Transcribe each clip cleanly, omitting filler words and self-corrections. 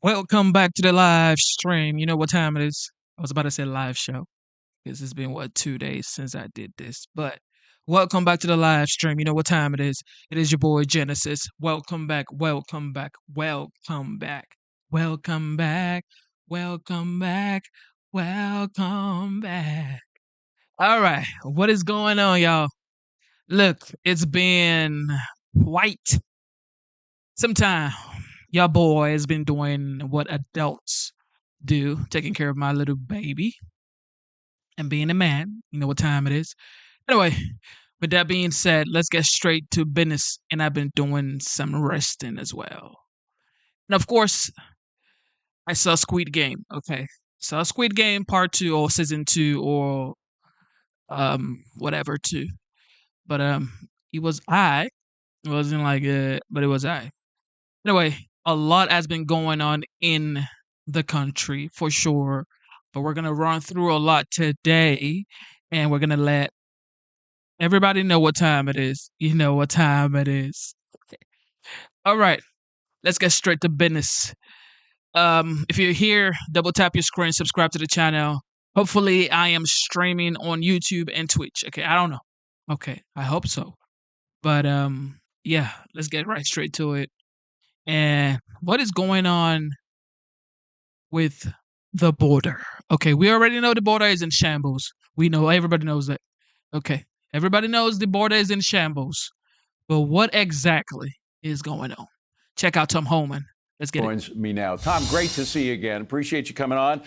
Welcome back to the live stream. You know what time it is? I was about to say live show because it's been, 2 days since I did this. But welcome back to the live stream. You know what time it is? It is your boy Genesis. Welcome back. Welcome back. Welcome back. Welcome back. Welcome back. Welcome back. All right. What is going on, y'all? Look, it's been quite some time. Your boy has been doing what adults do, taking care of my little baby and being a man. You know what time it is. Anyway, with that being said, let's get straight to business. And I've been doing some resting as well. And of course, I saw Squid Game. Okay. Saw Squid Game part 2 or season 2 or whatever 2. But it was It wasn't like but it was Anyway, a lot has been going on in the country for sure, but we're gonna run through a lot today, and we're gonna let everybody know what time it is. You know what time it is. All right, let's get straight to business. If you're here, double tap your screen, subscribe to the channel. Hopefully, I am streaming on YouTube and Twitch. Okay, I don't know. Okay, I hope so. But yeah, let's get right straight to it. And what is going on with the border? Okay, we already know the border is in shambles. We know, everybody knows that. Okay, everybody knows the border is in shambles. But what exactly is going on? Check out Tom Holman. Let's get it. Joins me now. Tom, great to see you again. Appreciate you coming on.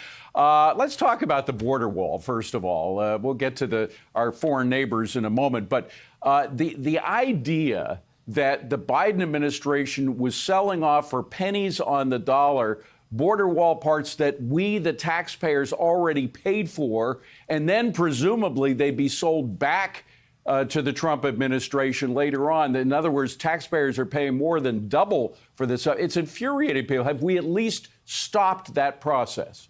Let's talk about the border wall, first of all. We'll get to our foreign neighbors in a moment. But the idea that the Biden administration was selling off for pennies on the dollar border wall parts that we, the taxpayers, already paid for, and then presumably they'd be sold back to the Trump administration later on. In other words, taxpayers are paying more than double for this. It's infuriating people. Have we at least stopped that process?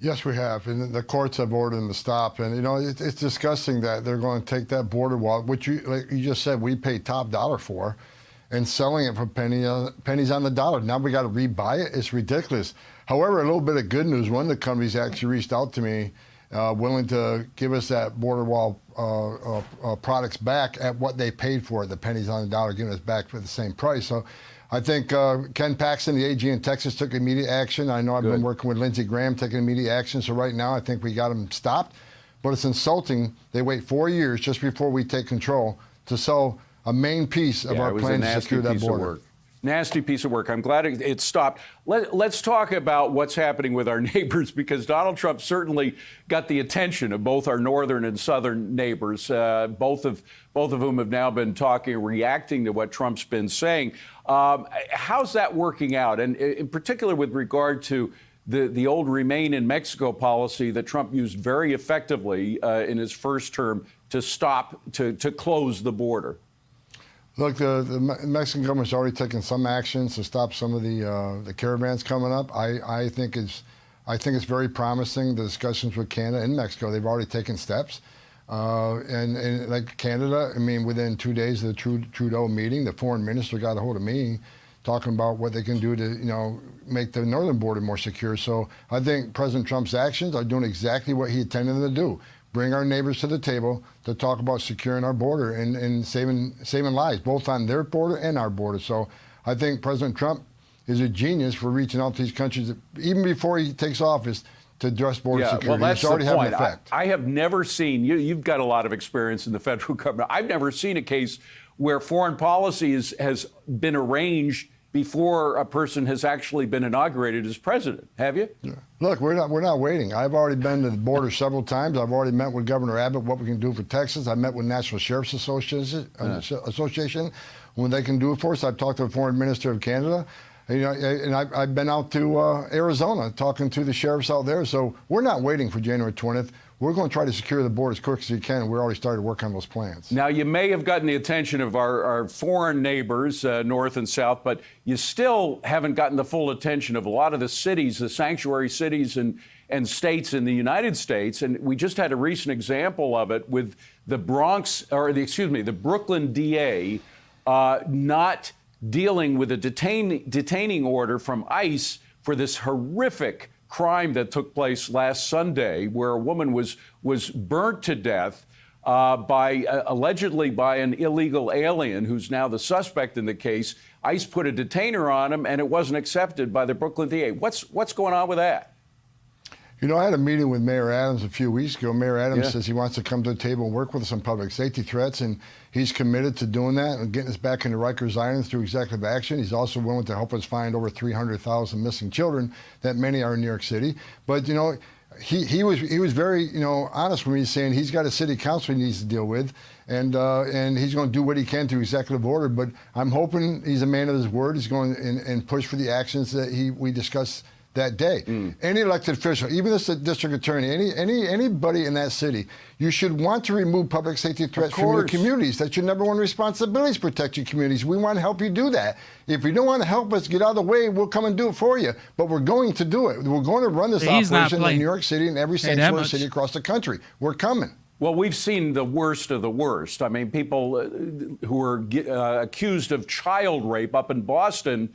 Yes, we have. And the courts have ordered them to stop. And, you know, it's disgusting that they're going to take that border wall, which, like you just said, we pay top dollar for, and selling it for pennies on the dollar. Now we got to rebuy it. It's ridiculous. However, a little bit of good news. One of the companies actually reached out to me, willing to give us that border wall products back at what they paid for it, the pennies on the dollar, giving us back for the same price. So I think Ken Paxton, the AG in Texas, took immediate action. I know I've been working with Lindsey Graham, taking immediate action. So right now I think we got them stopped. But it's insulting. They wait 4 years just before we take control to sell a main piece of our plan to secure that border. Nasty piece of work. I'm glad it stopped. Let's talk about what's happening with our neighbors, because Donald Trump certainly got the attention of both our northern and southern neighbors, both of whom have now been talking, reacting to what Trump's been saying. How's that working out? And in particular with regard to the old Remain in Mexico policy that Trump used very effectively in his first term to close the border. Look, the Mexican government's already taken some actions to stop some of the caravans coming up. I think it's very promising. The discussions with Canada and Mexico, they've already taken steps. And like Canada, I mean, within 2 days of the Trudeau meeting, the foreign minister got a hold of me talking about what they can do to, you know, make the northern border more secure. So I think President Trump's actions are doing exactly what he intended to do. Bring our neighbors to the table to talk about securing our border and saving lives, both on their border and our border. So I think President Trump is a genius for reaching out to these countries, even before he takes office, to address border security. Well, that's it's already the point. having an effect. I have never seen, you've got a lot of experience in the federal government. I've never seen a case where foreign policy has been arranged before a person has actually been inaugurated as president. Have you? Yeah. Look, we're not waiting. I've already been to the border several times. I've already met with Governor Abbott what we can do for Texas. I met with National Sheriff's Association when they can do it for us. I've talked to the Foreign Minister of Canada. You know, and I've been out to Arizona talking to the sheriffs out there. So we're not waiting for January 20th. We're going to try to secure the border as quick as we can. We're already started working on those plans. Now, you may have gotten the attention of our foreign neighbors, north and south, but you still haven't gotten the full attention of a lot of the cities, the sanctuary cities and states in the United States. And we just had a recent example of it with the the Brooklyn DA not dealing with a detaining order from ICE for this horrific crime that took place last Sunday, where a woman was burnt to death by allegedly by an illegal alien who's now the suspect in the case. ICE put a detainer on him, and it wasn't accepted by the Brooklyn DA. What's going on with that? You know, I had a meeting with Mayor Adams a few weeks ago. Mayor Adams says he wants to come to the table and work with us on public safety threats, and he's committed to doing that and getting us back into Rikers Island through executive action. He's also willing to help us find over 300,000 missing children, that many are in New York City. But, you know, he was very, you know, honest with me, saying he's got a city council he needs to deal with, and he's going to do what he can through executive order. But I'm hoping he's a man of his word. He's going and push for the actions that we discussed that day. Any elected official, even this district attorney, anybody in that city, you should want to remove public safety threats from your communities. That's your number one responsibility, is protect your communities. We want to help you do that. If you don't want to help us get out of the way, we'll come and do it for you. But we're going to do it. We're going to run this operation in New York City and every sanctuary city across the country. We're coming. Well, we've seen the worst of the worst. I mean, people who were accused of child rape up in Boston,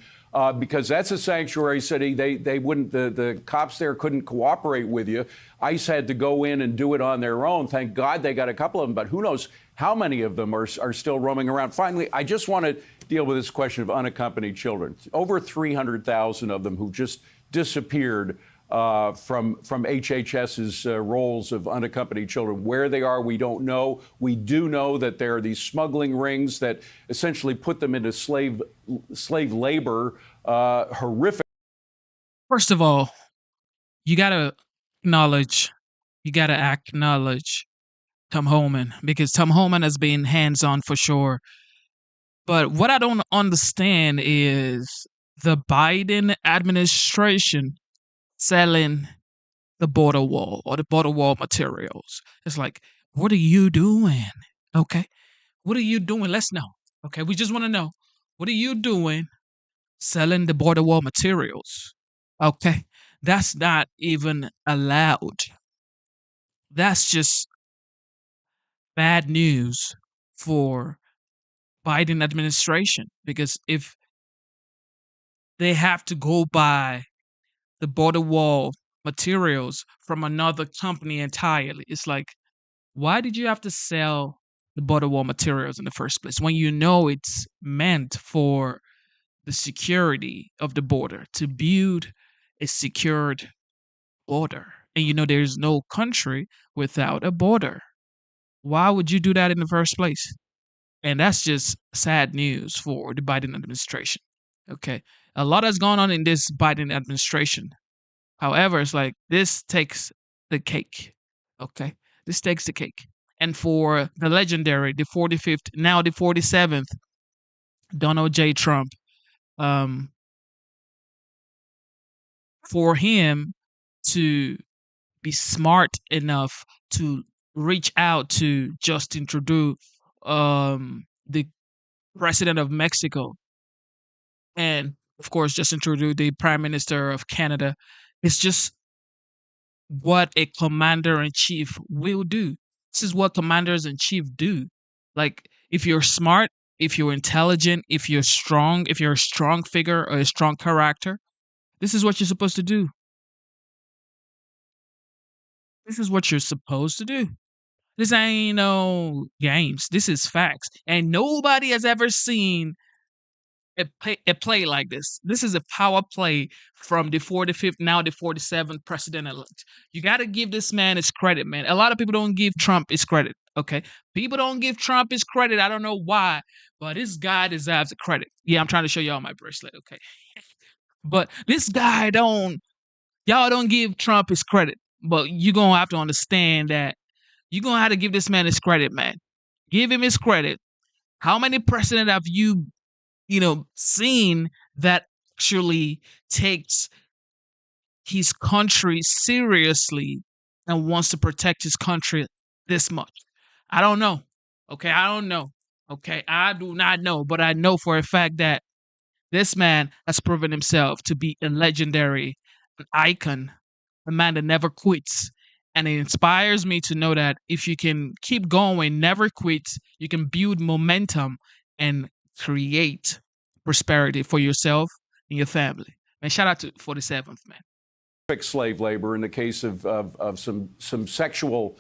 because that's a sanctuary city. They wouldn't, the cops there couldn't cooperate with you. ICE had to go in and do it on their own. Thank God they got a couple of them, but who knows how many of them are still roaming around. Finally, I just want to deal with this question of unaccompanied children. Over 300,000 of them who just disappeared from HHS's rolls of unaccompanied children. Where they are, we don't know. We do know that there are these smuggling rings that essentially put them into slave labor, horrific. First of all, you gotta acknowledge Tom Homan, because Tom Homan has been hands-on for sure. But what I don't understand is the Biden administration selling the border wall or the border wall materials. It's like, what are you doing? Okay. What are you doing? Let's know. Okay. We just want to know. What are you doing selling the border wall materials? Okay. That's not even allowed. That's just bad news for Biden administration, because if they have to go buy the border wall materials from another company entirely, it's like, why did you have to sell the border wall materials in the first place when you know it's meant for the security of the border, to build a secured border? And you know there's no country without a border. Why would you do that in the first place? And that's just sad news for the Biden administration. Okay. A lot has gone on in this Biden administration. However, it's like this takes the cake. Okay. This takes the cake. And for the legendary, the 45th, now the 47th, Donald J. Trump, for him to be smart enough to reach out to Justin Trudeau, the president of Mexico, and of course Justin Trudeau, the Prime Minister of Canada, it's just what a commander in chief will do. This is what commanders in chief do. Like, if you're smart, if you're intelligent, if you're a strong figure or a strong character, this is what you're supposed to do. This is what you're supposed to do. This ain't no games. This is facts. And nobody has ever seen a play like this. This is a power play from the 45th, now the 47th president elect. You got to give this man his credit, man. A lot of people don't give Trump his credit, okay? People don't give Trump his credit. I don't know why, but this guy deserves the credit. Yeah, I'm trying to show y'all my bracelet, okay? But this guy y'all don't give Trump his credit. But you're going to have to understand that you're going to have to give this man his credit, man. Give him his credit. How many presidents have you seen that actually takes his country seriously and wants to protect his country this much? I don't know. Okay, I don't know. Okay, I do not know. But I know for a fact that this man has proven himself to be a legendary, an icon, a man that never quits. And it inspires me to know that if you can keep going, never quit, you can build momentum and create prosperity for yourself and your family. And shout out to 47th, man. Slave labor in the case of some sexual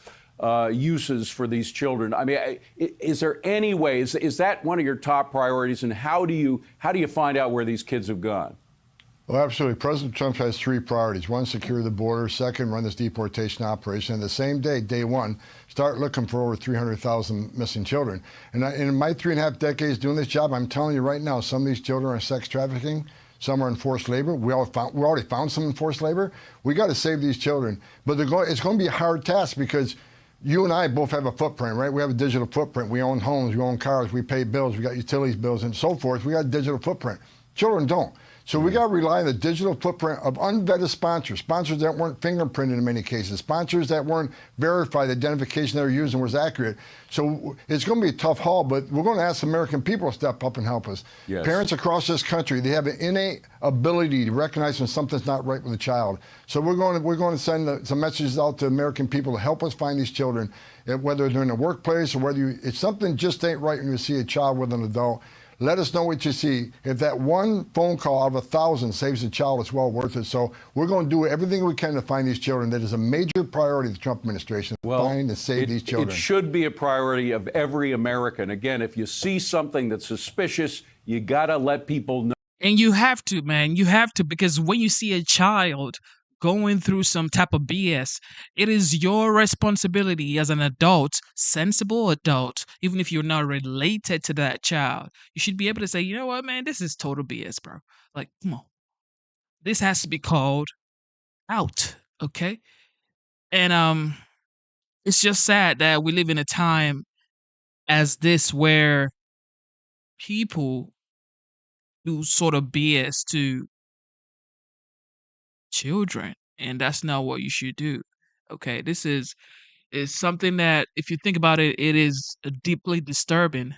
uses for these children. I mean, is there any way, is that one of your top priorities, and how do you find out where these kids have gone? Well, absolutely. President Trump has three priorities. One, secure the border. Second, run this deportation operation. And the same day, day one, start looking for over 300,000 missing children. And in my 3.5 decades doing this job, I'm telling you right now, some of these children are sex trafficking. Some are in forced labor. We already found some in forced labor. We got to save these children. But it's going to be a hard task because you and I both have a footprint, right? We have a digital footprint. We own homes, we own cars, we pay bills, we got utilities bills and so forth. We got a digital footprint. Children don't. So we got to rely on the digital footprint of unvetted sponsors that weren't fingerprinted in many cases, sponsors that weren't verified, the identification they were using was accurate. So it's going to be a tough haul, but we're going to ask the American people to step up and help us. Yes. Parents across this country, they have an innate ability to recognize when something's not right with a child. So we're going to send some messages out to American people to help us find these children, whether they're in the workplace or whether if something just ain't right when you see a child with an adult. Let us know what you see. If that one phone call out of 1,000 saves a child, it's well worth it. So we're going to do everything we can to find these children. That is a major priority of the Trump administration, find and save these children. It should be a priority of every American. Again, if you see something that's suspicious, you got to let people know. And you have to, man. You have to, because when you see a child going through some type of BS, it is your responsibility as an adult, sensible adult, even if you're not related to that child. You should be able to say, you know what, man, this is total BS, bro. Like, come on. This has to be called out, okay? And it's just sad that we live in a time as this where people do sort of BS to children, and that's not what you should do. Okay, this is something that, if you think about it, it is deeply disturbing,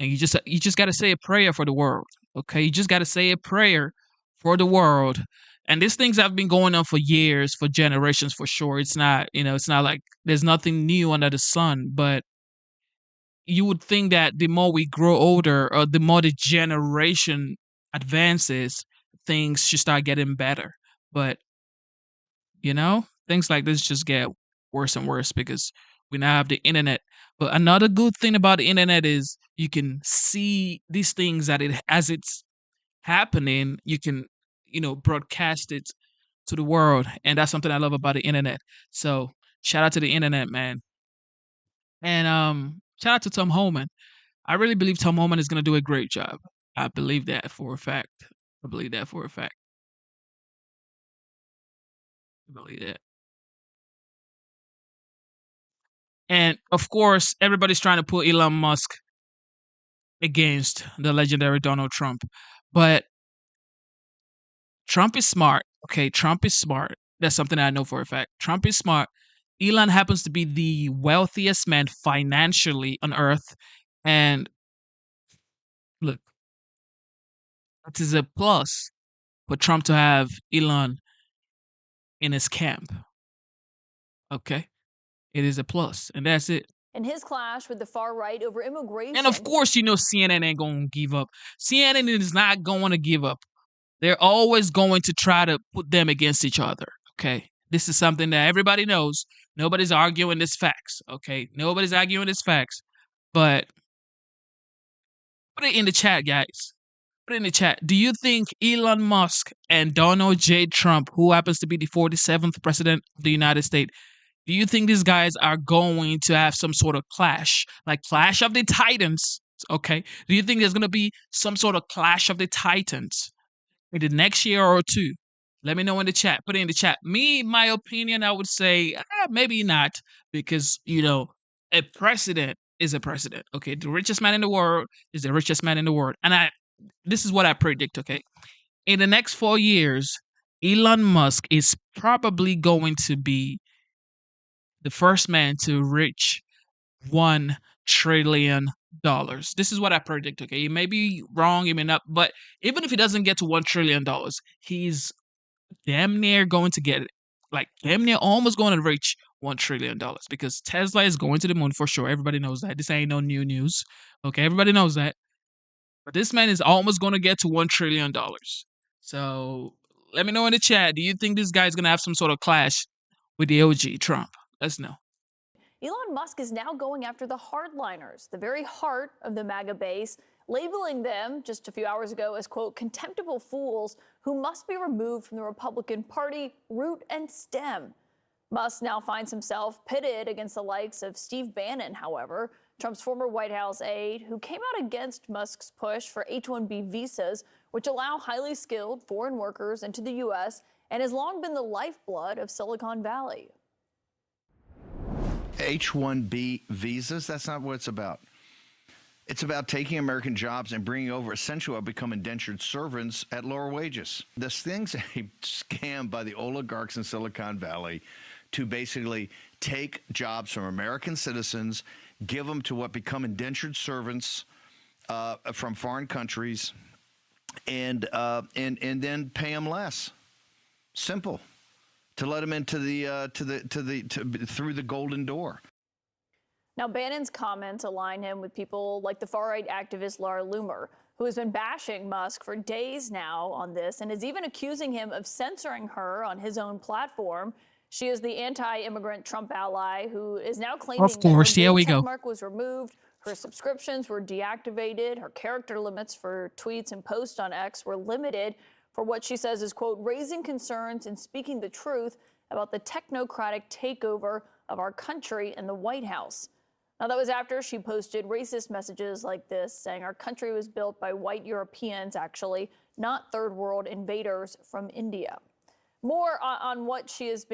and you just got to say a prayer for the world. Okay, you just got to say a prayer for the world. And these things have been going on for years, for generations, for sure. It's not, it's not like there's nothing new under the sun. But you would think that the more we grow older, or the more the generation advances, things should start getting better. But things like this just get worse and worse because we now have the internet. But another good thing about the internet is you can see these things as it's happening. You can, broadcast it to the world, and that's something I love about the internet. So shout out to the internet, man, and shout out to Tom Holman. I really believe Tom Holman is gonna do a great job. I believe that for a fact. I believe that for a fact. I believe that. And of course, everybody's trying to put Elon Musk against the legendary Donald Trump. But Trump is smart. Okay, Trump is smart. That's something I know for a fact. Trump is smart. Elon happens to be the wealthiest man financially on earth. And look, it is a plus for Trump to have Elon in his camp. Okay? It is a plus, and that's it. In his clash with the far right over immigration. And of course, CNN ain't going to give up. CNN is not going to give up. They're always going to try to put them against each other. Okay? This is something that everybody knows. Nobody's arguing this facts. Okay? Nobody's arguing this facts. But put it in the chat, guys. Put it in the chat. Do you think Elon Musk and Donald J. Trump, who happens to be the 47th president of the United States, do you think these guys are going to have some sort of clash? Like Clash of the Titans, okay? Do you think there's going to be some sort of Clash of the Titans in the next year or two? Let me know in the chat. Put it in the chat. My opinion, I would say maybe not, because, a president is a president, okay? The richest man in the world is the richest man in the world. And this is what I predict, okay? In the next 4 years, Elon Musk is probably going to be the first man to reach $1 trillion. This is what I predict, okay? It may be wrong, it may not, but even if he doesn't get to $1 trillion, he's damn near going to get it. Like, damn near almost going to reach $1 trillion, because Tesla is going to the moon for sure. Everybody knows that. This ain't no new news, okay? Everybody knows that. But this man is almost going to get to $1 trillion. So let me know in the chat. Do you think this guy's gonna have some sort of clash with the OG Trump? Let's know. Elon Musk is now going after the hardliners, the very heart of the MAGA base, labeling them just a few hours ago as, quote, contemptible fools who must be removed from the Republican Party root and stem. Musk now finds himself pitted against the likes of Steve Bannon, however, Trump's former White House aide, who came out against Musk's push for H-1B visas, which allow highly skilled foreign workers into the U.S. and has long been the lifeblood of Silicon Valley. H-1B visas, that's not what it's about. It's about taking American jobs and bringing over essentially what become indentured servants at lower wages. This thing's a scam by the oligarchs in Silicon Valley to basically take jobs from American citizens, give them to what become indentured servants from foreign countries, and then pay them less. Simple. To let them into through the golden door. Now, Bannon's comments align him with people like the far-right activist Laura Loomer, who has been bashing Musk for days now on this and is even accusing him of censoring her on his own platform. She is the anti-immigrant Trump ally who is now claiming Of course, that her here blue we check go. mark was removed, her subscriptions were deactivated, her character limits for tweets and posts on X were limited for what she says is, quote, raising concerns and speaking the truth about the technocratic takeover of our country in the White House. Now, that was after she posted racist messages like this, saying our country was built by white Europeans, actually, not third world invaders from India. More on what she is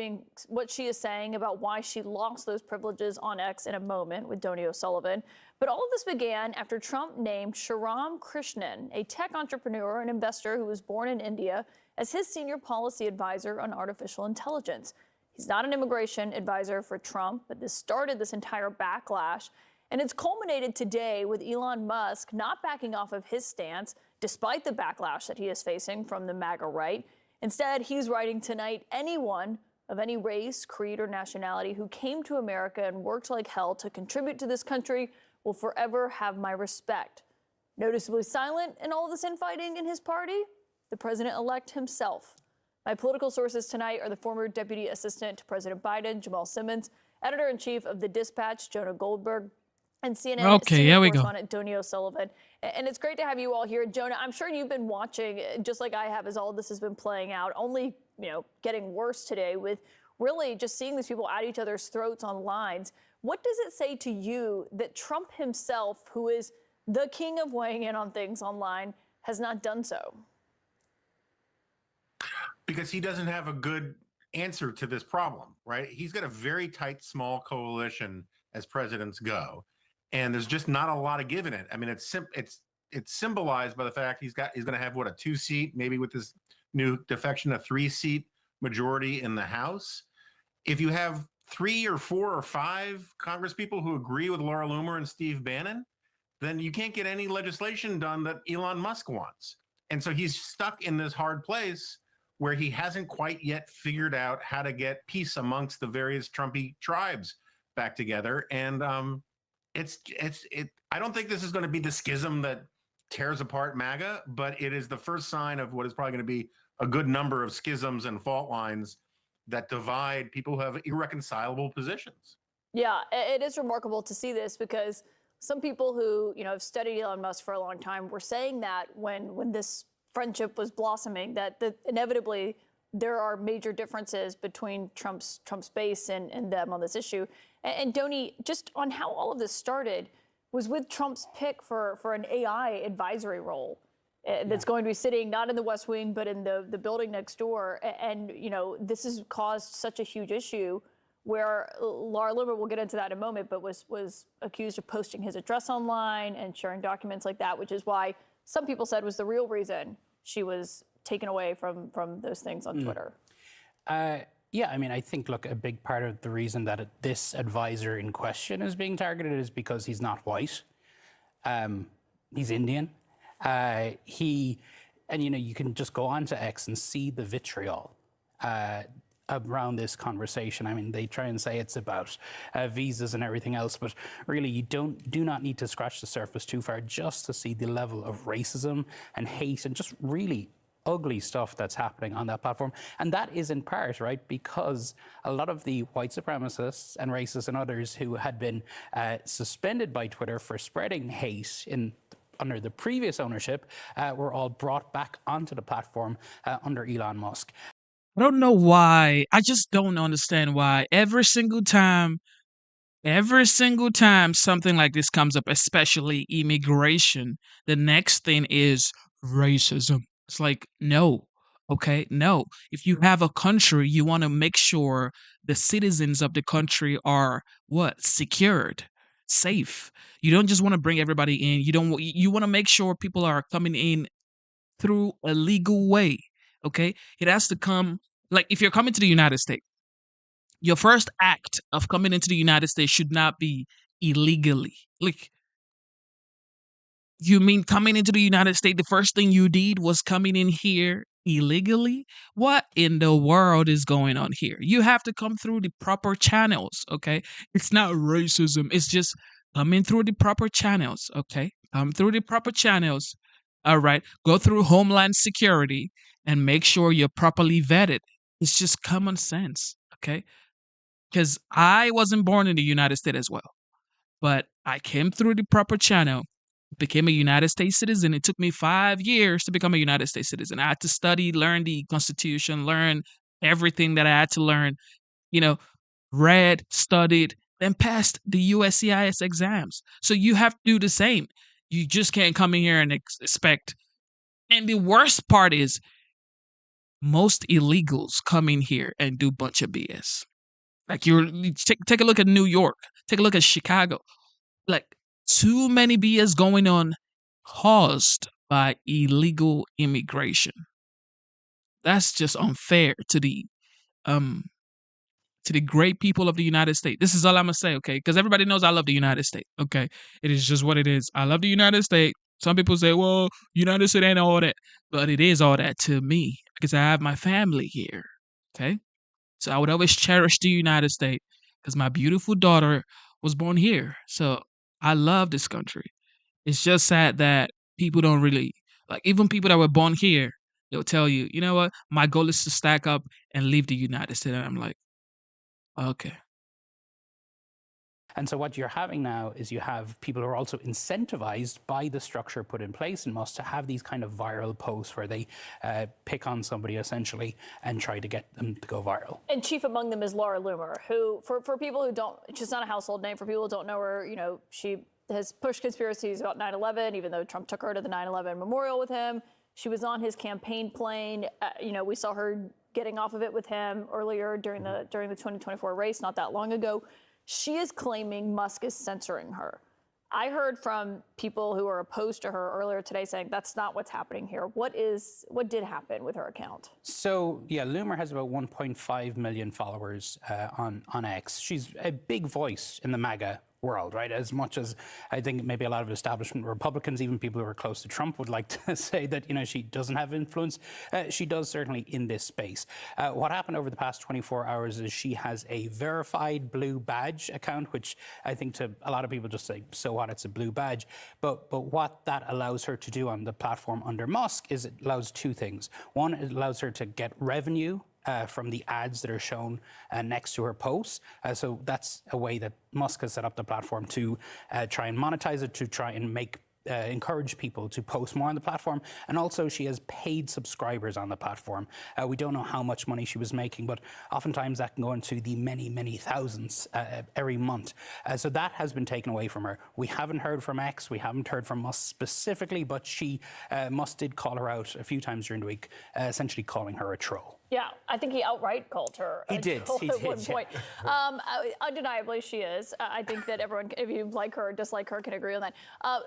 saying about why she lost those privileges on X in a moment with Donny O'Sullivan. But all of this began after Trump named Shriram Krishnan, a tech entrepreneur and investor who was born in India, as his senior policy advisor on artificial intelligence. He's not an immigration advisor for Trump, but this started this entire backlash. And it's culminated today with Elon Musk not backing off of his stance, despite the backlash that he is facing from the MAGA right. Instead, he's writing tonight, anyone of any race, creed, or nationality who came to America and worked like hell to contribute to this country will forever have my respect. Noticeably silent in all of this infighting in his party, the president-elect himself. My political sources tonight are the former Deputy Assistant to President Biden, Jamal Simmons, Editor-in-Chief of The Dispatch, Jonah Goldberg, and CNN Okay, senior here we go. correspondent Donny O'Sullivan. And it's great to have you all here. Jonah, I'm sure you've been watching, just like I have, as all of this has been playing out, only getting worse today with really just seeing these people at each other's throats on lines. What does it say to you that Trump himself, who is the king of weighing in on things online, has not done so? Because he doesn't have a good answer to this problem, right? He's got a very tight, small coalition as presidents go, and there's just not a lot of give in it. I mean, it's symbolized by the fact he's going to have, what, a 2-seat, maybe with this new defection, a 3-seat majority in the House. If you have 3 or 4 or 5 congresspeople who agree with Laura Loomer and Steve Bannon, then you can't get any legislation done that Elon Musk wants. And so he's stuck in this hard place where he hasn't quite yet figured out how to get peace amongst the various Trumpy tribes back together. And I don't think this is going to be the schism that tears apart MAGA, but it is the first sign of what is probably going to be a good number of schisms and fault lines that divide people who have irreconcilable positions. Yeah, it is remarkable to see this because some people who have studied Elon Musk for a long time were saying that when this friendship was blossoming, that inevitably there are major differences between Trump's base and them on this issue. And Donny, just on how all of this started was with Trump's pick for an AI advisory role that's going to be sitting not in the West Wing, but in the building next door. And, this has caused such a huge issue where Laura Loomer, we'll get into that in a moment, but was accused of posting his address online and sharing documents like that, which is why some people said was the real reason she was taken away from those things on Twitter. Yeah, I mean, I think, look, a big part of the reason that this advisor in question is being targeted is because he's not white. He's Indian. You can just go on to X and see the vitriol around this conversation. I mean, they try and say it's about visas and everything else, but really you do not need to scratch the surface too far just to see the level of racism and hate and just really ugly stuff that's happening on that platform. And that is in part, right, because a lot of the white supremacists and racists and others who had been suspended by Twitter for spreading hate under the previous ownership were all brought back onto the platform under Elon Musk. I don't know why. I just don't understand why every single time something like this comes up, especially immigration, the next thing is racism. It's like, no, okay, no. If you have a country, you want to make sure the citizens of the country are what? Secured, safe. You don't just want to bring everybody in. You want to make sure people are coming in through a legal way, okay? It has to come, like, if you're coming to the United States, your first act of coming into the United States should not be illegally. Like, you mean coming into the United States, the first thing you did was coming in here illegally? What in the world is going on here? You have to come through the proper channels, okay? It's not racism. It's just coming through the proper channels, okay? Come through the proper channels. All right. Go through Homeland Security and make sure you're properly vetted. It's just common sense, okay? Because I wasn't born in the United States as well, but I came through the proper channel, became a United States citizen. It took me 5 years to become a United States citizen. I had to study, learn the Constitution, learn everything that I had to learn, you know, read, studied, then passed the USCIS exams. So you have to do the same. You just can't come in here and expect. And the worst part is most illegals come in here and do a bunch of BS. Like take a look at New York, take a look at Chicago. Like too many BS going on caused by illegal immigration. That's just unfair to the great people of the United States. This is all I'm gonna say, okay? Because everybody knows I love the United States. Okay, it is just what it is. I love the United States. Some people say, "Well, United States ain't all that," but it is all that to me because I have my family here. Okay, so I would always cherish the United States because my beautiful daughter was born here. So I love this country. It's just sad that people don't really like, even people that were born here, they'll tell you, you know what, my goal is to stack up and leave the United States. And I'm like, okay. And so what you're having now is you have people who are also incentivized by the structure put in place in Musk to have these kind of viral posts where they pick on somebody essentially and try to get them to go viral. And chief among them is Laura Loomer, who, for people who don't, she's not a household name. For people who don't know her, you know, she has pushed conspiracies about 9/11, even though Trump took her to the 9/11 memorial with him. She was on his campaign plane. You know, we saw her getting off of it with him earlier during the 2024 race, not that long ago. She is claiming Musk is censoring her. I heard from people who are opposed to her earlier today saying that's not what's happening here. What did happen with her account? So yeah, Loomer has about 1.5 million followers on X. She's a big voice in the MAGA world, right? As much as I think maybe a lot of establishment Republicans, even people who are close to Trump, would like to say that, you know, she doesn't have influence. She does certainly in this space. What happened over the past 24 hours is she has a verified blue badge account, which I think to a lot of people just say, so what, it's a blue badge. But what that allows her to do on the platform under Musk is it allows two things. One, it allows her to get revenue from the ads that are shown next to her posts. So that's a way that Musk has set up the platform to try and monetize it, to try and make encourage people to post more on the platform. And also she has paid subscribers on the platform. We don't know how much money she was making, but oftentimes that can go into the many thousands every month. So that has been taken away from her. We haven't heard from X, we haven't heard from Musk specifically, but Musk did call her out a few times during the week, essentially calling her a troll. Yeah, I think he outright called her a troll at one point. Undeniably, she is. I think that everyone, if you like her or dislike her, can agree on that.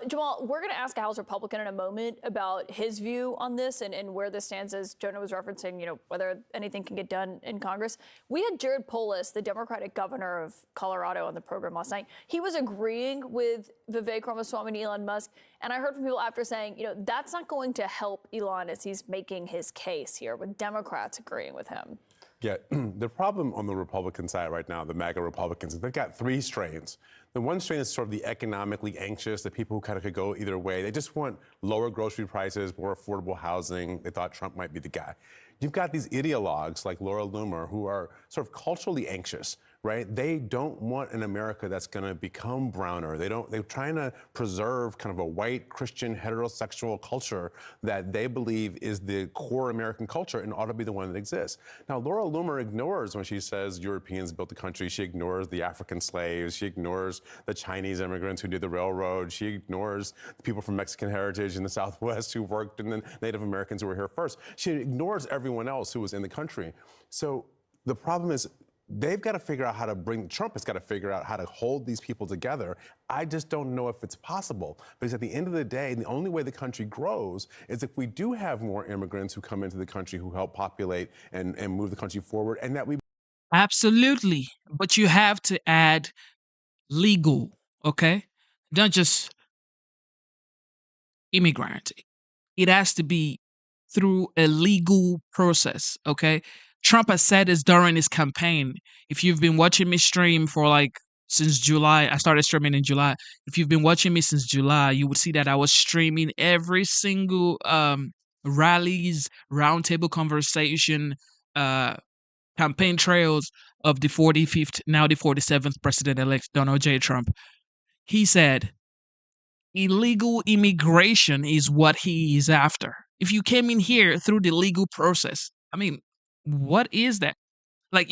Jamal, we're going to ask a House Republican in a moment about his view on this and where this stands, as Jonah was referencing, you know, whether anything can get done in Congress. We had Jared Polis, the Democratic governor of Colorado, on the program last night. He was agreeing with Vivek Ramaswamy and Elon Musk. And I heard from people after saying, you know, that's not going to help Elon as he's making his case here with Democrats agreeing with him. Yeah, the problem on the Republican side right now, the MAGA Republicans, is they've got three strains. The one strain is sort of the economically anxious, the people who kind of could go either way. They just want lower grocery prices, more affordable housing. They thought Trump might be the guy. You've got these ideologues like Laura Loomer who are sort of culturally anxious, right? They don't want an America that's going to become browner. They're trying to preserve kind of a white Christian heterosexual culture that they believe is the core American culture and ought to be the one that exists. Now, Laura Loomer ignores when she says Europeans built the country. She ignores the African slaves. She ignores the Chinese immigrants who did the railroad. She ignores the people from Mexican heritage in the Southwest who worked and then Native Americans who were here first. She ignores everyone else who was in the country. So the problem is, they've got to figure out how to Trump has got to figure out how to hold these people together. I just don't know if it's possible. Because at the end of the day, the only way the country grows is if we do have more immigrants who come into the country who help populate and move the country forward, and that we. Absolutely. But you have to add legal, okay? Don't just immigrant. It has to be through a legal process, okay? Trump has said this during his campaign. If you've been watching me stream for like since July, I started streaming in July. If you've been watching me since July, you would see that I was streaming every single rallies, roundtable conversation, campaign trails of the 45th, now the 47th president-elect Donald J. Trump. He said, illegal immigration is what he is after. If you came in here through the legal process, I mean, what is that? Like,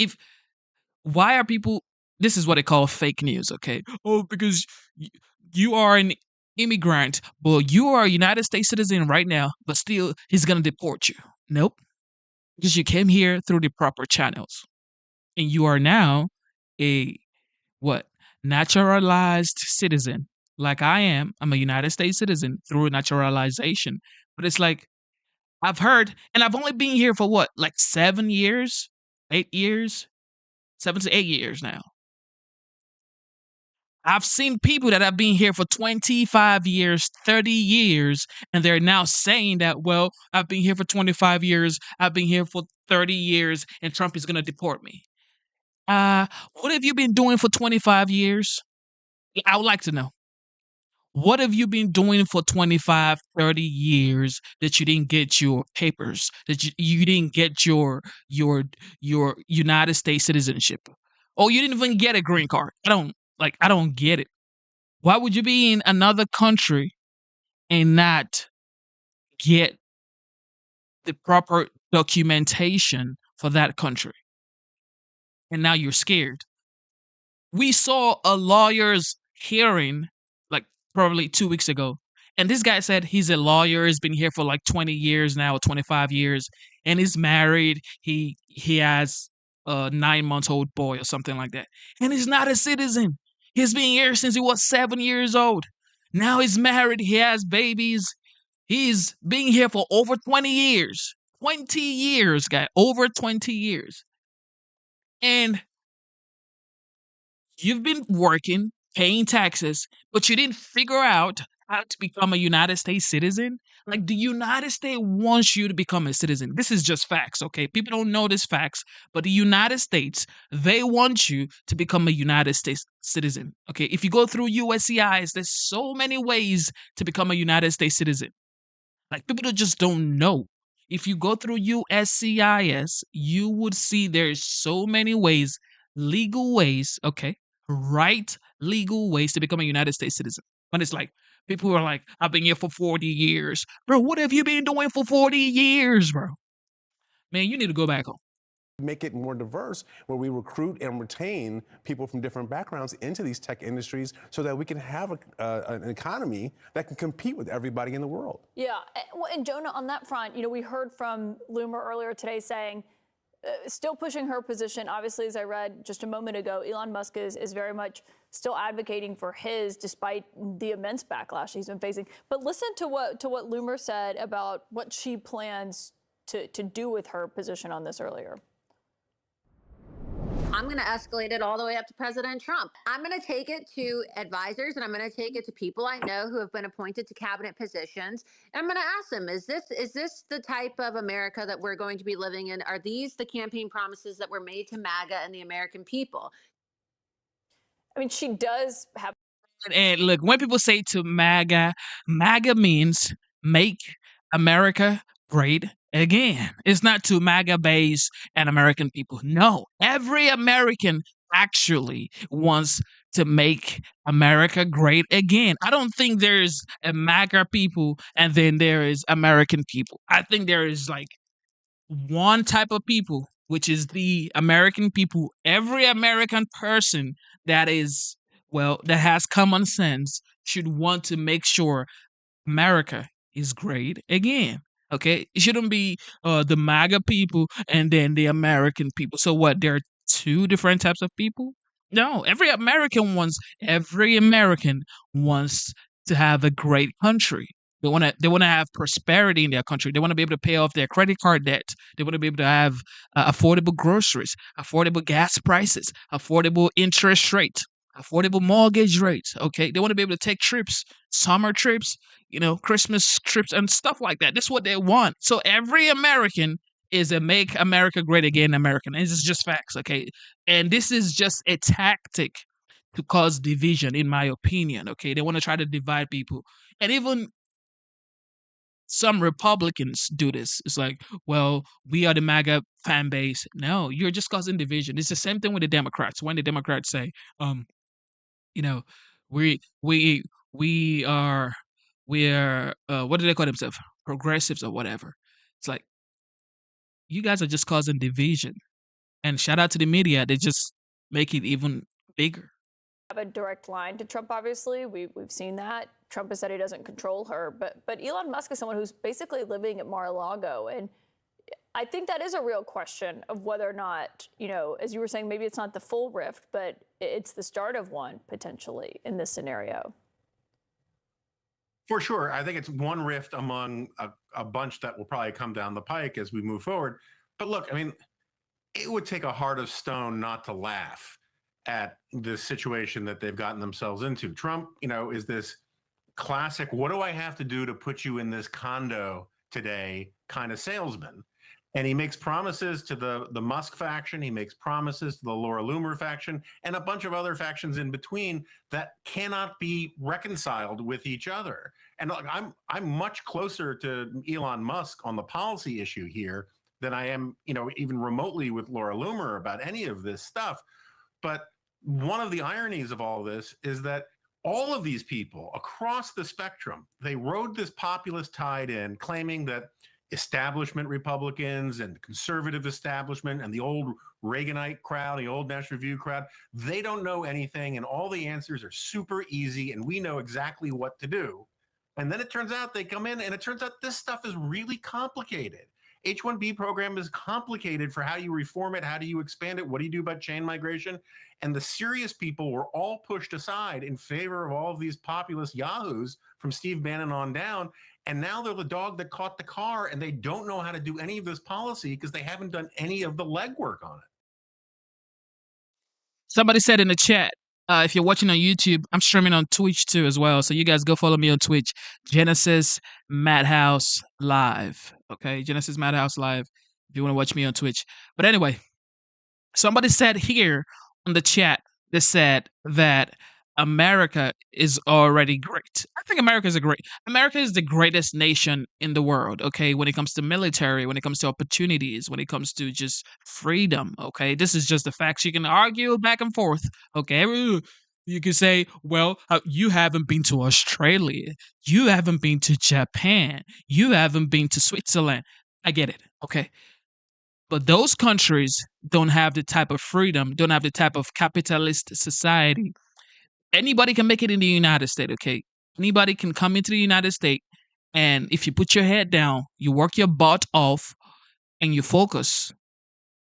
why are people, this is what they call fake news, okay? Oh, because you are an immigrant, but you are a United States citizen right now, but still he's going to deport you. Nope. Because you came here through the proper channels. And you are now a, what? Naturalized citizen. Like I am. I'm a United States citizen through naturalization. But it's like, I've heard, and I've only been here for what? Like 7 years? 8 years? 7 to 8 years now. I've seen people that have been here for 25 years, 30 years, and they're now saying that, well, I've been here for 25 years, I've been here for 30 years, and Trump is going to deport me. What have you been doing for 25 years? I would like to know. What have you been doing for 25, 30 years that you didn't get your papers, that you didn't get your United States citizenship? Oh, you didn't even get a green card. I don't get it. Why would you be in another country and not get the proper documentation for that country? And now you're scared. We saw a lawyer's hearing like probably 2 weeks ago. And this guy said he's a lawyer, he's been here for like 20 years now, or 25 years, and he's married. He has a 9-month-old boy or something like that. And he's not a citizen. He's been here since he was 7 years old. Now he's married, he has babies. He's been here for over 20 years. 20 years, guy. Over 20 years. And you've been working, paying taxes, but you didn't figure out how to become a United States citizen. Like, the United States wants you to become a citizen. This is just facts, okay? People don't know this facts, but the United States, they want you to become a United States citizen, okay? If you go through USCIS, there's so many ways to become a United States citizen. Like, people just don't know. If you go through USCIS, you would see there's so many ways, legal ways, okay? Right legal ways to become a United States citizen. But it's like, people are like, I've been here for 40 years. Bro, what have you been doing for 40 years, bro? Man, you need to go back home. Make it more diverse, where we recruit and retain people from different backgrounds into these tech industries so that we can have an economy that can compete with everybody in the world. Yeah, well, and Jonah, on that front, we heard from Loomer earlier today saying, still pushing her position. Obviously, as I read just a moment ago, Elon Musk is very much still advocating for his, despite the immense backlash he's been facing. But listen to what Loomer said about what she plans to do with her position on this earlier. I'm going to escalate it all the way up to President Trump. I'm going to take it to advisors, and I'm going to take it to people I know who have been appointed to cabinet positions. And I'm going to ask them, is this the type of America that we're going to be living in? Are these the campaign promises that were made to MAGA and the American people? I mean, she does have. And look, when people say to MAGA, MAGA means make America great again. It's not to MAGA base and American people. No, every American actually wants to make America great again. I don't think there's a MAGA people and then there is American people. I think there is like one type of people, which is the American people. Every American person that is, well, that has common sense should want to make sure America is great again. Okay, it shouldn't be the MAGA people and then the American people. So what? There are two different types of people. No, every American wants to have a great country. They want to have prosperity in their country. They want to be able to pay off their credit card debt. They want to be able to have affordable groceries, affordable gas prices, affordable interest rates, affordable mortgage rates. Okay, they want to be able to take trips, summer trips, Christmas trips and stuff like that. That's what they want. So every American is a make America great again American. And this is just facts, okay? And this is just a tactic to cause division, in my opinion, okay? They want to try to divide people. And even some Republicans do this. It's like, well, we are the MAGA fan base. No, you're just causing division. It's the same thing with the Democrats. When the Democrats say, you know, we we are what do they call themselves? Progressives or whatever. It's like you guys are just causing division. And shout out to the media, they just make it even bigger. Have a direct line to Trump, obviously. We've seen that. Trump has said he doesn't control her, but Elon Musk is someone who's basically living at Mar-a-Lago. And I think that is a real question of whether or not, as you were saying, maybe it's not the full rift, but it's the start of one potentially in this scenario. For sure. I think it's one rift among a bunch that will probably come down the pike as we move forward. But look, I mean, it would take a heart of stone not to laugh at this situation that they've gotten themselves into. Trump, is this classic, what do I have to do to put you in this condo today kind of salesman. And he makes promises to the Musk faction. He makes promises to the Laura Loomer faction and a bunch of other factions in between that cannot be reconciled with each other. And look, I'm much closer to Elon Musk on the policy issue here than I am, even remotely with Laura Loomer about any of this stuff. But one of the ironies of all this is that all of these people across the spectrum, they rode this populist tide in, claiming that establishment Republicans and conservative establishment and the old Reaganite crowd, the old National Review crowd, they don't know anything and all the answers are super easy and we know exactly what to do. And then it turns out they come in and it turns out this stuff is really complicated. H-1B program is complicated for how you reform it, how do you expand it, what do you do about chain migration? And the serious people were all pushed aside in favor of all of these populist yahoos from Steve Bannon on down. And now they're the dog that caught the car and they don't know how to do any of this policy because they haven't done any of the legwork on it. Somebody said in the chat, if you're watching on YouTube, I'm streaming on Twitch too as well. So you guys go follow me on Twitch, Genesis Madhouse Live. Okay, Genesis Madhouse Live if you want to watch me on Twitch. But anyway, somebody said here on the chat, they said that America is already great. I think America is the greatest nation in the world, okay, when it comes to military, when it comes to opportunities, when it comes to just freedom, okay? This is just the facts. You can argue back and forth, okay? You can say, well, you haven't been to Australia. You haven't been to Japan. You haven't been to Switzerland. I get it, okay? But those countries don't have the type of freedom, don't have the type of capitalist society. Anybody can make it in the United States, okay? Anybody can come into the United States, and if you put your head down, you work your butt off, and you focus,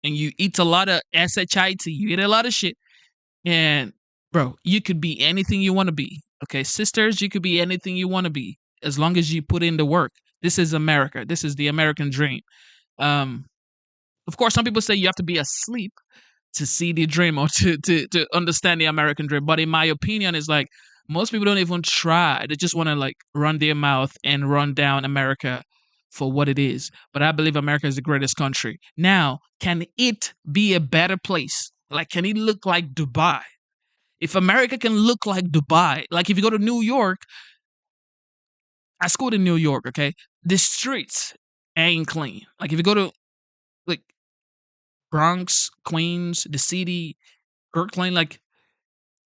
and you eat a lot of SHIT, you eat a lot of shit, and bro, you could be anything you want to be, okay? Sisters, you could be anything you want to be, as long as you put in the work. This is America. This is the American dream. Of course, some people say you have to be asleep to see the dream or to understand the American dream. But in my opinion, it's like most people don't even try. They just want to like run their mouth and run down America for what it is. But I believe America is the greatest country. Now, can it be a better place? Like, can it look like Dubai? If America can look like Dubai, like if you go to New York, I schooled in New York, okay? The streets ain't clean. Like if you go to like Bronx, Queens, the city, Brooklyn, like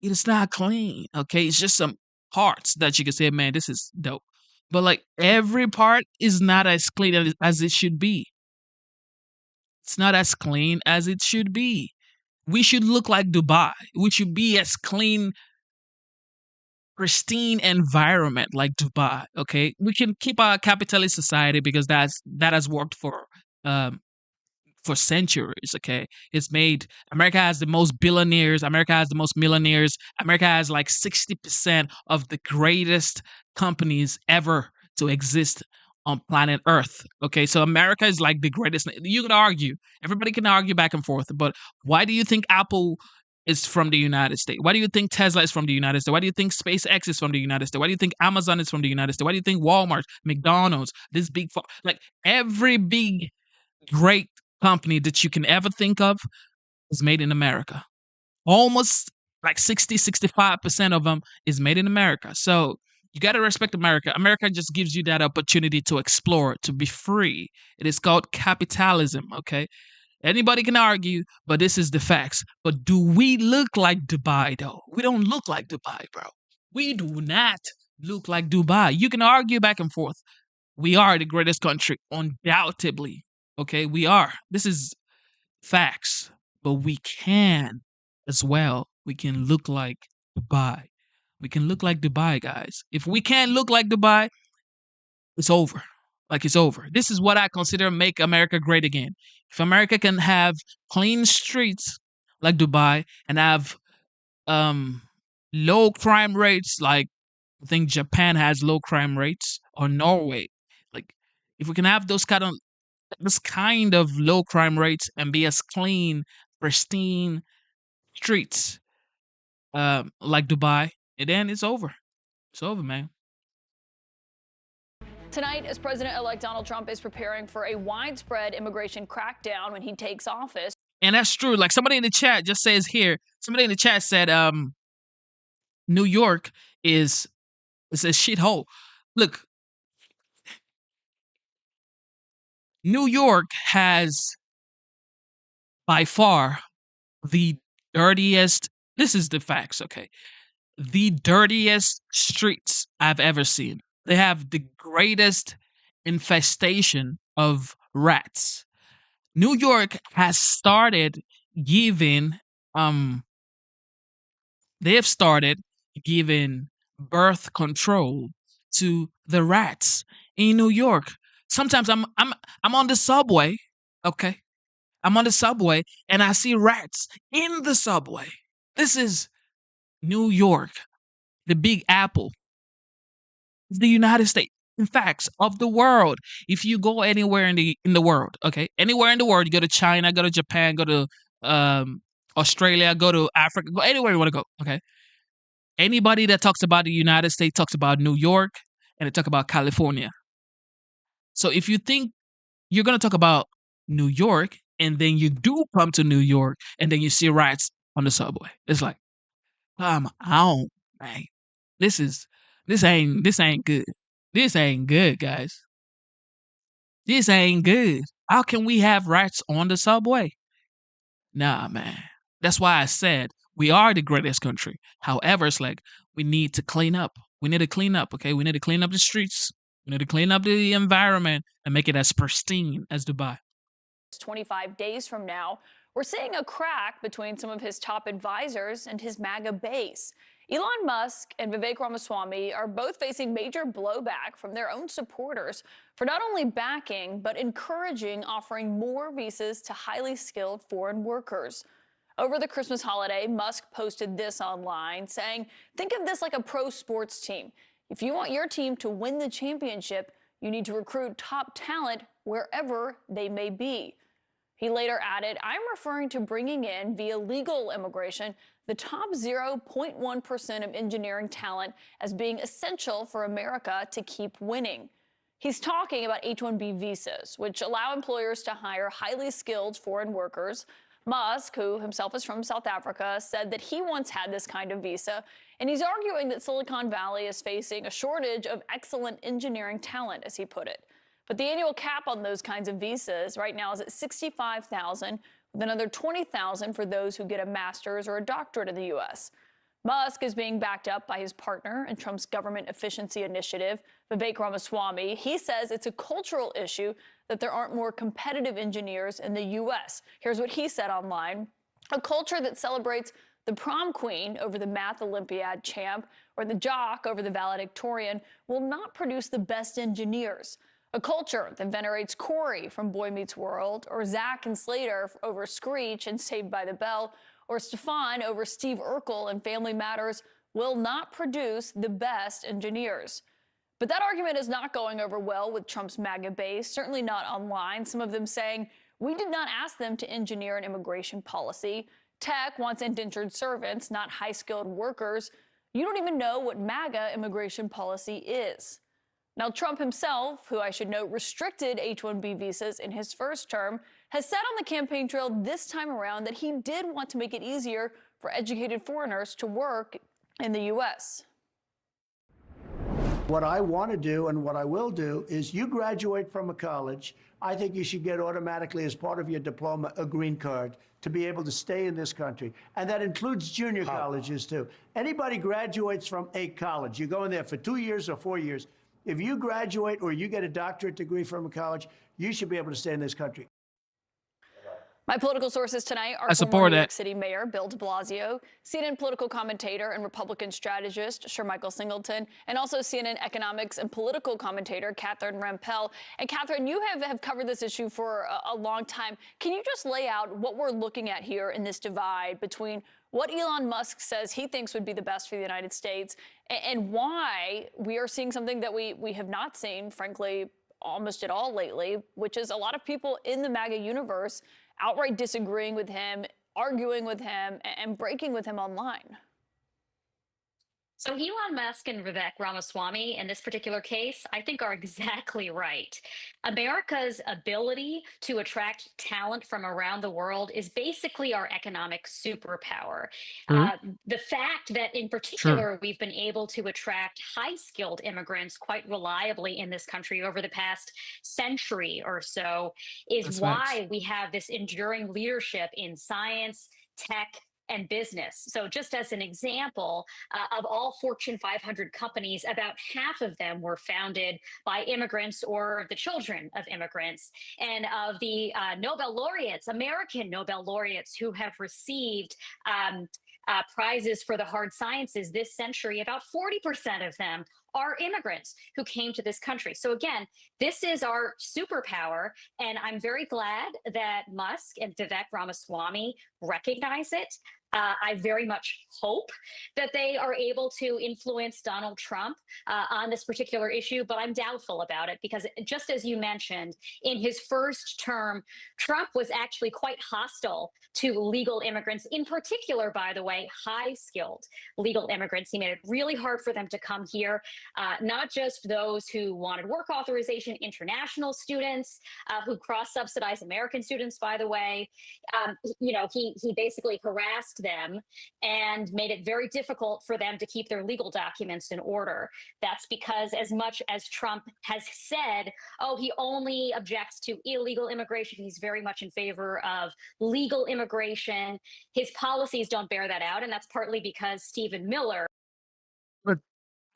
it is not clean. Okay, it's just some parts that you can say, man, this is dope. But like every part is not as clean as it should be. It's not as clean as it should be. We should look like Dubai. We should be as clean, pristine environment like Dubai. Okay, we can keep our capitalist society because that has worked um, for centuries. Okay, it's made America has the most billionaires. America has the most millionaires. America has like 60% of the greatest companies ever to exist on planet Earth. Okay, so America is like the greatest. You can argue. Everybody can argue back and forth. But why do you think Apple is from the United States? Why do you think Tesla is from the United States? Why do you think SpaceX is from the United States? Why do you think Amazon is from the United States? Why do you think Walmart, McDonald's, this big, like every big great company that you can ever think of is made in America. Almost like 65% of them is made in America. So you got to respect America. America just gives you that opportunity to explore, to be free. It is called capitalism, okay? Anybody can argue, but this is the facts. But do we look like Dubai, though? We don't look like Dubai, bro. We do not look like Dubai. You can argue back and forth. We are the greatest country, undoubtedly. Okay, we are. This is facts. But we can as well. We can look like Dubai. We can look like Dubai, guys. If we can't look like Dubai, it's over. Like it's over. This is what I consider make America great again. If America can have clean streets like Dubai and have um low crime rates like I think Japan has low crime rates or Norway. Like if we can have this kind of low crime rates and be as clean, pristine streets like Dubai, and then it's over. It's over, man. Tonight, as President-elect Donald Trump is preparing for a widespread immigration crackdown when he takes office. And that's true. Like somebody in the chat just says here, somebody in the chat said, New York is a shithole. Look, New York has by far the dirtiest, this is the facts, okay? The dirtiest streets I've ever seen. They have the greatest infestation of rats. New York has started giving they have started giving birth control to the rats in New York. Sometimes I'm on the subway, okay? I'm on the subway and I see rats in the subway. This is New York, the Big Apple, the United States. In fact, of the world, if you go anywhere in the world, okay, anywhere in the world, you go to China, go to Japan, go to Australia, go to Africa, go anywhere you want to go, okay. Anybody that talks about the United States talks about New York and they talk about California. So if you think you're gonna talk about New York and then you do come to New York and then you see rats on the subway, it's like, come on, man. This ain't good. This ain't good, guys. This ain't good. How can we have rats on the subway? Nah, man. That's why I said we are the greatest country. However, it's like we need to clean up. We need to clean up, okay? We need to clean up the streets. We need to clean up the environment and make it as pristine as Dubai. 25 days from now, we're seeing a crack between some of his top advisors and his MAGA base. Elon Musk and Vivek Ramaswamy are both facing major blowback from their own supporters for not only backing, but encouraging offering more visas to highly skilled foreign workers. Over the Christmas holiday, Musk posted this online saying, think of this like a pro sports team. If you want your team to win the championship, you need to recruit top talent wherever they may be. He later added, I'm referring to bringing in, via legal immigration, the top 0.1% of engineering talent as being essential for America to keep winning. He's talking about H-1B visas, which allow employers to hire highly skilled foreign workers. Musk, who himself is from South Africa, said that he once had this kind of visa, and he's arguing that Silicon Valley is facing a shortage of excellent engineering talent, as he put it. But the annual cap on those kinds of visas right now is at $65,000, with another $20,000 for those who get a master's or a doctorate in the U.S. Musk is being backed up by his partner in Trump's government efficiency initiative, Vivek Ramaswamy. He says it's a cultural issue that there aren't more competitive engineers in the U.S. Here's what he said online. A culture that celebrates the prom queen over the math Olympiad champ or the jock over the valedictorian will not produce the best engineers. A culture that venerates Corey from Boy Meets World or Zach and Slater over Screech and Saved by the Bell or Stefan over Steve Urkel and Family Matters will not produce the best engineers. But that argument is not going over well with Trump's MAGA base, certainly not online. Some of them saying, we did not ask them to engineer an immigration policy. Tech wants indentured servants, not high-skilled workers. You don't even know what MAGA immigration policy is. Now, Trump himself, who I should note restricted H-1B visas in his first term, has said on the campaign trail this time around that he did want to make it easier for educated foreigners to work in the U.S. What I want to do and what I will do is you graduate from a college, I think you should get automatically as part of your diploma a green card to be able to stay in this country. And that includes junior colleges too. Anybody graduates from a college, you go in there for 2 years or 4 years. If you graduate or you get a doctorate degree from a college, you should be able to stay in this country. My political sources tonight are former New York City Mayor Bill de Blasio, CNN political commentator and Republican strategist Sir Michael Singleton, and also CNN economics and political commentator Catherine Rampell. And Catherine, you have covered this issue for a long time. Can you just lay out what we're looking at here in this divide between what Elon Musk says he thinks would be the best for the United States and why we are seeing something that we have not seen, frankly, almost at all lately, which is a lot of people in the MAGA universe outright disagreeing with him, arguing with him, and breaking with him online? So Elon Musk and Vivek Ramaswamy in this particular case, I think are exactly right. America's ability to attract talent from around the world is basically our economic superpower. The fact that in particular, we've been able to attract high-skilled immigrants quite reliably in this country over the past century or so is why we have this enduring leadership in science, tech, and business. So just as an example, of all Fortune 500 companies, about half of them were founded by immigrants or the children of immigrants. And of the Nobel laureates, American Nobel laureates who have received prizes for the hard sciences this century, about 40% of them are immigrants who came to this country. So again, this is our superpower, and I'm very glad that Musk and Vivek Ramaswamy recognize it. I very much hope that they are able to influence Donald Trump on this particular issue, but I'm doubtful about it because just as you mentioned, in his first term, Trump was actually quite hostile to legal immigrants, in particular, by the way, high-skilled legal immigrants. He made it really hard for them to come here, not just those who wanted work authorization, international students who cross-subsidized American students, by the way. He basically harassed them and made it very difficult for them to keep their legal documents in order. That's because as much as Trump has said, oh, he only objects to illegal immigration, he's very much in favor of legal immigration. His policies don't bear that out, and that's partly because Stephen Miller. But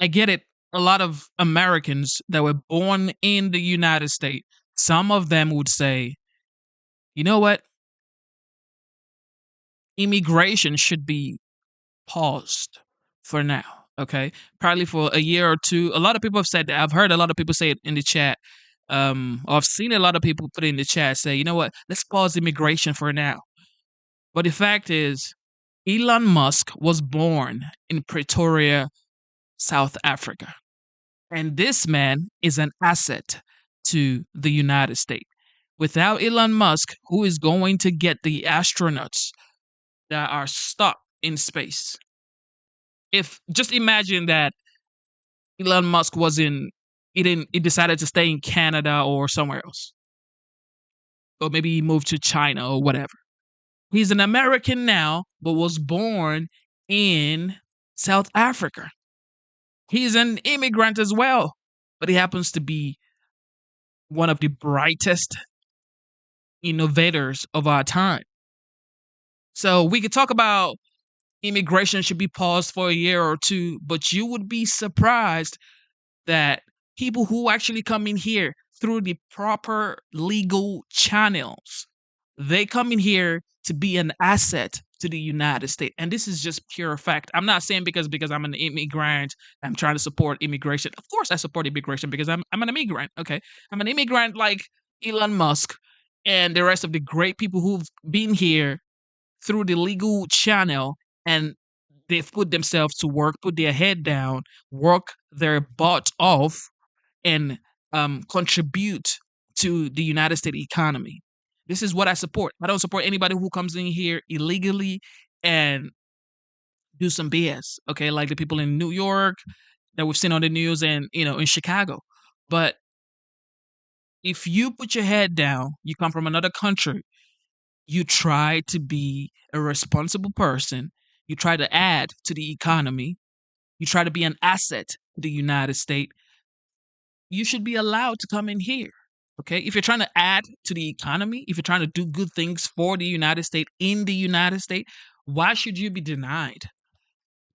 I get it. A lot of Americans that were born in the United States, some of them would say, you know what? Immigration should be paused for now. Okay, probably for a year or two. A lot of people have said that. I've heard a lot of people say it in the chat. Or I've seen a lot of people put it in the chat say, you know what? Let's pause immigration for now. But the fact is, Elon Musk was born in Pretoria, South Africa, and this man is an asset to the United States. Without Elon Musk, who is going to get the astronauts that are stuck in space? If just imagine that Elon Musk was in, he decided to stay in Canada or somewhere else, or maybe he moved to China or whatever. He's an American now, but was born in South Africa. He's an immigrant as well, but he happens to be one of the brightest innovators of our time. So we could talk about immigration should be paused for a year or two, but you would be surprised that people who actually come in here through the proper legal channels, they come in here to be an asset to the United States. And this is just pure fact. I'm not saying because I'm an immigrant, I'm trying to support immigration. Of course I support immigration because I'm an immigrant. Okay. I'm an immigrant like Elon Musk and the rest of the great people who've been here through the legal channel, and they've put themselves to work, put their head down, work their butt off, and contribute to the United States economy. This is what I support. I don't support anybody who comes in here illegally and do some BS. Okay, like the people in New York that we've seen on the news, and in Chicago. But if you put your head down, you come from another country, you try to be a responsible person, you try to add to the economy, you try to be an asset to the United States, you should be allowed to come in here. Okay? If you're trying to add to the economy, if you're trying to do good things for the United States in the United States, why should you be denied?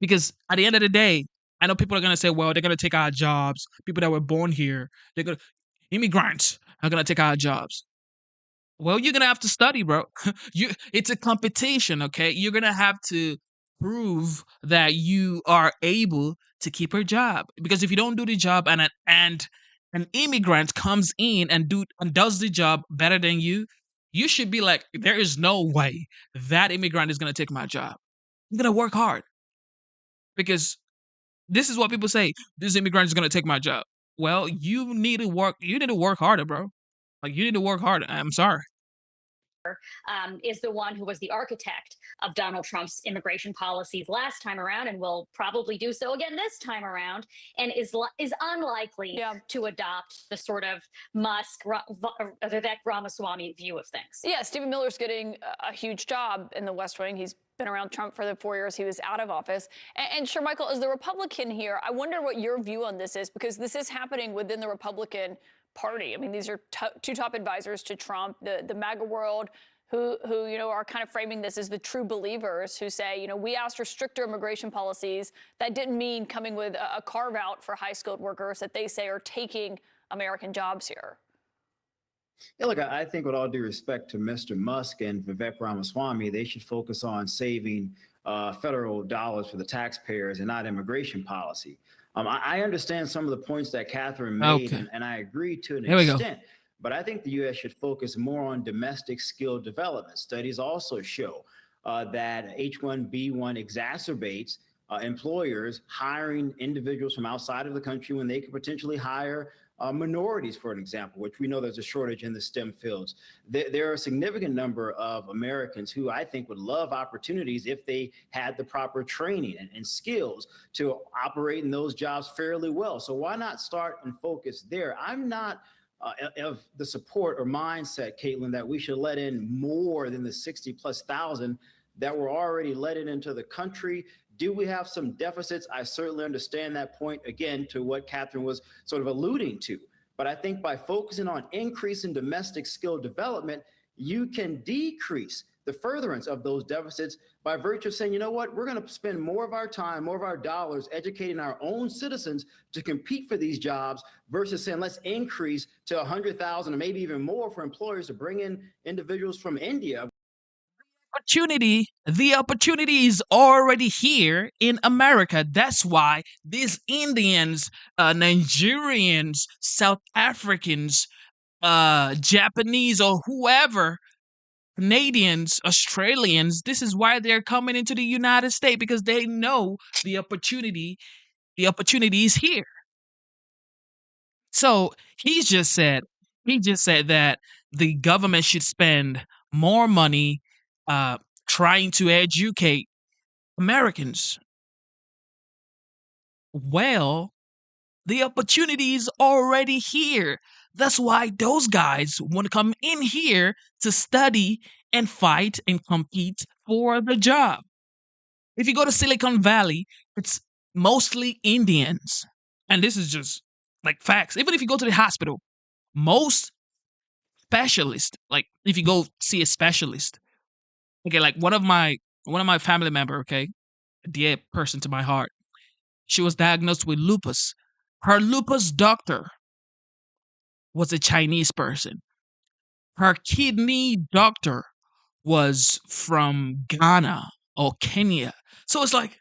Because at the end of the day, I know people are going to say, well, they're going to take our jobs. People that were born here, immigrants are going to take our jobs. Well, you're gonna have to study, bro. It's a competition, okay? You're gonna have to prove that you are able to keep your job. Because if you don't do the job, and an immigrant comes in and does the job better than you should be like, there is no way that immigrant is gonna take my job. I'm gonna work hard because this is what people say: this immigrant is gonna take my job. Well, you need to work. You need to work harder, bro. Like you need to work harder. I'm sorry. Is the one who was the architect of Donald Trump's immigration policies last time around, and will probably do so again this time around, and is unlikely to adopt the sort of Musk, Vivek Ramaswamy view of things. Yeah, Stephen Miller's getting a huge job in the West Wing. He's been around Trump for the 4 years he was out of office. And sure, Michael, as the Republican here, I wonder what your view on this is, because this is happening within the Republican Party. I mean, these are two top advisors to Trump, the MAGA world, who are kind of framing this as the true believers, who say, we asked for stricter immigration policies. That didn't mean coming with a carve out for high skilled workers that they say are taking American jobs here. Yeah, look, I think with all due respect to Mr. Musk and Vivek Ramaswamy, they should focus on saving federal dollars for the taxpayers and not immigration policy. I understand some of the points that Catherine made, and I agree to an extent. But I think the U.S. should focus more on domestic skill development. Studies also show that H-1B1 exacerbates employers hiring individuals from outside of the country when they could potentially hire minorities, for an example, which we know there's a shortage in the STEM fields. There are a significant number of Americans who I think would love opportunities if they had the proper training and skills to operate in those jobs fairly well. So why not start and focus there? I'm not of the support or mindset, Caitlin, that we should let in more than the 60,000+ that were already let into the country. Do we have some deficits? I certainly understand that point, again, to what Catherine was sort of alluding to. But I think by focusing on increasing domestic skill development, you can decrease the furtherance of those deficits by virtue of saying, you know what, we're going to spend more of our time, more of our dollars educating our own citizens to compete for these jobs versus saying, let's increase to 100,000 or maybe even more for employers to bring in individuals from India. The opportunity is already here in America. That's why these Indians, Nigerians, South Africans, Japanese, or whoever, Canadians, Australians, this is why they're coming into the United States, because they know the opportunity is here. So he just said that the government should spend more money trying to educate Americans. Well, the opportunity is already here. That's why those guys want to come in here to study and fight and compete for the job. If you go to Silicon Valley, it's mostly Indians. And this is just like facts. Even if you go to the hospital, most specialists, like if you go see a specialist, okay, like one of my family member, okay, a dear person to my heart, she was diagnosed with lupus. Her lupus doctor was a Chinese person. Her kidney doctor was from Ghana or Kenya. So it's like,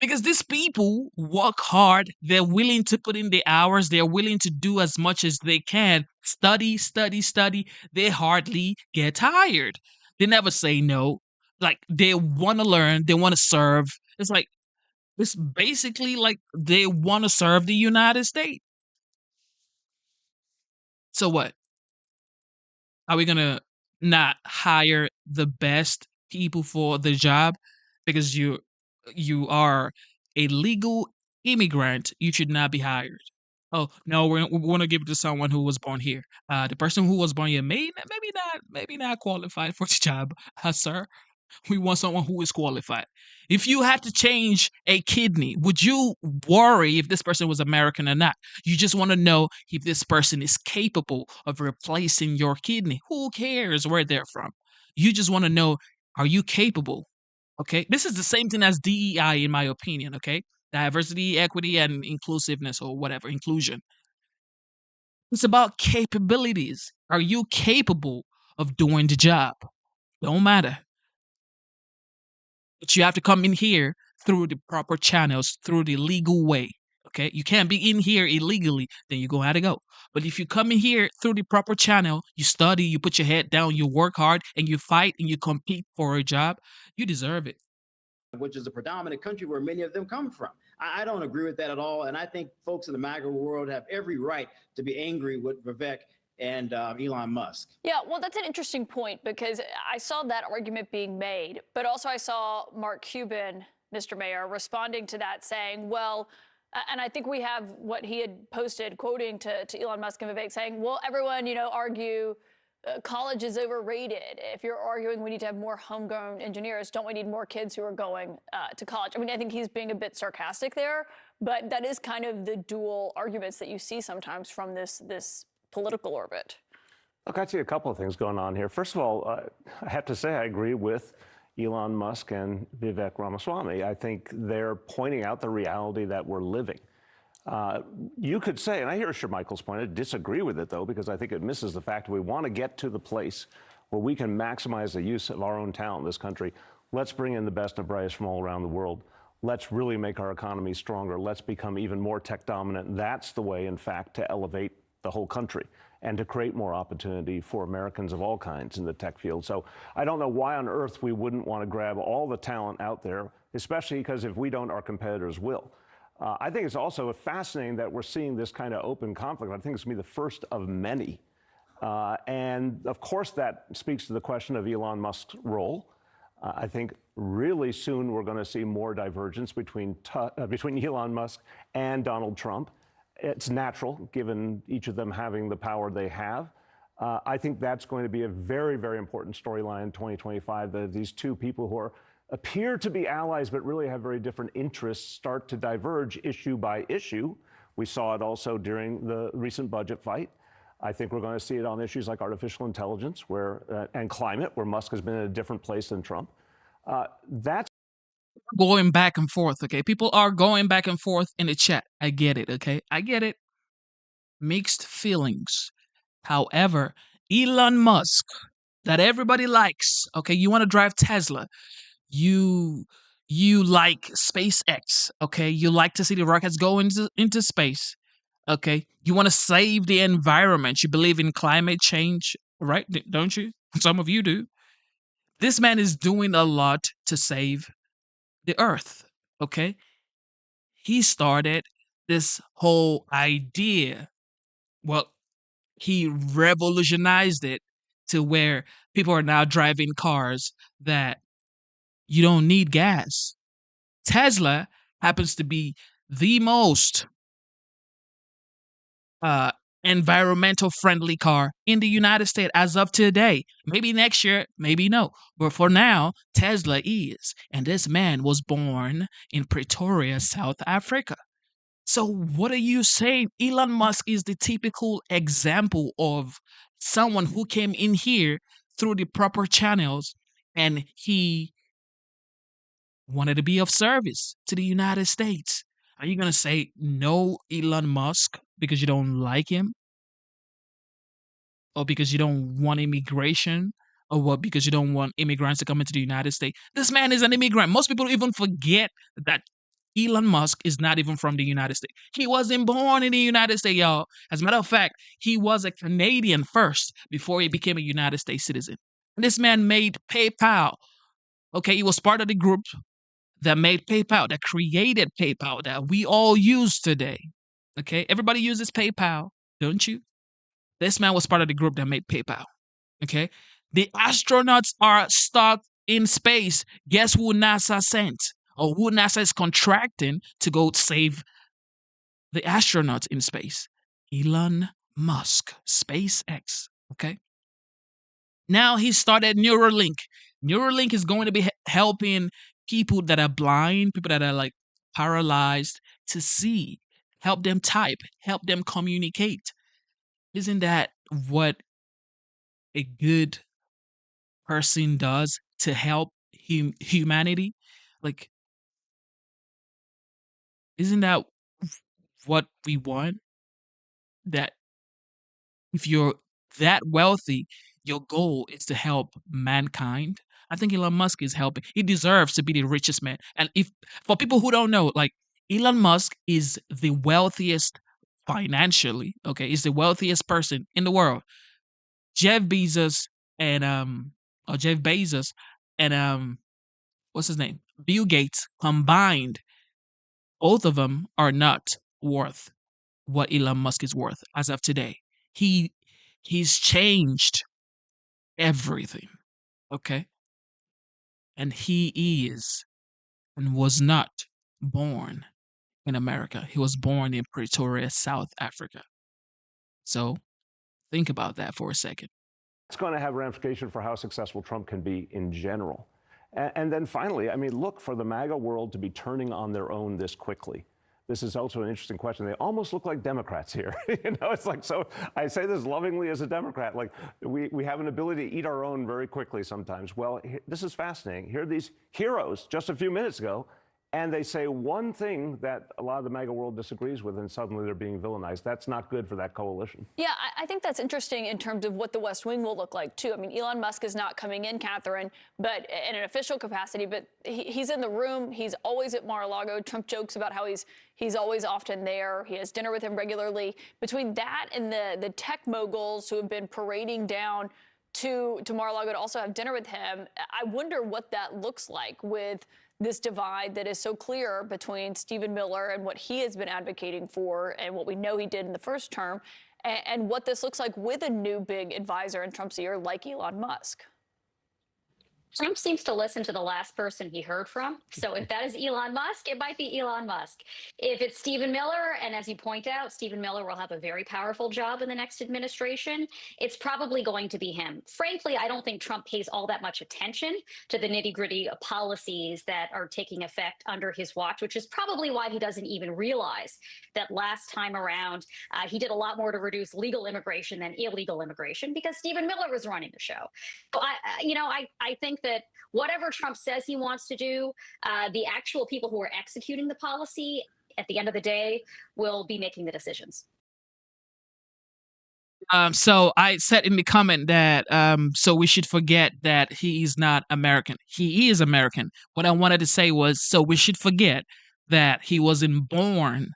because these people work hard, they're willing to put in the hours, they're willing to do as much as they can, study, study, study. They hardly get tired. They never say no. Like they want to learn, they want to serve. It's like, it's basically like they want to serve the United States. So what? Are we gonna not hire the best people for the job because you are a legal immigrant? You should not be hired. Oh no, we want to give it to someone who was born here. The person who was born here maybe not qualified for the job, sir. We want someone who is qualified. If you had to change a kidney, would you worry if this person was American or not? You just want to know if this person is capable of replacing your kidney. Who cares where they're from? You just want to know, are you capable? Okay. This is the same thing as DEI, in my opinion. Okay. Diversity, equity, and inclusiveness, or whatever, inclusion. It's about capabilities. Are you capable of doing the job? Don't matter. But you have to come in here through the proper channels, through the legal way. Okay, you can't be in here illegally, then you're gonna have to go. But if you come in here through the proper channel, you study, you put your head down, you work hard, and you fight and you compete for a job, you deserve it. which is a predominant country where many of them come from. I don't agree with that at all. And I think folks in the MAGA world have every right to be angry with Vivek and Elon Musk. Yeah, well, that's an interesting point because I saw that argument being made, but also I saw Mark Cuban, Mr. Mayor, responding to that saying, well, and I think we have what he had posted, quoting to Elon Musk and Vivek, saying, well, everyone, argue college is overrated. If you're arguing we need to have more homegrown engineers, don't we need more kids who are going to college? I mean, I think he's being a bit sarcastic there, but that is kind of the dual arguments that you see sometimes from this political orbit. Look, I see a couple of things going on here. First of all, I have to say I agree with Elon Musk and Vivek Ramaswamy. I think they're pointing out the reality that we're living. You could say, and I hear Shermichael's point, I disagree with it though, because I think it misses the fact we want to get to the place where we can maximize the use of our own talent in this country. Let's bring in the best and brightest from all around the world. Let's really make our economy stronger. Let's become even more tech dominant. That's the way, in fact, to elevate the whole country and to create more opportunity for Americans of all kinds in the tech field. So I don't know why on earth we wouldn't want to grab all the talent out there, especially because if we don't, our competitors will. I think it's also fascinating that we're seeing this kind of open conflict. I think it's going to be the first of many. And of course, that speaks to the question of Elon Musk's role. I think really soon we're going to see more divergence between Elon Musk and Donald Trump. It's natural, given each of them having the power they have. I think that's going to be a very, very important storyline in 2025, that these two people who appear to be allies but really have very different interests start to diverge issue by issue. We saw it also during the recent budget fight. I think we're going to see it on issues like artificial intelligence and climate, where Musk has been in a different place than Trump. That's Going back and forth, okay? People are going back and forth in the chat. I get it, okay? I get it. Mixed feelings. However, Elon Musk, that everybody likes, okay? You want to drive Tesla. You like SpaceX, okay? You like to see the rockets go into space, okay? You want to save the environment. You believe in climate change, right? Don't you? Some of you do. This man is doing a lot to save the earth, okay? He started this whole idea. Well, he revolutionized it to where people are now driving cars that you don't need gas. Tesla happens to be the most uh, environmental friendly car in the United States as of today. Maybe next year, maybe no. But for now, Tesla is. And this man was born in Pretoria, South Africa. So what are you saying? Elon Musk is the typical example of someone who came in here through the proper channels and he wanted to be of service to the United States. Are you going to say no Elon Musk because you don't like him? Or because you don't want immigration? Or what? Because you don't want immigrants to come into the United States? This man is an immigrant. Most people even forget that Elon Musk is not even from the United States. He wasn't born in the United States, y'all. As a matter of fact, he was a Canadian first before he became a United States citizen. And this man made PayPal. Okay, he was part of the group that made PayPal, that created PayPal, that we all use today. Okay, everybody uses PayPal, don't you? This man was part of the group that made PayPal. Okay, the astronauts are stuck in space. Guess who NASA sent? Or who NASA is contracting to go save the astronauts in space? Elon Musk, SpaceX. Okay. Now he started Neuralink. Neuralink is going to be helping people that are blind, people that are like paralyzed to see, help them type, help them communicate. Isn't that what a good person does to help humanity? Like, isn't that what we want? That if you're that wealthy, your goal is to help mankind. I think Elon Musk is helping. He deserves to be the richest man. And if for people who don't know, like Elon Musk is the wealthiest financially, okay, is the wealthiest person in the world. Jeff Bezos and or Jeff Bezos and what's his name? Bill Gates combined, both of them are not worth what Elon Musk is worth as of today. He he's changed everything. Okay? And he is and was not born in America. He was born in Pretoria, South Africa. So think about that for a second. It's going to have ramifications for how successful Trump can be in general. And then finally, I mean, look, for the MAGA world to be turning on their own this quickly. This is also an interesting question. They almost look like Democrats here. It's like, so I say this lovingly as a Democrat, like we have an ability to eat our own very quickly sometimes. Well, this is fascinating. Here are these heroes just a few minutes ago, and they say one thing that a lot of the MAGA world disagrees with, and suddenly they're being villainized. That's not good for that coalition. Yeah, I think that's interesting in terms of what the West Wing will look like, too. I mean, Elon Musk is not coming in, Catherine, but in an official capacity, but he's in the room. He's always at Mar-a-Lago. Trump jokes about how he's always often there. He has dinner with him regularly. Between that and the tech moguls who have been parading down to Mar-a-Lago to also have dinner with him, I wonder what that looks like with this divide that is so clear between Stephen Miller and what he has been advocating for and what we know he did in the first term, and what this looks like with a new big advisor in Trump's ear like Elon Musk. Trump seems to listen to the last person he heard from. So if that is Elon Musk, it might be Elon Musk. If it's Stephen Miller, and as you point out, Stephen Miller will have a very powerful job in the next administration, it's probably going to be him. Frankly, I don't think Trump pays all that much attention to the nitty-gritty policies that are taking effect under his watch, which is probably why he doesn't even realize that last time around, he did a lot more to reduce legal immigration than illegal immigration because Stephen Miller was running the show. So I think that whatever Trump says he wants to do, the actual people who are executing the policy at the end of the day will be making the decisions. So I said in the comment that so we should forget that he is not American. He is American. What I wanted to say was so we should forget that he wasn't born.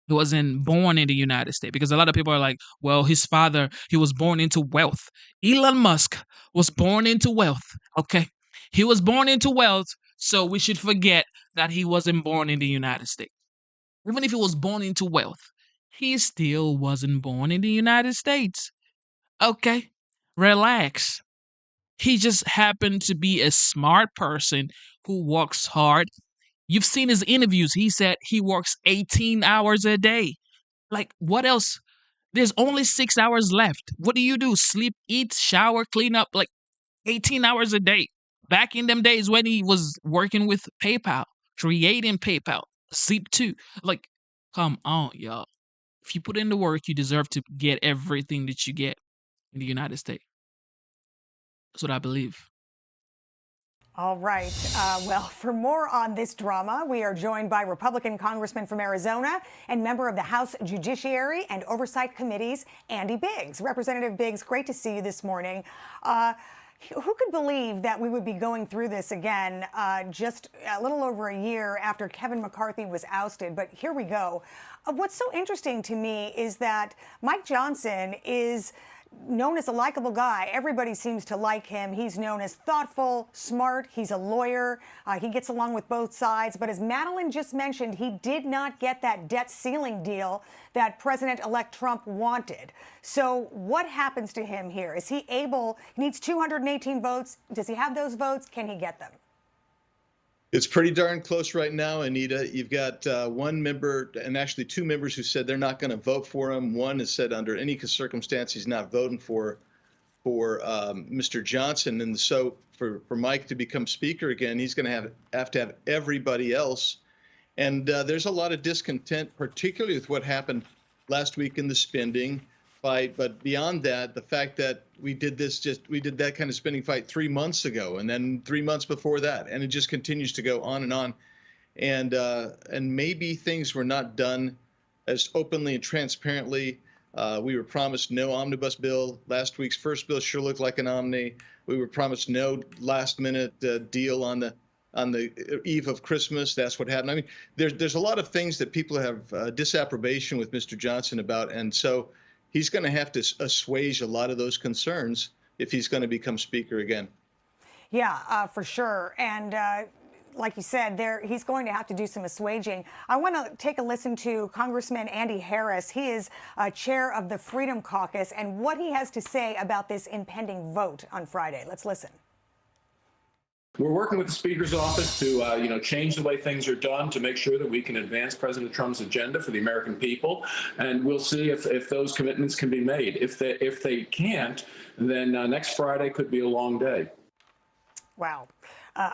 He wasn't born in the United States because a lot of people are like, well, his father, he was born into wealth. Elon Musk was born into wealth. Okay. He was born into wealth, so we should forget that he wasn't born in the United States. Even if he was born into wealth, he still wasn't born in the United States. Okay, relax. He just happened to be a smart person who works hard. You've seen his interviews. He said he works 18 hours a day. Like, what else? There's only 6 hours left. What do? Sleep, eat, shower, clean up, like 18 hours a day. Back in them days when he was working with PayPal, creating PayPal, sleep too. Like, come on, y'all. If you put in the work, you deserve to get everything that you get in the United States. That's what I believe. All right. Well, for more on this drama, we are joined by Republican Congressman from Arizona and member of the House Judiciary and Oversight Committees, Andy Biggs. Representative Biggs, great to see you this morning. Who could believe that we would be going through this again just a little over a year after Kevin McCarthy was ousted? But here we go. What's so interesting to me is that Mike Johnson is known as a likable guy. Everybody seems to like him. He's known as thoughtful, smart. He's a lawyer. He gets along with both sides. But as Madeline just mentioned, he did not get that debt ceiling deal that President-elect Trump wanted. So what happens to him here? Is he able? He needs 218 votes. Does he have those votes? Can he get them? It's pretty darn close right now, Anita. You've got one member, and actually two members, who said they're not going to vote for him. One has said under any circumstance he's not voting for Mr. Johnson. And so for Mike to become Speaker again, he's going to have everybody else. And there's a lot of discontent, particularly with what happened last week in the spending fight. But beyond that, the fact that we did that kind of spending fight 3 months ago, and then 3 months before that, and it just continues to go on. And maybe things were not done as openly and transparently. We were promised no omnibus bill. Last week's first bill sure looked like an omni. We were promised no last-minute deal on the eve of Christmas. That's what happened. I mean, there's a lot of things that people have disapprobation with Mr. Johnson about, and so he's going to have to assuage a lot of those concerns if he's going to become Speaker again. Yeah, for sure. And like you said, he's going to have to do some assuaging. I want to take a listen to Congressman Andy Harris. He is chair of the Freedom Caucus, and what he has to say about this impending vote on Friday. Let's listen. We're working with the Speaker's office to, change the way things are done to make sure that we can advance President Trump's agenda for the American people, and we'll see if those commitments can be made. If they can't, then next Friday could be a long day. Wow.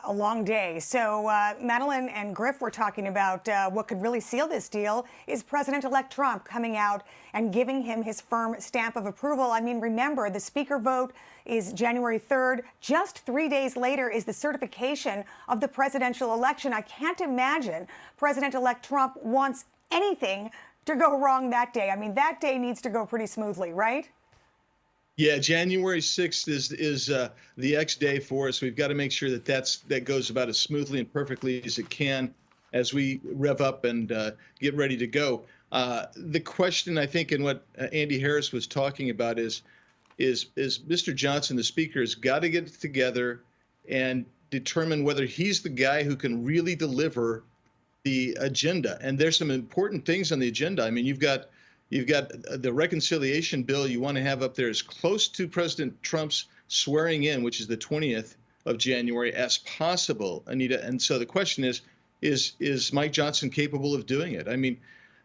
A long day. So Madeline and Griff were talking about what could really seal this deal is President-elect Trump coming out and giving him his firm stamp of approval. I mean, remember, the Speaker vote is January 3rd. Just 3 days later is the certification of the presidential election. I can't imagine President-elect Trump wants anything to go wrong that day. I mean, that day needs to go pretty smoothly, right? Yeah, January 6th is the X day for us. We've got to make sure that goes about as smoothly and perfectly as it can as we rev up and get ready to go. The question, I think, and what Andy Harris was talking about is Mr. Johnson, the Speaker, has got to get it together and determine whether he's the guy who can really deliver the agenda. And there's some important things on the agenda. I mean, you've got the reconciliation bill you want to have up there as close to President Trump's swearing in, which is the 20th of January, as possible, Anita. And so the question is Mike Johnson capable of doing it? I mean,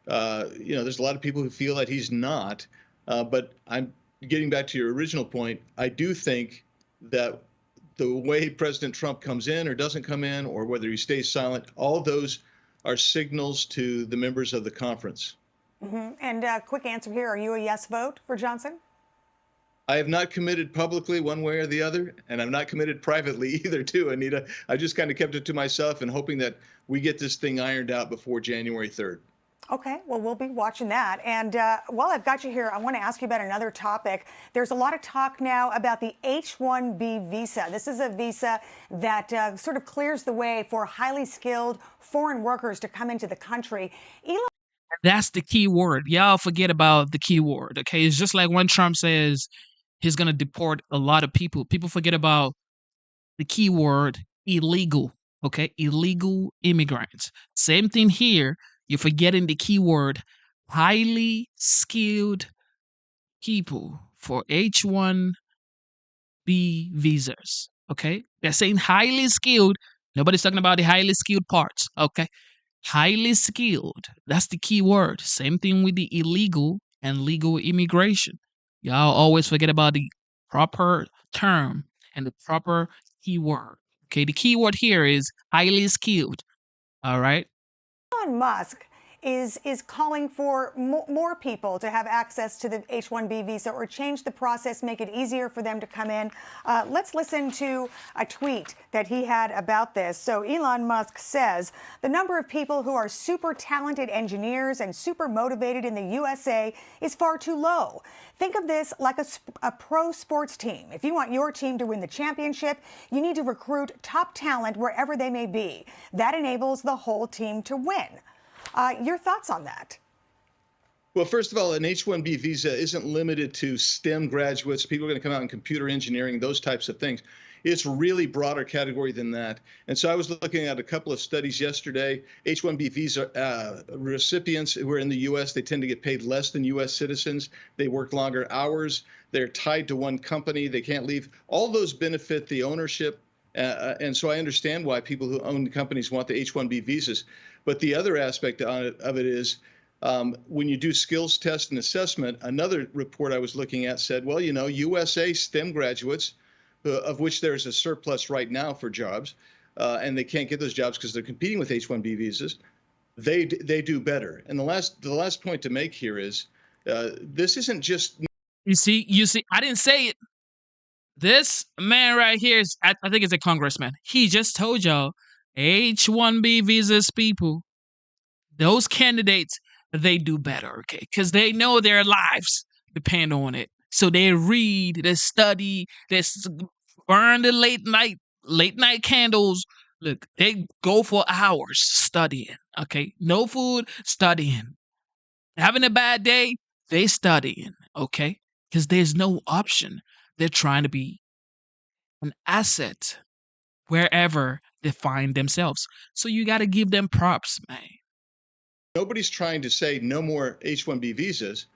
there's a lot of people who feel that he's not. But I'm getting back to your original point. I do think that the way President Trump comes in or doesn't come in, or whether he stays silent, all those are signals to the members of the conference. Mm-hmm. And quick answer here. Are you a yes vote for Johnson? I have not committed publicly one way or the other, and I'm not committed privately either, too, Anita. I just kind of kept it to myself and hoping that we get this thing ironed out before January 3rd. Okay, well, we'll be watching that. And while I've got you here, I want to ask you about another topic. There's a lot of talk now about the H-1B visa. This is a visa that sort of clears the way for highly skilled foreign workers to come into the country. That's the key word. Y'all forget about the key word, okay? It's just like when Trump says he's going to deport a lot of people. People forget about the key word, illegal, okay? Illegal immigrants. Same thing here. You're forgetting the key word, highly skilled people, for H-1B visas. Okay, they're saying highly skilled. Nobody's talking about the highly skilled parts. Okay, highly skilled. That's the key word. Same thing with the illegal and legal immigration. Y'all always forget about the proper term and the proper keyword. Okay, the keyword here is highly skilled. All right. Elon Musk is calling for more people to have access to the H-1B visa or change the process, make it easier for them to come in. Let's listen to a tweet that he had about this. So Elon Musk says the number of people who are super talented engineers and super motivated in the USA is far too low. Think of this like a pro sports team. If you want your team to win the championship, you need to recruit top talent wherever they may be. That enables the whole team to win. Your thoughts on that? Well, first of all, an H-1B visa isn't limited to STEM graduates. People are going to come out in computer engineering, those types of things. It's really broader category than that. And so I was looking at a couple of studies yesterday. H-1B visa recipients who are in the U.S., they tend to get paid less than U.S. citizens. They work longer hours. They're tied to one company. They can't leave. All those benefit the ownership. And so I understand why people who own companies want the H-1B visas. But the other aspect of it is when you do skills test and assessment, another report I was looking at said, well, you know, USA STEM graduates, of which there's a surplus right now for jobs, and they can't get those jobs because they're competing with H-1B visas, they do better. And the last point to make here is this isn't just... You see, I didn't say it. This man right here is, I think it's a congressman. He just told y'all H-1B visas people, those candidates, they do better, okay? Because they know their lives depend on it. So they read, they study, they burn the late night candles. Look, they go for hours studying, okay? No food, studying. Having a bad day, they studying, okay? Because there's no option. They're trying to be an asset wherever they find themselves. So you got to give them props, man. Nobody's trying to say no more H-1B visas.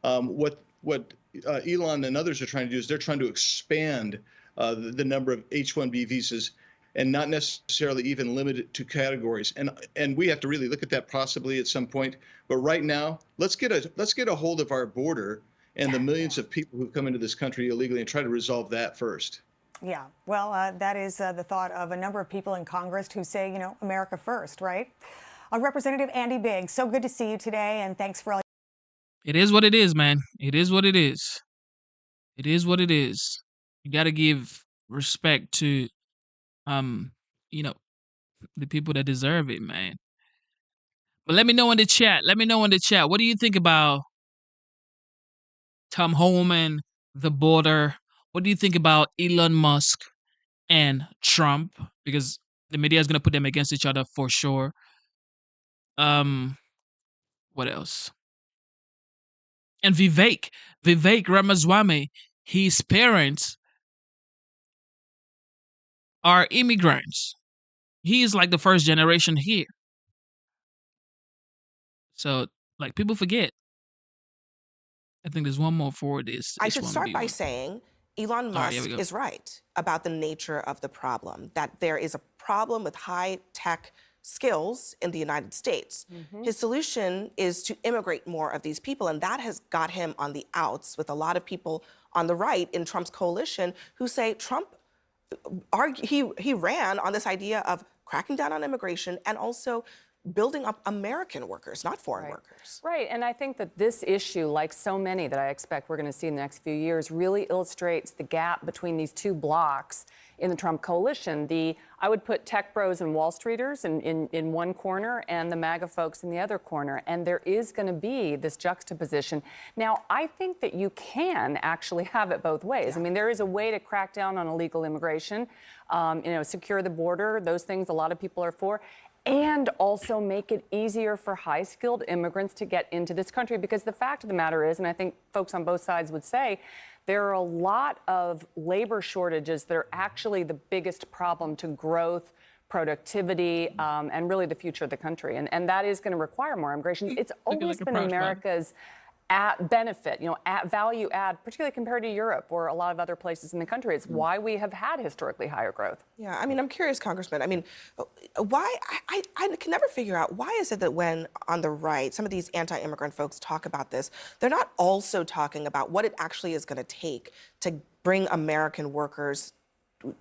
What Elon and others are trying to do is they're trying to expand the number of H-1B visas and not necessarily even limit it to categories. And we have to really look at that possibly at some point. But right now, let's get a hold of our border and the millions of people who've come into this country illegally and try to resolve that first. Yeah, well, that is the thought of a number of people in Congress who say, you know, America first, right? Representative Andy Biggs, so good to see you today, and thanks for all. It is what it is, man. It is what it is. It is what it is. You got to give respect to, you know, the people that deserve it, man. But let me know in the chat. What do you think about Tom Homan, the border? What do you think about Elon Musk and Trump? Because the media is gonna put them against each other for sure. What else? And Vivek Ramaswamy, his parents are immigrants. He is like the first generation here. So, like, people forget. I think there's one more for this. I should start by saying Elon Musk is right about the nature of the problem, that there is a problem with high-tech skills in the United States. His solution is to immigrate more of these people, and that has got him on the outs with a lot of people on the right in Trump's coalition who say Trump, he ran on this idea of cracking down on immigration and also building up American workers, not foreign workers. Right, and I think that this issue, like so many that I expect we're going to see in the next few years, really illustrates the gap between these two blocks in the Trump coalition. I would put tech bros and Wall Streeters in one corner and the MAGA folks in the other corner, and there is going to be this juxtaposition. Now, I think that you can actually have it both ways. I mean, there is a way to crack down on illegal immigration, secure the border, those things a lot of people are for, and also make it easier for high-skilled immigrants to get into this country. Because the fact of the matter is, and I think folks on both sides would say, there are a lot of labor shortages that are actually the biggest problem to growth, productivity, and really the future of the country. And that is going to require more immigration. It's always been America's at benefit, at value add, particularly compared to Europe or a lot of other places in the country. It's why we have had historically higher growth. Yeah, I mean, I'm curious, Congressman. I mean, why, I can never figure out, why is it that when on the right, some of these anti-immigrant folks talk about this, they're not also talking about what it actually is going to take to bring American workers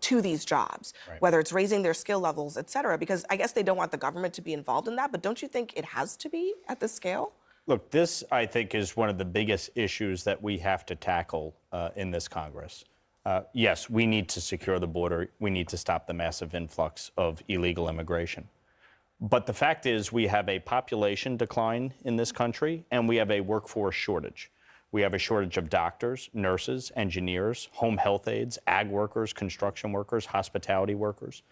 to these jobs, whether it's raising their skill levels, et cetera, because I guess they don't want the government to be involved in that, but don't you think it has to be at this scale? Look, this, I think, is one of the biggest issues that we have to tackle in this Congress. Yes, we need to secure the border. We need to stop the massive influx of illegal immigration. But the fact is we have a population decline in this country, and we have a workforce shortage. We have a shortage of doctors, nurses, engineers, home health aides, ag workers, construction workers, hospitality workers.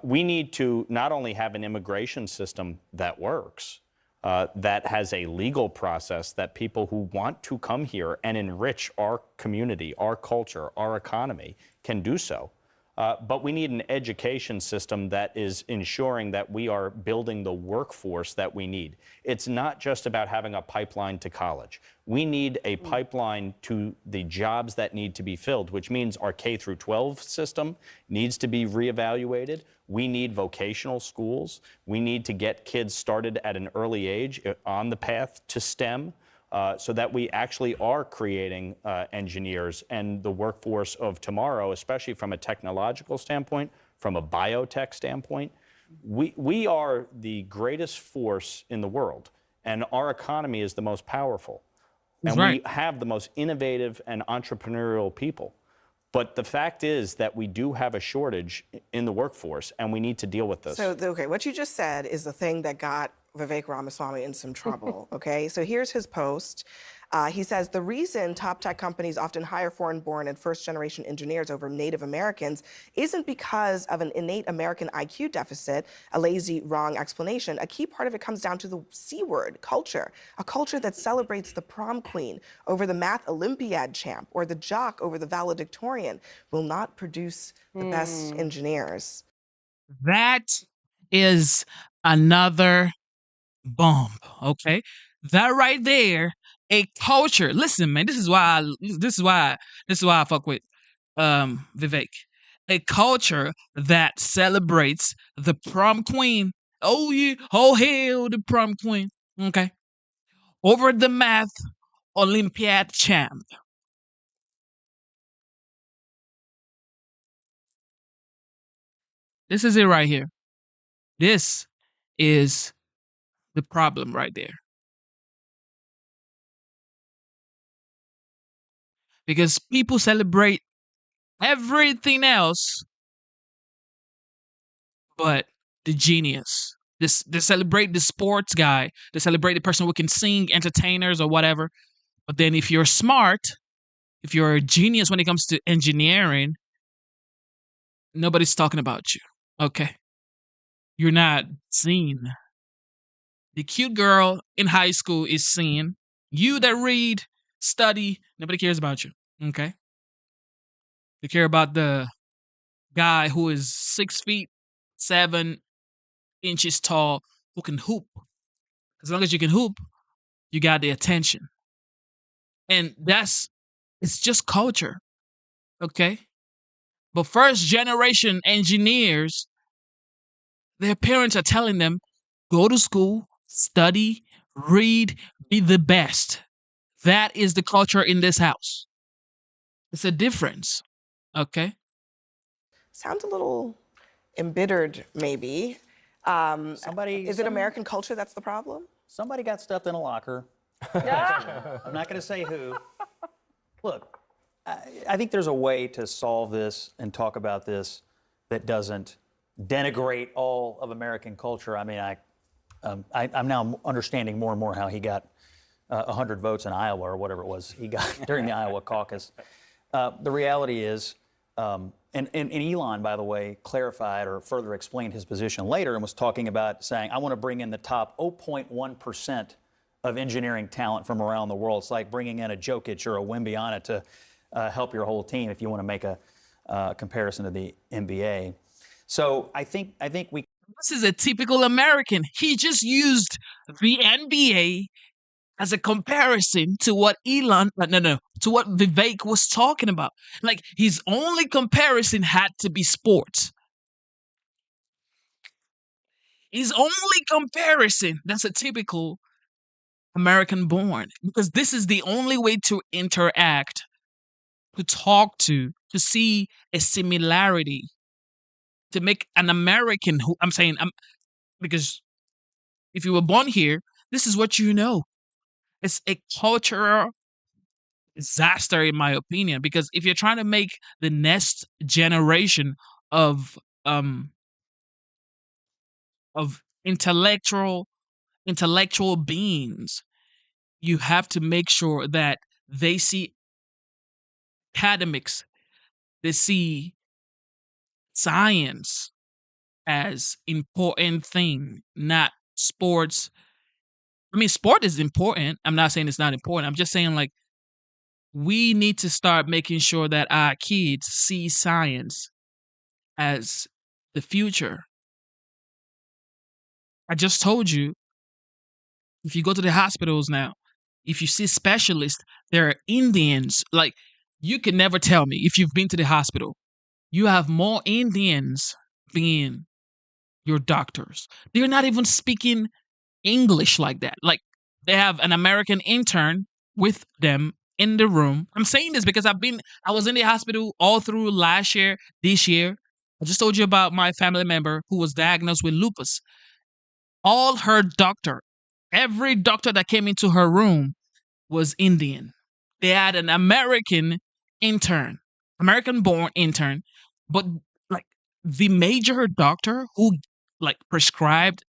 We need to not only have an immigration system that works, that has a legal process that people who want to come here and enrich our community, our culture, our economy can do so. But we need an education system that is ensuring that we are building the workforce that we need. It's not just about having a pipeline to college. We need a pipeline to the jobs that need to be filled, which means our K through 12 system needs to be reevaluated. We need vocational schools. We need to get kids started at an early age on the path to STEM. So that we actually are creating engineers and the workforce of tomorrow, especially from a technological standpoint, from a biotech standpoint. We are the greatest force in the world, and our economy is the most powerful. And we have the most innovative and entrepreneurial people. But the fact is that we do have a shortage in the workforce, and we need to deal with this. So, okay, what you just said is the thing that got Vivek Ramaswamy in some trouble, okay? So here's his post. He says, the reason top tech companies often hire foreign-born and first-generation engineers over Native Americans isn't because of an innate American IQ deficit, a lazy, wrong explanation. A key part of it comes down to the C word, culture, a culture that celebrates the prom queen over the math Olympiad champ or the jock over the valedictorian will not produce the best engineers. That is another bomb, okay? That right there, a culture. Listen, man, this is why I fuck with Vivek. A culture that celebrates the prom queen. Oh yeah, oh hell, the prom queen. Okay. Over the math Olympiad champ. This is it right here. This is the problem right there. Because people celebrate everything else but the genius. They celebrate the sports guy. They celebrate the person who can sing, entertainers or whatever. But then if you're smart, if you're a genius when it comes to engineering, nobody's talking about you. Okay? You're not seen. The cute girl in high school is seen. You that read, study, nobody cares about you. Okay? They care about the guy who is 6 feet 7 inches tall who can hoop. As long as you can hoop, you got the attention. And it's just culture. Okay? But first generation engineers, their parents are telling them, go to school, study, read, be the best. That is the culture in this house. It's a difference. Okay? Sounds a little embittered, maybe. Is it American culture that's the problem? Somebody got stuffed in a locker. I'm not going to say who. Look, I think there's a way to solve this and talk about this that doesn't denigrate all of American culture. I mean, I'm now understanding more and more how he got 100 votes in Iowa or whatever it was he got during the Iowa caucus. The reality is, and Elon, by the way, clarified or further explained his position later and was talking about saying, I want to bring in the top 0.1% of engineering talent from around the world. It's like bringing in a Jokic or a Wembyana to help your whole team if you want to make a comparison to the NBA. So I think we... This is a typical American. He just used the NBA as a comparison to what to what Vivek was talking about. Like, his only comparison had to be sports. His only comparison, that's a typical American born, because this is the only way to interact, to talk to see a similarity, to make an American who because if you were born here, this is what you know. It's a cultural disaster, in my opinion, because if you're trying to make the next generation of um of intellectual beings, you have to make sure that they see academics, they see science as important thing, not sports. I mean, sport is important. I'm not saying it's not important. I'm just saying, like, we need to start making sure that our kids see science as the future. I just told you, if you go to the hospitals now, if you see specialists, there are Indians. Like, you can never tell me if you've been to the hospital, you have more Indians being your doctors. They're not even speaking English like that. Like, they have an American intern with them in the room. I'm saying this because I was in the hospital all through last year, this year. I just told you about my family member who was diagnosed with lupus. Every doctor that came into her room was Indian. They had an American intern, American born intern, but like the major doctor who like prescribed,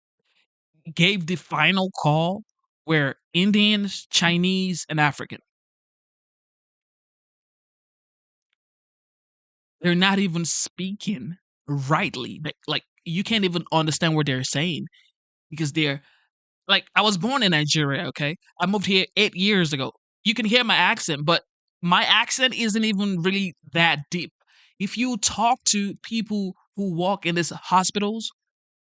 gave the final call, were Indians, Chinese, and African. They're not even speaking rightly. Like, you can't even understand what they're saying because they're like, I was born in Nigeria, okay? I moved here 8 years ago. You can hear my accent, but my accent isn't even really that deep. If you talk to people who walk in these hospitals,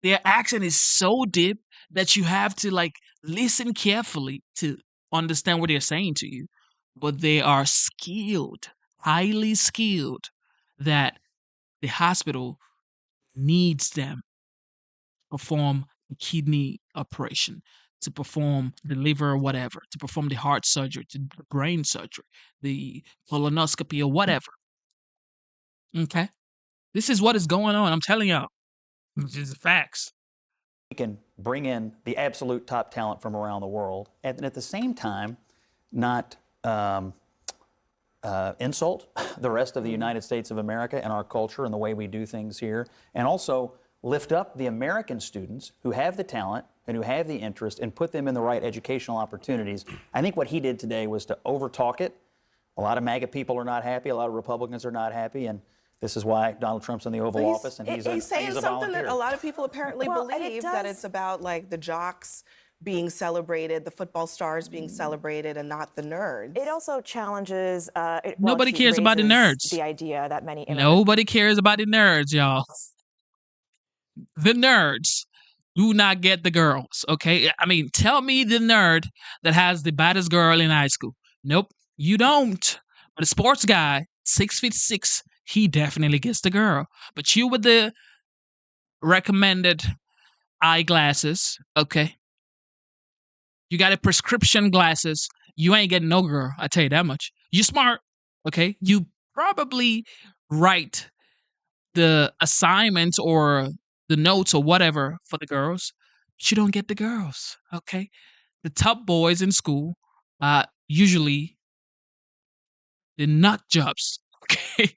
their accent is so deep that you have to like listen carefully to understand what they're saying to you. But they are skilled, highly skilled, that the hospital needs them to perform the kidney operation, to perform the liver or whatever, to perform the heart surgery, to the brain surgery, the colonoscopy or whatever. Okay? This is what is going on. I'm telling y'all. This is facts. We can bring in the absolute top talent from around the world, and at the same time, not insult the rest of the United States of America and our culture and the way we do things here, and also lift up the American students who have the talent and who have the interest and put them in the right educational opportunities. I think what he did today was to overtalk it. A lot of MAGA people are not happy. A lot of Republicans are not happy, and this is why Donald Trump's in the Oval Office, and he's saying a something volunteer. that a lot of people apparently believe, that it's about like the jocks being celebrated, the football stars being celebrated, and not the nerds. It also challenges. Nobody cares about the nerds. The idea that many Nobody cares about the nerds, y'all. The nerds do not get the girls, okay? I mean, tell me the nerd that has the baddest girl in high school. Nope, you don't. But a sports guy, 6'6", he definitely gets the girl. But you with the recommended eyeglasses, okay? You got a prescription glasses, you ain't getting no girl, I tell you that much. You smart, okay? You probably write the assignments or the notes or whatever for the girls, but you don't get the girls, okay? The top boys in school, usually the nut jobs, okay?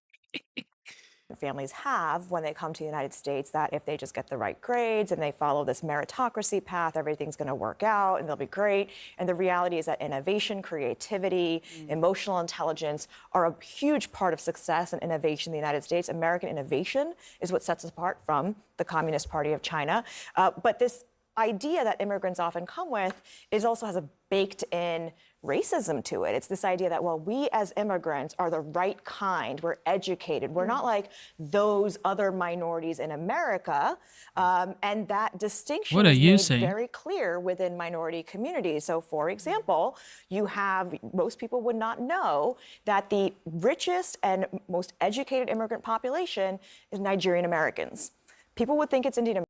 families have when they come to the United States, that if they just get the right grades and they follow this meritocracy path, everything's going to work out and they'll be great. And the reality is that innovation, creativity, emotional intelligence are a huge part of success and innovation in the United States. American innovation is what sets us apart from the Communist Party of China. But this idea that immigrants often come with also has a baked in racism to it. It's this idea that, well, we as immigrants are the right kind, we're educated, we're not like those other minorities in America. And that distinction What are is you made saying? very clear within minority communities. So, for example, you have, most people would not know that the richest and most educated immigrant population is Nigerian Americans. People would think it's Indian Americans.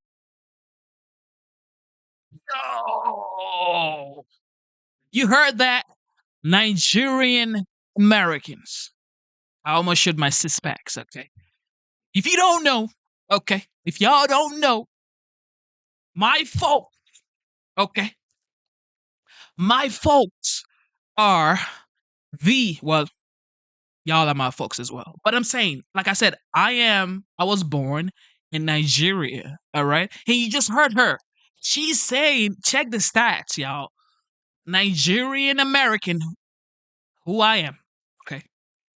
Oh, you heard that? Nigerian Americans. I almost showed my six packs, okay? If you don't know, okay, if y'all don't know, my folk, okay, my folks are well, y'all are my folks as well. But I'm saying, like I said, I was born in Nigeria, all right? And you just heard her. She's saying, check the stats, y'all. Nigerian American, who I am, okay?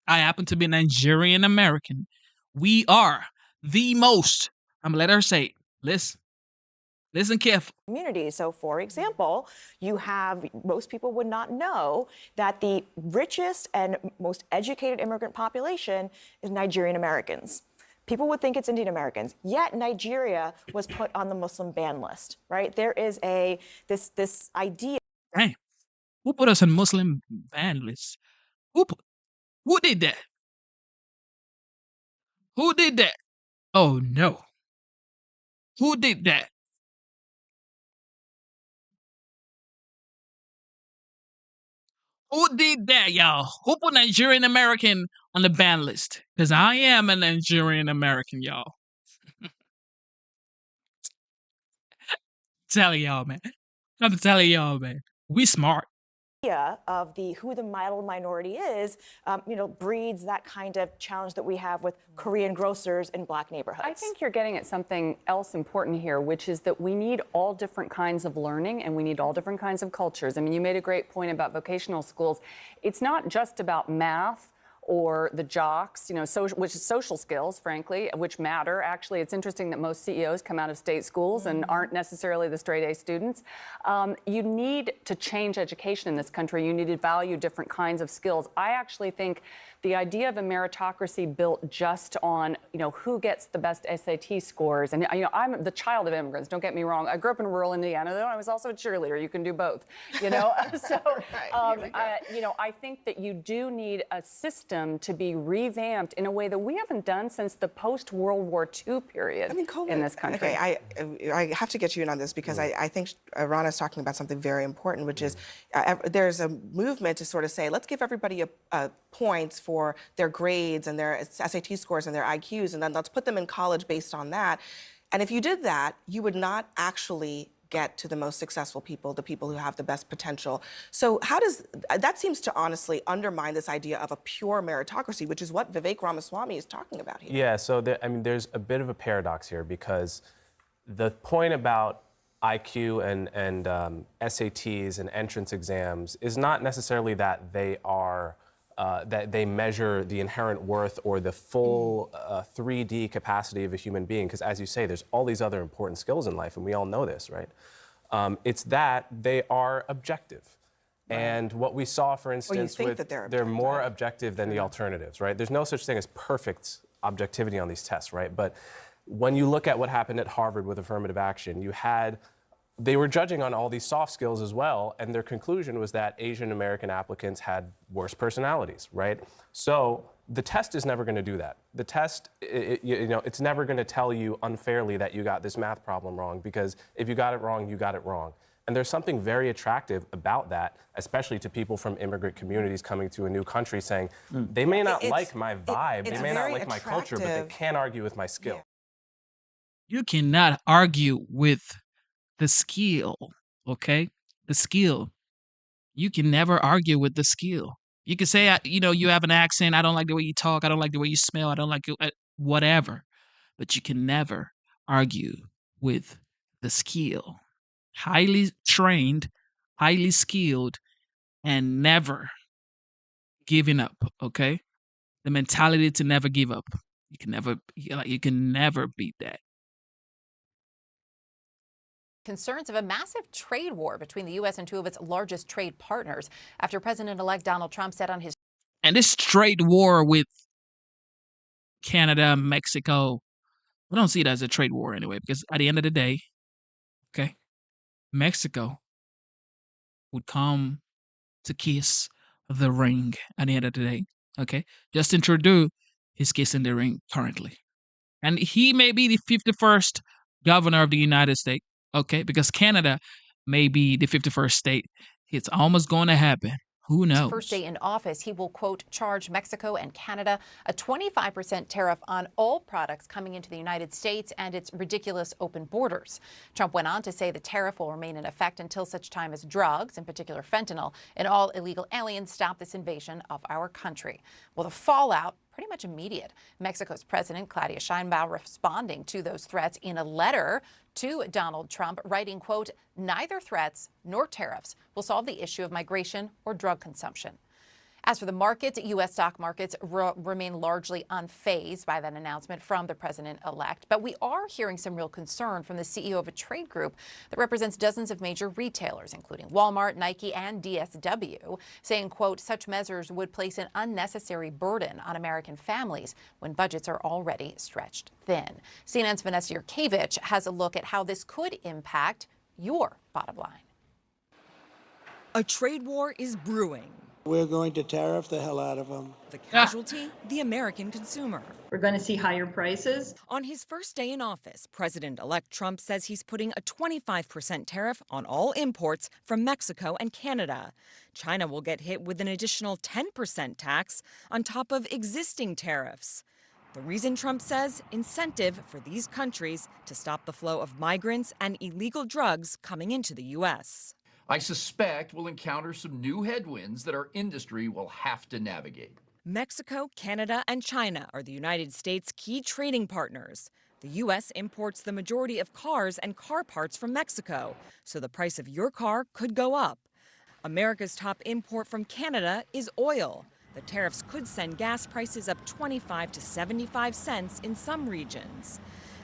I happen to be Nigerian American. We are the most, I'm gonna let her say it. Listen careful. Communities. So, for example, you have, most people would not know that the richest and most educated immigrant population is Nigerian Americans. People would think it's Indian Americans, yet Nigeria was put on the Muslim ban list, right? There is this idea. Dang, who put us on Muslim ban list? Who did that? Who did that? Oh no. Who did that? Who did that, y'all? Who put Nigerian American on the ban list? Because I am a Nigerian American, y'all. Telling y'all, man. I'm telling y'all, man. We smart. Of who the model minority is, breeds that kind of challenge that we have with Korean grocers in Black neighborhoods. I think you're getting at something else important here, which is that we need all different kinds of learning and we need all different kinds of cultures. I mean, you made a great point about vocational schools. It's not just about math or the jocks, which is social skills, frankly, which matter. Actually, it's interesting that most CEOs come out of state schools and aren't necessarily the straight A students. You need to change education in this country. You need to value different kinds of skills. I actually think the idea of a meritocracy built just on, who gets the best SAT scores. And, I'm the child of immigrants, don't get me wrong. I grew up in rural Indiana, though I was also a cheerleader. You can do both, So, I think that you do need a system to be revamped in a way that we haven't done since the post-World War II period in this country. Okay, I have to get you in on this because I think Rana's talking about something very important, which is there's a movement to sort of say, let's give everybody a points for their grades and their SAT scores and their IQs, and then let's put them in college based on that. And if you did that, you would not actually get to the most successful people, the people who have the best potential. So that seems to honestly undermine this idea of a pure meritocracy, which is what Vivek Ramaswamy is talking about here. Yeah, so there's a bit of a paradox here because the point about IQ and SATs and entrance exams is not necessarily that they are that they measure the inherent worth or the full 3D capacity of a human being, because as you say, there's all these other important skills in life, and we all know this, right? It's that they are objective. Right. And what we saw, for instance, they're more objective than the alternatives, right? There's no such thing as perfect objectivity on these tests, right? But when you look at what happened at Harvard with affirmative action, they were judging on all these soft skills as well, and their conclusion was that Asian American applicants had worse personalities, right? So the test is never going to do that. The test, it's never going to tell you unfairly that you got this math problem wrong, because if you got it wrong, you got it wrong. And there's something very attractive about that, especially to people from immigrant communities coming to a new country saying, they may not like my vibe, they may not like my culture, but they can't argue with my skill. You cannot argue with the skill, okay? The skill. You can never argue with the skill. You can say, you have an accent. I don't like the way you talk. I don't like the way you smell. I don't like whatever. But you can never argue with the skill. Highly trained, highly skilled, and never giving up, okay? The mentality to never give up. You can never beat that. concerns of a massive trade war between the U.S. and two of its largest trade partners after President-elect Donald Trump said on his... And this trade war with Canada, Mexico, I don't see it as a trade war anyway, because at the end of the day, okay, Mexico would come to kiss the ring at the end of the day. Okay, Justin Trudeau is kissing the ring currently, and he may be the 51st governor of the United States. Okay, because Canada may be the 51st state. It's almost going to happen. Who knows? First day in office, he will, quote, charge Mexico and Canada a 25% tariff on all products coming into the United States and its ridiculous open borders. Trump went on to say the tariff will remain in effect until such time as drugs, in particular fentanyl, and all illegal aliens stop this invasion of our country. Well, the fallout pretty much immediate. Mexico's President Claudia Sheinbaum responding to those threats in a letter to Donald Trump, writing, quote, neither threats nor tariffs will solve the issue of migration or drug consumption. As for the markets, U.S. stock markets remain largely unfazed by that announcement from the president-elect. But we are hearing some real concern from the CEO of a trade group that represents dozens of major retailers, including Walmart, Nike, and DSW, saying, quote, such measures would place an unnecessary burden on American families when budgets are already stretched thin. CNN's Vanessa Yurkevich has a look at how this could impact your bottom line. A trade war is brewing. We're going to tariff the hell out of them. The casualty, the American consumer. We're going to see higher prices. On his first day in office, President-elect Trump says he's putting a 25% tariff on all imports from Mexico and Canada. China will get hit with an additional 10% tax on top of existing tariffs. The reason, Trump says, incentive for these countries to stop the flow of migrants and illegal drugs coming into the U.S. I suspect we'll encounter some new headwinds that our industry will have to navigate. Mexico, Canada, and China are the United States' key trading partners. The U.S. imports the majority of cars and car parts from Mexico, so the price of your car could go up. America's top import from Canada is oil. The tariffs could send gas prices up 25 to 75 cents in some regions.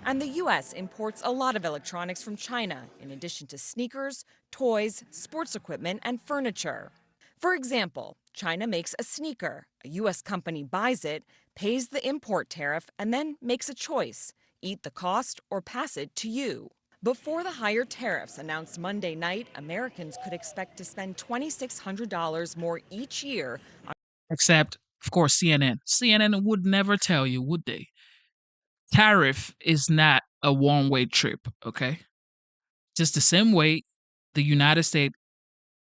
And the U.S. imports a lot of electronics from China, in addition to sneakers, toys, sports equipment, and furniture. For example, China makes a sneaker. A U.S. company buys it, pays the import tariff, and then makes a choice: eat the cost or pass it to you. Before the higher tariffs announced Monday night, Americans could expect to spend $2,600 more each year on... Except, of course, CNN. CNN would never tell you, would they? Tariff is not a one-way trip, okay? Just the same way the United States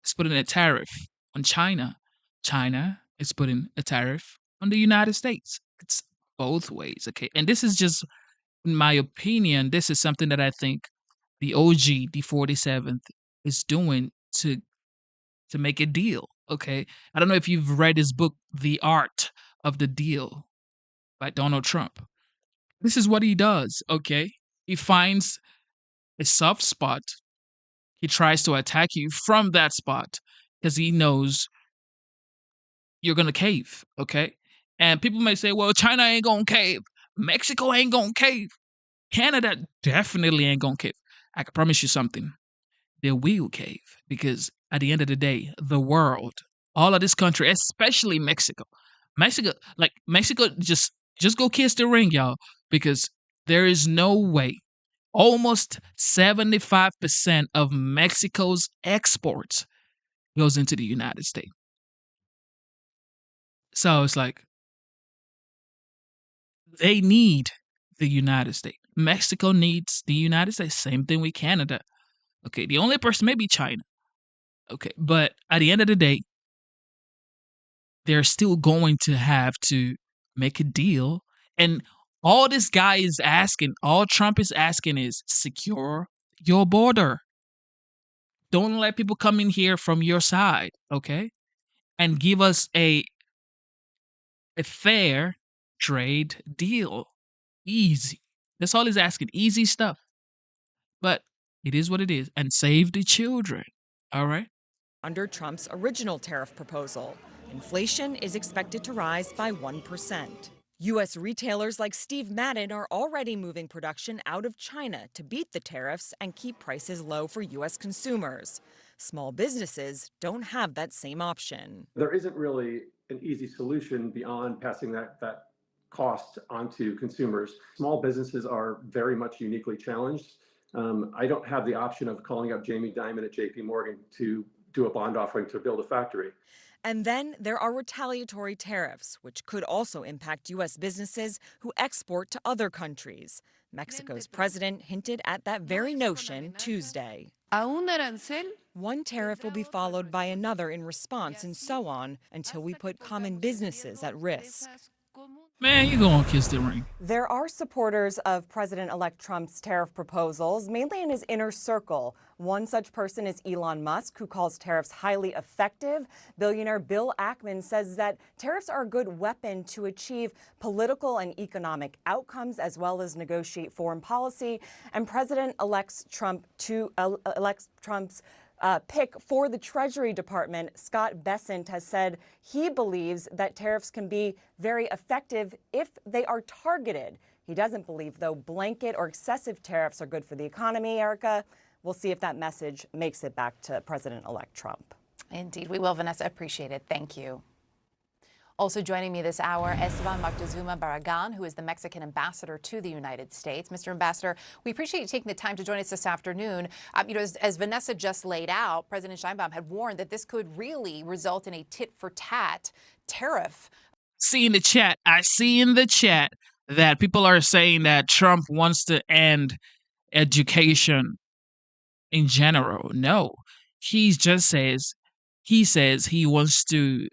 is putting a tariff on China, China is putting a tariff on the United States. It's both ways, okay? And this is just, in my opinion, this is something that I think the OG, the 47th, is doing to make a deal, okay? I don't know if you've read his book, The Art of the Deal, by Donald Trump. This is what he does, okay? He finds a soft spot. He tries to attack you from that spot because he knows you're going to cave, okay? And people may say, well, China ain't going to cave. Mexico ain't going to cave. Canada definitely ain't going to cave. I can promise you something. They will cave because at the end of the day, the world, all of this country, especially Mexico, just go kiss the ring, y'all, because there is no way. Almost 75% of Mexico's exports goes into the United States. So it's like they need the United States. Mexico needs the United States. Same thing with Canada. Okay, the only person may be China. Okay, but at the end of the day, they're still going to have to make a deal. And all this guy is asking, all Trump is asking is secure your border. Don't let people come in here from your side, okay? And give us a fair trade deal. Easy. That's all he's asking. Easy stuff. But it is what it is. And save the children. All right? Under Trump's original tariff proposal, inflation is expected to rise by 1%. U.S. retailers like Steve Madden are already moving production out of China to beat the tariffs and keep prices low for U.S. consumers. Small businesses don't have that same option. There isn't really an easy solution beyond passing that cost onto consumers. Small businesses are very much uniquely challenged. I don't have the option of calling up Jamie Dimon at JP Morgan to do a bond offering to build a factory. And then there are retaliatory tariffs, which could also impact U.S. businesses who export to other countries. Mexico's president hinted at that very notion Tuesday. One tariff will be followed by another in response, and so on, until we put common businesses at risk. Man, you gonna kiss the ring. There are supporters of President-elect Trump's tariff proposals, mainly in his inner circle. One such person is Elon Musk, who calls tariffs highly effective. Billionaire Bill Ackman says that tariffs are a good weapon to achieve political and economic outcomes, as well as negotiate foreign policy. And President-elect Trump's pick for the Treasury Department, Scott Bessent, has said he believes that tariffs can be very effective if they are targeted. He doesn't believe, though, blanket or excessive tariffs are good for the economy, Erica. We'll see if that message makes it back to President-elect Trump. Indeed, we will, Vanessa. Appreciate it. Thank you. Also joining me this hour, Esteban Moctezuma Barragan, who is the Mexican ambassador to the United States. Mr. Ambassador, we appreciate you taking the time to join us this afternoon. As Vanessa just laid out, President Sheinbaum had warned that this could really result in a tit-for-tat tariff. I see in the chat that people are saying that Trump wants to end education in general. No, he says he wants to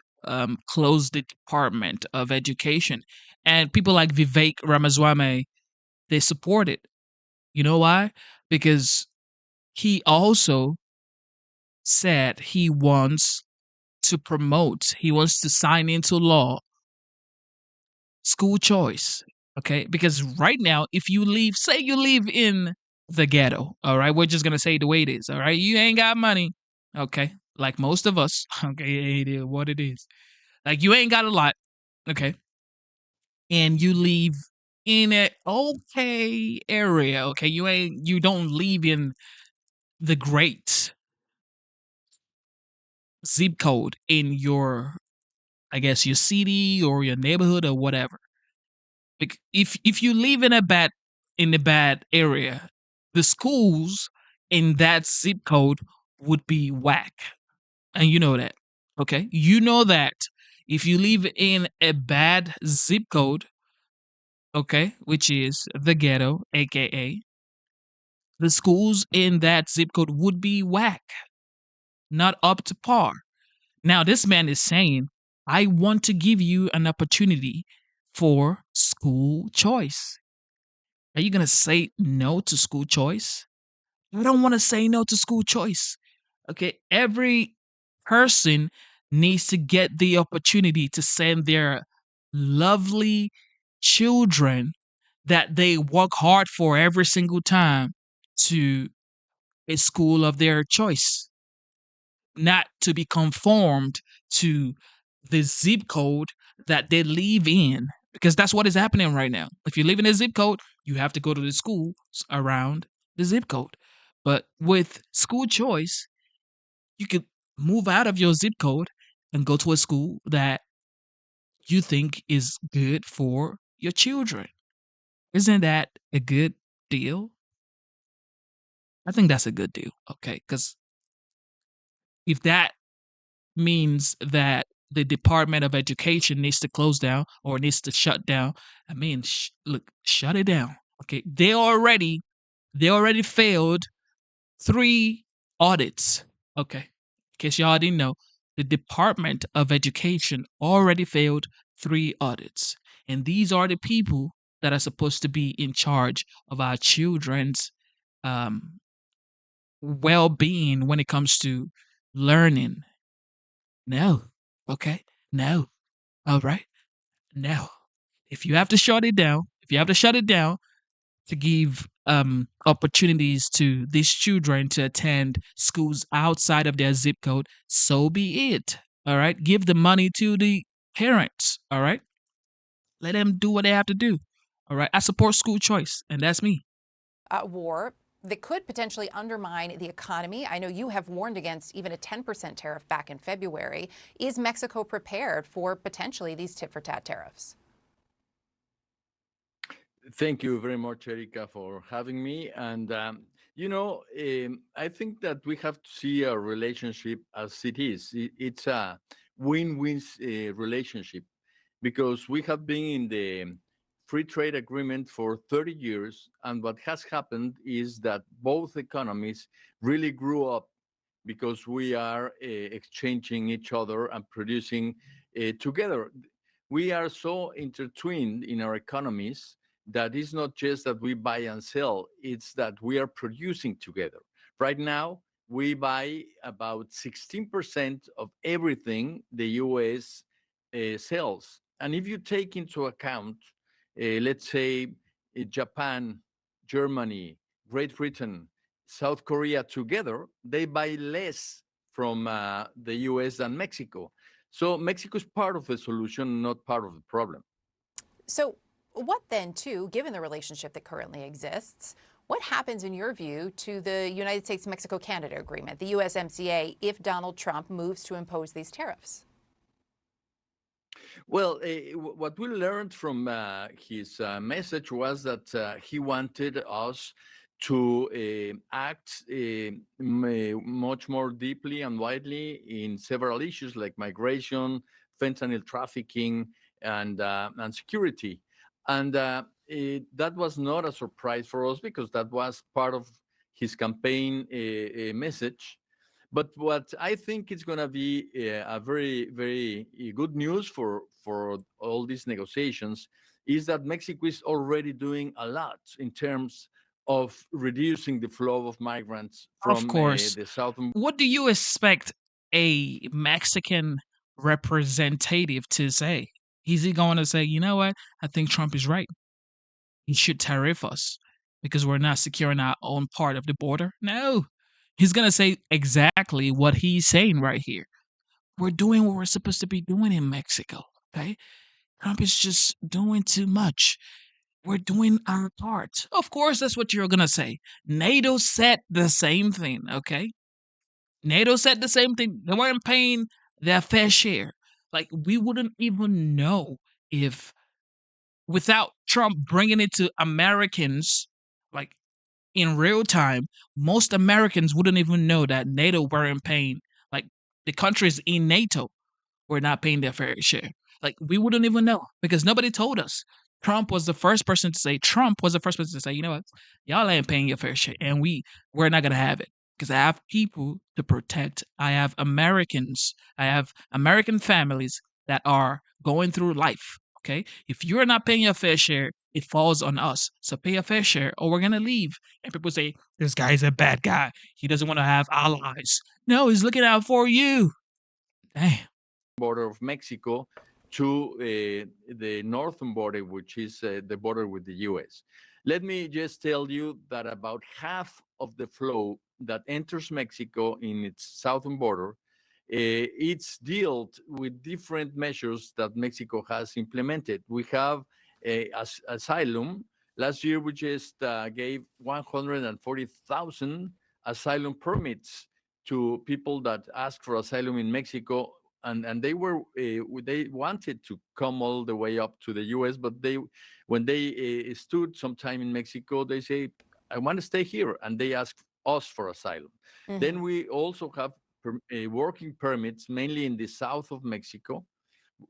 close the Department of Education. And people like Vivek Ramaswamy, they support it. You know why? Because he also said he wants to sign into law school choice. Okay? Because right now, if you say you live in the ghetto, all right? We're just going to say the way it is, all right? You ain't got money, okay? Like most of us, okay? It is what it is. Like, you ain't got a lot, okay? And you live in an okay area, okay? You don't live in the great zip code in your, I guess, your city or your neighborhood or whatever. If you live in a bad area, the schools in that zip code would be whack. And you know that, okay? You know that if you live in a bad zip code, okay, which is the ghetto, aka, the schools in that zip code would be whack, not up to par. Now, this man is saying, I want to give you an opportunity for school choice. Are you going to say no to school choice? I don't want to say no to school choice. Okay, every person needs to get the opportunity to send their lovely children that they work hard for every single time to a school of their choice, not to be conformed to the zip code that they live in, because that's what is happening right now. If you live in a zip code, you have to go to the schools around the zip code. But with school choice, you could move out of your zip code and go to a school that you think is good for your children. Isn't that a good deal? I think that's a good deal, okay? Because if that means that the Department of Education needs to close down or needs to shut down, I mean, look, shut it down, okay? They already failed 3 audits, okay? In case y'all didn't know, the Department of Education already failed 3 audits. And these are the people that are supposed to be in charge of our children's well-being when it comes to learning. No. Okay? No. All right? No. If you have to shut it down to give opportunities to these children to attend schools outside of their zip code, so be it. All right? Give the money to the parents. All right? Let them do what they have to do. All right. I support school choice, and that's me. War that could potentially undermine the economy. I know you have warned against even a 10% tariff back in February. Is Mexico prepared for potentially these tit-for-tat tariffs? Thank you very much, Erika, for having me. And, I think that we have to see our relationship as it is. It's a win-win relationship because we have been in the free trade agreement for 30 years. And what has happened is that both economies really grew up because we are exchanging each other and producing together. We are so intertwined in our economies that it's not just that we buy and sell, it's that we are producing together. Right now, we buy about 16% of everything the US sells. And if you take into account, let's say, Japan, Germany, Great Britain, South Korea together, they buy less from the US than Mexico. So Mexico is part of the solution, not part of the problem. So what then, too, given the relationship that currently exists, what happens in your view to the United States-Mexico-Canada agreement, the USMCA, if Donald Trump moves to impose these tariffs? Well, what we learned from his message was that he wanted us to act much more deeply and widely in several issues like migration, fentanyl trafficking, and security. And that was not a surprise for us because that was part of his campaign message. But what I think is going to be a very, very good news for all these negotiations is that Mexico is already doing a lot in terms of reducing the flow of migrants Of from course. the southern. What do you expect a Mexican representative to say? Is he going to say, you know what? I think Trump is right. He should tariff us because we're not securing our own part of the border? No. He's going to say exactly what he's saying right here. We're doing what we're supposed to be doing in Mexico. Okay. Trump is just doing too much. We're doing our part. Of course, that's what you're going to say. NATO said the same thing. Okay. NATO said the same thing. They weren't paying their fair share. Like, we wouldn't even know if, without Trump bringing it to Americans, like in real time, most Americans wouldn't even know that NATO weren't paying, like the countries in NATO were not paying their fair share. Like, we wouldn't even know because nobody told us. Trump was the first person to say, you know what, y'all ain't paying your fair share, and we're not gonna have it because I have people to protect. I have Americans. I have American families that are going through life. Okay, if you're not paying your fair share, it falls on us. So pay your fair share, or we're gonna leave. And people say this guy's a bad guy. He doesn't want to have allies. No, he's looking out for you. Damn. Border of Mexico to the northern border, which is the border with the US. Let me just tell you that about half of the flow that enters Mexico in its southern border, it's dealt with different measures that Mexico has implemented. We have asylum. Last year, we just gave 140,000 asylum permits to people that asked for asylum in Mexico, and they wanted to come all the way up to the U.S., but when they stood sometime in Mexico, they say, "I want to stay here," and they ask us for asylum. Mm-hmm. Then we also have working permits, mainly in the south of Mexico.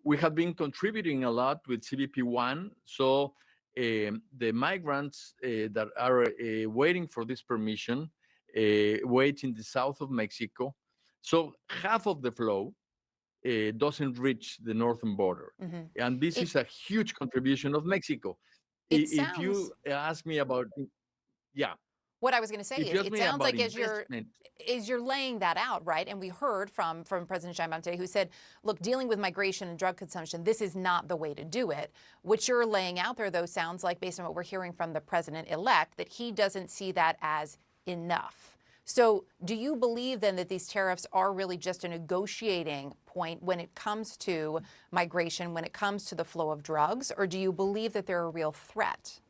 We have been contributing a lot with CBP-1, so the migrants that are waiting for this permission wait in the south of Mexico. So half of the flow doesn't reach the northern border. Mm-hmm. And this is a huge contribution of Mexico. If you ask me about, yeah. What I was going to say is, it sounds like as you're laying that out, right? And we heard from President Jaime today, who said, look, dealing with migration and drug consumption, this is not the way to do it. What you're laying out there, though, sounds like, based on what we're hearing from the president-elect, that he doesn't see that as enough. So do you believe then that these tariffs are really just a negotiating point when it comes to migration, when it comes to the flow of drugs, or do you believe that they're a real threat?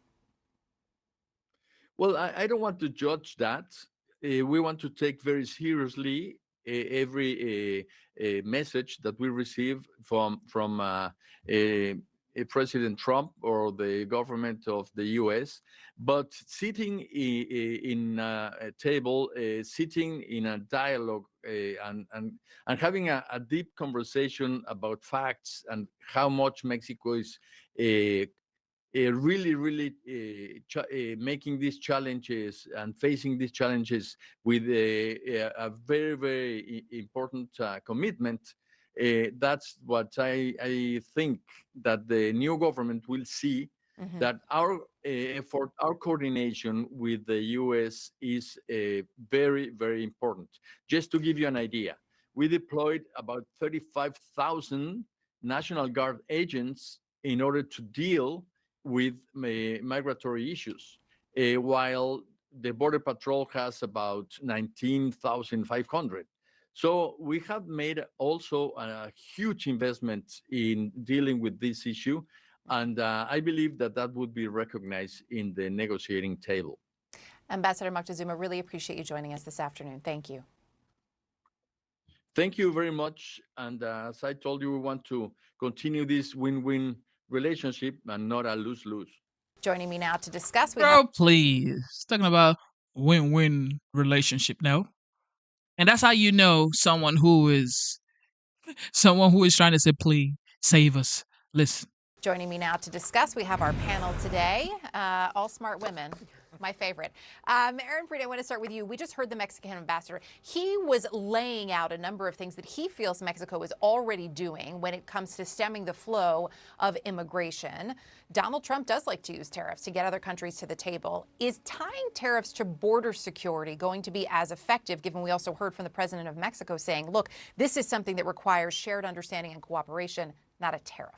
Well, I don't want to judge that. We want to take very seriously every message that we receive from President Trump or the government of the U.S. But sitting in a table, sitting in a dialogue, and having a deep conversation about facts and how much Mexico is making these challenges and facing these challenges with a very, very important commitment. That's what I think that the new government will see, that our effort, our coordination with the U.S. is very, very important. Just to give you an idea, we deployed about 35,000 National Guard agents in order to deal with migratory issues, while the Border Patrol has about 19,500. So we have made also a huge investment in dealing with this issue, and I believe that that would be recognized in the negotiating table. Ambassador Moctezuma, really appreciate you joining us this afternoon. Thank you. Thank you very much. And as I told you, we want to continue this win-win relationship and not a lose-lose. Joining me now to discuss. Bro, please. Talking about win-win relationship, no? And that's how you know someone who is trying to say, please, save us. Listen. Joining me now to discuss, we have our panel today, all smart women. My favorite. Aaron Preet, I want to start with you. We just heard the Mexican ambassador. He was laying out a number of things that he feels Mexico is already doing when it comes to stemming the flow of immigration. Donald Trump does like to use tariffs to get other countries to the table. Is tying tariffs to border security going to be as effective, given we also heard from the president of Mexico saying, look, this is something that requires shared understanding and cooperation, not a tariff?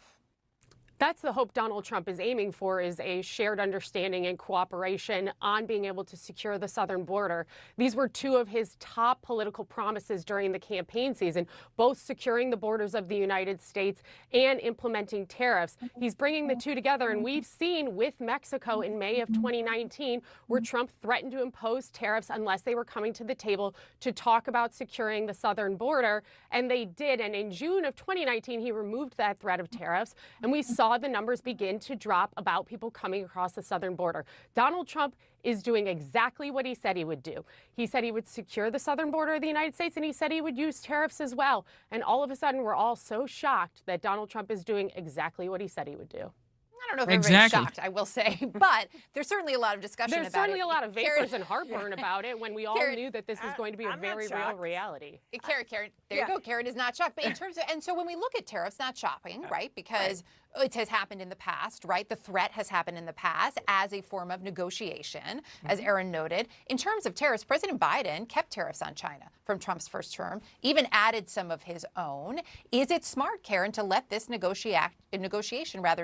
That's the hope Donald Trump is aiming for, is a shared understanding and cooperation on being able to secure the southern border. These were two of his top political promises during the campaign season, both securing the borders of the United States and implementing tariffs. He's bringing the two together, and we've seen with Mexico in May of 2019 where Trump threatened to impose tariffs unless they were coming to the table to talk about securing the southern border, and they did. And in June of 2019, he removed that threat of tariffs, and we saw the numbers begin to drop about people coming across the southern border. Donald Trump is doing exactly what he said he would do. He said he would secure the southern border of the United States, and he said he would use tariffs as well. And all of a sudden, we're all so shocked that Donald Trump is doing exactly what he said he would do. I don't know if everybody's shocked, I will say, but there's certainly a lot of discussion about it. There's certainly a lot of vapors and heartburn about it when we all knew that this was going to be a very real reality. Karen, there you go. Karen is not shocked. But in terms of, and so when we look at tariffs, not shocking, right? Because it has happened in the past, right? The threat has happened in the past as a form of negotiation, as Aaron noted. In terms of tariffs, President Biden kept tariffs on China from Trump's first term, even added some of his own. Is it smart, Karen, to let this negotiation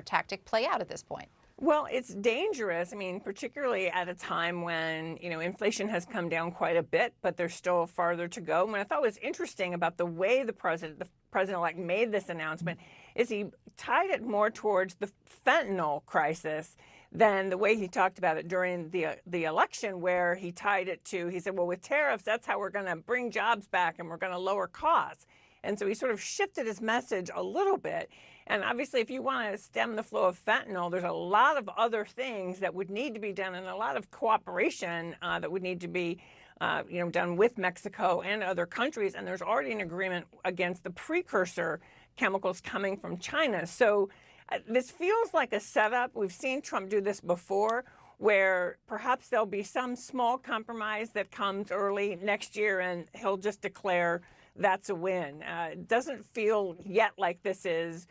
tactic play out at this point? Well, it's dangerous. I mean, particularly at a time when, inflation has come down quite a bit, but there's still farther to go. And what I thought was interesting about the way the president-elect made this announcement is he tied it more towards the fentanyl crisis than the way he talked about it during the election, where he tied it to, he said, well, with tariffs, that's how we're going to bring jobs back and we're going to lower costs. And so he sort of shifted his message a little bit. And obviously, if you want to stem the flow of fentanyl, there's a lot of other things that would need to be done and a lot of cooperation that would need to be done with Mexico and other countries. And there's already an agreement against the precursor chemicals coming from China. So this feels like a setup. We've seen Trump do this before, where perhaps there'll be some small compromise that comes early next year and he'll just declare that's a win. It doesn't feel yet like this is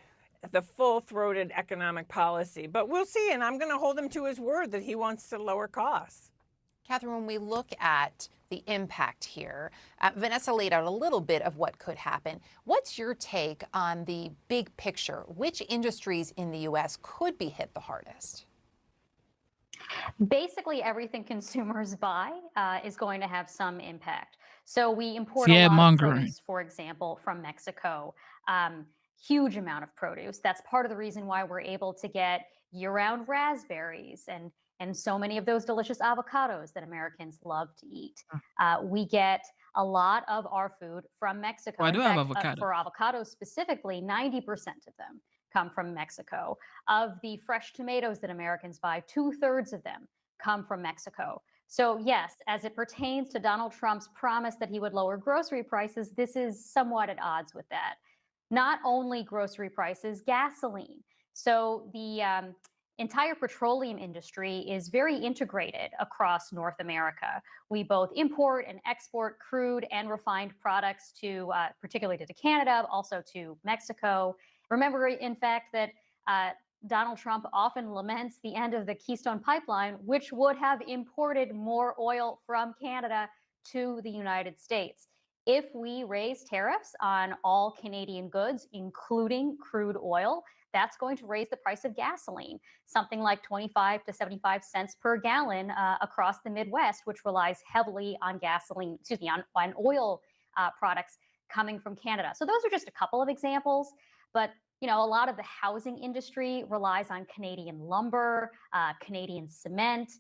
the full-throated economic policy, but we'll see. And I'm going to hold him to his word that he wants to lower costs. Catherine, when we look at the impact here, Vanessa laid out a little bit of what could happen. What's your take on the big picture? Which industries in the U.S. could be hit the hardest? Basically, everything consumers buy is going to have some impact. So we import a Fear lot of mongering. produce, for example, from Mexico. Huge amount of produce. That's part of the reason why we're able to get year-round raspberries and so many of those delicious avocados that Americans love to eat. We get a lot of our food from Oh, Mexico. I In do have fact, avocado. for avocados specifically, 90% of them come from Mexico. Of the fresh tomatoes that Americans buy, 2/3 of them come from Mexico. So, yes, as it pertains to Donald Trump's promise that he would lower grocery prices, this is somewhat at odds with that. Not only grocery prices, gasoline. So, the entire petroleum industry is very integrated across North America. We both import and export crude and refined products to, particularly to Canada, also to Mexico. Remember, in fact, that Donald Trump often laments the end of the Keystone Pipeline, which would have imported more oil from Canada to the United States. If we raise tariffs on all Canadian goods, including crude oil, that's going to raise the price of gasoline, something like 25 to 75 cents per gallon across the Midwest, which relies heavily on gasoline, on oil products coming from Canada. So those are just a couple of examples, but a lot of the housing industry relies on Canadian lumber, Canadian cement.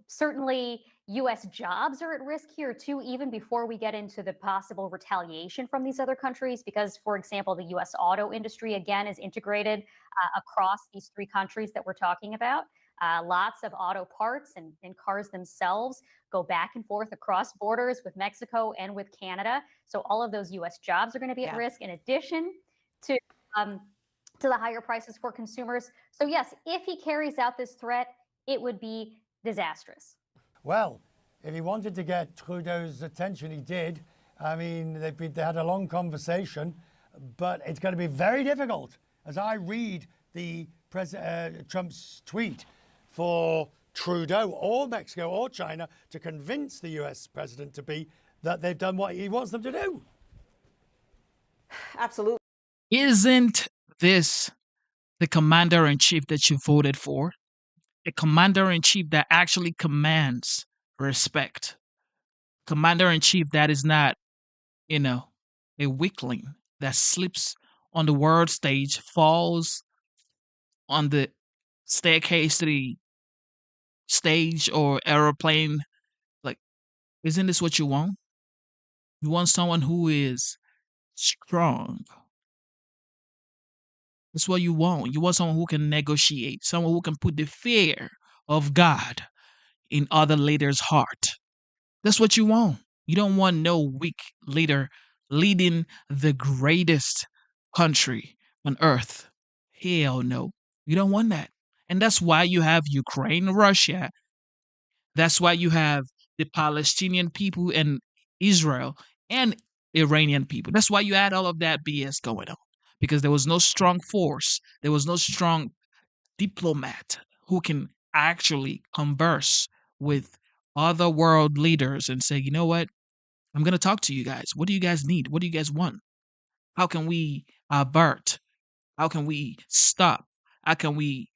Certainly U.S. jobs are at risk here too, even before we get into the possible retaliation from these other countries, because, for example, the U.S. auto industry, again, is integrated across these three countries that we're talking about. Lots of auto parts and cars themselves go back and forth across borders with Mexico and with Canada. So all of those U.S. jobs are going to be at risk, in addition to the higher prices for consumers. So yes, if he carries out this threat, it would be disastrous. Well, if he wanted to get Trudeau's attention, he did. I mean, they had a long conversation, but it's going to be very difficult, as I read the Trump's tweet, for Trudeau or Mexico or China to convince the US president that they've done what he wants them to do. Absolutely. Isn't this the commander-in-chief that you voted for? A commander-in-chief that actually commands respect. Commander-in-chief that is not, a weakling that slips on the world stage, falls on the staircase to the stage or aeroplane. Like, isn't this what you want? You want someone who is strong. That's what you want. You want someone who can negotiate, someone who can put the fear of God in other leaders' heart. That's what you want. You don't want no weak leader leading the greatest country on earth. Hell no. You don't want that. And that's why you have Ukraine, Russia. That's why you have the Palestinian people and Israel and Iranian people. That's why you had all of that BS going on. Because there was no strong force. There was no strong diplomat who can actually converse with other world leaders and say, you know what? I'm going to talk to you guys. What do you guys need? What do you guys want? How can we avert? How can we stop? How can we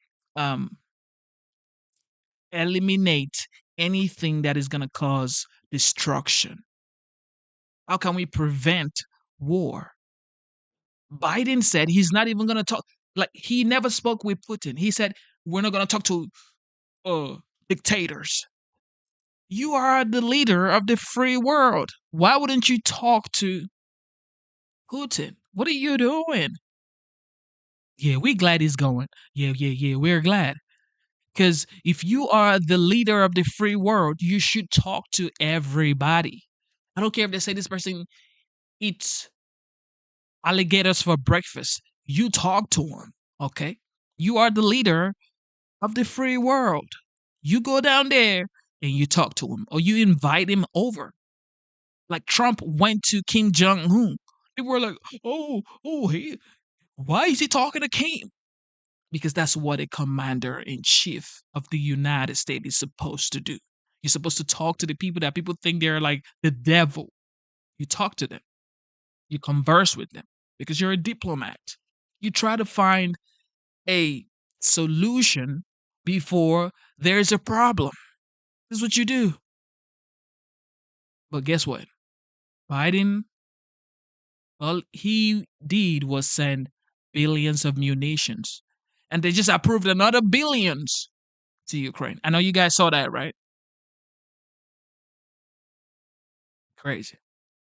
eliminate anything that is going to cause destruction? How can we prevent war? Biden said he's not even going to talk. Like, he never spoke with Putin. He said, we're not going to talk to dictators. You are the leader of the free world. Why wouldn't you talk to Putin? What are you doing? Yeah, we're glad he's going. Yeah, we're glad. Because if you are the leader of the free world, you should talk to everybody. I don't care if they say this person eats alligators for breakfast. You talk to him, okay? You are the leader of the free world. You go down there and you talk to him, or you invite him over. Like Trump went to Kim Jong-un. People were like, why is he talking to Kim? Because that's what a commander-in-chief of the United States is supposed to do. You're supposed to talk to the people that people think they're like the devil. You talk to them. You converse with them because you're a diplomat. You try to find a solution before there's a problem. This is what you do. But guess what? Biden, all he did was send billions of munitions. And they just approved another billions to Ukraine. I know you guys saw that, right? Crazy.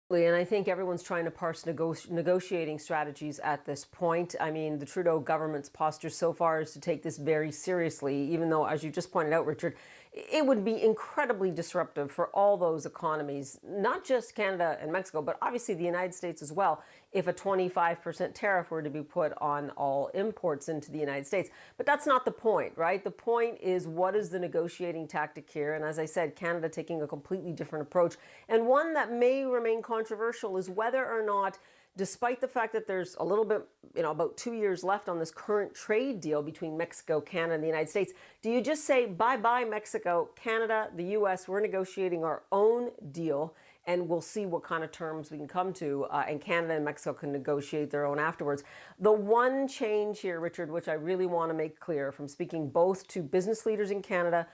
And I think everyone's trying to parse negotiating strategies at this point. I mean, the Trudeau government's posture so far is to take this very seriously, even though, as you just pointed out, Richard, it would be incredibly disruptive for all those economies, not just Canada and Mexico, but obviously the United States as well, if a 25% tariff were to be put on all imports into the United States. But that's not the point, right? The point is, what is the negotiating tactic here? And as I said, Canada taking a completely different approach. And one that may remain controversial is whether or not, despite the fact that there's a little bit, about 2 years left on this current trade deal between Mexico, Canada, and the United States, do you just say, bye-bye, Mexico, Canada, the U.S., we're negotiating our own deal, and we'll see what kind of terms we can come to, and Canada and Mexico can negotiate their own afterwards. The one change here, Richard, which I really want to make clear from speaking both to business leaders in Canada,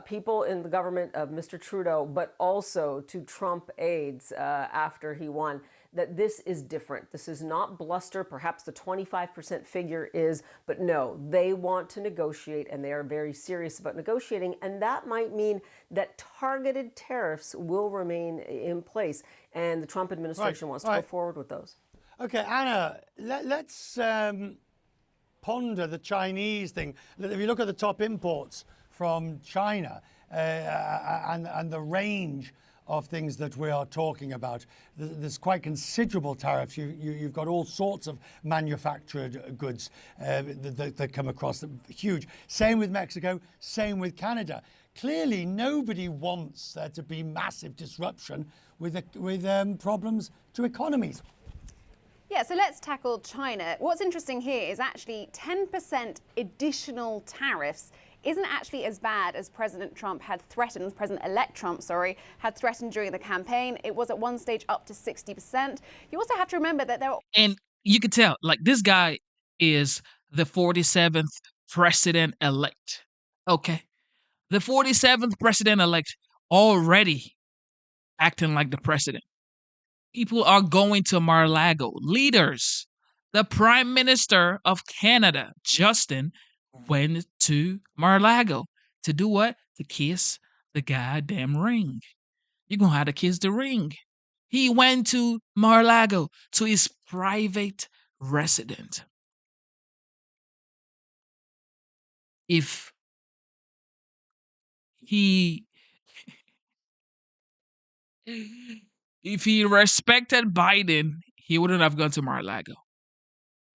people in the government of Mr. Trudeau, but also to Trump aides after he won, that this is different. This is not bluster. Perhaps the 25% figure is, but no, they want to negotiate, and they are very serious about negotiating. And that might mean that targeted tariffs will remain in place. And the Trump administration wants to go forward with those. Okay, Anna, let's ponder the Chinese thing. If you look at the top imports from China and the range of things that we are talking about, there's quite considerable tariffs. You've got all sorts of manufactured goods that come across, huge. Same with Mexico, same with Canada. Clearly, nobody wants there to be massive disruption with problems to economies. Yeah, so let's tackle China. What's interesting here is actually 10% additional tariffs isn't actually as bad as President-elect Trump had threatened during the campaign. It was at one stage up to 60%. You also have to remember that there are... And you could tell, like, this guy is the 47th president-elect. Okay. The 47th president-elect already acting like the president. People are going to Mar-a-Lago. Leaders. The Prime Minister of Canada, Justin, went to Mar-a-Lago to do what? To kiss the goddamn ring. You're going to have to kiss the ring. He went to Mar-a-Lago, to his private residence. If he respected Biden, he wouldn't have gone to Mar-a-Lago.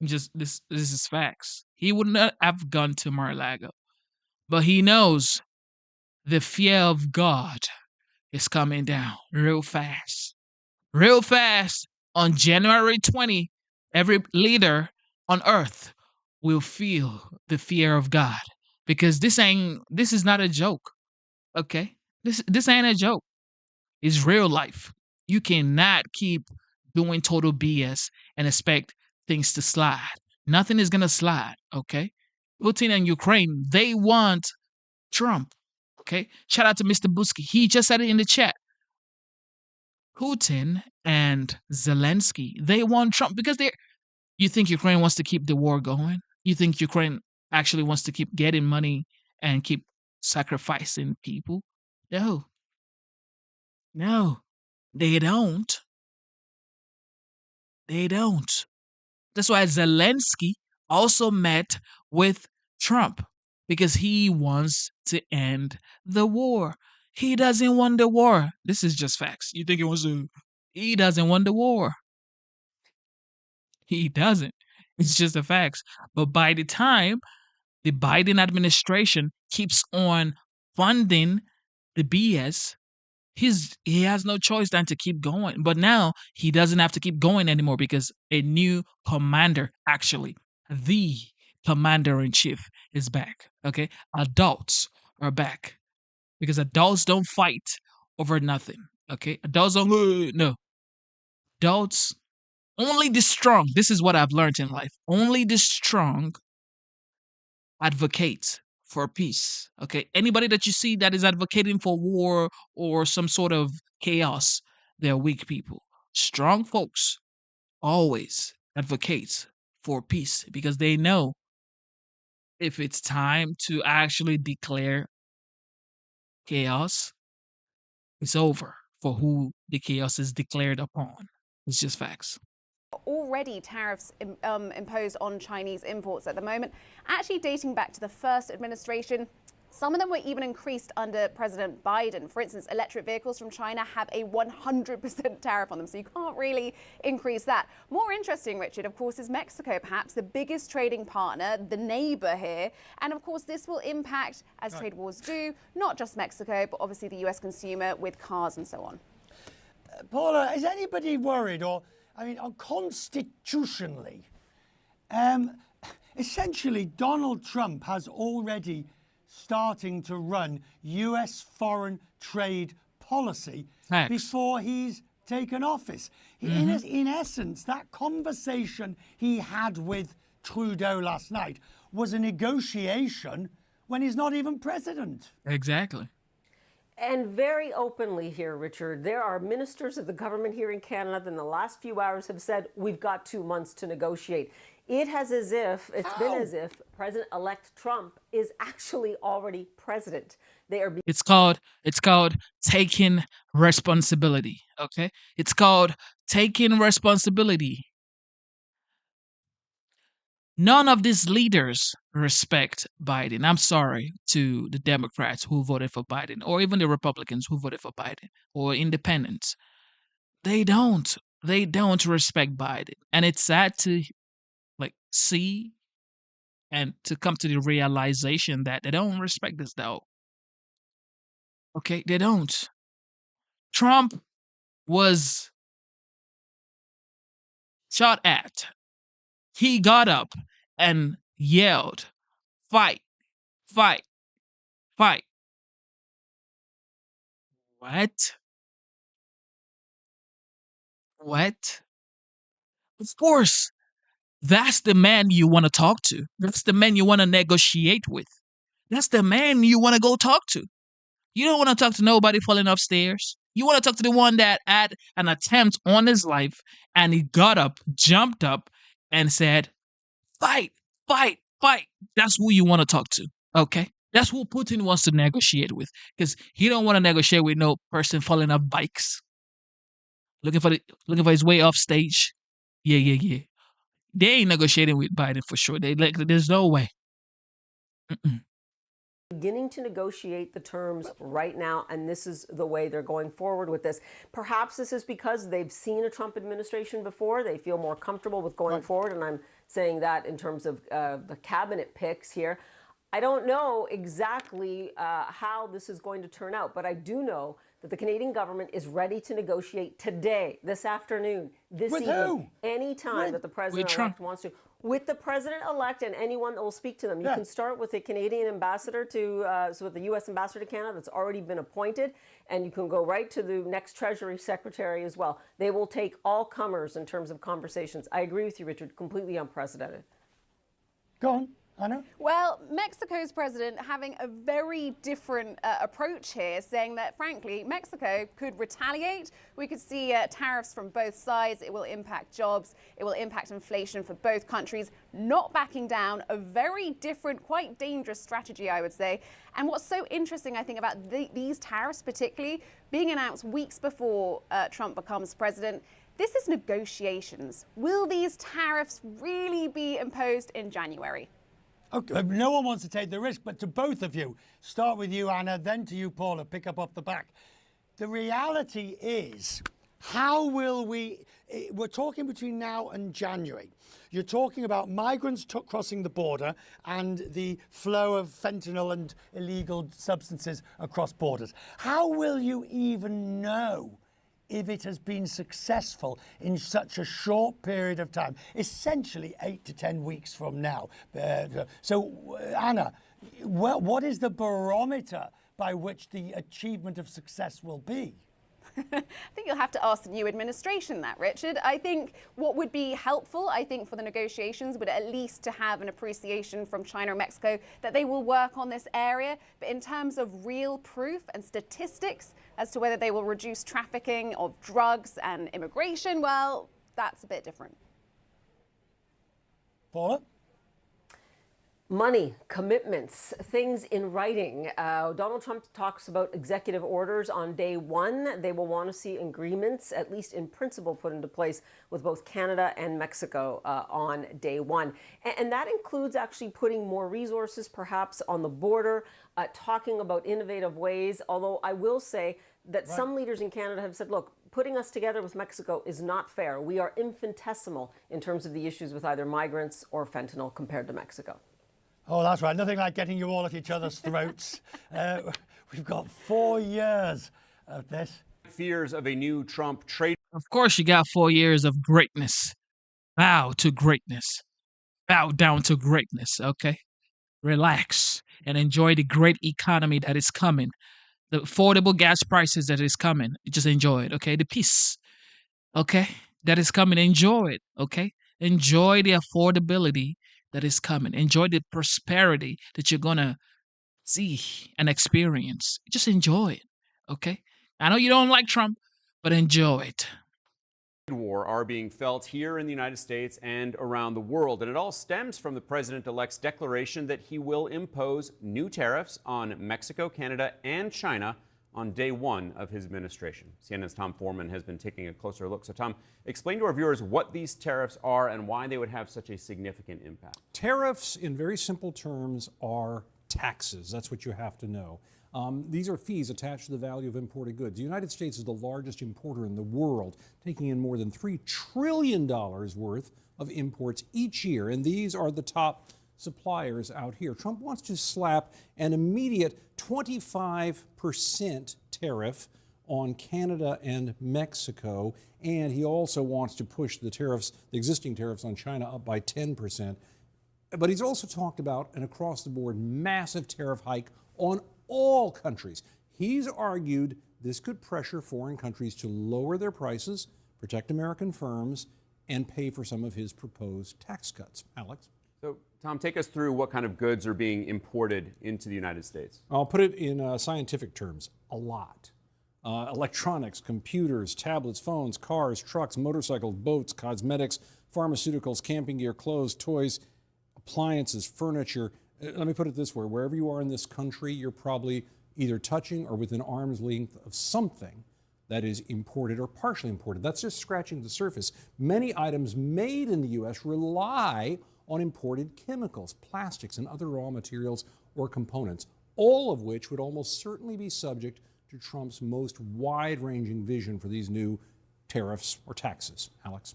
This is facts. He would not have gone to Mar-a-Lago. But he knows the fear of God is coming down real fast. Real fast. On January 20, every leader on earth will feel the fear of God. Because this is not a joke. Okay? This ain't a joke. It's real life. You cannot keep doing total BS and expect things to slide. Nothing is going to slide, okay? Putin and Ukraine, they want Trump, okay? Shout out to Mr. Busky. He just said it in the chat. Putin and Zelensky, they want Trump because you think Ukraine wants to keep the war going? You think Ukraine actually wants to keep getting money and keep sacrificing people? No. No, they don't. They don't. That's why Zelensky also met with Trump, because he wants to end the war. He doesn't want the war. This is just facts. You think he wants to? He doesn't want the war. He doesn't. It's just the facts. But by the time the Biden administration keeps on funding the BS, he has no choice than to keep going. But now he doesn't have to keep going anymore because a new commander, actually, the commander-in-chief is back. Okay? Adults are back. Because adults don't fight over nothing. Okay? Adults don't, no. Adults, only the strong, this is what I've learned in life. Only the strong advocate for peace. Okay, anybody that you see that is advocating for war or some sort of chaos, they're weak people. Strong folks always advocate for peace because they know if it's time to actually declare chaos, it's over for who the chaos is declared upon. It's just facts. Already tariffs imposed on Chinese imports at the moment, actually dating back to the first administration. Some of them were even increased under President Biden. For instance, electric vehicles from China have a 100% tariff on them, so you can't really increase that. More interesting, Richard, of course, is Mexico, perhaps the biggest trading partner, the neighbor here. And of course, this will impact, as trade wars do, not just Mexico, but obviously the US consumer with cars and so on. Paula, is anybody worried, or, I mean, constitutionally, essentially Donald Trump has already starting to run US foreign trade policy before he's taken office. In essence, that conversation he had with Trudeau last night was a negotiation when he's not even president. Exactly. And very openly here, Richard, there are ministers of the government here in Canada that in the last few hours have said, we've got 2 months to negotiate. It's been as if President-elect Trump is actually already president. It's called taking responsibility. Okay? It's called taking responsibility. None of these leaders respect Biden. I'm sorry to the Democrats who voted for Biden, or even the Republicans who voted for Biden, or independents. They don't respect Biden. And it's sad to see and to come to the realization that they don't respect this though. Okay, they don't. Trump was shot at. He got up and yelled, "Fight, fight, fight." What? What? Of course, that's the man you want to talk to. That's the man you want to negotiate with. That's the man you want to go talk to. You don't want to talk to nobody falling upstairs. You want to talk to the one that had an attempt on his life and he got up, jumped up, and said, "Fight, fight, fight." That's who you want to talk to, okay? That's who Putin wants to negotiate with, because he don't want to negotiate with no person falling off bikes, looking for his way off stage. Yeah. They ain't negotiating with Biden for sure. There's no way. Beginning to negotiate the terms right now, and this is the way they're going forward with this. Perhaps this is because they've seen a Trump administration before. They feel more comfortable with going forward, and I'm saying that in terms of the cabinet picks here. I don't know exactly how this is going to turn out, but I do know that the Canadian government is ready to negotiate today, this afternoon, this evening, any time that the president-elect wants to. With the president-elect and anyone that will speak to them. You can start with the Canadian ambassador with the U.S. ambassador to Canada that's already been appointed, and you can go right to the next Treasury Secretary as well. They will take all comers in terms of conversations. I agree with you, Richard, completely unprecedented. Go on. Anna? Well, Mexico's president having a very different approach here, saying that, frankly, Mexico could retaliate. We could see tariffs from both sides. It will impact jobs. It will impact inflation for both countries. Not backing down, a very different, quite dangerous strategy, I would say. And what's so interesting, I think, about these tariffs particularly, being announced weeks before Trump becomes president, this is negotiations. Will these tariffs really be imposed in January? Okay, no one wants to take the risk, but to both of you, start with you, Anna, then to you, Paula, pick up off the back. The reality is, how will we're talking between now and January. You're talking about migrants crossing the border and the flow of fentanyl and illegal substances across borders. How will you even know if it has been successful in such a short period of time, essentially 8 to 10 weeks from now? So, Anna, what is the barometer by which the achievement of success will be? I think you'll have to ask the new administration that, Richard. I think what would be helpful, I think, for the negotiations would at least to have an appreciation from China and Mexico that they will work on this area. But in terms of real proof and statistics as to whether they will reduce trafficking of drugs and immigration, well, that's a bit different. Paula? Money, commitments, things in writing. Donald Trump talks about executive orders on day one. They will want to see agreements, at least in principle, put into place with both Canada and Mexico on day one. And that includes actually putting more resources perhaps on the border, talking about innovative ways. Although I will say that some leaders in Canada have said, look, putting us together with Mexico is not fair. We are infinitesimal in terms of the issues with either migrants or fentanyl compared to Mexico. Oh, that's right. Nothing like getting you all at each other's throats. We've got 4 years of this. Fears of a new Trump trade. Of course, you got 4 years of greatness. Bow to greatness. Bow down to greatness, okay? Relax and enjoy the great economy that is coming. The affordable gas prices that is coming. Just enjoy it, okay? The peace, okay? That is coming. Enjoy it, okay? Enjoy the affordability that is coming. Enjoy the prosperity that you're going to see and experience. Just enjoy it, okay? I know you don't like Trump, but enjoy it. War are being felt here in the United States and around the world. And it all stems from the president-elect's declaration that he will impose new tariffs on Mexico, Canada, and China on day one of his administration. CNN's Tom Foreman has been taking a closer look. So, Tom, explain to our viewers what these tariffs are and why they would have such a significant impact. Tariffs, in very simple terms, are taxes. That's what you have to know. These are fees attached to the value of imported goods. The United States is the largest importer in the world, taking in more than $3 trillion worth of imports each year. And these are the top suppliers out here. Trump wants to slap an immediate 25% tariff on Canada and Mexico, and he also wants to push the tariffs, the existing tariffs on China, up by 10%. But he's also talked about an across-the-board massive tariff hike on all countries. He's argued this could pressure foreign countries to lower their prices, protect American firms, and pay for some of his proposed tax cuts. Alex? So, Tom, take us through what kind of goods are being imported into the United States. I'll put it in scientific terms, a lot. Electronics, computers, tablets, phones, cars, trucks, motorcycles, boats, cosmetics, pharmaceuticals, camping gear, clothes, toys, appliances, furniture. Let me put it this way. Wherever you are in this country, you're probably either touching or within arm's length of something that is imported or partially imported. That's just scratching the surface. Many items made in the U.S. rely on imported chemicals, plastics, and other raw materials or components, all of which would almost certainly be subject to Trump's most wide-ranging vision for these new tariffs or taxes. Alex?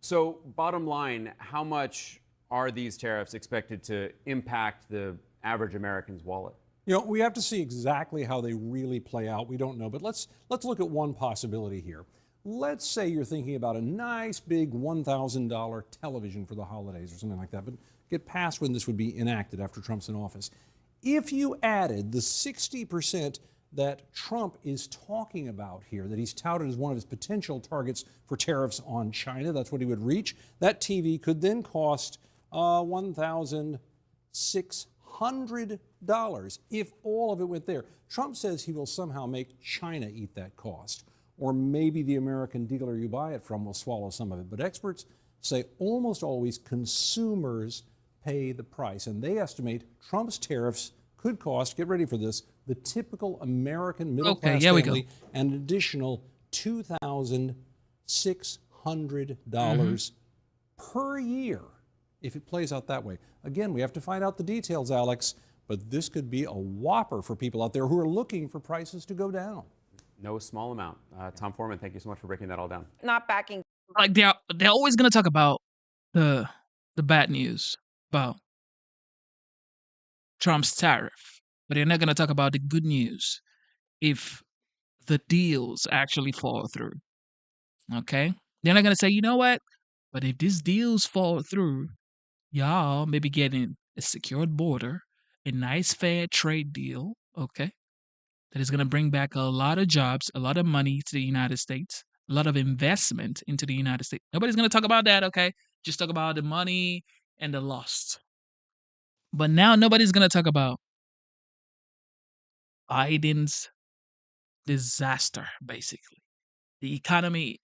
So, bottom line, how much are these tariffs expected to impact the average American's wallet? You know, we have to see exactly how they really play out. We don't know, but let's look at one possibility here. Let's say you're thinking about a nice big $1,000 television for the holidays or something like that, but get past when this would be enacted after Trump's in office. If you added the 60% that Trump is talking about here, that he's touted as one of his potential targets for tariffs on China, that's what he would reach, that TV could then cost $1,600 if all of it went there. Trump says he will somehow make China eat that cost, or maybe the American dealer you buy it from will swallow some of it. But experts say almost always consumers pay the price, and they estimate Trump's tariffs could cost, get ready for this, the typical American middle-class family an additional $2,600 per year if it plays out that way. Again, we have to find out the details, Alex, but this could be a whopper for people out there who are looking for prices to go down. No small amount. Tom Foreman, thank you so much for breaking that all down. Not backing. Like they're always gonna talk about the bad news about Trump's tariff, but they're not gonna talk about the good news if the deals actually fall through. Okay, they're not gonna say, you know what? But if these deals fall through, y'all may be getting a secured border, a nice fair trade deal. Okay, that is going to bring back a lot of jobs, a lot of money to the United States, a lot of investment into the United States. Nobody's going to talk about that, okay? Just talk about the money and the loss. But now nobody's going to talk about Biden's disaster, basically. The economy,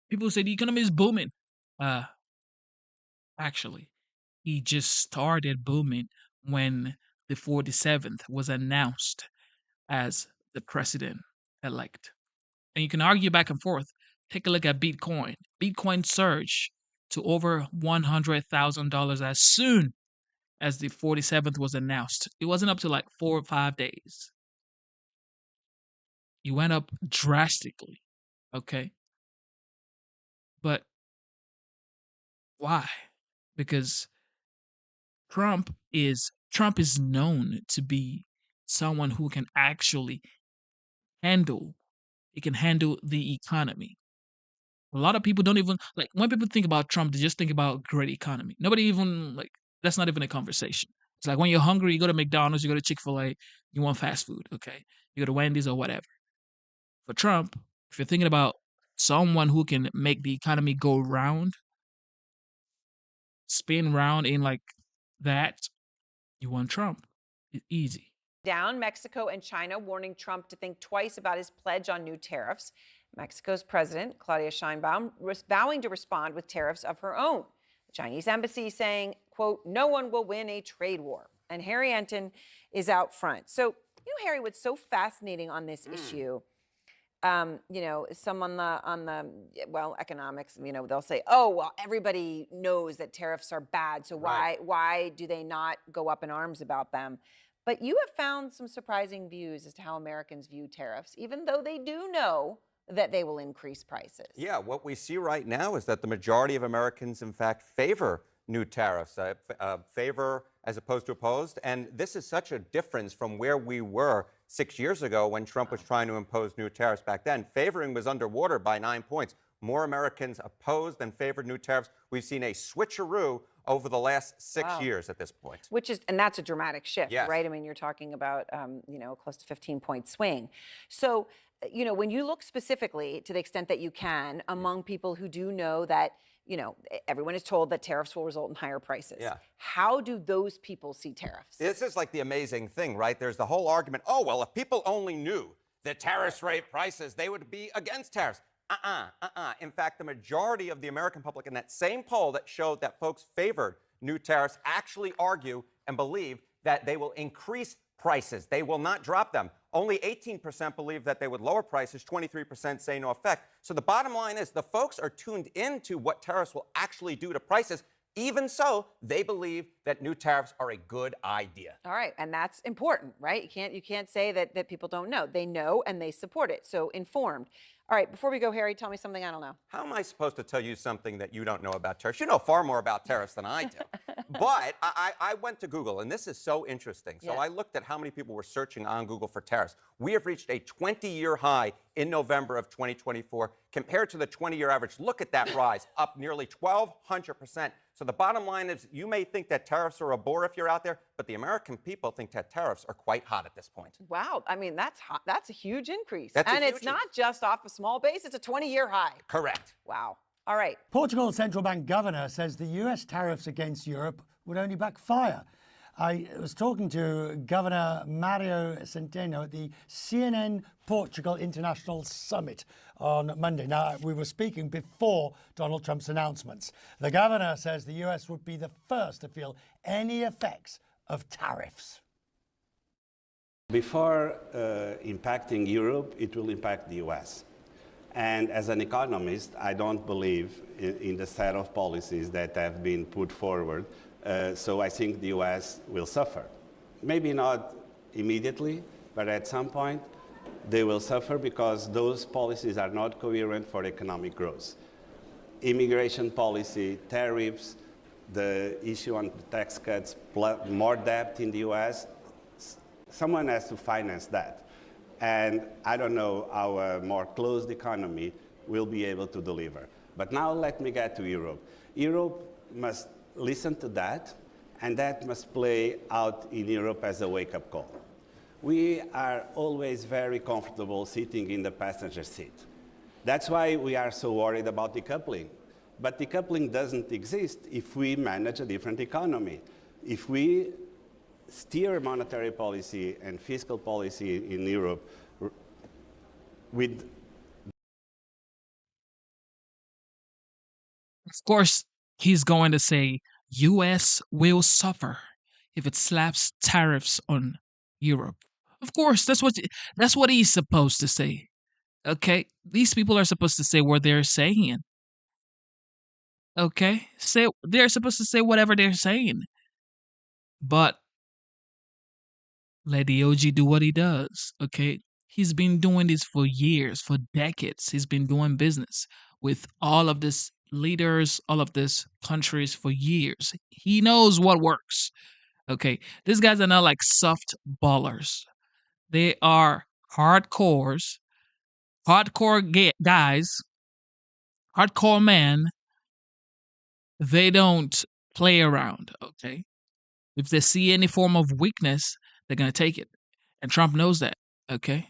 people say the economy is booming. Actually, he just started booming when the 47th was announced as the president-elect. And you can argue back and forth. Take a look at Bitcoin. Bitcoin surged to over $100,000 as soon as the 47th was announced. It wasn't up to like 4 or 5 days. It went up drastically. Okay. But why? Because Trump is known to be someone who can actually handle the economy. A lot of people don't even like when people think about Trump, they just think about great economy. Nobody even like that's not even a conversation. It's like when you're hungry, you go to McDonald's, you go to Chick-fil-A, you want fast food, okay? You go to Wendy's or whatever. For Trump, if you're thinking about someone who can make the economy go round, spin round in like that, you want Trump. It's easy. Down, Mexico and China warning Trump to think twice about his pledge on new tariffs. Mexico's president, Claudia Sheinbaum, vowing to respond with tariffs of her own. The Chinese embassy saying, quote, no one will win a trade war. And Harry Enton is out front. So, Harry, what's so fascinating on this issue, some on the economics, they'll say, oh, well, everybody knows that tariffs are bad. So why do they not go up in arms about them? But you have found some surprising views as to how Americans view tariffs, even though they do know that they will increase prices. Yeah, what we see right now is that the majority of Americans, in fact, favor new tariffs, favor as opposed to opposed. And this is such a difference from where we were 6 years ago when Trump was trying to impose new tariffs back then. Favoring was underwater by 9 points. More Americans opposed than favored new tariffs. We've seen a switcheroo over the last 6 years at this point. And that's a dramatic shift, right? I mean, you're talking about, close to 15-point swing. So, when you look specifically to the extent that you can among people who do know that, everyone is told that tariffs will result in higher prices. Yeah. How do those people see tariffs? This is like the amazing thing, right? There's the whole argument, oh, well, if people only knew that tariffs rate prices, they would be against tariffs. In fact, the majority of the American public in that same poll that showed that folks favored new tariffs actually argue and believe that they will increase prices. They will not drop them. Only 18% believe that they would lower prices. 23% say no effect. So the bottom line is the folks are tuned into what tariffs will actually do to prices. Even so, they believe that new tariffs are a good idea. All right, and that's important, right? You can't say that people don't know. They know and they support it. So informed. All right, before we go, Harry, tell me something I don't know. How am I supposed to tell you something that you don't know about tariffs? You know far more about tariffs than I do. But I went to Google, and this is so interesting. So I looked at how many people were searching on Google for tariffs. We have reached a 20-year high in November of 2024 compared to the 20-year average. Look at that rise, up nearly 1,200%. So the bottom line is you may think that tariffs are a bore if you're out there, but the American people think that tariffs are quite hot at this point. Wow. I mean, that's hot. That's a huge increase. And it's not just off a small base. It's a 20-year high. Correct. Wow. All right. Portugal's central bank governor says the US tariffs against Europe would only backfire. I was talking to Governor Mario Centeno at the CNN Portugal International Summit on Monday. Now, we were speaking before Donald Trump's announcements. The governor says the US would be the first to feel any effects of tariffs. Before impacting Europe, it will impact the US. And as an economist, I don't believe in the set of policies that have been put forward. So I think the US will suffer. Maybe not immediately, but at some point they will suffer because those policies are not coherent for economic growth. Immigration policy, tariffs, the issue on tax cuts, more debt in the US, someone has to finance that. And I don't know how a more closed economy will be able to deliver. But now let me get to Europe. Europe must listen to that, and that must play out in Europe as a wake-up call. we are always very comfortable sitting in the passenger seat. That's why we are so worried about decoupling. But decoupling doesn't exist if we manage a different economy. If we steer monetary policy and fiscal policy in Europe with... Of course, he's going to say US will suffer if it slaps tariffs on Europe. Of course, that's what he's supposed to say. Okay? These people are supposed to say what they're saying. Okay? They're supposed to say whatever they're saying. But let the OG do what he does, okay? He's been doing this for years, for decades. He's been doing business with all of these leaders, all of these countries for years. He knows what works, okay? These guys are not like soft ballers. They are hardcore guys, hardcore men. They don't play around, okay? If they see any form of weakness, they're going to take it. And Trump knows that, okay?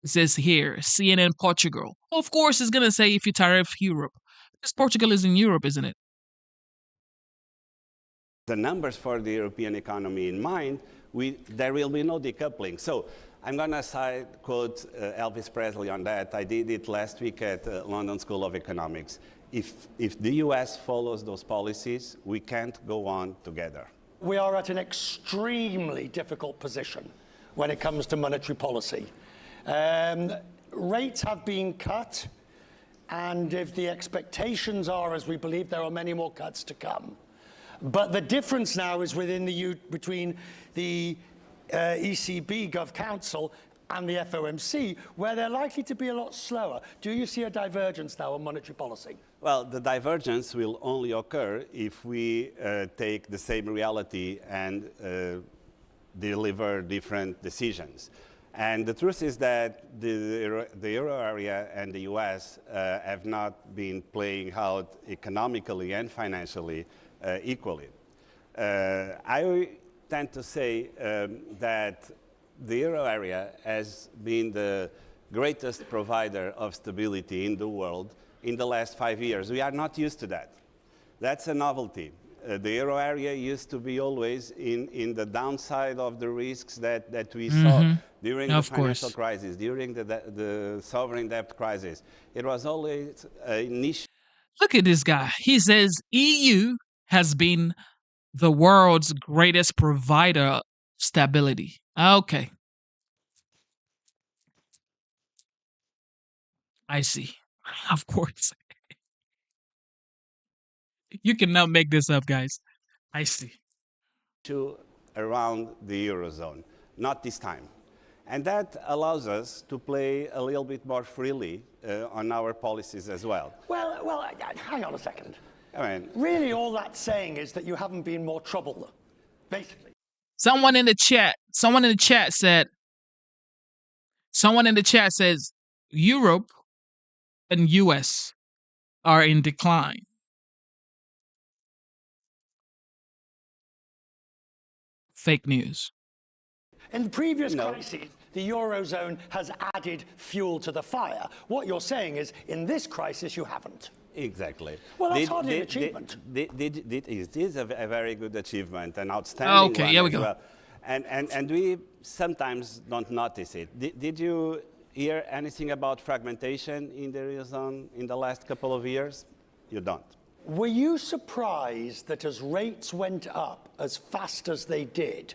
It says here, CNN Portugal. Of course, it's going to say if you tariff Europe. Because Portugal is in Europe, isn't it? The numbers for the European economy in mind, there will be no decoupling. So I'm going to quote Elvis Presley on that. I did it last week at London School of Economics. If the US follows those policies, we can't go on together. We are at an extremely difficult position when it comes to monetary policy. Rates have been cut, and if the expectations are, as we believe, there are many more cuts to come. But the difference now is between the ECB Gov Council and the FOMC, where they're likely to be a lot slower. Do you see a divergence now on monetary policy? Well, the divergence will only occur if we take the same reality and deliver different decisions. And the truth is that the euro area and the US have not been playing out economically and financially equally. I tend to say that the euro area has been the greatest provider of stability in the world in the last 5 years. We are not used to that. That's a novelty. The euro area used to be always in the downside of the risks that we saw during the financial crisis, during the sovereign debt crisis. It was always an issue. Look at this guy. He says EU has been the world's greatest provider of stability. Okay. I see. Of course. You cannot make this up, guys. I see. Around the Eurozone, not this time. And that allows us to play a little bit more freely on our policies as well. Well, hang on a second. I mean, really all that's saying is that you haven't been more trouble, basically. Someone in the chat says Europe and US are in decline. Fake news. In the previous crises, the Eurozone has added fuel to the fire. What you're saying is, in this crisis, you haven't. Exactly. Well, that's hardly an achievement. It is a very good achievement, an outstanding one here we go. Well. And we sometimes don't notice it. Did you hear anything about fragmentation in the Eurozone in the last couple of years? You don't. Were you surprised that as rates went up as fast as they did,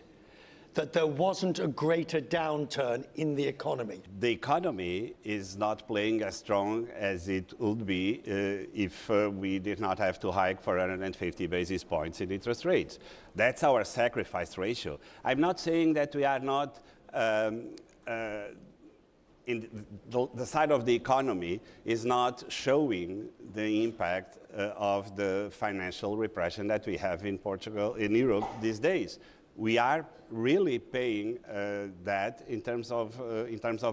that there wasn't a greater downturn in the economy? The economy is not playing as strong as it would be if we did not have to hike 450 basis points in interest rates. That's our sacrifice ratio. I'm not saying that we are not in the side of the economy is not showing the impact of the financial repression that we have in Portugal, in Europe these days. We are really paying that in terms of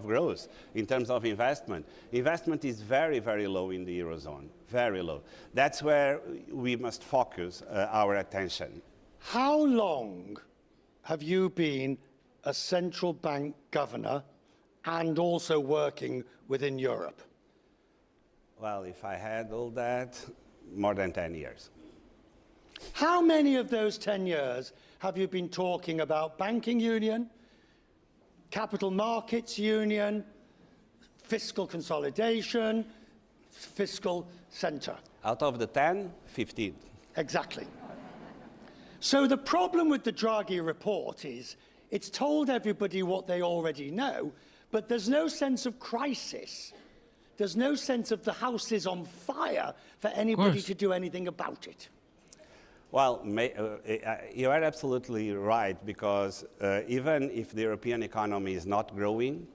growth, in terms of investment. Investment is very, very low in the Eurozone, very low. That's where we must focus our attention. How long have you been a central bank governor and also working within Europe? Well, if I had all that, more than 10 years. How many of those 10 years have you been talking about banking union, capital markets union, fiscal consolidation, fiscal center? Out of the 10, 15. Exactly. So the problem with the Draghi report is it's told everybody what they already know, but there's no sense of crisis. There's no sense of the house is on fire for anybody to do anything about it. Well, you are absolutely right, because even if the European economy is not growing,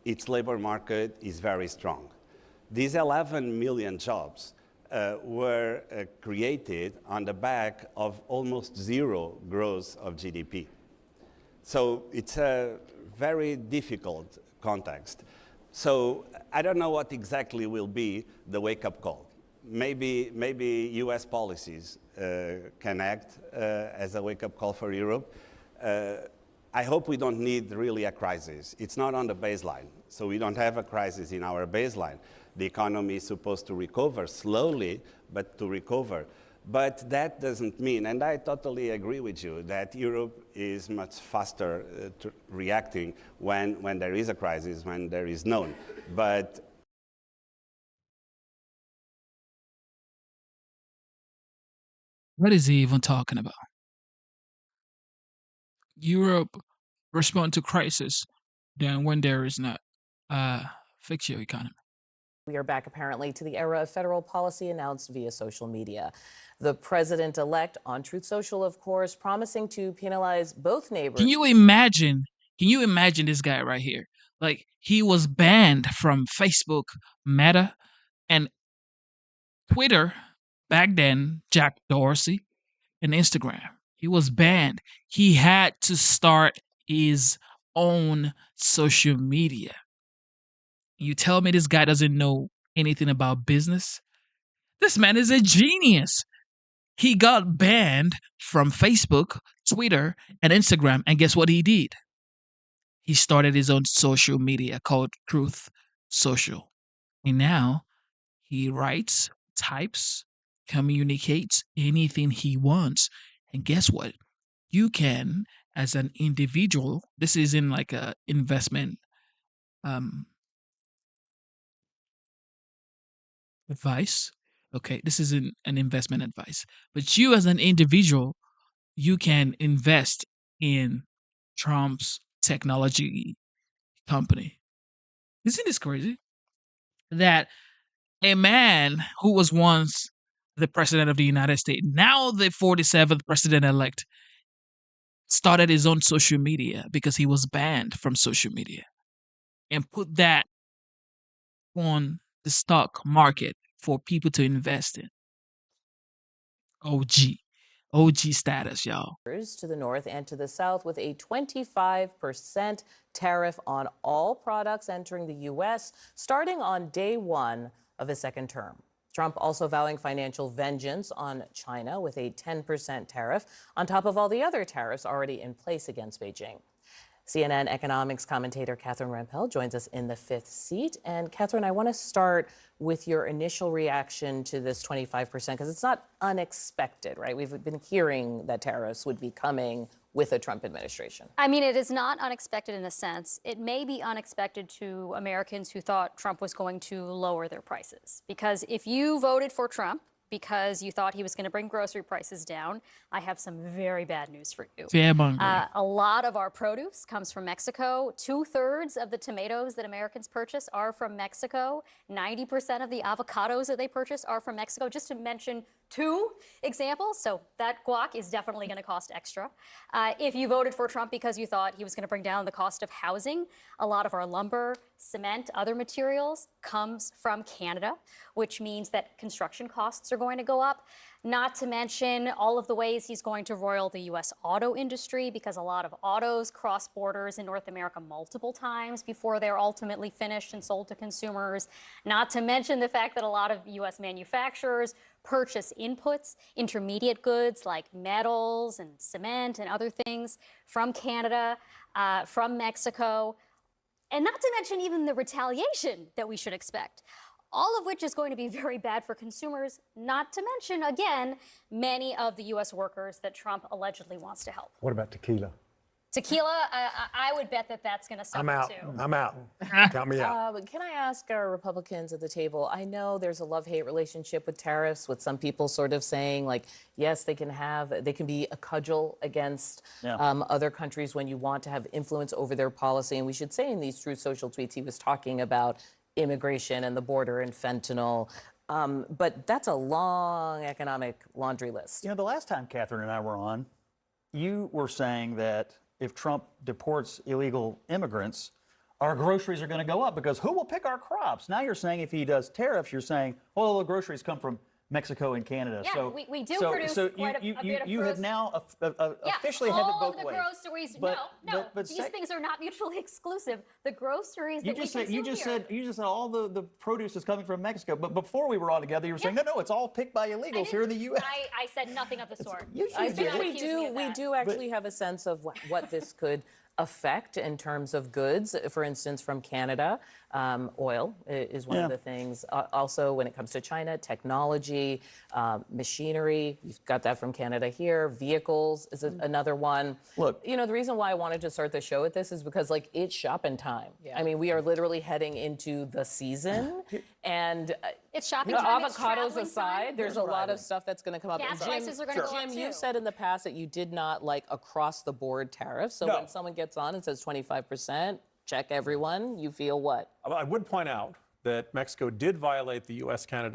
its labor market is very strong. These 11 million jobs were created on the back of almost zero growth of GDP. So it's a very difficult context. So I don't know what exactly will be the wake-up call. Maybe US policies can act as a wake-up call for Europe. I hope we don't need really a crisis. It's not on the baseline, so we don't have a crisis in our baseline. The economy is supposed to recover slowly, but to recover. But that doesn't mean, and I totally agree with you, that Europe is much faster reacting when there is a crisis, when there is none. But what is he even talking about? Europe respond to crisis than when there is not. Fix your economy. We are back apparently to the era of federal policy announced via social media. The president-elect on Truth Social, of course, promising to penalize both neighbors. Can you imagine this guy right here? Like, he was banned from Facebook, Meta, and Twitter back then, Jack Dorsey, and Instagram. He was banned. He had to start his own social media. You tell me this guy doesn't know anything about business? This man is a genius. He got banned from Facebook, Twitter, and Instagram, and guess what he did? He started his own social media called Truth Social. And now he writes, types, communicates anything he wants. And guess what? You can, as an individual, this is in like a investment advice. Okay, this isn't an investment advice. But you as an individual, you can invest in Trump's technology company. Isn't this crazy? That a man who was once the president of the United States, now the 47th president-elect, started his own social media because he was banned from social media and put that on the stock market for people to invest in. OG status, y'all. To the north and to the south with a 25% tariff on all products entering the U.S. starting on day one of his second term. Trump also vowing financial vengeance on China with a 10% tariff on top of all the other tariffs already in place against Beijing. CNN economics commentator Catherine Rampell joins us in the fifth seat. And Catherine, I want to start with your initial reaction to this 25%, because it's not unexpected, right? We've been hearing that tariffs would be coming with a Trump administration. I mean, it is not unexpected in a sense. It may be unexpected to Americans who thought Trump was going to lower their prices. Because if you voted for Trump because you thought he was going to bring grocery prices down, I have some very bad news for you. A lot of our produce comes from Mexico. 2/3 of the tomatoes that Americans purchase are from Mexico. 90% of the avocados that they purchase are from Mexico, just to mention two examples. So that guac is definitely going to cost extra. If you voted for Trump because you thought he was going to bring down the cost of housing, a lot of our lumber, cement, other materials comes from Canada, which means that construction costs are going to go up. Not to mention all of the ways he's going to roil the U.S. auto industry, because a lot of autos cross borders in North America multiple times before they're ultimately finished and sold to consumers. Not to mention the fact that a lot of U.S. manufacturers purchase inputs, intermediate goods like metals and cement and other things from Canada, from Mexico, and not to mention even the retaliation that we should expect. All of which is going to be very bad for consumers, not to mention, again, many of the U.S. workers that Trump allegedly wants to help. What about tequila? Tequila, I would bet that that's going to suffer I'm out. too. I'm out. Count me out. Can I ask our Republicans at the table? I know there's a love-hate relationship with tariffs, with some people sort of saying, like, yes, they can be a cudgel against other countries when you want to have influence over their policy. And we should say in these Truth Social tweets, he was talking about immigration and the border and fentanyl. But that's a long economic laundry list. You know, the last time Catherine and I were on, you were saying that if Trump deports illegal immigrants, our groceries are going to go up because who will pick our crops? Now you're saying if he does tariffs, you're saying, well, the groceries come from Mexico and Canada. Yeah, so we do produce quite a bit of you have now officially yeah, have it both all of the ways. groceries. But, no, these things are not mutually exclusive. The groceries you that just we said consume you just said all the produce is coming from Mexico. But before we were on together, you were saying no, it's all picked by illegals here in the U.S. I said nothing of the sort. I think we do actually have a sense of what this could affect in terms of goods. For instance, from Canada, oil is one of the things. Also, when it comes to China, technology, machinery, you've got that from Canada here. Vehicles is another one. Look, you know, the reason why I wanted to start the show with this is because, like, it's shopping time. I mean, we are literally heading into the season, and it's shopping time. Avocados aside, there's a lot of stuff that's going to come up. Gas prices are going to go up Jim, too. you've said in the past that you did not like across-the-board tariffs. So when someone gets on and says 25%, check everyone, you feel what? I would point out that Mexico did violate the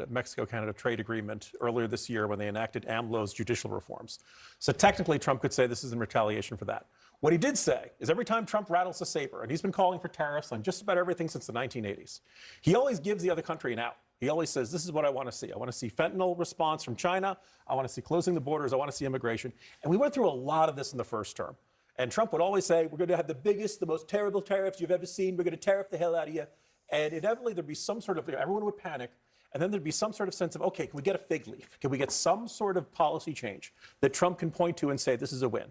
Mexico-Canada trade agreement earlier this year when they enacted AMLO's judicial reforms. So technically, Trump could say this is in retaliation for that. What he did say is every time Trump rattles the saber, and he's been calling for tariffs on just about everything since the 1980s, he always gives the other country an out. He always says, this is what I want to see. I want to see fentanyl response from China. I want to see closing the borders. I want to see immigration. And we went through a lot of this in the first term. And Trump would always say, we're going to have the biggest, the most terrible tariffs you've ever seen. We're going to tariff the hell out of you. And inevitably, there'd be some sort of, everyone would panic. And then there'd be some sort of sense of, okay, can we get a fig leaf? Can we get some sort of policy change that Trump can point to and say, this is a win?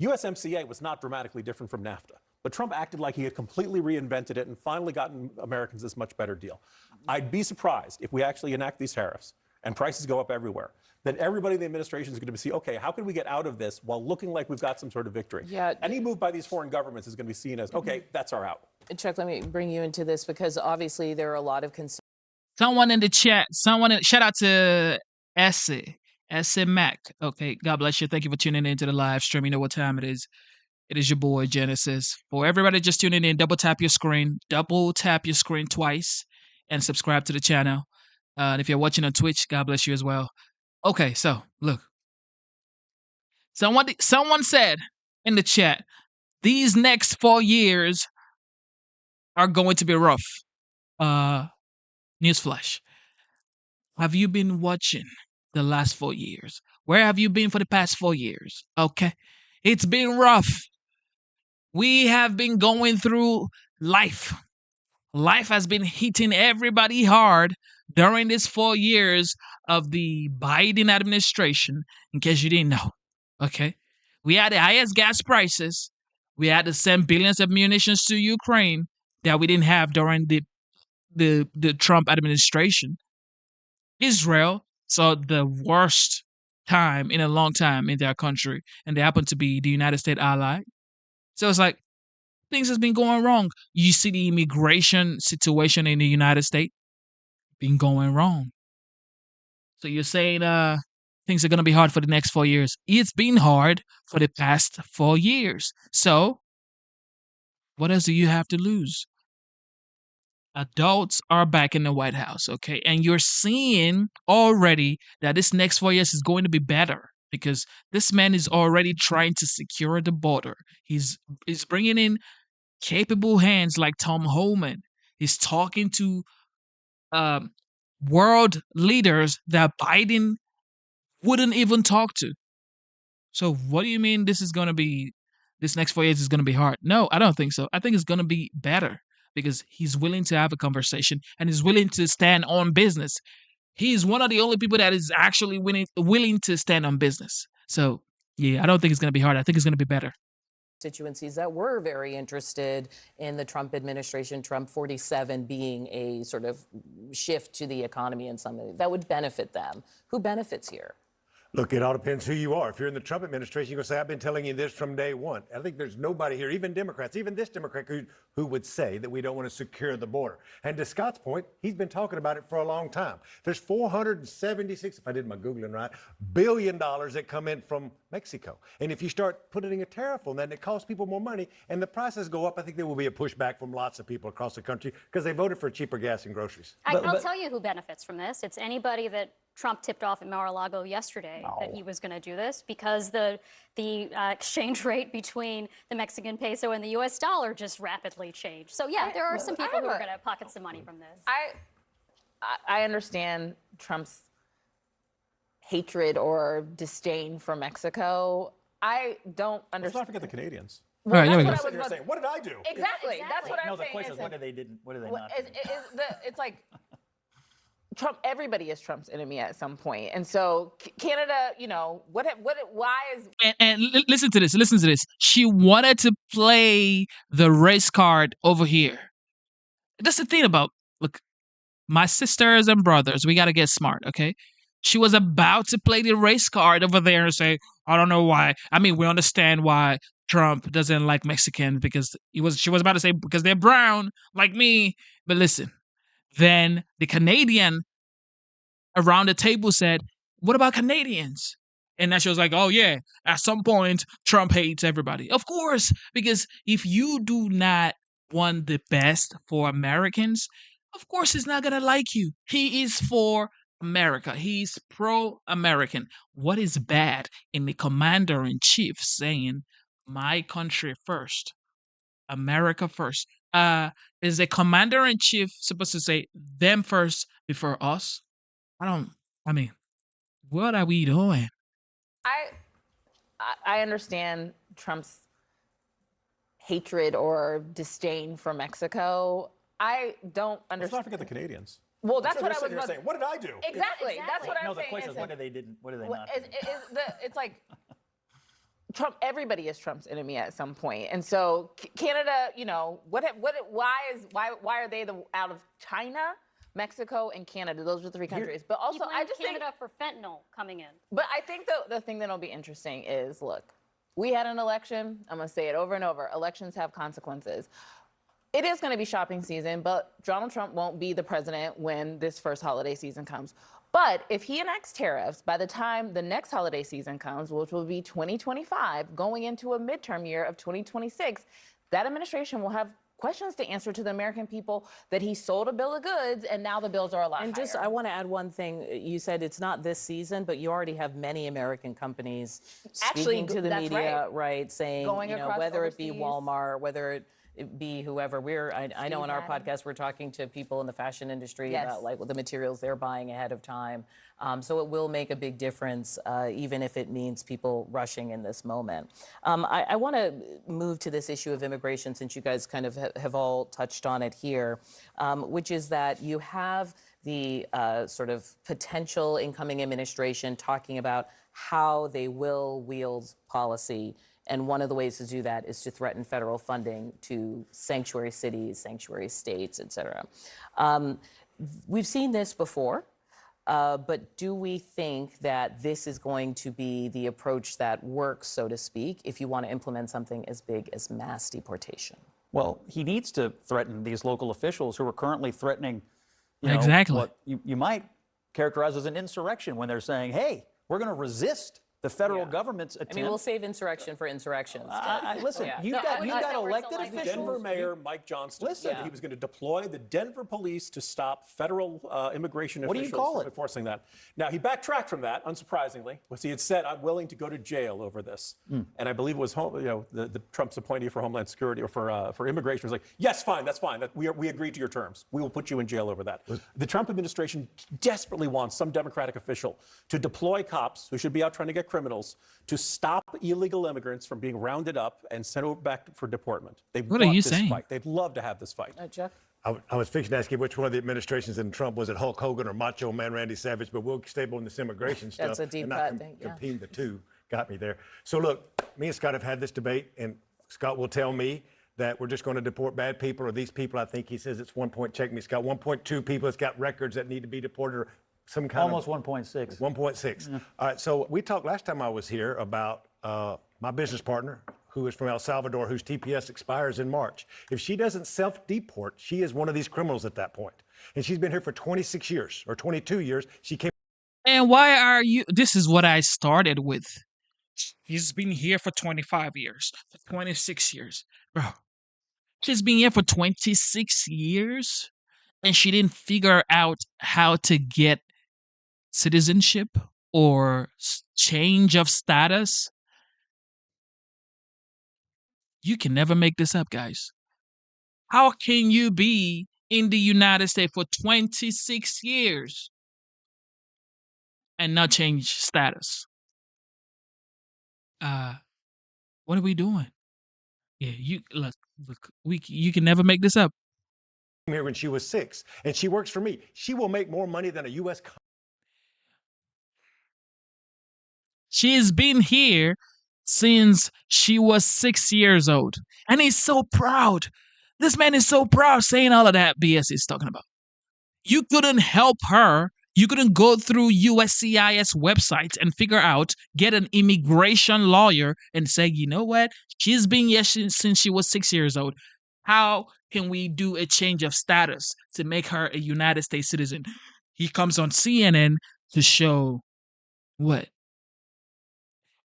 USMCA was not dramatically different from NAFTA. But Trump acted like he had completely reinvented it and finally gotten Americans this much better deal. I'd be surprised if we actually enact these tariffs and prices go up everywhere, that everybody in the administration is going to see, okay, how can we get out of this while looking like we've got some sort of victory? Yeah. Any move by these foreign governments is going to be seen as, okay, that's our out. Chuck, let me bring you into this because obviously there are a lot of Someone in the chat, shout out to Essie Mac. Okay, God bless you. Thank you for tuning into the live stream. You know what time it is. It is your boy, Genesis. For everybody just tuning in, double tap your screen twice, and subscribe to the channel. And if you're watching on Twitch, God bless you as well. Okay, so, look. Someone said in the chat, these next 4 years are going to be rough. Newsflash. Have you been watching the last 4 years? Where have you been for the past 4 years? Okay. It's been rough. We have been going through life. Life has been hitting everybody hard during these 4 years of the Biden administration, in case you didn't know. Okay. We had the highest gas prices. We had to send billions of munitions to Ukraine that we didn't have during the Trump administration. Israel saw the worst time in a long time in their country, and they happen to be the United States ally. So it's like things has been going wrong. You see the immigration situation in the United States been going wrong. So you're saying things are going to be hard for the next 4 years. It's been hard for the past 4 years. So what else do you have to lose? Adults are back in the White House, okay? And you're seeing already that this next 4 years is going to be better because this man is already trying to secure the border. He's bringing in capable hands like Tom Homan. He's talking to world leaders that Biden wouldn't even talk to. So what do you mean this next 4 years is going to be hard? No, I don't think so. I think it's going to be better because he's willing to have a conversation and he's willing to stand on business. He's one of the only people that is actually willing to stand on business. So, yeah, I don't think it's going to be hard. I think it's going to be better. Constituencies that were very interested in the Trump administration, Trump 47 being a sort of shift to the economy in some that would benefit them. Who benefits here? Look, it all depends who you are. If you're in the Trump administration, you're going to say, I've been telling you this from day one. I think there's nobody here, even Democrats, even this Democrat, who would say that we don't want to secure the border. And to Scott's point, he's been talking about it for a long time. There's 476, if I did my Googling right, $1 billion that come in from Mexico. And if you start putting a tariff on that, and it costs people more money, and the prices go up, I think there will be a pushback from lots of people across the country because they voted for cheaper gas and groceries. I'll tell you who benefits from this. It's anybody that Trump tipped off at Mar-a-Lago yesterday that he was going to do this, because the exchange rate between the Mexican peso and the U.S. dollar just rapidly changed. So yeah, there are some people who are going to pocket some money from this. I understand Trump's hatred or disdain for Mexico. I don't understand. Let's not forget the Canadians. Well, right, that's what I was saying. What did I do? Exactly. That's what I'm saying. No, the question is, what did they not do? It's like Trump. Everybody is Trump's enemy at some point, and so Canada. You know why is and listen to this. Listen to this. She wanted to play the race card over here. That's the thing about, look, my sisters and brothers. We got to get smart, okay? She was about to play the race card over there and say, I don't know why. I mean, we understand why Trump doesn't like Mexicans, because she was about to say because they're brown like me. But listen, then the Canadian around the table said, what about Canadians? And then she was like, oh yeah, at some point Trump hates everybody. Of course, because if you do not want the best for Americans, of course he's not gonna like you. He is for America. He's pro-American. What is bad in the commander-in-chief saying my country first, America first? Is the commander-in-chief supposed to say them first before us? I mean, what are we doing? I understand Trump's hatred or disdain for Mexico. I don't understand. Let's not forget the Canadians. Well, that's what I was saying. What did I do? Exactly. That's what I'm saying. No, the question is, what did they not do? It's like Trump. Everybody is Trump's enemy at some point, and so Canada. You know why are they out of China, Mexico, and Canada? Those are the three countries. But also, I just Canada for fentanyl coming in. But I think the thing that'll be interesting is, look, we had an election. I'm gonna say it over and over. Elections have consequences. It is going to be shopping season, but Donald Trump won't be the president when this first holiday season comes. But if he enacts tariffs by the time the next holiday season comes, which will be 2025, going into a midterm year of 2026, that administration will have questions to answer to the American people that he sold a bill of goods and now the bills are a lot higher. And I want to add one thing. You said it's not this season, but you already have many American companies speaking to the media, right, saying, going whether overseas. it be Walmart, whether it be whoever. I know in our podcast we're talking to people in the fashion industry about like the materials they're buying ahead of time. So it will make a big difference, even if it means people rushing in this moment. I want to move to this issue of immigration, since you guys kind of have all touched on it here, which is that you have the sort of potential incoming administration talking about how they will wield policy. And one of the ways to do that is to threaten federal funding to sanctuary cities, sanctuary states, et cetera. We've seen this before, but do we think that this is going to be the approach that works, so to speak, if you want to implement something as big as mass deportation? Well, he needs to threaten these local officials who are currently threatening what you might characterize as an insurrection, when they're saying, hey, we're going to resist the federal government's attempt. I mean, we'll save insurrection for insurrections. Listen, you've got elected officials. Denver Mayor Mike Johnston said that he was going to deploy the Denver police to stop federal immigration officials from enforcing that. Now, he backtracked from that, unsurprisingly. He had said, I'm willing to go to jail over this. And I believe it was the Trump's appointee for Homeland Security or for immigration was like, yes, fine, that's fine. We agreed to your terms. We will put you in jail over that. The Trump administration desperately wants some Democratic official to deploy cops who should be out trying to get criminals to stop illegal immigrants from being rounded up and sent over back for deportment. What are you saying? Fight. They'd love to have this fight. Chuck? I was fixing to ask you which one of the administrations in Trump was it, Hulk Hogan or Macho Man Randy Savage, but we'll stay on this immigration stuff. That's a deep and not cut thing, yeah. compete the two. Got me there. So look, me and Scott have had this debate, and Scott will tell me that we're just going to deport bad people, or these people. I think he says it's 1. Check me, Scott. 1.2 people that's got records that need to be deported, or some kind Almost 1.6. 1.6. All right. So we talked last time I was here about my business partner, who is from El Salvador, whose TPS expires in March. If she doesn't self-deport, she is one of these criminals at that point. And she's been here for 26 years or 22 years. She came. And why are you? This is what I started with. He's been here for 25 years, for 26 years. Bro, she's been here for 26 years and she didn't figure out how to get citizenship or change of status. You can never make this up, guys. How can you be in the United States for 26 years and not change status? What are we doing? Yeah, you look, you can never make this up. Here when she was 6, and she works for me. She will make more money than a U.S. She's been here since she was 6 years old. And he's so proud. This man is so proud saying all of that BS he's talking about. You couldn't help her. You couldn't go through USCIS websites and figure out, get an immigration lawyer and say, you know what? She's been here since she was 6 years old. How can we do a change of status to make her a United States citizen? He comes on CNN to show what?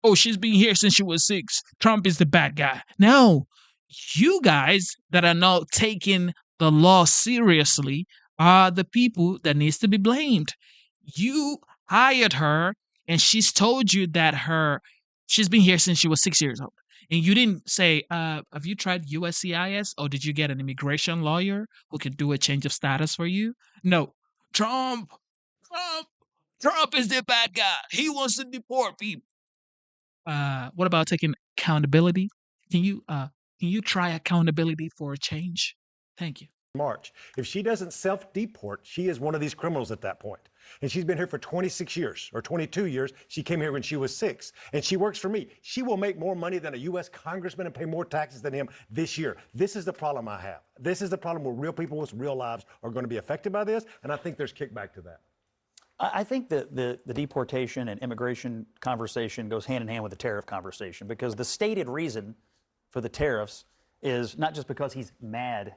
Oh, she's been here since she was 6. Trump is the bad guy. No, you guys that are not taking the law seriously are the people that needs to be blamed. You hired her and she's told you that she's been here since she was 6 years old. And you didn't say, have you tried USCIS or did you get an immigration lawyer who can do a change of status for you? No. Trump is the bad guy. He wants to deport people. What about taking accountability? Can you try accountability for a change? Thank you. March. If she doesn't self-deport, she is one of these criminals at that point. And she's been here for 26 years or 22 years. She came here when she was 6. And she works for me. She will make more money than a U.S. congressman and pay more taxes than him this year. This is the problem I have. This is the problem where real people with real lives are going to be affected by this. And I think there's kickback to that. I think that the deportation and immigration conversation goes hand in hand with the tariff conversation, because the stated reason for the tariffs is not just because he's mad.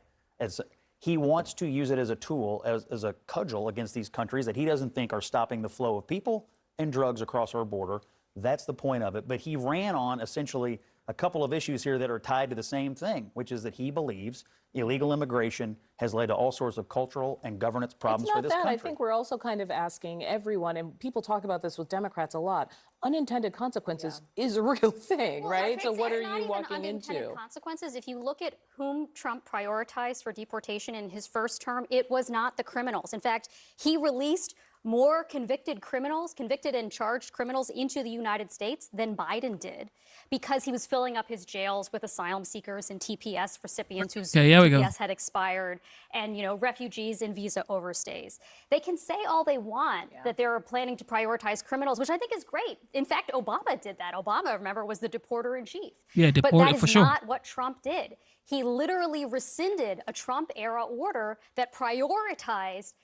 He wants to use it as a tool, as a cudgel against these countries that he doesn't think are stopping the flow of people and drugs across our border. That's the point of it. But he ran on essentially a couple of issues here that are tied to the same thing, which is that he believes illegal immigration has led to all sorts of cultural and governance problems for this country. I think we're also kind of asking everyone, and people talk about this with Democrats a lot, unintended consequences is a real thing, right? So what are you walking into? Consequences, if you look at whom Trump prioritized for deportation in his first term, it was not the criminals. In fact, he released more convicted and charged criminals into the United States than Biden did, because he was filling up his jails with asylum seekers and TPS recipients whose TPS had expired, and refugees and visa overstays. They can say all they want that they're planning to prioritize criminals, which I think is great. In fact, Obama did that. Obama, remember, was the deporter in chief. Yeah, but deporter that is not what Trump did. He literally rescinded a Trump-era order that prioritized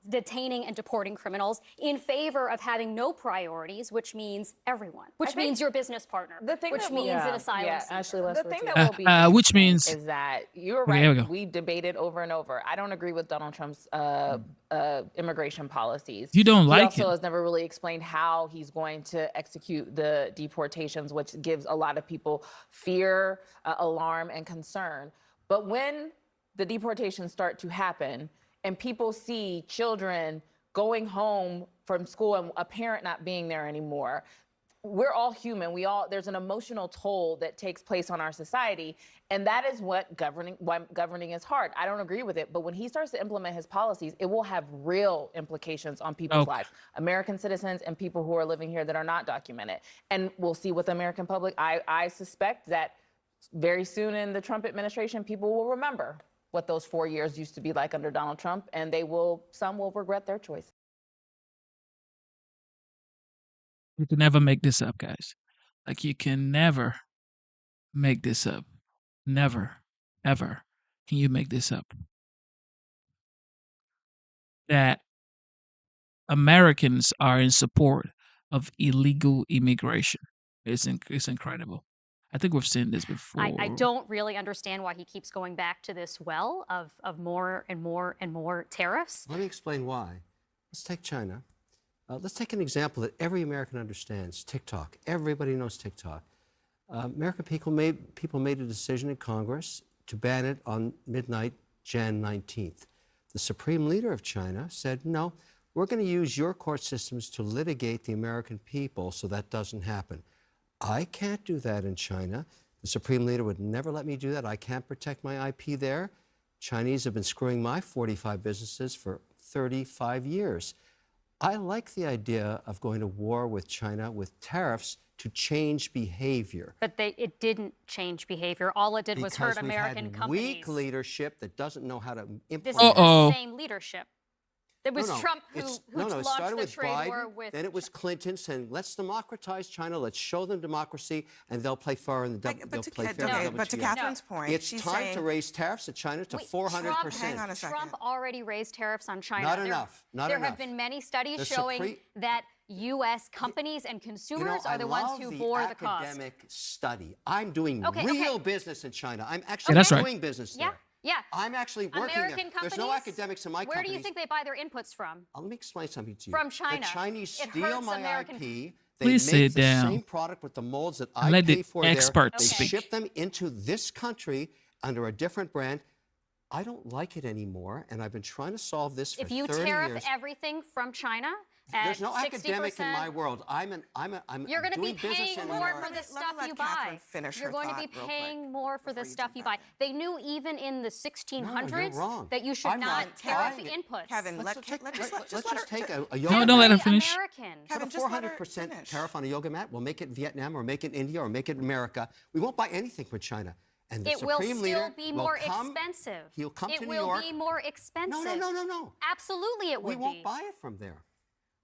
detaining and deporting criminals in favor of having no priorities, which means everyone, which means your business partner, which means an asylum seeker. Ashley, the thing that will be which means is that you're Okay, here we right. go. We debated over and over. I don't agree with Donald Trump's immigration policies. You don't like He also him. has never really explained how he's going to execute the deportations, which gives a lot of people fear, alarm, and concern. But when the deportations start to happen, and people see children going home from school and a parent not being there anymore, we're all human. There's an emotional toll that takes place on our society, and that is why governing is hard. I don't agree with it, but when he starts to implement his policies, it will have real implications on people's lives, American citizens and people who are living here that are not documented. And we'll see with the American public. I suspect that very soon in the Trump administration, people will remember. what those 4 years used to be like under Donald Trump, and some will regret their choice. You can never make this up, guys. Like, you can never make this up. Never, ever can you make this up. That Americans are in support of illegal immigration. It's incredible. I think we've seen this before. I don't really understand why he keeps going back to this well of more and more and more tariffs. Let me explain why. Let's take China. Let's take an example that every American understands, TikTok. Everybody knows TikTok. American people made a decision in Congress to ban it on midnight, Jan 19th. The supreme leader of China said, no, we're going to use your court systems to litigate the American people so that doesn't happen. I can't do that in China. The supreme leader would never let me do that. I can't protect my IP there. Chinese have been screwing my 45 businesses for 35 years. I like the idea of going to war with China with tariffs to change behavior. But it didn't change behavior. All it did was hurt Because we've American had companies. weak leadership that doesn't know how to implement. This is the same leadership. It was Trump who it launched started the with trade Biden, war with. then it was Clinton saying, let's democratize China, let's show them democracy, and they'll play fair in the But to WTO. Catherine's point, It's she's time saying, to raise tariffs at China to 400%. Hang on a second. Trump already raised tariffs on China. Not enough. Not there enough. have been many studies The showing that U.S. companies and consumers I are the ones who love bore the cost. academic study. I'm doing Okay, real business in China. I'm actually that's right. doing business there. Yeah. I'm actually working American there. There's no companies, academics in my Where companies. do you think they buy their inputs from? Let me explain something to you. From China. The Chinese It steal hurts my American. IP. They Please make sit the down. same product with the molds that And I let pay the for there. experts They speak. ship them into this country under a different brand. I don't like it anymore, and I've been trying to solve this for If you 30 tariff years. everything from China at There's no 60%, academic in my world. I'm you're going to be doing business paying in more America. for the stuff let you Catherine buy. finish You're her going to be thought real paying more for the stuff you buy. They knew even in the 1600s No, you're wrong. that you should I'm not tariff buying it. inputs. Kevin, Let's just let her take a No, yoga don't let her mat. finish. American. Put a Kevin, just let her 400% finish. tariff on a yoga mat. We'll make it in Vietnam or make it in India or make it in America. We won't buy anything from China. And the It will Supreme still Leader be will more come, expensive. He'll come It to New will York. be more expensive. No. Absolutely, it We would won't be. buy it from there.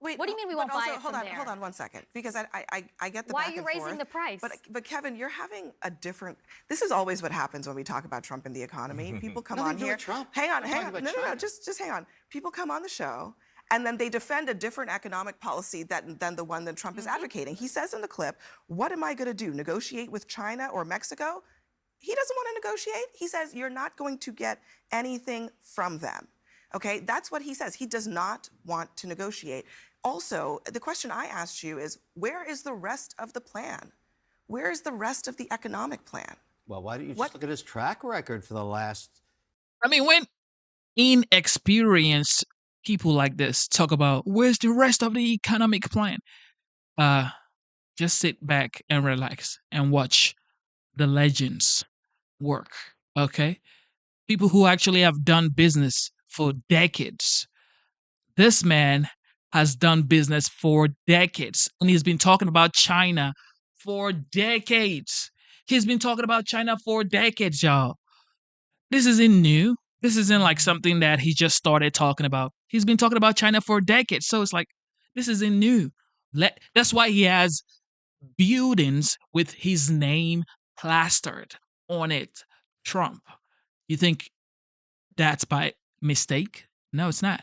Wait, What do you mean we but won't buy also, it from there? Hold on 1 second, because I get the Why back are you and raising forth, the price? But Kevin, you're having a different. This is always what happens when we talk about Trump and the economy. People come Nothing on to do here. with Trump. Hang on. We're talking about No, China. just hang on. People come on the show. And then they defend a different economic policy than the one that Trump is advocating. He says in the clip, what am I going to do, negotiate with China or Mexico? He doesn't want to negotiate. He says, you're not going to get anything from them. Okay, that's what he says. He does not want to negotiate. Also, the question I asked you is, where is the rest of the plan? Where is the rest of the economic plan? Well, why don't you just look at his track record for the last... I mean, when inexperienced people like this talk about where's the rest of the economic plan, just sit back and relax and watch the legends work. Okay, people who actually have done business for decades. This man has done business for decades, and he's been talking about China for decades. He's been talking about China for decades, y'all. This isn't new. This isn't like something that he just started talking about. He's been talking about China for decades. So it's like, this isn't new. That's why he has buildings with his name plastered on it. Trump. You think that's by mistake? No, it's not.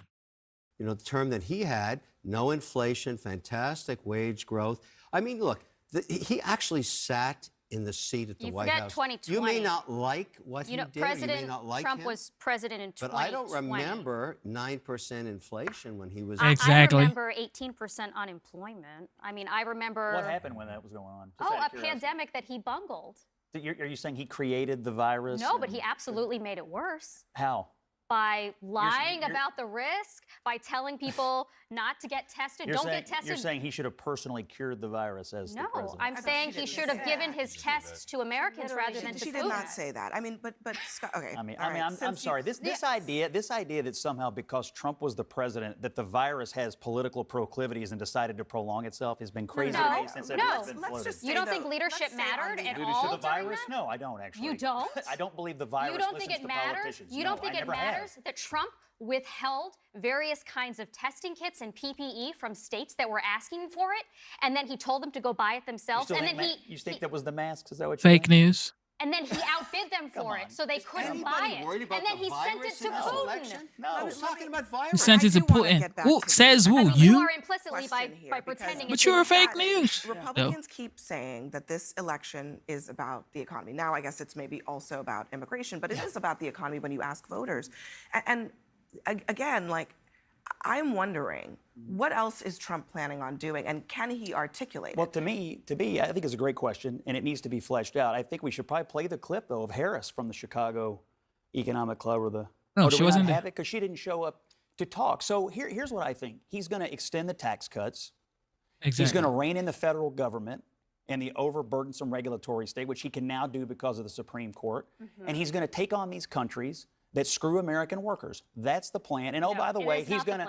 You know, the term that he had, no inflation, fantastic wage growth. I mean, look, he actually sat in the seat at the You White forget House. 2020. You may not like what he did, or you may President not like Trump him, was president in but 2020. I don't remember 9% inflation when he was... I Exactly. remember 18% unemployment. I mean, I remember... What happened when that was going on? Just Oh, out a of curiosity. pandemic that he bungled. Are you saying he created the virus? No, but he absolutely made it worse. How? by lying about the risk, by telling people not to get tested. Don't get tested. You're saying he should have personally cured the virus as the president. No, I'm saying he should have given his tests to Americans rather than to She Putin. did not say that. I mean, but Scott, okay. I'm sorry. This idea that somehow because Trump was the president that the virus has political proclivities and decided to prolong itself has been crazy to me since it's been floated. You don't think leadership mattered at all To the during virus? that? No, I don't actually. You don't? I don't believe the virus You don't listens think it to matters? politicians. You No, don't think I it never matters have. that Trump withheld various kinds of testing kits and PPE from states that were asking for it, and then he told them to go buy it themselves, and then You think that was the masks? Is that what you're Fake news. and then he outbid them for it, so they couldn't buy it. worried about And then the he sent it virus to in this Putin. election? No, I was talking about Who virus. sent it to Putin? Who says who? You You? are implicitly by pretending. But it's you're in a fake fact- news. Republicans keep saying that this election is about the economy. Now, I guess it's maybe also about immigration, but it is about the economy when you ask voters. And again, like, I'm wondering, what else is Trump planning on doing, and can he articulate Well, it? to me, I think it's a great question, and it needs to be fleshed out. I think we should probably play the clip, though, of Harris from the Chicago Economic Club or the. No, or do she we wasn't not there. have it because she didn't show up to talk. So here's what I think: he's going to extend the tax cuts. Exactly. He's going to rein in the federal government and the overburdensome regulatory state, which he can now do because of the Supreme Court. And he's going to take on these countries that screw American workers. That's the plan. And by the way, he's going to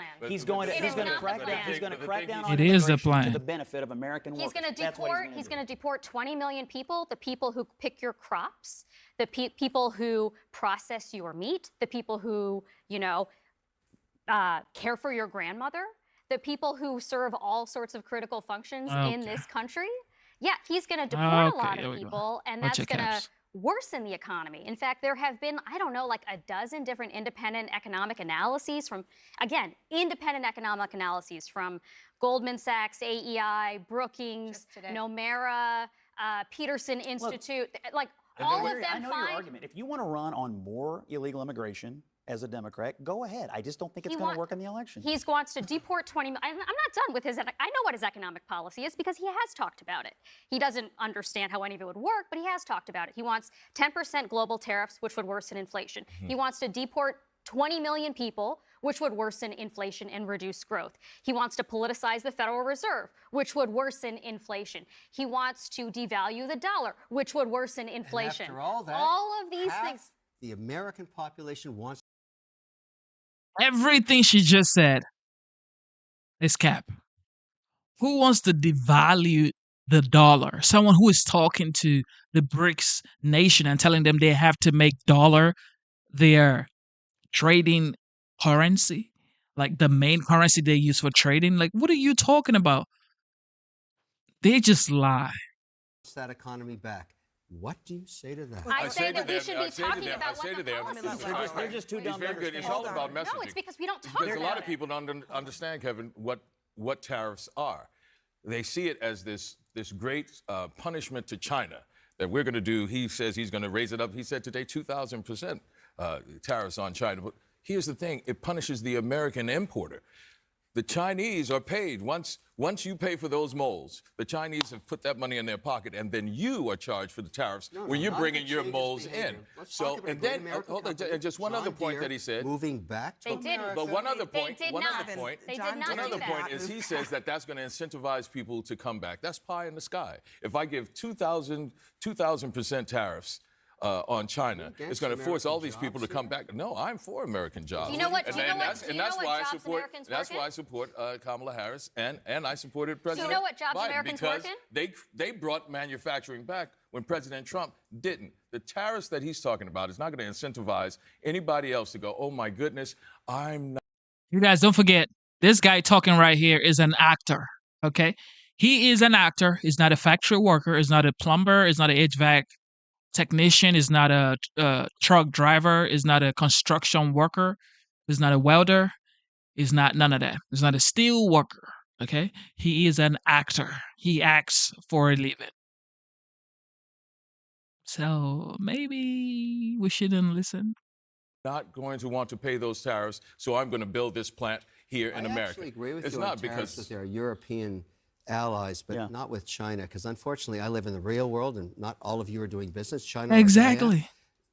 crack down on It is the immigration plan. to the benefit of American workers. He's going to That's what deport. He's going to deport 20 million people. The people who pick your crops, the people who process your meat, the people who care for your grandmother, the people who serve all sorts of critical functions in this country. Yeah, he's going to deport a lot there of we go. people, and Watch that's your going to caps. worsen the economy. In fact, there have been, I don't know, like a dozen different independent economic analyses from, again, independent economic analyses from Goldman Sachs, AEI, Brookings, Nomura, Peterson Institute, all of them I know your find argument. If you want to run on more illegal immigration as a Democrat, go ahead. I just don't think it's going to work in the election. He wants to deport 20 million. I'm not done with his. I know what his economic policy is because he has talked about it. He doesn't understand how any of it would work, but he has talked about it. He wants 10% global tariffs, which would worsen inflation. He wants to deport 20 million people, which would worsen inflation and reduce growth. He wants to politicize the Federal Reserve, which would worsen inflation. He wants to devalue the dollar, which would worsen inflation. And after all that, all of these half things. the American population wants. Everything she just said is cap. Who wants to devalue the dollar? Someone who is talking to the BRICS nation and telling them they have to make dollar their trading currency, like the main currency they use for trading. Like, what are you talking about? They just lie. That economy back. What do you say to that? I say that we should be talking about what the policies are. They're just too dumb to very good. It's understand. all about messaging. No, it's because we don't talk Because a about lot of it. people don't understand, Kevin, what tariffs are. They see it as this great punishment to China that we're going to do. He says he's going to raise it up. He said today 2,000% tariffs on China. But here's the thing: it punishes the American importer. The Chinese are paid. Once you pay for those molds, the Chinese have put that money in their pocket, and then you are charged for the tariffs when you're bringing your molds in. So, and then, hold on, and just one other point that he said. Moving back to They did. America. But one other point, They did one not. other point, They did not one do other that. point is he says that that's going to incentivize people to come back. That's pie in the sky. If I give 2,000% tariffs on China, it's going to force all these people to come back. No, I'm for American jobs. You know what? And, Do you know what? that's, Do you and know that's what why I jobs support. Americans That's work why I in? support Kamala Harris, and I supported President. know what jobs Biden Americans because work in? they brought manufacturing back when President Trump didn't. The tariffs that he's talking about is not going to incentivize anybody else to go, oh my goodness, I'm not. You guys don't forget, this guy talking right here is an actor, okay? He is an actor. He's not a factory worker. He's not a plumber. He's not an HVAC technician. He's not a truck driver. He's not a construction worker. He's not a welder. He's not none of that. He's not a steel worker, okay? He is an actor. He acts for a living. So maybe we shouldn't listen. Not going to want to pay those tariffs, so I'm going to build this plant here in America. I actually agree with it's you not on tariffs because with their European allies, but not with China, because unfortunately I live in the real world and not all of you are doing business. China, like I am, Exactly.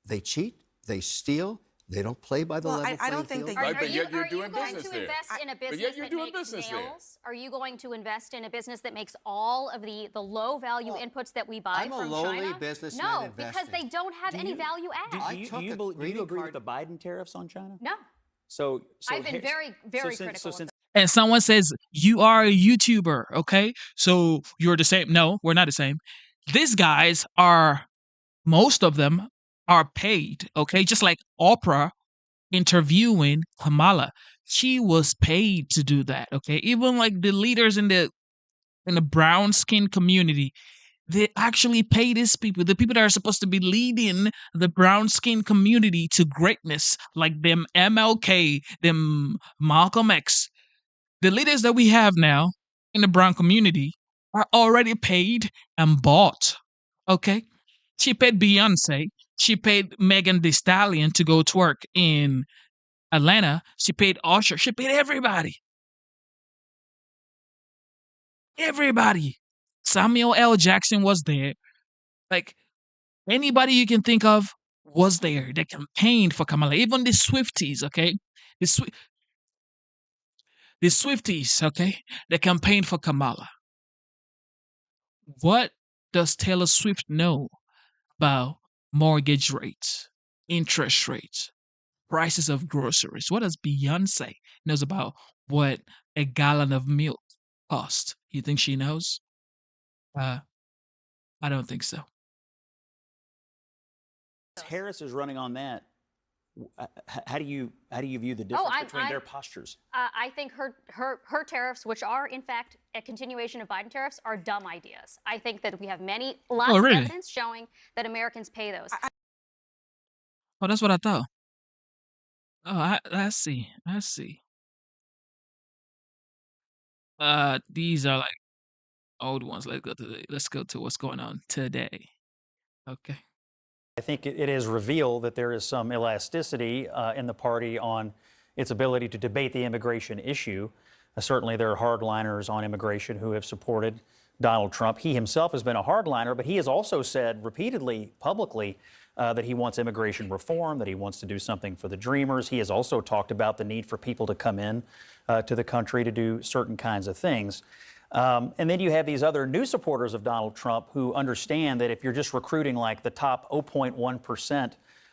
they cheat, they steal, They don't play by the Well, level I don't playing think field. that Right, but yet you're Are you doing going business to there. invest in a But business yet you're that doing makes business there. nails? Are you going to invest in a business that makes all of the low value inputs that we buy I'm a from lowly China? businessman No, investing. because they don't have any value add. Do you agree with the Biden tariffs on China? No. So I've been very, very so critical. since And someone says, you are a YouTuber, okay? So you're the same. No, we're not the same. These guys are, most of them are paid, okay? Just like Oprah interviewing Kamala. She was paid to do that, okay? Even like the leaders in the brown skin community, they actually pay these people, the people that are supposed to be leading the brown skin community to greatness, like them MLK, them Malcolm X. The leaders that we have now in the brown community are already paid and bought. Okay? She paid Beyonce. She paid Megan Thee Stallion to go twerk in Atlanta. She paid Usher. She paid everybody. Everybody. Samuel L. Jackson was there. Like, anybody you can think of was there. They campaigned for Kamala. Even the Swifties, okay? The, the Swifties, okay? They campaigned for Kamala. What does Taylor Swift know about mortgage rates, interest rates, prices of groceries? What does Beyonce knows about what a gallon of milk costs? You think she knows? I don't think so. Harris is running on that, how do you view the difference between their postures? I think her tariffs, which are in fact a continuation of Biden tariffs, are dumb ideas. I think that we have lots of evidence showing that Americans pay those. Oh, that's what I thought. Oh, I see. These are like old ones. Let's go to what's going on today. Okay. I think it is revealed that there is some elasticity in the party on its ability to debate the immigration issue. Certainly, there are hardliners on immigration who have supported Donald Trump. He himself has been a hardliner, but he has also said repeatedly, publicly, that he wants immigration reform, that he wants to do something for the Dreamers. He has also talked about the need for people to come in to the country to do certain kinds of things. And then you have these other new supporters of Donald Trump who understand that if you're just recruiting like the top 0.1%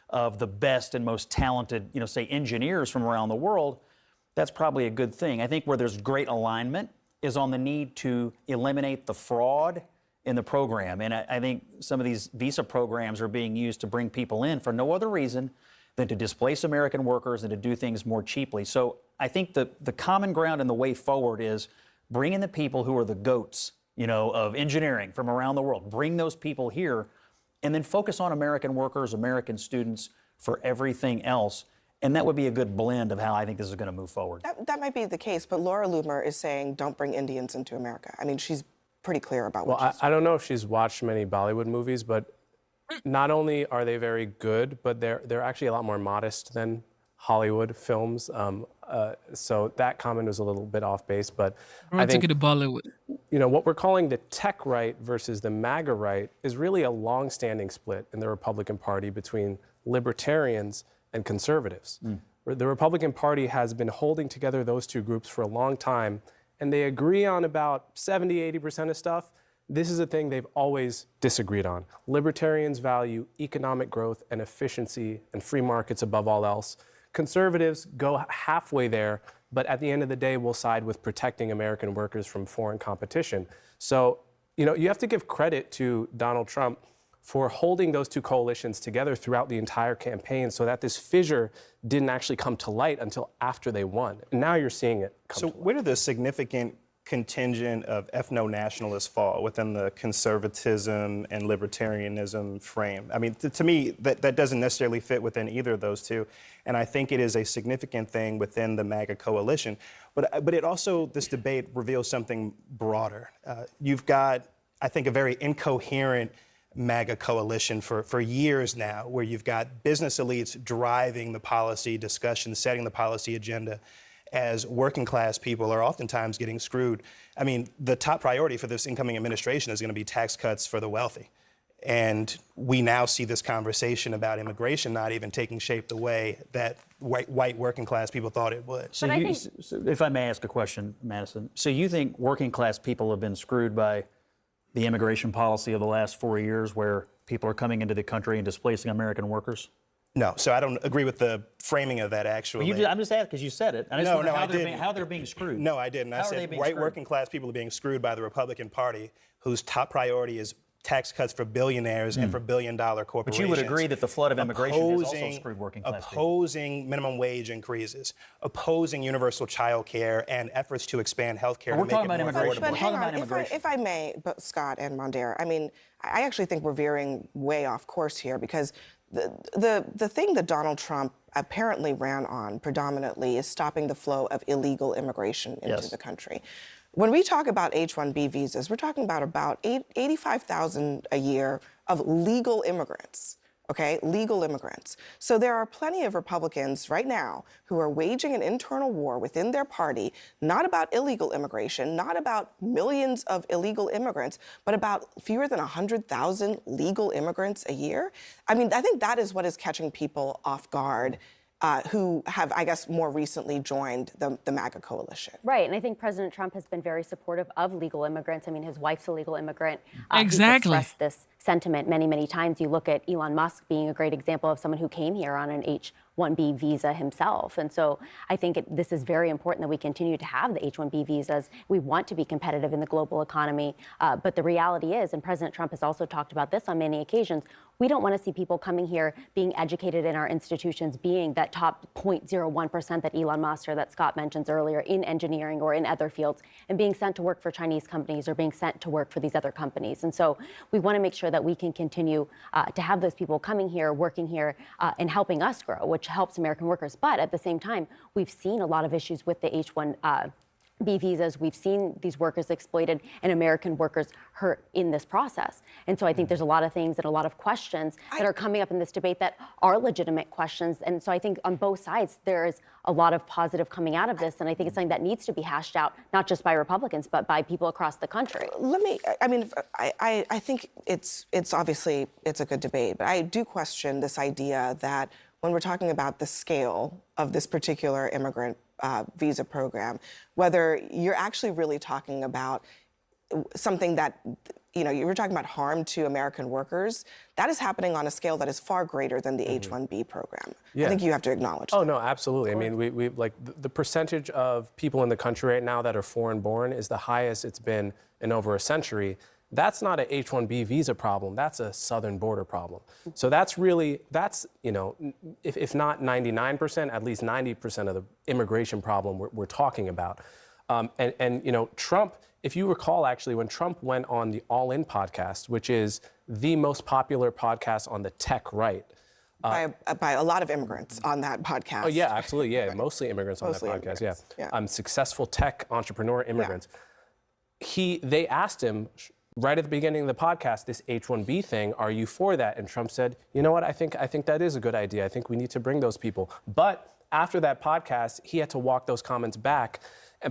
of the best and most talented, say engineers from around the world, that's probably a good thing. I think where there's great alignment is on the need to eliminate the fraud in the program. And I think some of these visa programs are being used to bring people in for no other reason than to displace American workers and to do things more cheaply. So I think the common ground and the way forward is bring in the people who are the goats, of engineering from around the world. Bring those people here and then focus on American workers, American students for everything else. And that would be a good blend of how I think this is going to move forward. That might be the case, but Laura Loomer is saying don't bring Indians into America. I mean, she's pretty clear about what she's I don't know if she's watched many Bollywood movies, but not only are they very good, but they're actually a lot more modest than Hollywood films. So that comment was a little bit off base, but I think Bollywood. What we're calling the tech right versus the MAGA right is really a long-standing split in the Republican Party between libertarians and conservatives. The Republican Party has been holding together those two groups for a long time, and they agree on about 70-80% of stuff. This is a thing they've always disagreed on. Libertarians value economic growth and efficiency and free markets above all else. Conservatives go halfway there, but at the end of the day, will side with protecting American workers from foreign competition. So, you have to give credit to Donald Trump for holding those two coalitions together throughout the entire campaign so that this fissure didn't actually come to light until after they won. And now you're seeing it come to light. Where did the significant contingent of ethno-nationalists fall within the conservatism and libertarianism frame? I mean, to me, that doesn't necessarily fit within either of those two. And I think it is a significant thing within the MAGA coalition. But it also, this debate reveals something broader. You've got, I think, a very incoherent MAGA coalition for years now, where you've got business elites driving the policy discussion, setting the policy agenda, as working class people are oftentimes getting screwed. I mean, the top priority for this incoming administration is going to be tax cuts for the wealthy. And we now see this conversation about immigration not even taking shape the way that white working class people thought it would. So, if I may ask a question, Madison, so you think working class people have been screwed by the immigration policy of the last 4 years where people are coming into the country and displacing American workers? No, so I don't agree with the framing of that, actually. Well, I'm just asking because you said it. I just wonder I didn't. how they're being screwed. No, I didn't. I said white working class people are being screwed by the Republican Party, whose top priority is tax cuts for billionaires and for billion-dollar corporations. But you would agree that the flood of immigration has also screwed working class people. Opposing minimum wage increases, opposing universal child care, and efforts to expand health care. We're talking about immigration. But hang on, if I may, Scott and Mondare, I mean, I actually think we're veering way off course here because the thing that Donald Trump apparently ran on predominantly is stopping the flow of illegal immigration into the country. When we talk about H-1B visas, we're talking about 85,000 a year of legal immigrants, okay? Legal immigrants. So there are plenty of Republicans right now who are waging an internal war within their party, not about illegal immigration, not about millions of illegal immigrants, but about fewer than 100,000 legal immigrants a year. I mean, I think that is what is catching people off guard. Who have, I guess, more recently joined the MAGA coalition. Right, and I think President Trump has been very supportive of legal immigrants. I mean, his wife's a legal immigrant. Exactly. He's expressed this sentiment many, many times. You look at Elon Musk being a great example of someone who came here on an H-1B visa himself. And so I think this is very important that we continue to have the H-1B visas. We want to be competitive in the global economy. But the reality is, and President Trump has also talked about this on many occasions, we don't want to see people coming here being educated in our institutions, being that top 0.01% that Elon Musk or that Scott mentions earlier in engineering or in other fields, and being sent to work for Chinese companies or being sent to work for these other companies. And so we want to make sure that we can continue to have those people coming here, working here, and helping us grow, which helps American workers. But at the same time, we've seen a lot of issues with the H-1B visas. We've seen these workers exploited and American workers hurt in this process. And so I think there's a lot of things and a lot of questions that are coming up in this debate that are legitimate questions. And so I think on both sides, there is a lot of positive coming out of this. And I think it's something that needs to be hashed out, not just by Republicans, but by people across the country. I think it's obviously, it's a good debate, but I do question this idea that when we're talking about the scale of this particular immigrant visa program, whether you're actually really talking about something that, you know, you were talking about harm to American workers, that is happening on a scale that is far greater than the H-1B program. I think you have to acknowledge that. Oh, no, absolutely. I mean, we like the percentage of people in the country right now that are foreign born is the highest it's been in over a century. That's not an H-1B visa problem. That's a southern border problem. So that's, you know, if not 99%, at least 90% of the immigration problem we're talking about. And, you know, Trump, if you recall, actually, when Trump went on the All In podcast, which is the most popular podcast on the tech right. By a lot of immigrants on that podcast. Oh, yeah, absolutely. Yeah, mostly immigrants on that podcast. Yeah. Successful tech entrepreneur immigrants. They asked him, right at the beginning of the podcast, this H-1B thing, are you for that? And Trump said, you know what, I think that is a good idea. I think we need to bring those people. But after that podcast, he had to walk those comments back.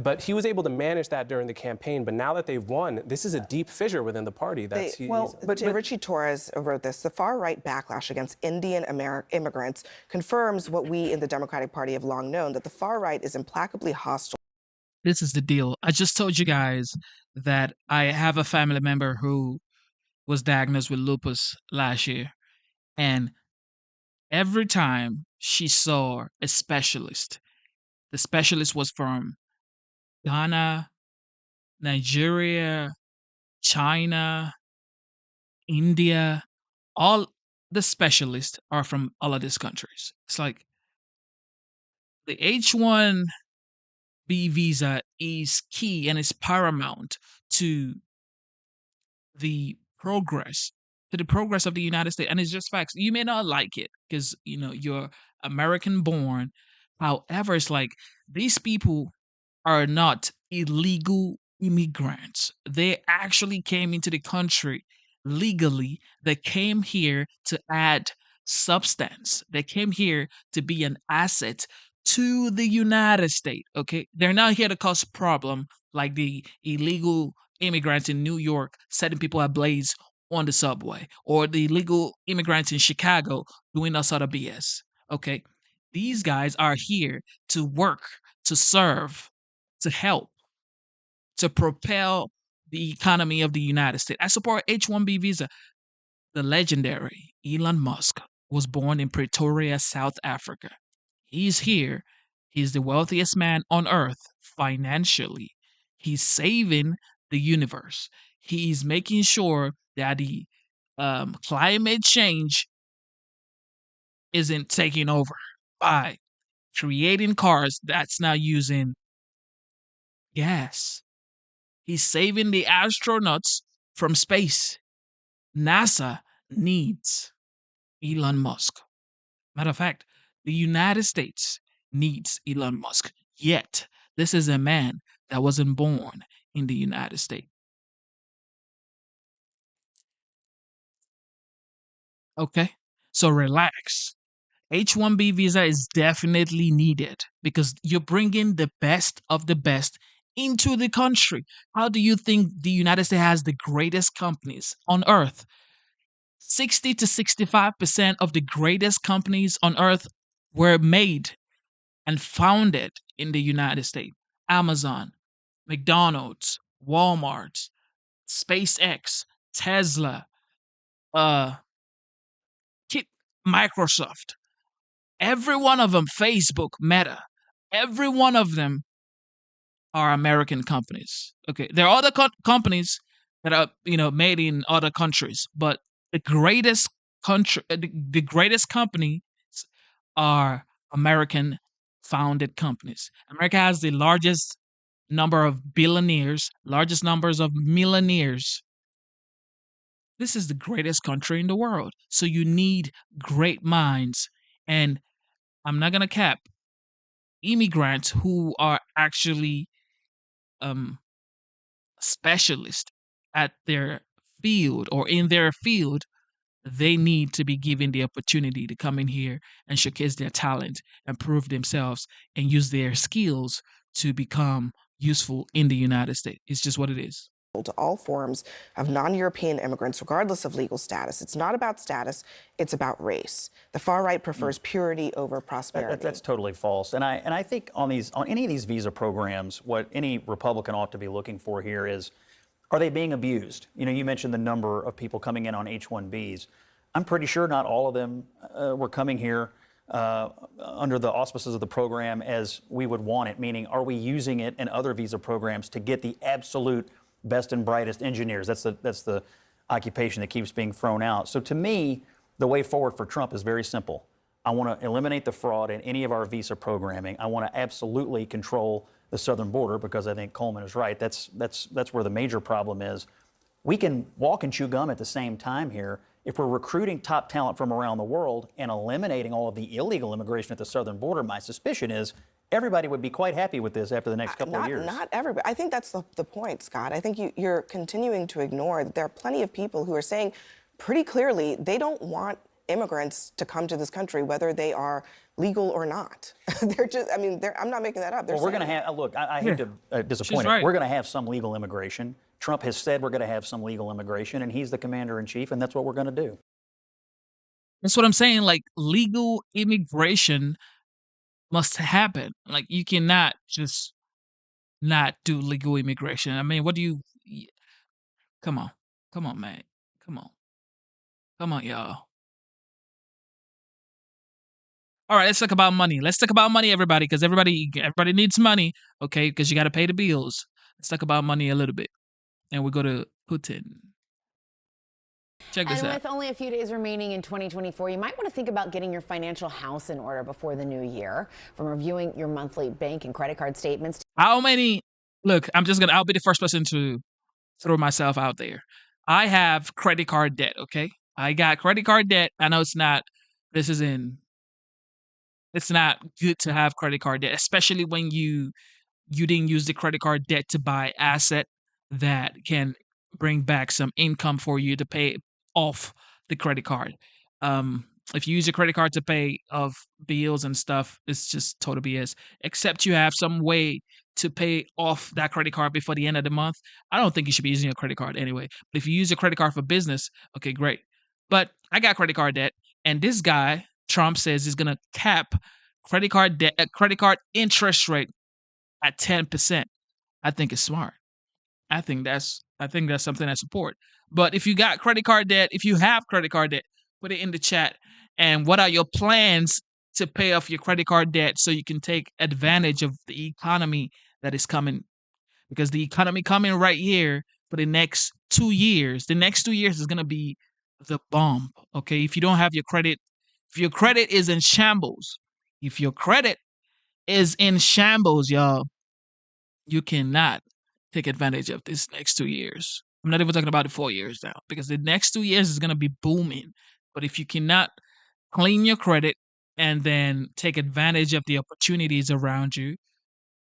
But he was able to manage that during the campaign. But now that they've won, this is a deep fissure within the party. Richie Torres wrote this. The far-right backlash against Indian immigrants confirms what we in the Democratic Party have long known, that the far-right is implacably hostile. This is the deal. I just told you guys that I have a family member who was diagnosed with lupus last year. And every time she saw a specialist, the specialist was from Ghana, Nigeria, China, India. All the specialists are from all of these countries. It's like the H-1B visa is key and is paramount to the progress of the United States. And it's just facts. You may not like it because, you know, you're American born. However, it's like these people are not illegal immigrants. They actually came into the country legally. They came here to add substance. They came here to be an asset to the United States, okay? They're not here to cause problem like the illegal immigrants in New York setting people ablaze on the subway, or the illegal immigrants in Chicago doing us sort of BS. Okay. These guys are here to work, to serve, to help, to propel the economy of the United States. I support H-1B visa. The legendary Elon Musk was born in Pretoria, South Africa. He's here. He's the wealthiest man on earth financially. He's saving the universe. He's making sure that the climate change isn't taking over by creating cars that's not using gas. He's saving the astronauts from space. NASA needs Elon Musk. Matter of fact, the United States needs Elon Musk. Yet, this is a man that wasn't born in the United States. Okay? So relax. H-1B visa is definitely needed because you're bringing the best of the best into the country. How do you think the United States has the greatest companies on earth? 60 to 65% of the greatest companies on earth were made and founded in the United States. Amazon, McDonald's, Walmart, SpaceX, Tesla, Microsoft. Every one of them, Facebook, Meta, every one of them are American companies. Okay, there are other companies that are made in other countries, but the greatest the greatest companies are American founded companies. America has the largest number of billionaires, largest numbers of millionaires. This is the greatest country in the world. So you need great minds. And I'm not gonna cap immigrants who are actually specialists at their field or in their field. They need to be given the opportunity to come in here and showcase their talent and prove themselves and use their skills to become useful in the United States. It's just what it is. To all forms of non-European immigrants, regardless of legal status. It's not about status, it's about race. The far right prefers purity over prosperity. That's totally false. And I think on any of these visa programs, what any Republican ought to be looking for here is, are they being abused? You mentioned the number of people coming in on H-1Bs. I'm pretty sure not all of them were coming here under the auspices of the program as we would want it, meaning are we using it in other visa programs to get the absolute best and brightest engineers? That's the occupation that keeps being thrown out. So to me, the way forward for Trump is very simple. I want to eliminate the fraud in any of our visa programming. I want to absolutely control the southern border because I think Coleman is right. That's where the major problem is. We can walk and chew gum at the same time here. If we're recruiting top talent from around the world and eliminating all of the illegal immigration at the southern border, my suspicion is everybody would be quite happy with this after the next couple of years. Not everybody. I think that's the point, Scott. I think you're continuing to ignore that there are plenty of people who are saying pretty clearly they don't want immigrants to come to this country, whether they are legal or not. They're just, I'm not making that up. Well, we're going to have, look, I hate to disappoint it. We're going to have some legal immigration. Trump has said we're going to have some legal immigration, and he's the commander-in-chief, and that's what we're going to do. That's what I'm saying. Like, legal immigration must happen. Like, you cannot just not do legal immigration. I mean, what do you... Come on, man. Come on, y'all. All right, let's talk about money. Let's talk about money, everybody, because everybody needs money, okay? Because you got to pay the bills. Let's talk about money a little bit. And we go to Putin. Check this out. And with only a few days remaining in 2024, you might want to think about getting your financial house in order before the new year. From reviewing your monthly bank and credit card statements. I'll be the first person to throw myself out there. I have credit card debt, okay? I got credit card debt. I know it's not good to have credit card debt, especially when you didn't use the credit card debt to buy asset that can bring back some income for you to pay off the credit card. If you use your credit card to pay off bills and stuff, it's just total BS. Except you have some way to pay off that credit card before the end of the month, I don't think you should be using your credit card anyway. But if you use your credit card for business, okay, great. But I got credit card debt, and this guy, Trump, says he's gonna cap credit card debt, credit card interest rate at 10%. I think it's smart. I think that's something I support. But if you got credit card debt, if you have credit card debt, put it in the chat. And what are your plans to pay off your credit card debt so you can take advantage of the economy that is coming? Because the economy coming right here for the next 2 years. The next 2 years is gonna be the bomb. Okay. If you don't have your credit, if your credit is in shambles, if your credit is in shambles, y'all, you cannot take advantage of this next 2 years. I'm not even talking about the 4 years now, because the next 2 years is gonna be booming. But if you cannot clean your credit and then take advantage of the opportunities around you,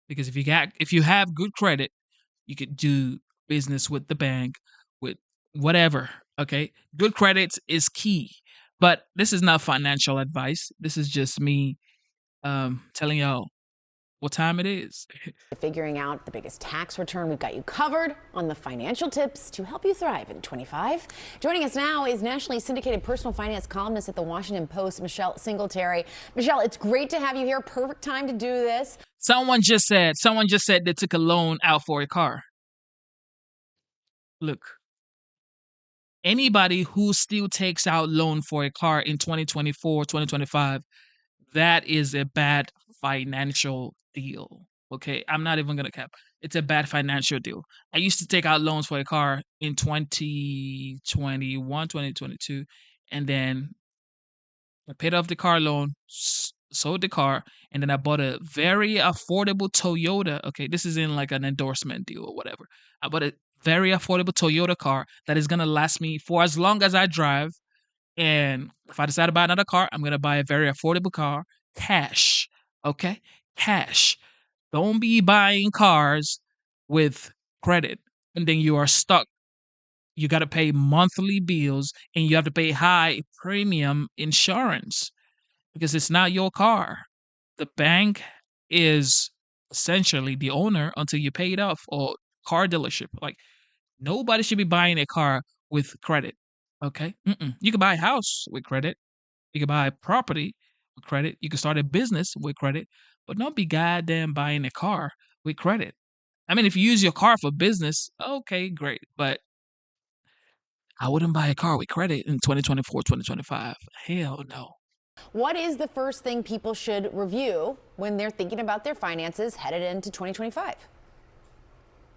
because if you have good credit, you could do business with the bank, with whatever. Okay, good credit is key. But this is not financial advice. This is just me telling y'all what time it is. Figuring out the biggest tax return, we've got you covered on the financial tips to help you thrive in 25. Joining us now is nationally syndicated personal finance columnist at the Washington Post, Michelle Singletary. Michelle, it's great to have you here. Perfect time to do this. Someone just said they took a loan out for a car. Look, anybody who still takes out loan for a car in 2024, 2025, that is a bad financial deal. Okay, I'm not even gonna cap. It's a bad financial deal. I used to take out loans for a car in 2021, 2022, and then I paid off the car loan, sold the car, and then I bought a very affordable Toyota. Okay, this is in like an endorsement deal or whatever. I bought a very affordable Toyota car that is gonna last me for as long as I drive. And if I decide to buy another car, I'm gonna buy a very affordable car, cash. Okay, cash. Don't be buying cars with credit, and then you are stuck. You got to pay monthly bills, and you have to pay high premium insurance because it's not your car. The bank is essentially the owner until you pay it off, or car dealership. Like, nobody should be buying a car with credit. Okay, you can buy a house with credit. You can buy property with credit. You can start a business with credit, but don't be goddamn buying a car with credit. I mean, if you use your car for business, okay, great. But I wouldn't buy a car with credit in 2024, 2025. Hell no. What is the first thing people should review when they're thinking about their finances headed into 2025?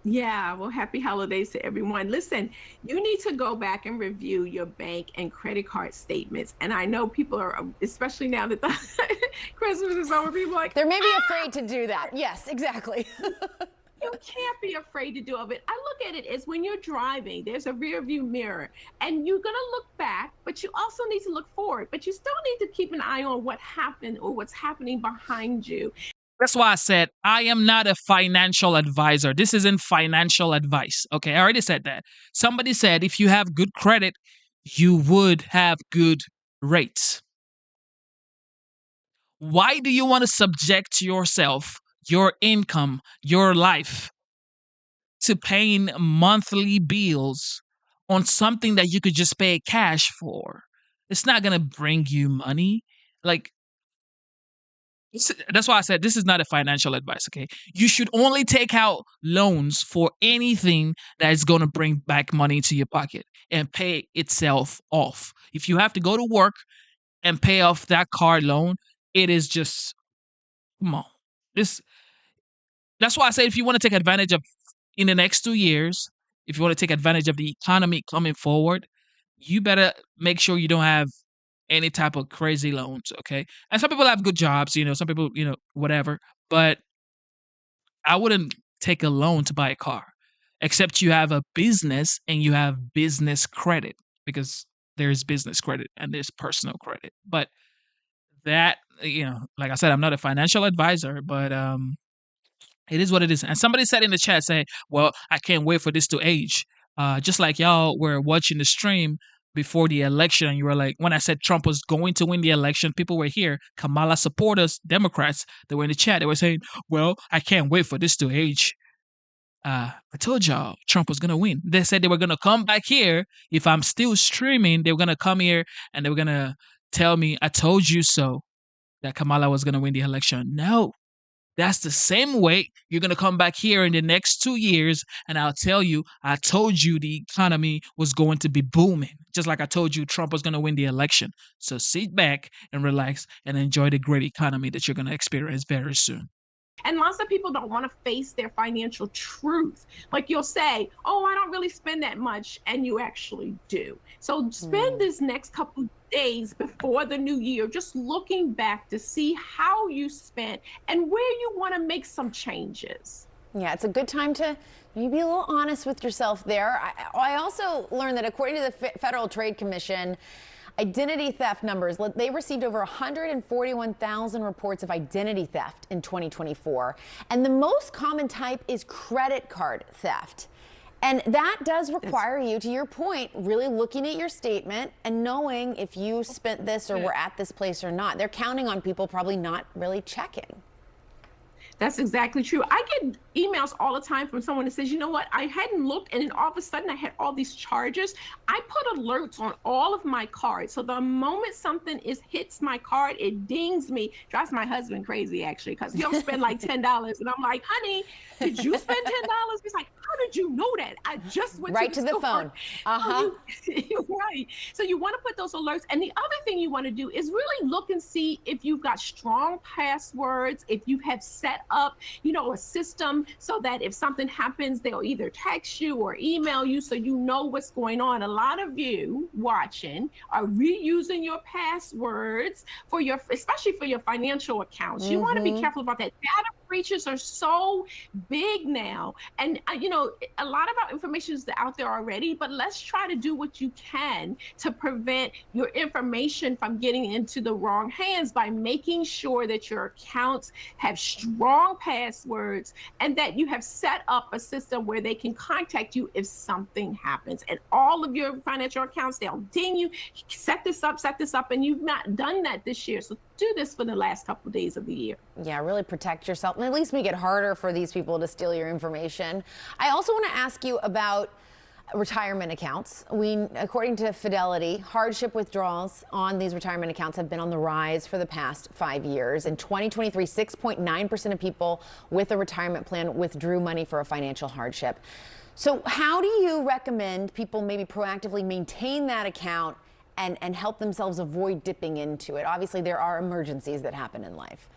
Yeah, well, happy holidays to everyone. Listen, you need to go back and review your bank and credit card statements. And I know people are, especially now that the Christmas is over, people are like, they're maybe afraid to do that. Yes, exactly. You can't be afraid to do it. I look at it as when you're driving, there's a rear view mirror and you're going to look back, but you also need to look forward. But you still need to keep an eye on what happened or what's happening behind you. That's why I said I am not a financial advisor. This isn't financial advice. Okay, I already said that. Somebody said if you have good credit, you would have good rates. Why do you want to subject yourself, your income, your life to paying monthly bills on something that you could just pay cash for? It's not going to bring you money. Like, that's why I said this is not a financial advice, okay? You should only take out loans for anything that is going to bring back money to your pocket and pay itself off. If you have to go to work and pay off that car loan, it is just, come on. That's why I say if you want to take advantage of, in the next 2 years, if you want to take advantage of the economy coming forward, you better make sure you don't have any type of crazy loans, okay? And some people have good jobs, some people, whatever. But I wouldn't take a loan to buy a car, except you have a business and you have business credit, because there's business credit and there's personal credit. But that, like I said, I'm not a financial advisor, but it is what it is. And somebody said in the chat, say, well, I can't wait for this to age. Just like y'all were watching the stream before the election, and you were like, when I said Trump was going to win the election, people were here. Kamala supporters, Democrats, they were in the chat. They were saying, well, I can't wait for this to age. I told y'all Trump was going to win. They said they were going to come back here. If I'm still streaming, they were going to come here and they were going to tell me, I told you so, that Kamala was going to win the election. No, that's the same way you're going to come back here in the next 2 years and I'll tell you, I told you the economy was going to be booming, just like I told you Trump was going to win the election. So sit back and relax and enjoy the great economy that you're going to experience very soon. And lots of people don't want to face their financial truth. Like you'll say, oh, I don't really spend that much, and you actually do. So spend this next couple days before the new year just looking back to see how you spent and where you want to make some changes. Yeah, it's a good time to maybe be a little honest with yourself there. I also learned that according to the Federal Trade Commission, identity theft numbers, they received over 141,000 reports of identity theft in 2024. And the most common type is credit card theft. And that does require you, to your point, really looking at your statement and knowing if you spent this or were at this place or not. They're counting on people probably not really checking. That's exactly true. I get emails all the time from someone that says, you know what, I hadn't looked, and then all of a sudden I had all these charges. I put alerts on all of my cards. So the moment something hits my card, it dings me. Drives my husband crazy, actually, because he'll spend like $10. And I'm like, honey, did you spend $10? He's like, how did you know that? I just went right to the phone. Right. So you want to put those alerts. And the other thing you want to do is really look and see if you've got strong passwords, if you have set up, a system so that if something happens, they'll either text you or email you so you know what's going on. A lot of you watching are reusing your passwords especially for your financial accounts. You want to be careful about that. Data breaches are so big now. And, a lot of our information is out there already, but let's try to do what you can to prevent your information from getting into the wrong hands by making sure that your accounts have strong passwords and that you have set up a system where they can contact you if something happens. And all of your financial accounts, they'll ding you, set this up, and you've not done that this year. So do this for the last couple of days of the year. Yeah, really protect yourself and at least make it harder for these people to steal your information. I also want to ask you about retirement accounts. According to Fidelity, hardship withdrawals on these retirement accounts have been on the rise for the past 5 years. In 2023, 6.9% of people with a retirement plan withdrew money for a financial hardship. So how do you recommend people maybe proactively maintain that account and help themselves avoid dipping into it? Obviously, there are emergencies that happen in life.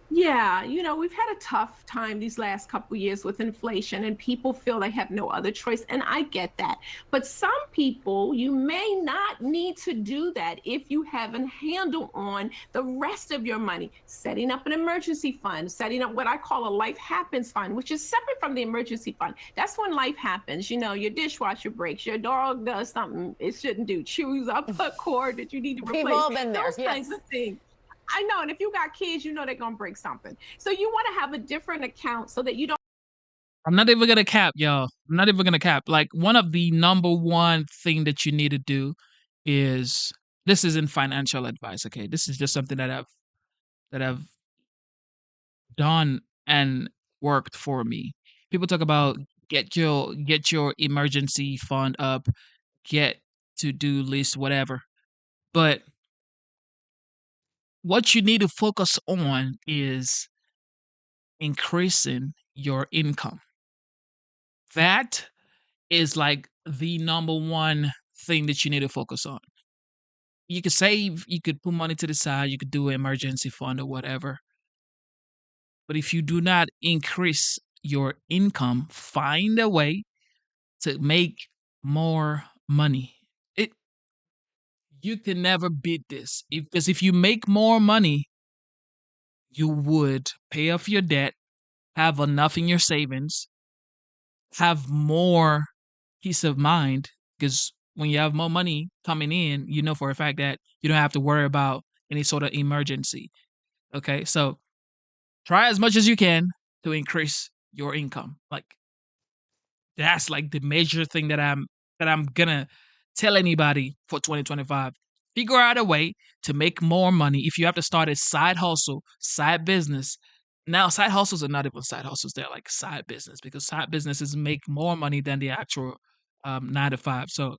Yeah, we've had a tough time these last couple of years with inflation, and people feel they have no other choice, and I get that. But some people, you may not need to do that if you have a handle on the rest of your money. Setting up an emergency fund, setting up what I call a life happens fund, which is separate from the emergency fund. That's when life happens. Your dishwasher breaks, your dog does something it shouldn't do, chews up a cord that you need to replace. We've all been there, Those kinds of things. I know, and if you got kids, they're gonna break something. So you want to have a different account so that you don't. I'm not even gonna cap, y'all. I'm not even gonna cap. Like, one of the number one thing that you need to do is, this isn't financial advice, okay? This is just something that I've done and worked for me. People talk about get your emergency fund up, get to-do list, whatever. But what you need to focus on is increasing your income. That is like the number one thing that you need to focus on. You could save, you could put money to the side, you could do an emergency fund or whatever. But if you do not increase your income, find a way to make more money. You can never beat this. Because if you make more money, you would pay off your debt, have enough in your savings, have more peace of mind, because when you have more money coming in, you know for a fact that you don't have to worry about any sort of emergency. Okay, so try as much as you can to increase your income. Like, that's like the major thing that I'm gonna tell anybody for 2025, figure out a way to make more money. If you have to start a side hustle, side business. Now, side hustles are not even side hustles. They're like side business because side businesses make more money than the actual 9 to 5. So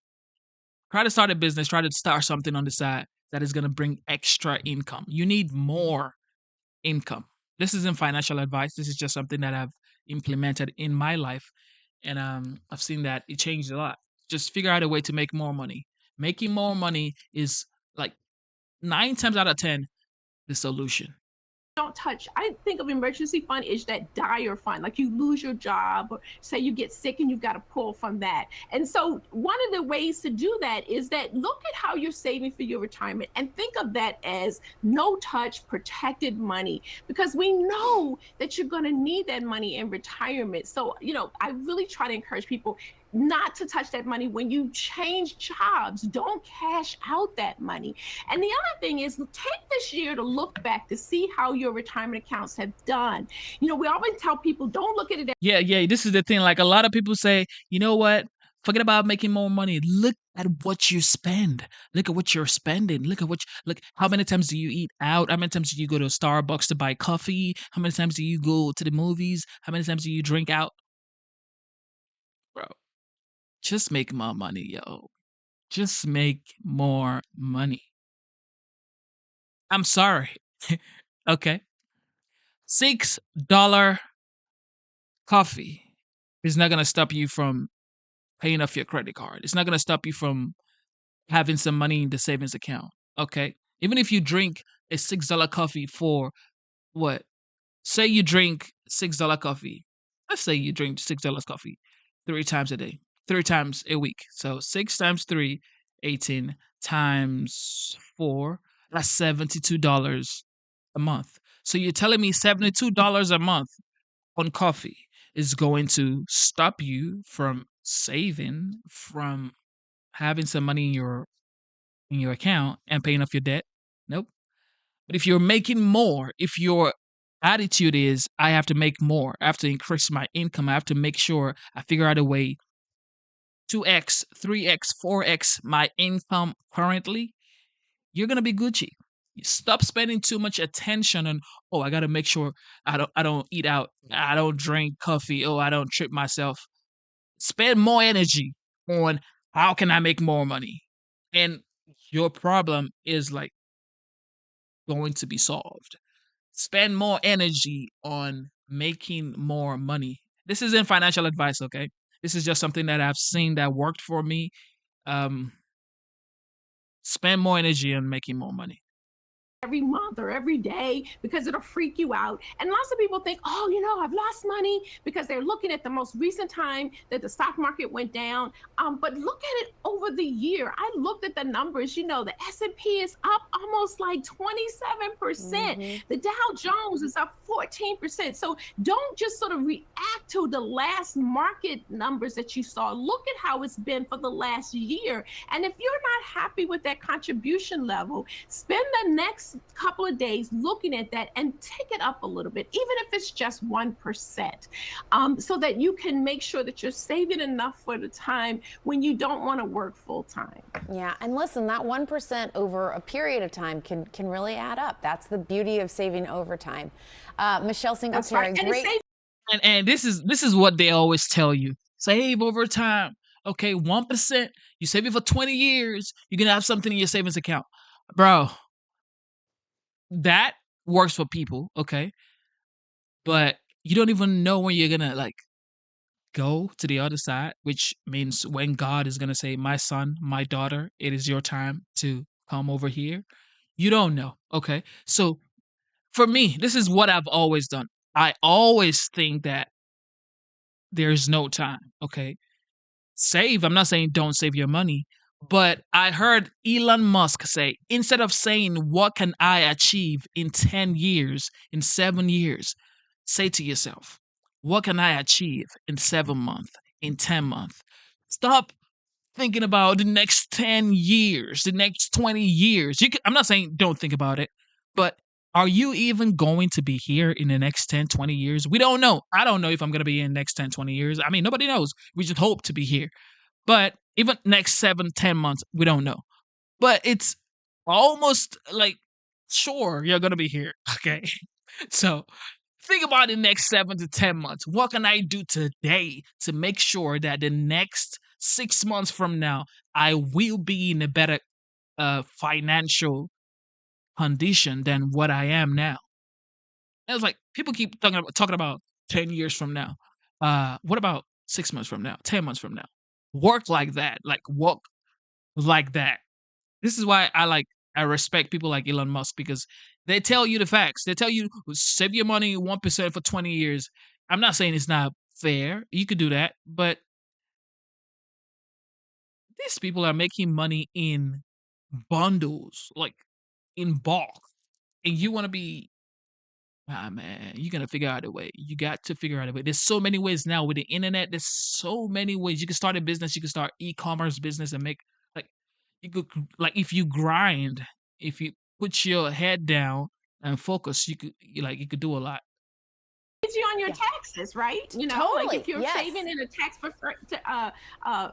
try to start a business, try to start something on the side that is going to bring extra income. You need more income. This isn't financial advice. This is just something that I've implemented in my life. And I've seen that it changed a lot. Just figure out a way to make more money. Making more money is like 9 times out of 10 the solution. Don't touch. I think of emergency fund is that dire fund, like you lose your job or say you get sick and you've got to pull from that. And so one of the ways to do that is that look at how you're saving for your retirement and think of that as no touch protected money, because we know that you're going to need that money in retirement. So, I really try to encourage people not to touch that money when you change jobs. Don't cash out that money. And the other thing is take this year to look back to see how your retirement accounts have done. We always tell people don't look at it. Yeah. This is the thing. Like a lot of people say, you know what? Forget about making more money. Look at what you spend. Look at what you're spending. Look how many times do you eat out? How many times do you go to Starbucks to buy coffee? How many times do you go to the movies? How many times do you drink out? Bro, just make more money, yo. Just make more money. I'm sorry. Okay. $6 coffee is not going to stop you from paying off your credit card. It's not going to stop you from having some money in the savings account. Okay. Even if you drink a $6 coffee for what? Say you drink $6 coffee. Let's say you drink $6 coffee 3 times a day, 3 times a week. So 6 times 3, 18 times 4, that's $72 a month. So you're telling me $72 a month on coffee is going to stop you from saving, from having some money in your account and paying off your debt? Nope. But if you're making more, if your attitude is I have to make more, I have to increase my income, I have to make sure I figure out a way 2x, 3x, 4x my income currently, you're gonna be Gucci. Stop spending too much attention on, oh, I gotta make sure I don't eat out, I don't drink coffee, oh, I don't trip myself. Spend more energy on how can I make more money? And your problem is like going to be solved. Spend more energy on making more money. This isn't financial advice, okay? This is just something that I've seen that worked for me. Um, spend more energy on making more money. Every month or every day because it'll freak you out. And lots of people think, oh, I've lost money because they're looking at the most recent time that the stock market went down. But look at it over the year. I looked at the numbers. The S&P is up almost like 27%. The Dow Jones is up 14%. So don't just sort of react to the last market numbers that you saw. Look at how it's been for the last year. And if you're not happy with that contribution level, spend the next couple of days looking at that and take it up a little bit, even if it's just 1%, so that you can make sure that you're saving enough for the time when you don't want to work full time. Yeah, and listen, that 1% over a period of time can really add up. That's the beauty of saving over time. Michelle Singletary, great. And this is what they always tell you: save over time. Okay, 1%. You save it for 20 years. You're gonna have something in your savings account, bro. That works for people, okay? But you don't even know when you're gonna go to the other side, which means when God is gonna say, my son, my daughter, it is your time to come over here. You don't know, okay? So for me, this is what I've always done. I always think that there's no time, okay? Save. I'm not saying don't save your money, but I heard Elon Musk say, instead of saying, what can I achieve in 10 years, in 7 years, say to yourself, what can I achieve in 7 months, in 10 months? Stop thinking about the next 10 years, the next 20 years. I'm not saying don't think about it, but are you even going to be here in the next 10, 20 years? We don't know. I don't know if I'm going to be in the next 10, 20 years. I mean, nobody knows. We just hope to be here. But even next 7, 10 months, we don't know. But it's almost like sure you're gonna be here. Okay. So think about the next 7 to 10 months. What can I do today to make sure that the next 6 months from now I will be in a better financial condition than what I am now? And it's like people keep talking about 10 years from now. What about 6 months from now? 10 months from now? Work like that. Like walk like that. This is why I respect people like Elon Musk because they tell you the facts. They tell you save your money 1% for 20 years. I'm not saying it's not fair. You could do that, but these people are making money in bundles, like in bulk. And you want to be man, you're gonna figure out a way. You got to figure out a way. There's so many ways now with the internet. There's so many ways you can start a business. You can start e-commerce business and make like you could if you grind, if you put your head down and focus, you could do a lot. You on your taxes, right? You know, like Totally, if you're yes. saving in a tax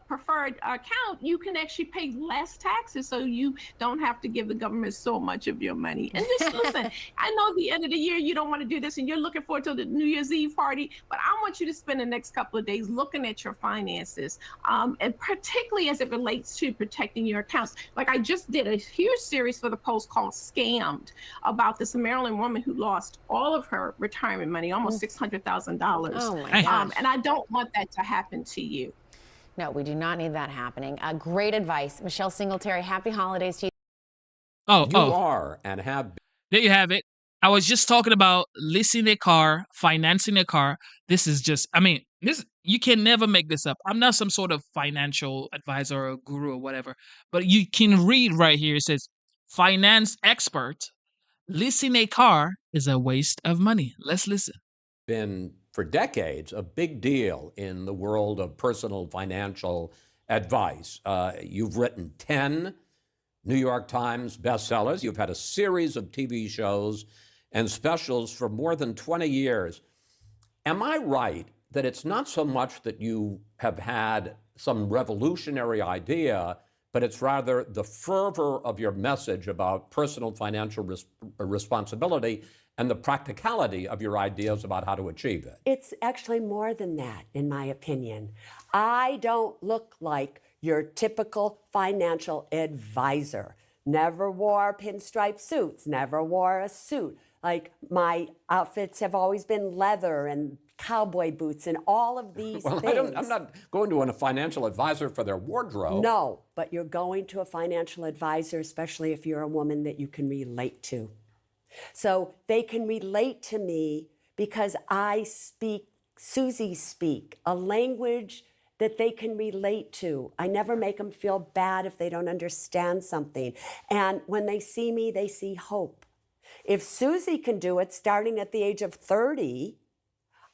preferred account, you can actually pay less taxes, so you don't have to give the government so much of your money. And just listen, I know the end of the year you don't want to do this, and you're looking forward to the New Year's Eve party, but I want you to spend the next couple of days looking at your finances, and particularly as it relates to protecting your accounts. Like I just did a huge series for the Post called "Scammed" about this Maryland woman who lost all of her retirement money, almost $600,000. Oh my gosh. And I don't want that to happen to you. No, we do not need that happening. Great advice. Michelle Singletary, happy holidays to you. You are and have been. There you have it. I was just talking about leasing a car, financing a car. This is just, this you can never make this up. I'm not some sort of financial advisor or guru or whatever, but you can read right here. It says, finance expert, leasing a car is a waste of money. Let's listen. Been for decades a big deal in the world of personal financial advice. You've written 10 New York Times bestsellers. You've had a series of TV shows and specials for more than 20 years. Am I right that it's not so much that you have had some revolutionary idea, but it's rather the fervor of your message about personal financial responsibility and the practicality of your ideas about how to achieve it? It's actually more than that, in my opinion. I don't look like your typical financial advisor. Never wore pinstripe suits, never wore a suit. Like my outfits have always been leather and cowboy boots and all of these things. I'm not going to a financial advisor for their wardrobe. No, but you're going to a financial advisor, especially if you're a woman that you can relate to. So they can relate to me because I speak, Susie speak, a language that they can relate to. I never make them feel bad if they don't understand something. And when they see me, they see hope. If Susie can do it starting at the age of 30,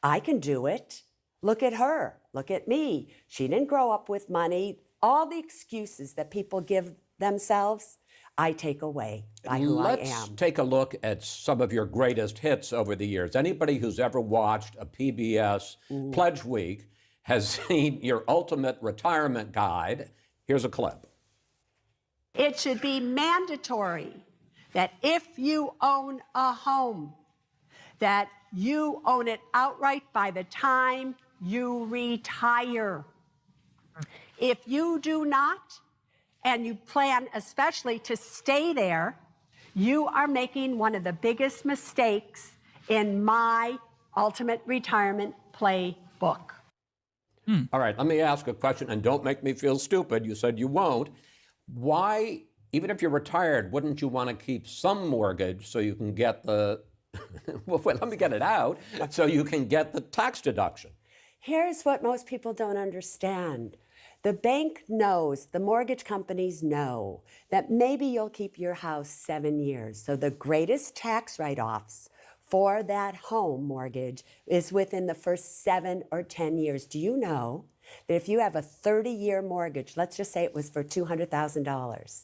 I can do it. Look at her. Look at me. She didn't grow up with money. All the excuses that people give themselves, I take away by who I am. Let's take a look at some of your greatest hits over the years. Anybody who's ever watched a PBS Pledge Week has seen your ultimate retirement guide. Here's a clip. It should be mandatory that if you own a home, that you own it outright by the time you retire. If you do not, and you plan especially to stay there, you are making one of the biggest mistakes in my ultimate retirement playbook. All right, let me ask a question, and don't make me feel stupid. You said you won't. Why, even if you're retired, wouldn't you want to keep some mortgage so you can get the, well, wait, let me get it out, so you can get the tax deduction? Here's what most people don't understand. The bank knows, the mortgage companies know, that maybe you'll keep your house 7 years. So the greatest tax write-offs for that home mortgage is within the first 7 or 10 years. Do you know that if you have a 30-year mortgage, let's just say it was for $200,000,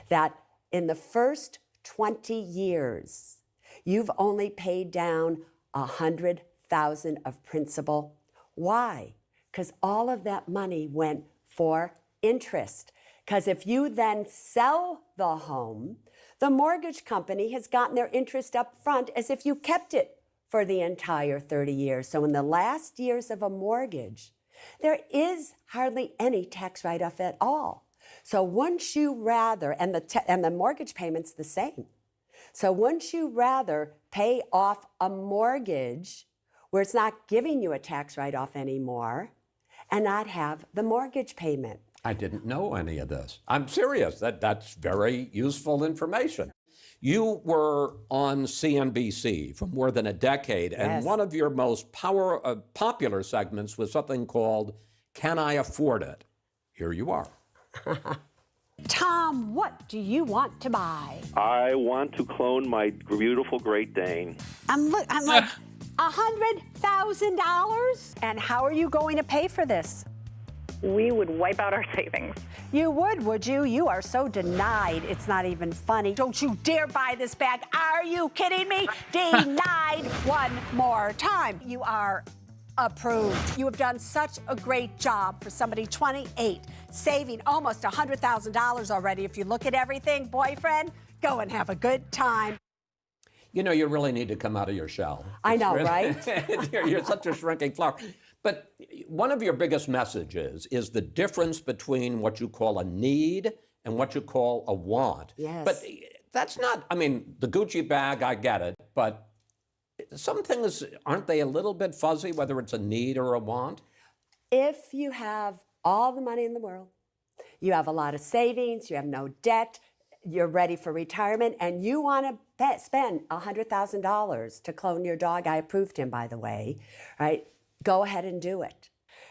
that in the first 20 years, you've only paid down $100,000 of principal? Why? Because all of that money went for interest. Because if you then sell the home, the mortgage company has gotten their interest up front as if you kept it for the entire 30 years. So in the last years of a mortgage, there is hardly any tax write-off at all. So wouldn't you rather, and the mortgage payment's the same. So wouldn't you rather pay off a mortgage where it's not giving you a tax write-off anymore and not have the mortgage payment? I didn't know any of this. I'm serious. That's very useful information. You were on CNBC for more than a decade, and Yes. one of your most popular segments was something called Can I Afford It? Here you are. Tom, what do you want to buy? I want to clone my beautiful Great Dane. I'm like, $100,000? And how are you going to pay for this? We would wipe out our savings. You would you? You are so denied. It's not even funny. Don't you dare buy this bag. Are you kidding me? Denied one more time. You are approved. You have done such a great job for somebody 28, saving almost $100,000 already. If you look at everything, boyfriend, go and have a good time. You know, you really need to come out of your shell. I know, right? You're such a shrinking flower. But one of your biggest messages is the difference between what you call a need and what you call a want. Yes. But that's not, I mean, the Gucci bag, I get it, but some things, aren't they a little bit fuzzy, whether it's a need or a want? If you have all the money in the world, you have a lot of savings, you have no debt, you're ready for retirement, and you want to spend $100,000 to clone your dog, I approved him, by the way, right? Go ahead and do it.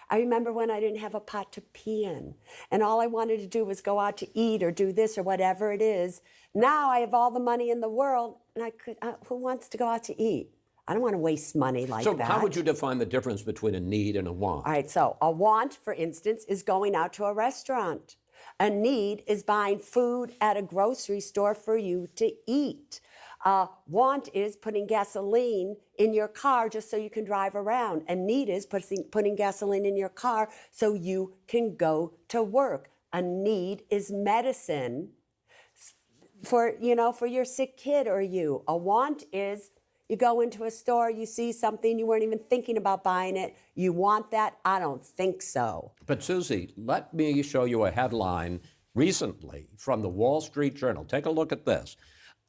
I remember when I didn't have a pot to pee in, and all I wanted to do was go out to eat or do this or whatever it is. Now I have all the money in the world, and I could, who wants to go out to eat? I don't want to waste money like that. So how would you define the difference between a need and a want? All right, so a want, for instance, is going out to a restaurant. A need is buying food at a grocery store for you to eat. Want is putting gasoline in your car just so you can drive around. A need is putting gasoline in your car so you can go to work. A need is medicine for your sick kid or you. A want is you go into a store, you see something, you weren't even thinking about buying it. You want that? I don't think so. But Susie, let me show you a headline recently from the Wall Street Journal. Take a look at this.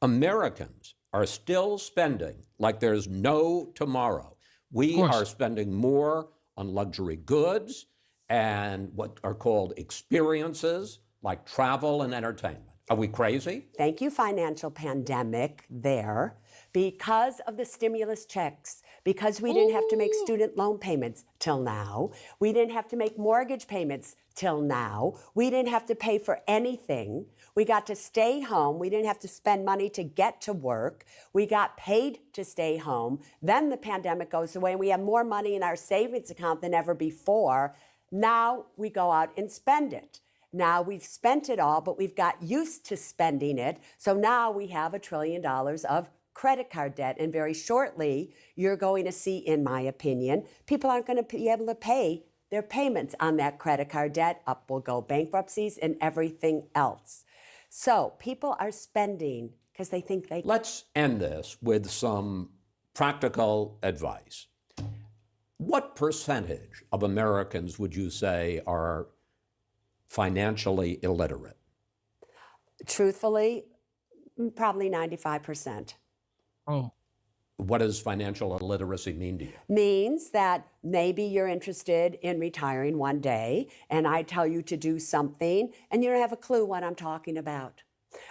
Americans are still spending like there's no tomorrow. We are spending more on luxury goods and what are called experiences like travel and entertainment. Are we crazy? Thank you, financial pandemic there. Because of the stimulus checks, because we didn't have to make student loan payments till now, we didn't have to make mortgage payments till now, we didn't have to pay for anything, we got to stay home, we didn't have to spend money to get to work, we got paid to stay home, then the pandemic goes away and we have more money in our savings account than ever before. Now we go out and spend it. Now we've spent it all, but we've got used to spending it, so now we have $1 trillion of credit card debt, and very shortly, you're going to see, in my opinion, people aren't going to be able to pay their payments on that credit card debt. Up will go bankruptcies and everything else. So people are spending because they think they... Let's end this with some practical advice. What percentage of Americans would you say are financially illiterate? Truthfully, probably 95%. Oh. What does financial illiteracy mean to you? Means that maybe you're interested in retiring one day, and I tell you to do something, and you don't have a clue what I'm talking about.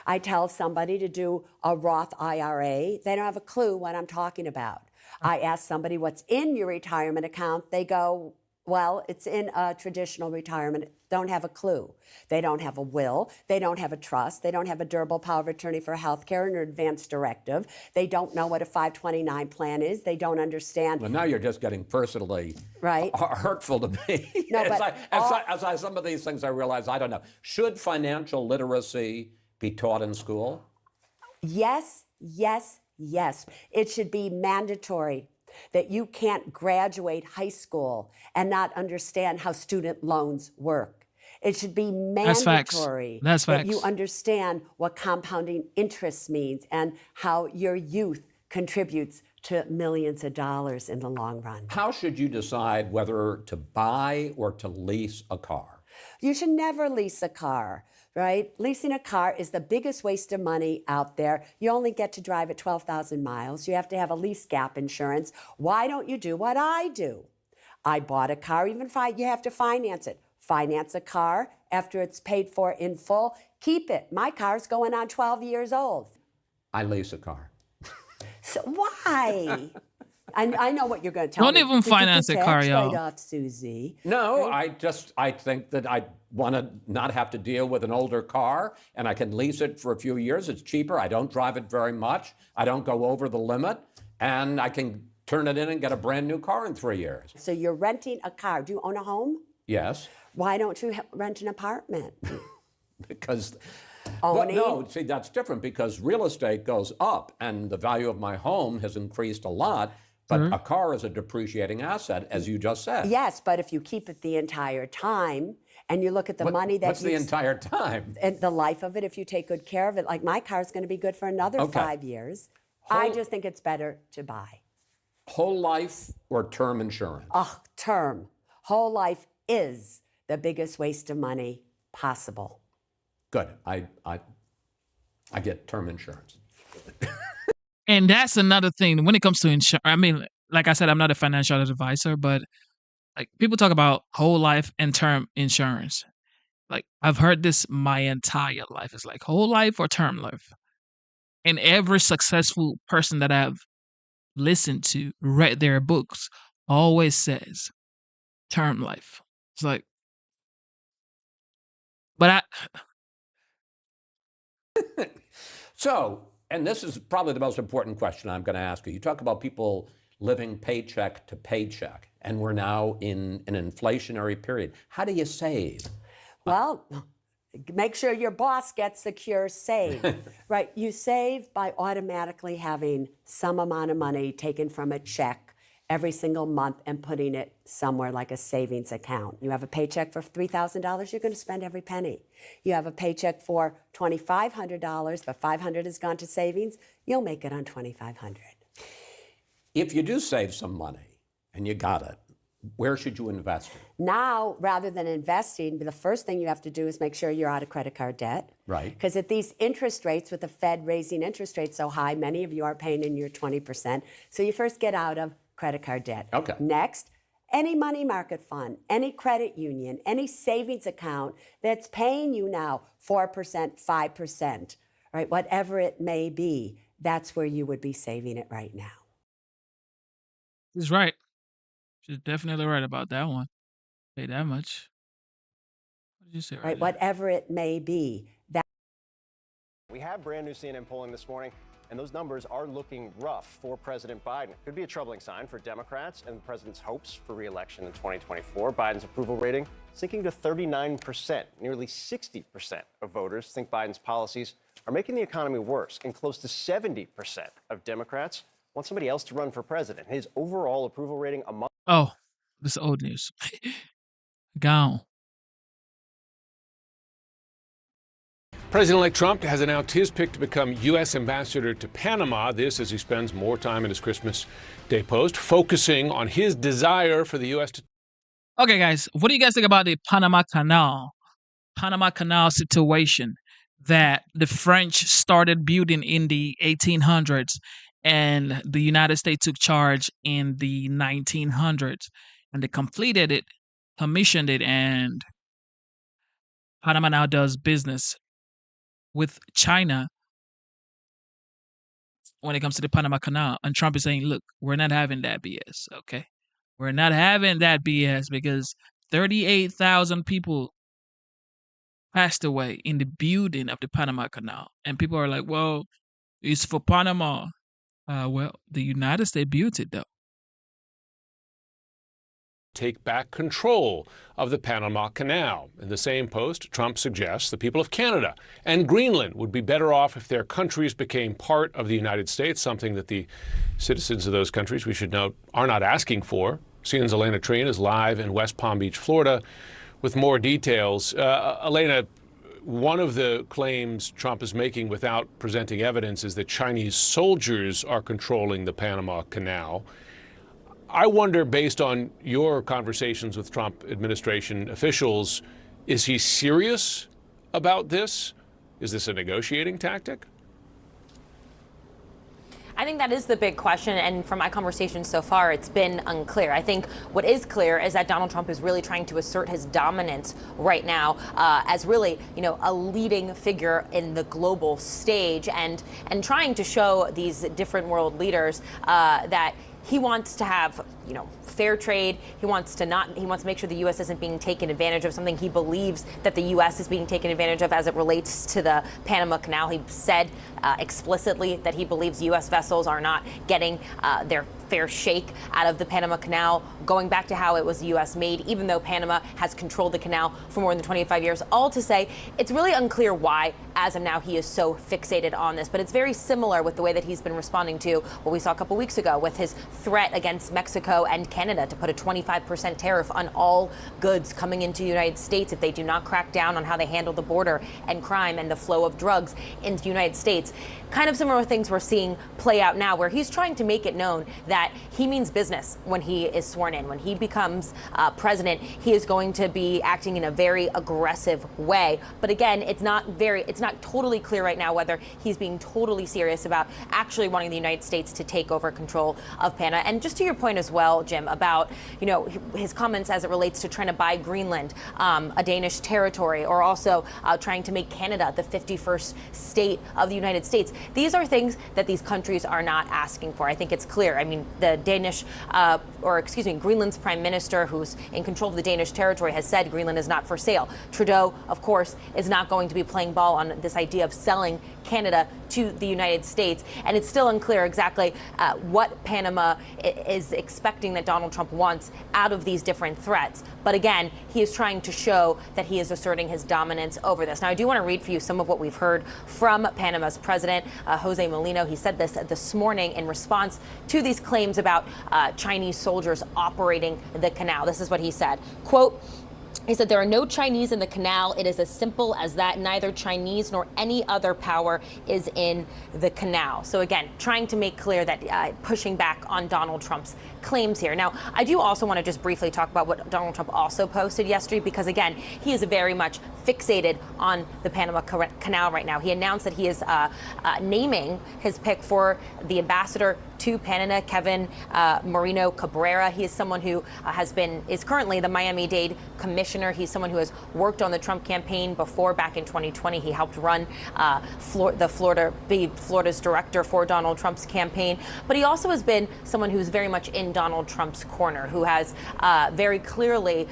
I tell somebody to do a Roth IRA, they don't have a clue what I'm talking about. I ask somebody what's in your retirement account, they go, well, it's in a traditional retirement, don't have a clue. They don't have a will, they don't have a trust, they don't have a durable power of attorney for health care and an advance directive. They don't know what a 529 plan is, they don't understand. Well, now you're just getting personally hurtful to me. No, as some of these things I realize, I don't know. Should financial literacy be taught in school? Yes, yes, yes. It should be mandatory. That you can't graduate high school and not understand how student loans work. It should be That's facts. mandatory That's that you facts. understand what compounding interest means and how your youth contributes to millions of dollars in the long run. How should you decide whether to buy or to lease a car? You should never lease a car, right? Leasing a car is the biggest waste of money out there. You only get to drive at 12,000 miles. You have to have a lease gap insurance. Why don't you do what I do? I bought a car, even if you have to finance it. Finance a car after it's paid for in full. Keep it. My car's going on 12 years old. I lease a car. So why? I know what you're going to tell me. Don't even finance a car, y'all. Write-off, Susie. No, I think that I want to not have to deal with an older car, and I can lease it for a few years. It's cheaper. I don't drive it very much. I don't go over the limit, and I can turn it in and get a brand new car in 3 years. So you're renting a car. Do you own a home? Yes. Why don't you rent an apartment? Because Owning? no, see, that's different because real estate goes up and the value of my home has increased a lot, but a car is a depreciating asset, as you just said. Yes, but if you keep it the entire time and you look at the money that What's the entire time? And the life of it, if you take good care of it, like my car's going to be good for another 5 years. I just think it's better to buy. Whole life or term insurance? Term. Whole life is the biggest waste of money possible. Good. I get term insurance. And that's another thing when it comes to insurance. I mean, like I said, I'm not a financial advisor, but like people talk about whole life and term insurance. Like I've heard this my entire life. It's like whole life or term life. And every successful person that I've listened to, read their books, always says term life. It's like, but So, and this is probably the most important question I'm going to ask you. You talk about people living paycheck to paycheck, and we're now in an inflationary period. How do you save? Well, make sure your boss gets the cure save. Right? You save by automatically having some amount of money taken from a check every single month and putting it somewhere like a savings account. You have a paycheck for $3,000, you're going to spend every penny. You have a paycheck for $2,500, but $500 has gone to savings, you'll make it on $2,500. If you do save some money and you got it, where should you invest it? Now, rather than investing, the first thing you have to do is make sure you're out of credit card debt. Right. Because at these interest rates, with the Fed raising interest rates so high, many of you are paying in your 20%. So you first get out of credit card debt. Okay. Next, any money market fund, any credit union, any savings account that's paying you now 4%, 5%, right? Whatever it may be, that's where you would be saving it right now. he's right. She's definitely right about that one. Pay that much. What did you say? Right? Whatever it may be. We have brand new CNN polling this morning, and those numbers are looking rough for President Biden. Could be a troubling sign for Democrats and the president's hopes for re-election in 2024. Biden's approval rating sinking to 39%. Nearly 60% of voters think Biden's policies are making the economy worse, and close to 70% of Democrats want somebody else to run for president. His overall approval rating among... Oh, this is old news. Gone. President-elect Trump has announced his pick to become U.S. ambassador to Panama. This as he spends more time in his Christmas Day post, focusing on his desire for the U.S. to... Okay, guys, what do you guys think about the Panama Canal? Panama Canal situation that the French started building in the 1800s and the United States took charge in the 1900s. And they completed it, commissioned it, and Panama now does business with China when it comes to the Panama Canal. And Trump is saying, look, we're not having that BS, okay? We're not having that BS because 38,000 people passed away in the building of the Panama Canal. And people are like, well, it's for Panama. Well, the United States built it, though. take back control of the Panama Canal. In the same post, Trump suggests the people of Canada and Greenland would be better off if their countries became part of the United States, something that the citizens of those countries, we should note, are not asking for. CNN's Elena Trine is live in West Palm Beach, Florida, with more details. Elena, one of the claims Trump is making without presenting evidence is that Chinese soldiers are controlling the Panama Canal. I wonder, based on your conversations with Trump administration officials, is he serious about this? Is this a negotiating tactic? I think that is the big question, and from my conversations so far, it's been unclear. I think what is clear is that Donald Trump is really trying to assert his dominance right now as really, a leading figure in the global stage, and trying to show these different world leaders that he wants to have, fair trade. He wants to make sure the U.S. isn't being taken advantage of, something he believes that the U.S. is being taken advantage of as it relates to the Panama Canal. He said explicitly that he believes U.S. vessels are not getting their fair shake out of the Panama Canal, going back to how it was U.S. made, even though Panama has controlled the canal for more than 25 years. All to say, it's really unclear why, as of now, he is so fixated on this. But it's very similar with the way that he's been responding to what we saw a couple weeks ago with his threat against Mexico and Canada to put a 25% tariff on all goods coming into the United States if they do not crack down on how they handle the border and crime and the flow of drugs into the United States. Kind of similar things we're seeing play out now, where he's trying to make it known that he means business when he is sworn in. When he becomes president, he is going to be acting in a very aggressive way. But again, it's not totally clear right now whether he's being totally serious about actually wanting the United States to take over control of Panama. And just to your point as well, Jim, about his comments as it relates to trying to buy Greenland, a Danish territory, or also trying to make Canada the 51st state of the United States. These are things that these countries are not asking for. I think it's clear. I mean, the Greenland's prime minister, who's in control of the Danish territory, has said Greenland is not for sale. Trudeau, of course, is not going to be playing ball on this idea of selling Canada to the United States. And it's still unclear exactly what Panama is expecting that Donald Trump wants out of these different threats. But again, he is trying to show that he is asserting his dominance over this. Now, I do want to read for you some of what we've heard from Panama's president, Jose Molino. He said this morning in response to these claims about Chinese soldiers operating the canal. This is what he said. Quote, he said, "There are no Chinese in the canal. It is as simple as that. Neither Chinese nor any other power is in the canal." So again, trying to make clear that pushing back on Donald Trump's claims here. Now, I do also want to just briefly talk about what Donald Trump also posted yesterday, because again, he is very much fixated on the Panama Canal right now. He announced that he is naming his pick for the ambassador to Panama, Kevin Moreno Cabrera. He is someone who is currently the Miami-Dade commissioner. He's someone who has worked on the Trump campaign before. Back in 2020, he helped run Florida's director for Donald Trump's campaign. But he also has been someone who's very much in Donald Trump's corner, who has very clearly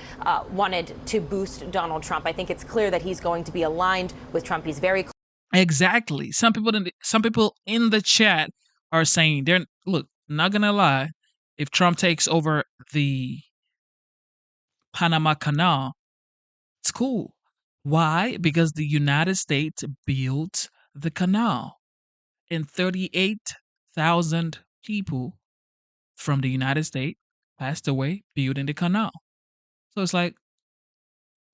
wanted to boost Donald Trump. I think it's clear that he's going to be aligned with Trump. He's very Exactly. Some people in the chat are saying look, not gonna lie, if Trump takes over the Panama Canal, it's cool. Why? Because the United States built the canal, and 38,000 people from the United States passed away building the canal. So it's like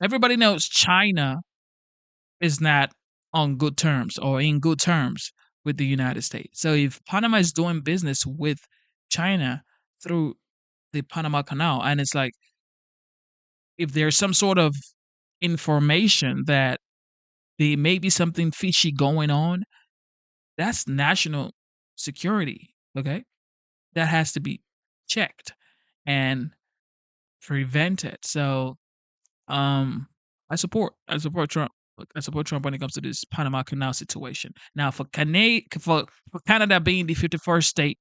everybody knows China is not on good terms or in good terms with the United States. So if Panama is doing business with China through the Panama Canal, and it's like, if there's some sort of information that there may be something fishy going on, that's national security, okay? That has to be checked and prevented. So I support Trump. I support Trump when it comes to this Panama Canal situation. Now, for Canada being the 51st state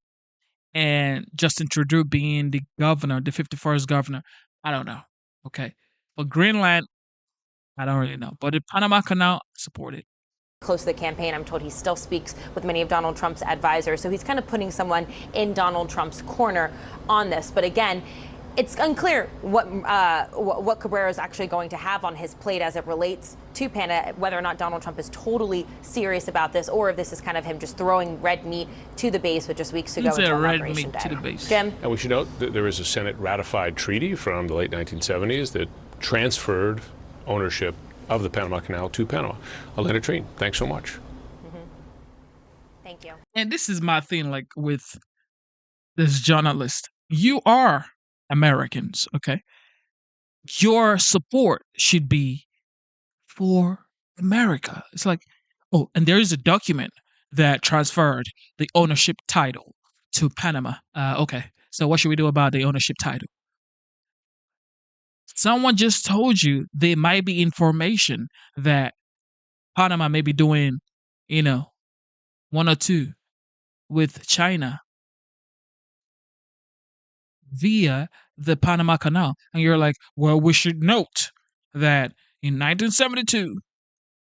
and Justin Trudeau being the governor, the 51st governor, I don't know. Okay. For Greenland, I don't really know. But the Panama Canal, support it. close to the campaign. I'm told he still speaks with many of Donald Trump's advisors. So he's kind of putting someone in Donald Trump's corner on this. But again, it's unclear what Cabrera is actually going to have on his plate as it relates to Panama, whether or not Donald Trump is totally serious about this, or if this is kind of him just throwing red meat to the base with just weeks to go until Inauguration Day. And we should note that there is a Senate ratified treaty from the late 1970s that transferred ownership of the Panama Canal to Panama. Elena Treen, thanks so much. Thank you. And this is my thing, like with this journalist. You are Americans, okay? Your support should be for America. It's like, oh, and there is a document that transferred the ownership title to Panama. Okay, so what should we do about the ownership title? Someone just told you there might be information that Panama may be doing, one or two with China via the Panama Canal. And you're like, well, we should note that in 1972,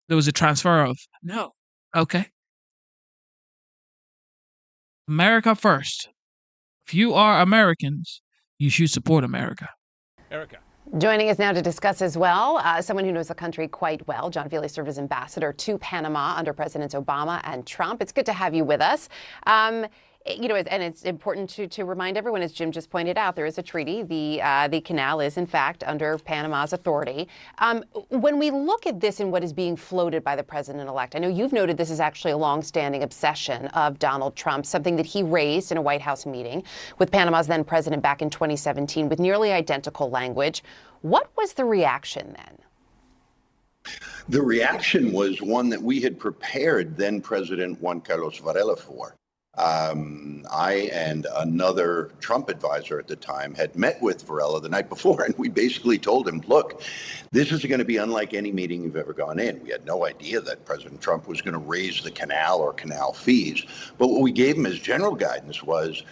there was a transfer of. No. Okay. America first. If you are Americans, you should support America. Erica. Joining us now to discuss as well, someone who knows the country quite well. John Feely served as ambassador to Panama under Presidents Obama and Trump. It's good to have you with us. And it's important to remind everyone, as Jim just pointed out, there is a treaty. The canal is, in fact, under Panama's authority. When we look at this and what is being floated by the president-elect, I know you've noted this is actually a longstanding obsession of Donald Trump, something that he raised in a White House meeting with Panama's then president back in 2017 with nearly identical language. What was the reaction then? The reaction was one that we had prepared then President Juan Carlos Varela for. I and another Trump advisor at the time had met with Varela the night before, and we basically told him, look, this is going to be unlike any meeting you've ever gone in. We had no idea that President Trump was going to raise the canal or canal fees. But what we gave him as general guidance was,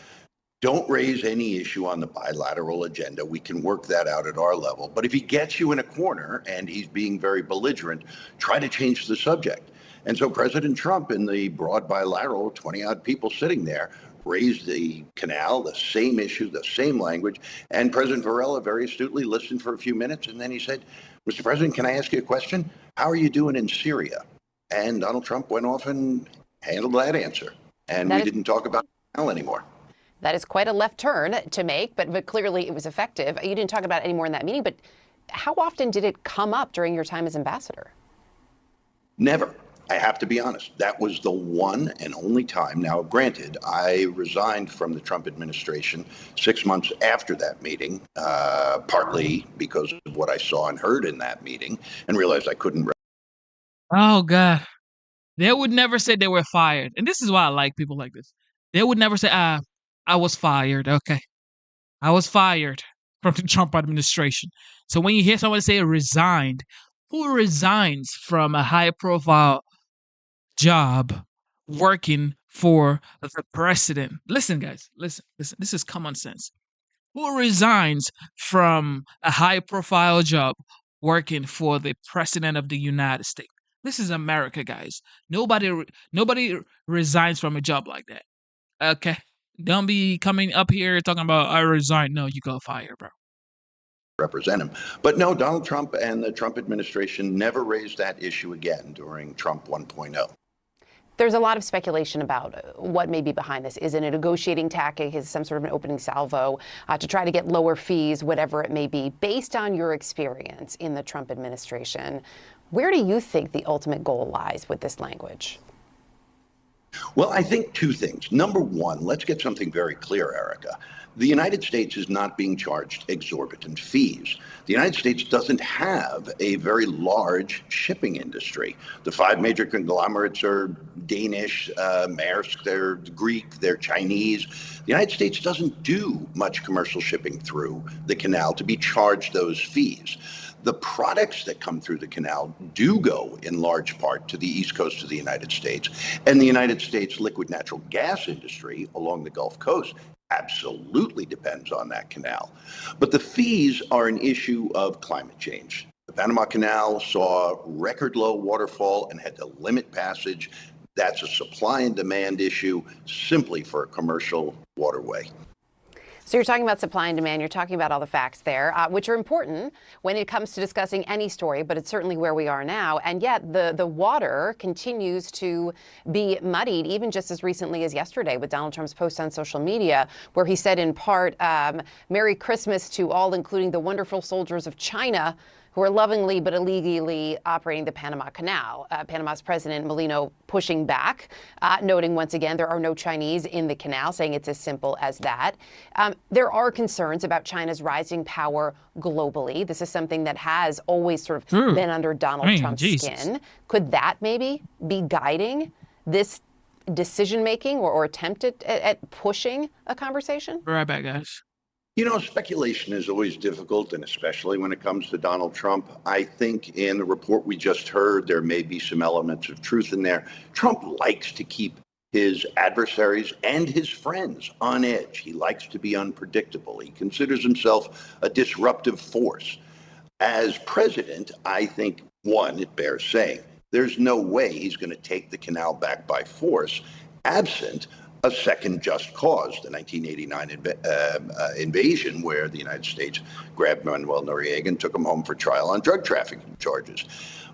don't raise any issue on the bilateral agenda. We can work that out at our level. But if he gets you in a corner and he's being very belligerent, try to change the subject. And so President Trump, in the broad bilateral, 20-odd people sitting there, raised the canal, the same issue, the same language. And President Varela very astutely listened for a few minutes. And then he said, Mr. President, can I ask you a question? How are you doing in Syria? And Donald Trump went off and handled that answer. And we didn't talk about the canal anymore. That is quite a left turn to make, but clearly it was effective. You didn't talk about it anymore in that meeting, but how often did it come up during your time as ambassador? Never. I have to be honest. That was the one and only time. Now, granted, I resigned from the Trump administration 6 months after that meeting, partly because of what I saw and heard in that meeting, and realized I couldn't. Oh, God. They would never say they were fired. And this is why I like people like this. They would never say, I was fired. Okay. I was fired from the Trump administration. So when you hear someone say resigned, who resigns from a high-profile job working for the president? Listen, guys, listen. This is common sense. Who resigns from a high-profile job working for the president of the United States? This is America, guys. Nobody resigns from a job like that. Okay? Don't be coming up here talking about I resign. No, you got fired, bro. Represent him. But no, Donald Trump and the Trump administration never raised that issue again during Trump 1.0. There's a lot of speculation about what may be behind this. Is it a negotiating tactic? Is it some sort of an opening salvo to try to get lower fees, whatever it may be? Based on your experience in the Trump administration, where do you think the ultimate goal lies with this language? Well, I think two things. Number one, let's get something very clear, Erica. The United States is not being charged exorbitant fees. The United States doesn't have a very large shipping industry. The five major conglomerates are Danish, Maersk, they're Greek, they're Chinese. The United States doesn't do much commercial shipping through the canal to be charged those fees. The products that come through the canal do go in large part to the east coast of the United States, and the United States liquid natural gas industry along the Gulf Coast absolutely depends on that canal. But the fees are an issue of climate change. The Panama Canal saw record low waterfall and had to limit passage. That's a supply and demand issue simply for a commercial waterway. So you're talking about supply and demand. You're talking about all the facts there, which are important when it comes to discussing any story, but it's certainly where we are now. And yet the water continues to be muddied, even just as recently as yesterday with Donald Trump's post on social media, where he said in part, Merry Christmas to all, including the wonderful soldiers of China who are lovingly but illegally operating the Panama Canal. Panama's President Molino pushing back, noting once again there are no Chinese in the canal, saying it's as simple as that. There are concerns about China's rising power globally. This is something that has always sort of been under Donald Trump's skin. Could that maybe be guiding this decision-making or attempt at pushing a conversation? Be right back, guys. You know, speculation is always difficult, and especially when it comes to Donald Trump. I think in the report we just heard, there may be some elements of truth in there. Trump likes to keep his adversaries and his friends on edge. He likes to be unpredictable. He considers himself a disruptive force. As president, I think, one, it bears saying, there's no way he's going to take the canal back by force, absent a second just cause, the 1989 invasion, where the United States grabbed Manuel Noriega and took him home for trial on drug trafficking charges.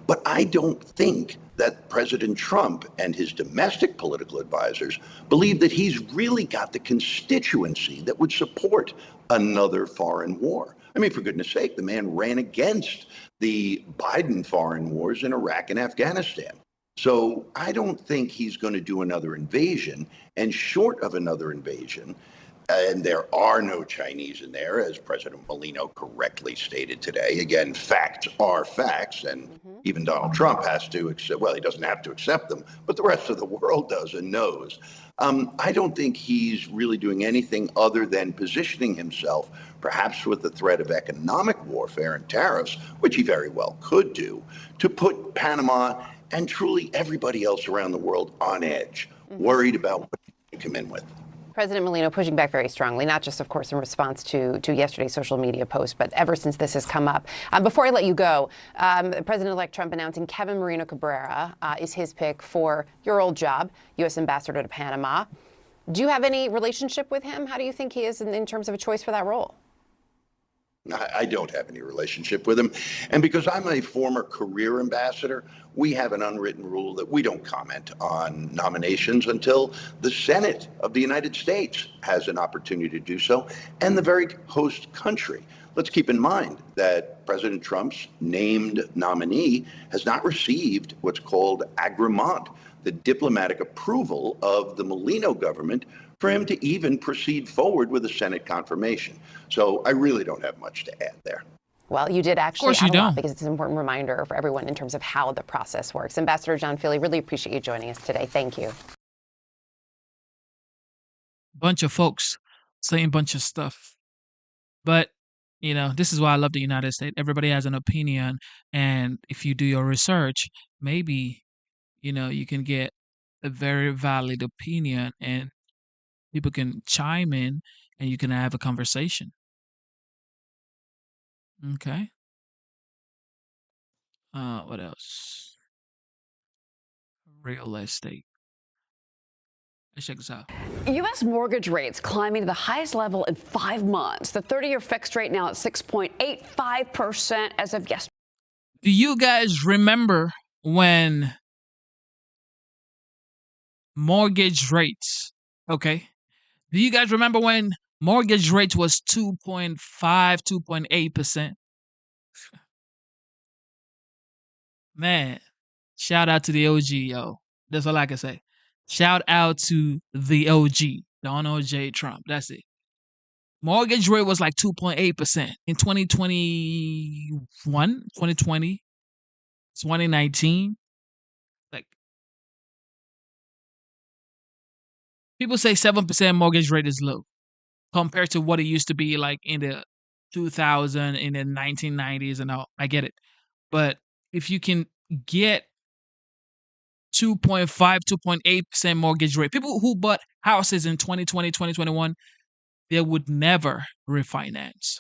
But I don't think that President Trump and his domestic political advisors believe that he's really got the constituency that would support another foreign war. I mean, for goodness sake, the man ran against the Biden foreign wars in Iraq and Afghanistan. So I don't think he's going to do another invasion. And short of another invasion, and there are no Chinese in there, as President Molino correctly stated today. Again, facts are facts, and even Donald Trump has to accept, well, he doesn't have to accept them, but the rest of the world does and knows. I don't think he's really doing anything other than positioning himself, perhaps with the threat of economic warfare and tariffs, which he very well could do, to put Panama and truly everybody else around the world on edge, worried about what he can come in with. President Molino pushing back very strongly, not just, of course, in response to yesterday's social media post, but ever since this has come up. Before I let you go, President-elect Trump announcing Kevin Marino Cabrera is his pick for your old job, U.S. Ambassador to Panama. Do you have any relationship with him? How do you think he is in terms of a choice for that role? I don't have any relationship with him. And because I'm a former career ambassador, we have an unwritten rule that we don't comment on nominations until the Senate of the United States has an opportunity to do so, and the very host country. Let's keep in mind that President Trump's named nominee has not received what's called agrément, the diplomatic approval of the Molino government, for him to even proceed forward with a Senate confirmation. So I really don't have much to add there. Well, you did actually add a lot, because it's an important reminder for everyone in terms of how the process works. Ambassador John Feely, really appreciate you joining us today. Thank you. Bunch of folks saying a bunch of stuff. But, you know, this is why I love the United States. Everybody has an opinion. And if you do your research, maybe, you know, you can get a very valid opinion and people can chime in and you can have a conversation. Okay. What else? Real estate. Let's check this out. U.S. mortgage rates climbing to the highest level in 5 months. The 30-year fixed rate now at 6.85% as of yesterday. Do you guys remember when mortgage rates, okay? Do you guys remember when mortgage rates was 2.5, 2.8%? Man, shout out to the OG, yo. That's all I can say. Shout out to the OG, Donald J. Trump. That's it. Mortgage rate was like 2.8% in 2021, 2020, 2019. Like, people say 7% mortgage rate is low compared to what it used to be like in the 2000, in the 1990s and all. I get it. But if you can get 2.5, 2.8% mortgage rate, people who bought houses in 2020, 2021, they would never refinance.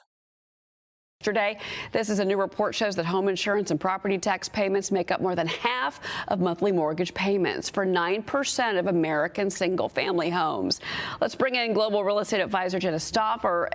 Yesterday, this is a new report shows that home insurance and property tax payments make up more than half of monthly mortgage payments for 9% of American single-family homes. Let's bring in global real estate advisor Jenna Stauffer.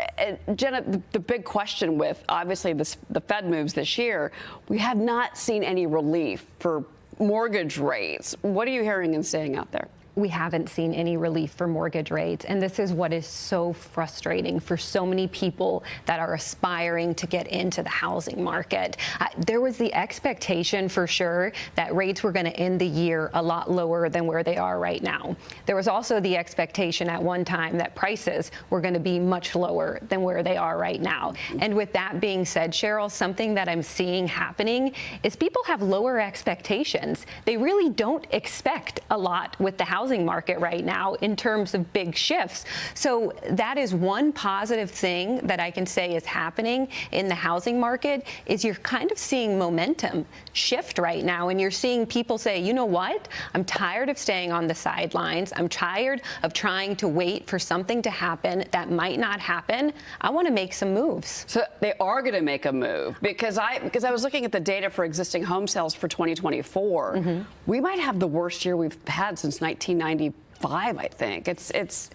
Jenna, the big question with obviously the Fed moves this year, we have not seen any relief for mortgage rates. What are you hearing and seeing out there? We haven't seen any relief for mortgage rates. And this is what is so frustrating for so many people that are aspiring to get into the housing market. There was the expectation for sure that rates were going to end the year a lot lower than where they are right now. There was also the expectation at one time that prices were going to be much lower than where they are right now. And with that being said, Cheryl, something that I'm seeing happening is people have lower expectations. They really don't expect a lot with the housing market right now in terms of big shifts. So that is one positive thing that I can say is happening in the housing market is you're kind of seeing momentum shift right now. And you're seeing people say, you know what? I'm tired of staying on the sidelines. I'm tired of trying to wait for something to happen that might not happen. I want to make some moves. So they are going to make a move because I was looking at the data for existing home sales for 2024. Mm-hmm. We might have the worst year we've had since 1995, I think. It's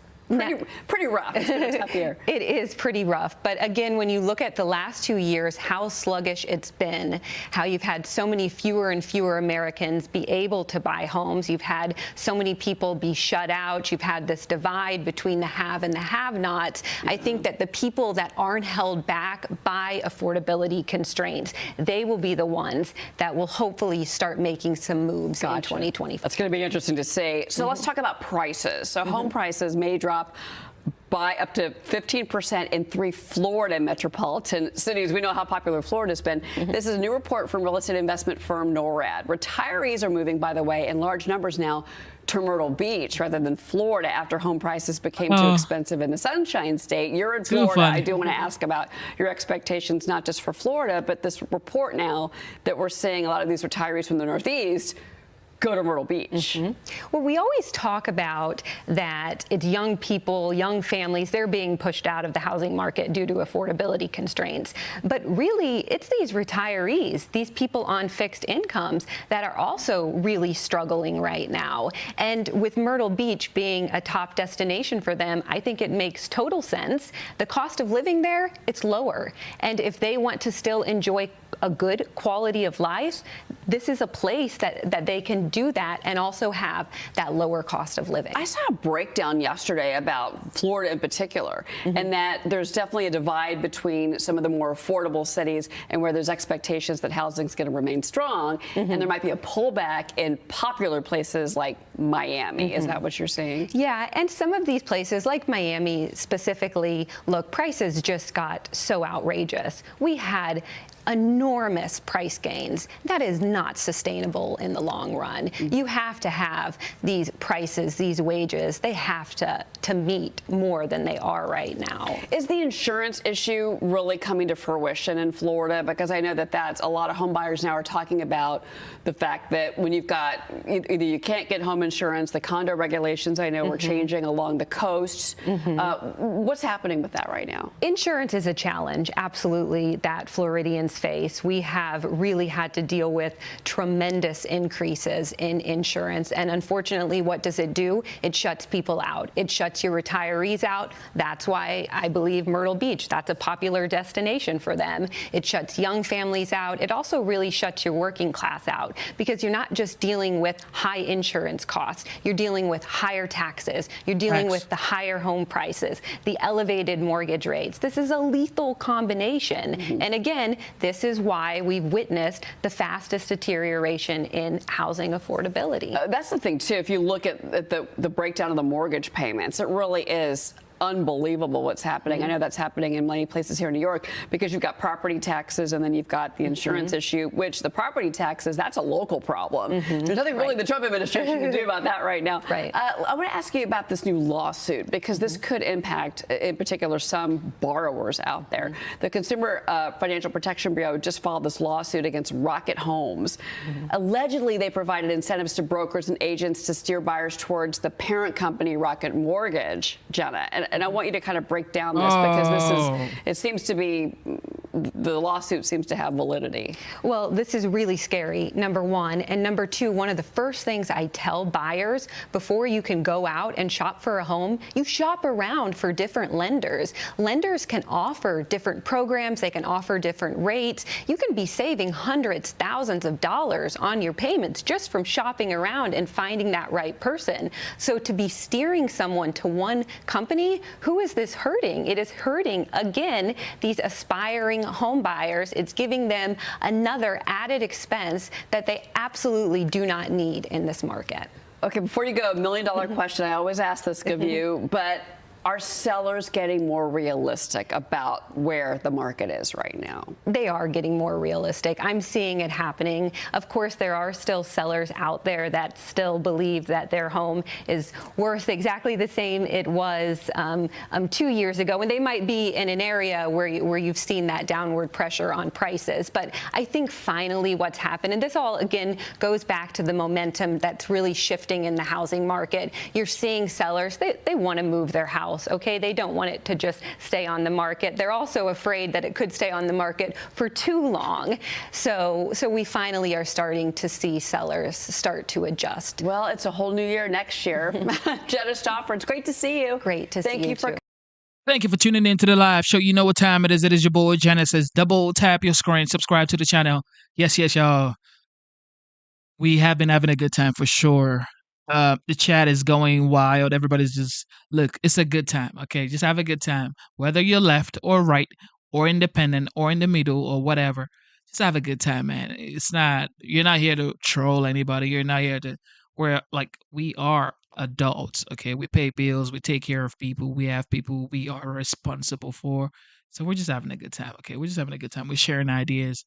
pretty rough. It's been a tough year. It is pretty rough. But again, when you look at the last 2 years, how sluggish it's been, how you've had so many fewer and fewer Americans be able to buy homes. You've had so many people be shut out. You've had this divide between the have and the have-nots. I think that the people that aren't held back by affordability constraints, they will be the ones that will hopefully start making some moves in 2024. That's going to be interesting to see. So let's talk about prices. So home prices may drop by up to 15% in 3 Florida metropolitan cities. We know how popular Florida's been. This is a new report from real estate investment firm NORAD. Retirees are moving, by the way, in large numbers now to Myrtle Beach rather than Florida after home prices became too expensive in the Sunshine State. You're in Florida. I do want to ask about your expectations, not just for Florida, but this report now that we're seeing a lot of these retirees from the Northeast go to Myrtle Beach. Mm-hmm. Well, we always talk about that it's young people, young families, they're being pushed out of the housing market due to affordability constraints. But really, it's these retirees, these people on fixed incomes that are also really struggling right now. And with Myrtle Beach being a top destination for them, I think it makes total sense. The cost of living there, it's lower. And if they want to still enjoy a good quality of life, this is a place that they can do that and also have that lower cost of living. I saw a breakdown yesterday about Florida in particular, and that there's definitely a divide between some of the more affordable cities and where there's expectations that housing is going to remain strong, and there might be a pullback in popular places like Miami. Is that what you're saying? Yeah, and some of these places like Miami specifically, look, prices just got so outrageous. We had enormous price gains. That is not sustainable in the long run. You have to have these prices, these wages, they have to meet more than they are right now. Is the insurance issue really coming to fruition in Florida? Because I know that that's a lot of home buyers now are talking about the fact that when you've got either you can't get home insurance, the condo regulations I know are changing along the coast. What's happening with that right now? Insurance is a challenge, absolutely, that Floridians face. We have really had to deal with tremendous increases in insurance. And unfortunately, what does it do? It shuts people out. It shuts your retirees out. That's why I believe Myrtle Beach, that's a popular destination for them. It shuts young families out. It also really shuts your working class out because you're not just dealing with high insurance costs. You're dealing with higher taxes. You're dealing with the higher home prices, the elevated mortgage rates. This is a lethal combination. And again, this is why we've witnessed the fastest deterioration in housing affordability. That's the thing, too. If you look at the breakdown of the mortgage payments, it really is unbelievable what's happening. I know that's happening in many places here in New York because you've got property taxes and then you've got the insurance issue, which the property taxes, that's a local problem. There's nothing really the Trump administration can do about that right now. I want to ask you about this new lawsuit because this could impact, in particular, some borrowers out there. The Consumer Financial Protection Bureau just filed this lawsuit against Rocket Homes. Allegedly, they provided incentives to brokers and agents to steer buyers towards the parent company, Rocket Mortgage, Jenna. And I want you to kind of break down this because this is, it seems to be the lawsuit seems to have validity. Well, this is really scary, number one. And number two, one of the first things I tell buyers before you can go out and shop for a home, you shop around for different lenders. Lenders can offer different programs. They can offer different rates. You can be saving hundreds, thousands of dollars on your payments just from shopping around and finding that right person. So to be steering someone to one company, who is this hurting? It is hurting, again, these aspiring home buyers. It's giving them another added expense that they absolutely do not need in this market. Okay, before you go, $1 million question. I always ask this of you, but are sellers getting more realistic about where the market is right now? They are getting more realistic. I'm seeing it happening. Of course, there are still sellers out there that still believe that their home is worth exactly the same it was 2 years ago, and they might be in an area where you've seen that downward pressure on prices. But I think finally what's happened, and this all again goes back to the momentum that's really shifting in the housing market. You're seeing sellers, they want to move their house. Okay, they don't want it to just stay on the market. They're also afraid that it could stay on the market for too long. So we finally are starting to see sellers start to adjust. Well, it's a whole new year next year. Jenna Stauffer, it's great to see you. Great to see you. Thank you for. Thank you for tuning in to the live show. You know what time it is. It is your boy Jenna. Says double tap your screen, subscribe to the channel. Yes, y'all. We have been having a good time for sure. The chat is going wild. Everybody's just, look, it's a good time. Okay, just have a good time. Whether you're left or right or independent or in the middle or whatever, just have a good time, man. You're not here to troll anybody. You're not here to, we are adults. Okay, we pay bills. We take care of people. We have people we are responsible for. So we're just having a good time. Okay, we're just having a good time. We're sharing ideas,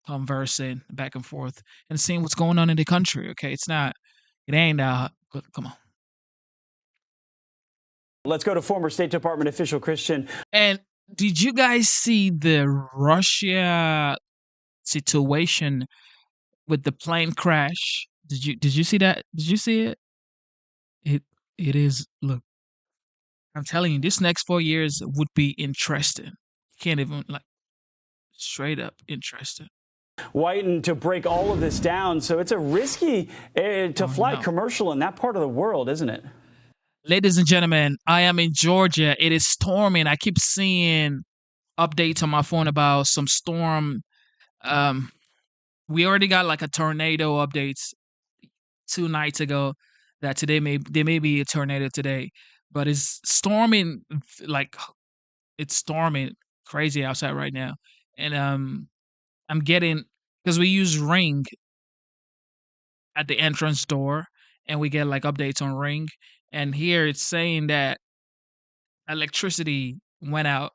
conversing back and forth, and seeing what's going on in the country. Okay, it ain't come on. Let's go to former State Department official Christian. And did you guys see the Russia situation with the plane crash? Did you see that? Did you see it? It is, look, I'm telling you, this next 4 years would be interesting. You can't even, straight up interesting. Whiten to break all of this down. So it's a risky to fly commercial in that part of the world, isn't it? Ladies and gentlemen, I am in Georgia. It is storming. I keep seeing updates on my phone about some storm. We already got a tornado updates 2 nights ago that there may be a tornado today. But it's storming, it's storming crazy outside right now. And I'm getting, because we use Ring at the entrance door, and we get updates on Ring. And here it's saying that electricity went out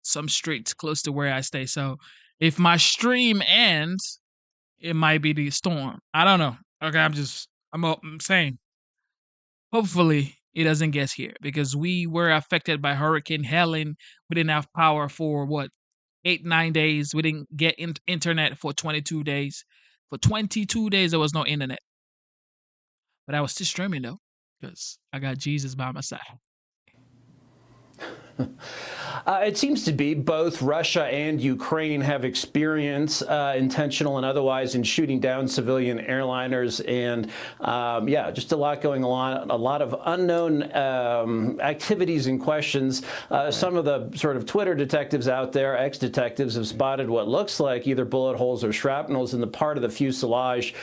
some streets close to where I stay. So if my stream ends, it might be the storm. I don't know. Okay, I'm saying, hopefully it doesn't get here, because we were affected by Hurricane Helen. We didn't have power for 8-9 days. We didn't get internet for 22 days. For 22 days, there was no internet. But I was still streaming, though, because I got Jesus by my side. It seems to be both Russia and Ukraine have experience, intentional and otherwise, in shooting down civilian airliners. And just a lot going on, a lot of unknown activities and questions. Some of the sort of Twitter detectives out there, ex-detectives, have spotted what looks like either bullet holes or shrapnels in the part of the fuselage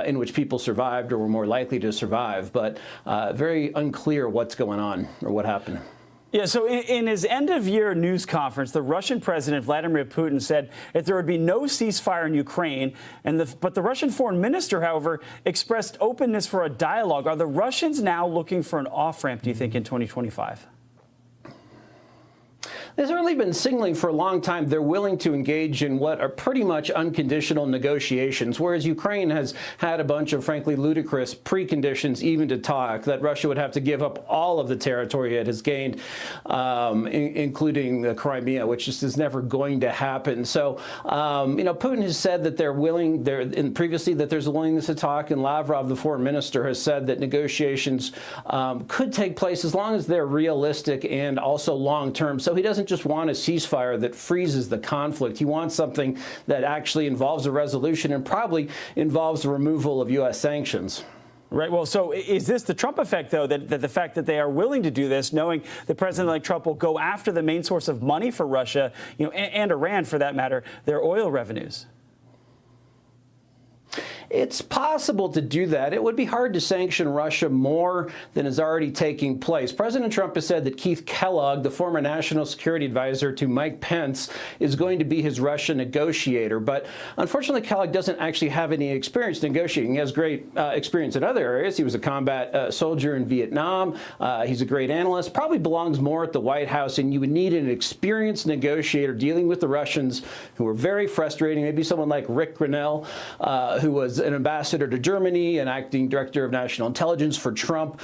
in which people survived or were more likely to survive. But very unclear what's going on or what happened. Yeah, so in his end-of-year news conference, the Russian President Vladimir Putin said that there would be no ceasefire in Ukraine, but the Russian foreign minister, however, expressed openness for a dialogue. Are the Russians now looking for an off-ramp, do you think, in 2025? They've certainly been signaling for a long time they're willing to engage in what are pretty much unconditional negotiations, whereas Ukraine has had a bunch of, frankly, ludicrous preconditions even to talk, that Russia would have to give up all of the territory it has gained, including the Crimea, which just is never going to happen. So, Putin has said that they're willing, previously that there's a willingness to talk, and Lavrov, the foreign minister, has said that negotiations could take place as long as they're realistic and also long-term. So he doesn't just want a ceasefire that freezes the conflict. He wants something that actually involves a resolution and probably involves the removal of U.S. sanctions. Right. Well, so is this the Trump effect, though, that the fact that they are willing to do this, knowing that President like Trump will go after the main source of money for Russia, and Iran, for that matter, their oil revenues? It's possible to do that. It would be hard to sanction Russia more than is already taking place. President Trump has said that Keith Kellogg, the former national security advisor to Mike Pence, is going to be his Russia negotiator. But unfortunately, Kellogg doesn't actually have any experience negotiating. He has great experience in other areas. He was a combat soldier in Vietnam. He's a great analyst, probably belongs more at the White House. And you would need an experienced negotiator dealing with the Russians who are very frustrating. Maybe someone like Rick Grenell, who was an ambassador to Germany and acting director of national intelligence for Trump,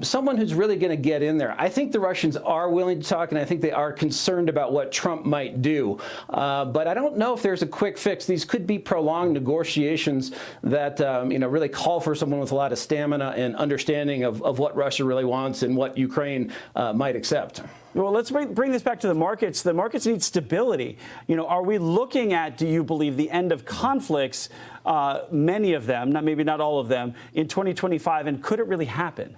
someone who's really going to get in there. I think the Russians are willing to talk, and I think they are concerned about what Trump might do. But I don't know if there's a quick fix. These could be prolonged negotiations that really call for someone with a lot of stamina and understanding of what Russia really wants and what Ukraine might accept. Well, let's bring this back to the markets. The markets need stability. Are we looking at, do you believe, the end of conflicts, many of them, maybe not all of them, in 2025, and could it really happen?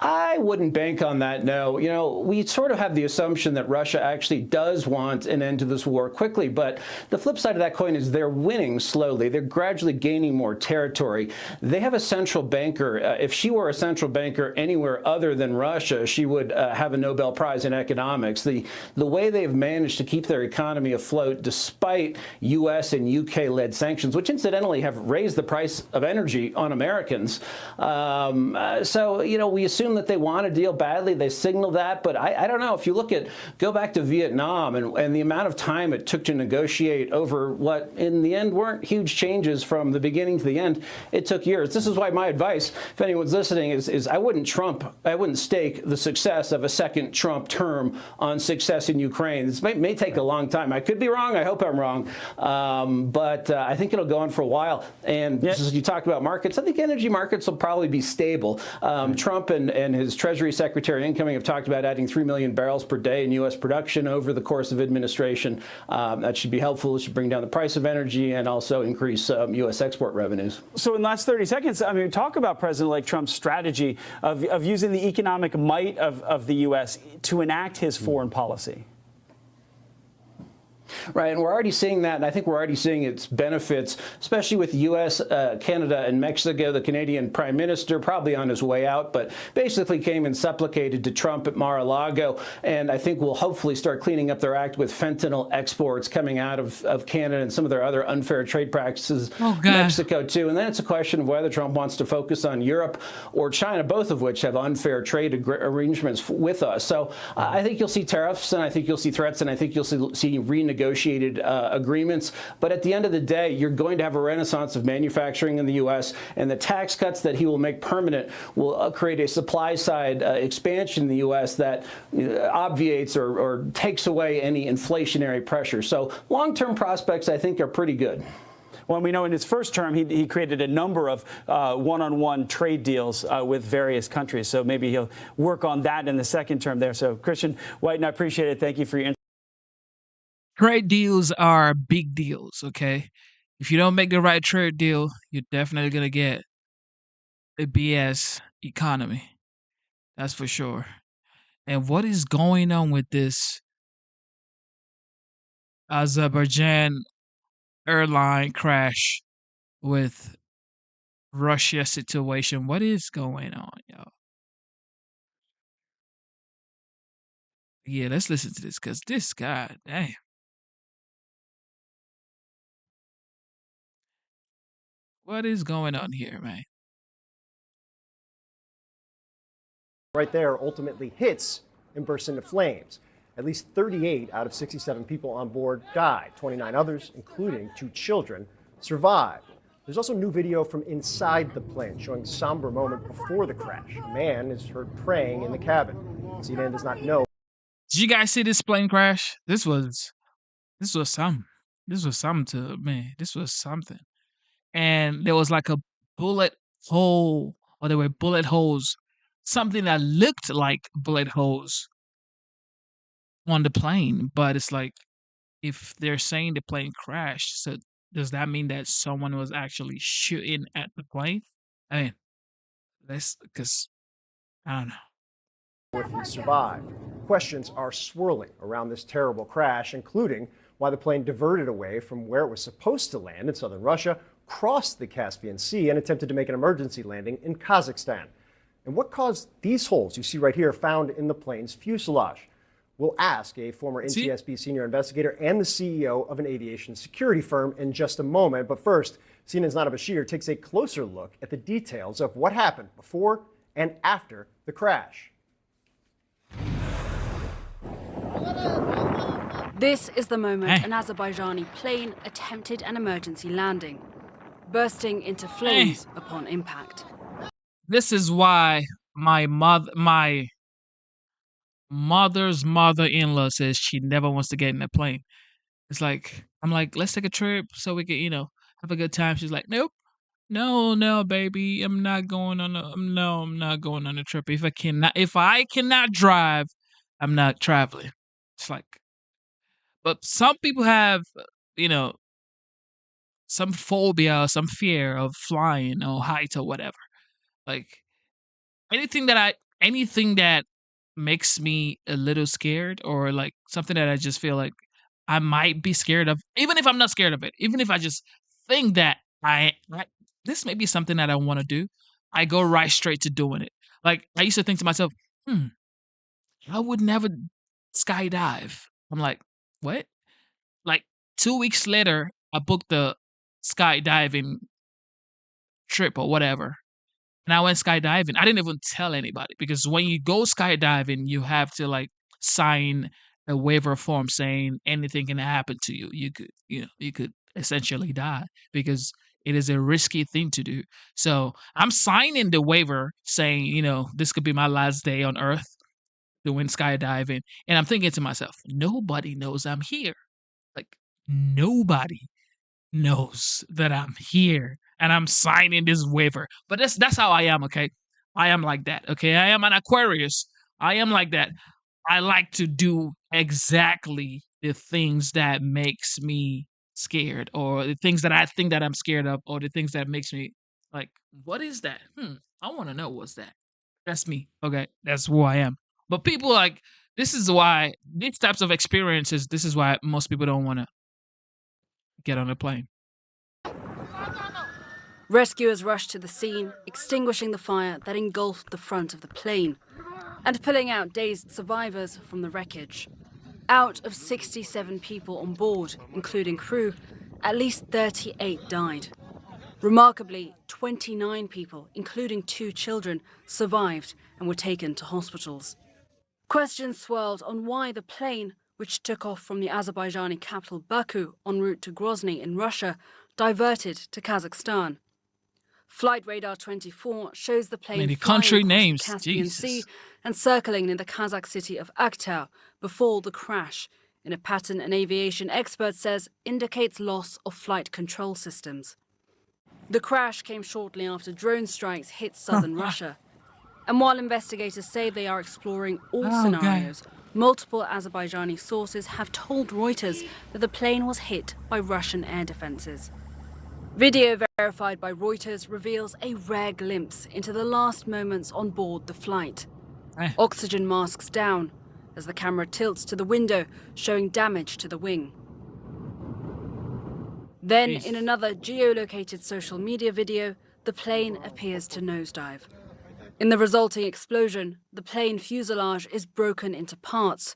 I wouldn't bank on that, no. We sort of have the assumption that Russia actually does want an end to this war quickly, but the flip side of that coin is they're winning slowly. They're gradually gaining more territory. They have a central banker. If she were a central banker anywhere other than Russia, she would have a Nobel Prize in economics. The way they've managed to keep their economy afloat despite U.S. and UK-led sanctions, which incidentally have raised the price of energy on Americans. We assume that they want a deal badly. They signal that, but I don't know. If you go back to Vietnam and the amount of time it took to negotiate over what in the end weren't huge changes from the beginning to the end, it took years. This is why my advice, if anyone's listening, is I wouldn't stake the success of a second Trump term on success in Ukraine. This may take a long time. I could be wrong. I hope I'm wrong. But I think it'll go on for a while. And just as you talked about markets, I think energy markets will probably be stable. Trump and his Treasury Secretary incoming have talked about adding 3 million barrels per day in U.S. production over the course of administration. That should be helpful. It should bring down the price of energy and also increase U.S. export revenues. So in the last 30 seconds, talk about President-elect Trump's strategy of using the economic might of the U.S. to enact his foreign policy. Right, and we're already seeing that, and I think we're already seeing its benefits, especially with U.S., Canada, and Mexico. The Canadian Prime Minister, probably on his way out, but basically came and supplicated to Trump at Mar-a-Lago, and I think will hopefully start cleaning up their act with fentanyl exports coming out of Canada and some of their other unfair trade practices. Mexico, too. And then it's a question of whether Trump wants to focus on Europe or China, both of which have unfair trade arrangements with us. So I think you'll see tariffs, and I think you'll see threats, and I think you'll see renegotiated agreements. But at the end of the day, you're going to have a renaissance of manufacturing in the U.S., and the tax cuts that he will make permanent will create a supply side expansion in the U.S. that obviates or takes away any inflationary pressure. So long-term prospects, I think, are pretty good. Well, we know in his first term, he created a number of one-on-one trade deals with various countries. So maybe he'll work on that in the second term there. So Christian White, I appreciate it. Thank you for your Trade deals are big deals, okay? If you don't make the right trade deal, you're definitely going to get a BS economy. That's for sure. And what is going on with this Azerbaijan airline crash with Russia situation? What is going on, y'all? Yeah, let's listen to this, because this guy, damn. What is going on here, man? Right there ultimately hits and bursts into flames. At least 38 out of 67 people on board died. 29 others, including 2 children, survived. There's also new video from inside the plane showing a somber moment before the crash. A man is heard praying in the cabin. CNN does not know. Did you guys see this plane crash? This was something. This was something. And there was like a bullet hole, or there were bullet holes, something that looked like bullet holes on the plane, but it's like if they're saying the plane crashed, so does that mean that someone was actually shooting at the plane? I mean, that's because I don't know. If he survived. Questions are swirling around this terrible crash, including why the plane diverted away from where it was supposed to land in southern Russia, crossed the Caspian Sea, and attempted to make an emergency landing in Kazakhstan. And what caused these holes you see right here found in the plane's fuselage? We'll ask a former NTSB senior investigator and the CEO of an aviation security firm in just a moment. But first, CNN's Nana Bashir takes a closer look at the details of what happened before and after the crash. This is the moment an Azerbaijani plane attempted an emergency landing, bursting into flames upon impact. This is why my mother's mother-in-law says she never wants to get in a plane. It's like, I'm like, let's take a trip so we can, have a good time. She's like, nope. No, baby, I'm not going on I'm not going on a trip. If I cannot drive, I'm not traveling. It's like, but some people have, some phobia or some fear of flying or heights or whatever. Like anything that makes me a little scared, or like something that I just feel like I might be scared of, even if I'm not scared of it, even if I just think that this may be something that I want to do, I go right straight to doing it. Like I used to think to myself, I would never skydive. I'm like, what? Like 2 weeks later, I booked the skydiving trip or whatever. And I went skydiving. I didn't even tell anybody, because when you go skydiving, you have to like sign a waiver form saying anything can happen to you. You could essentially die because it is a risky thing to do. So I'm signing the waiver saying, this could be my last day on Earth doing skydiving. And I'm thinking to myself, nobody knows I'm here. Like nobody knows that I'm here and I'm signing this waiver. But that's how I am, okay? I am like that, okay? I am an Aquarius. I am like that. I like to do exactly the things that makes me scared, or the things that I think that I'm scared of, or the things that makes me like, what is that? I want to know what's that. That's me, okay? That's who I am. But people like, this is why these types of experiences, this is why most people don't want to get on a plane. Rescuers rushed to the scene, extinguishing the fire that engulfed the front of the plane and pulling out dazed survivors from the wreckage. Out of 67 people on board, including crew, at least 38 died. Remarkably, 29 people, including 2 children, survived and were taken to hospitals. Questions swirled on why the plane, which took off from the Azerbaijani capital Baku en route to Grozny in Russia, diverted to Kazakhstan. Flight Radar 24 shows the plane the flying country across names, the Caspian Jesus. Sea and circling in the Kazakh city of Aktau before the crash, in a pattern an aviation expert says indicates loss of flight control systems. The crash came shortly after drone strikes hit southern Russia. And while investigators say they are exploring all scenarios, multiple Azerbaijani sources have told Reuters that the plane was hit by Russian air defenses. Video verified by Reuters reveals a rare glimpse into the last moments on board the flight. Oxygen masks down as the camera tilts to the window, showing damage to the wing. Then, in another geolocated social media video, the plane appears to nosedive. In the resulting explosion, the plane fuselage is broken into parts,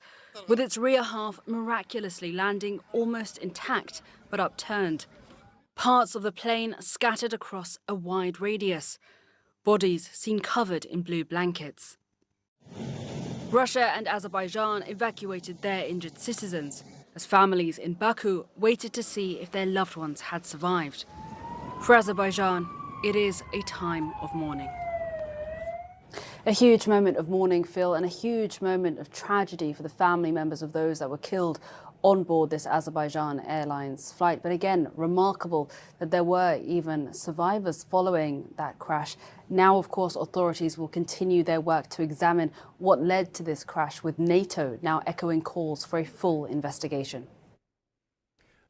with its rear half miraculously landing almost intact but upturned. Parts of the plane scattered across a wide radius, bodies seen covered in blue blankets. Russia and Azerbaijan evacuated their injured citizens, as families in Baku waited to see if their loved ones had survived. For Azerbaijan, it is a time of mourning. A huge moment of mourning, Phil, and a huge moment of tragedy for the family members of those that were killed on board this Azerbaijan Airlines flight. But again, remarkable that there were even survivors following that crash. Now, of course, authorities will continue their work to examine what led to this crash, with NATO now echoing calls for a full investigation.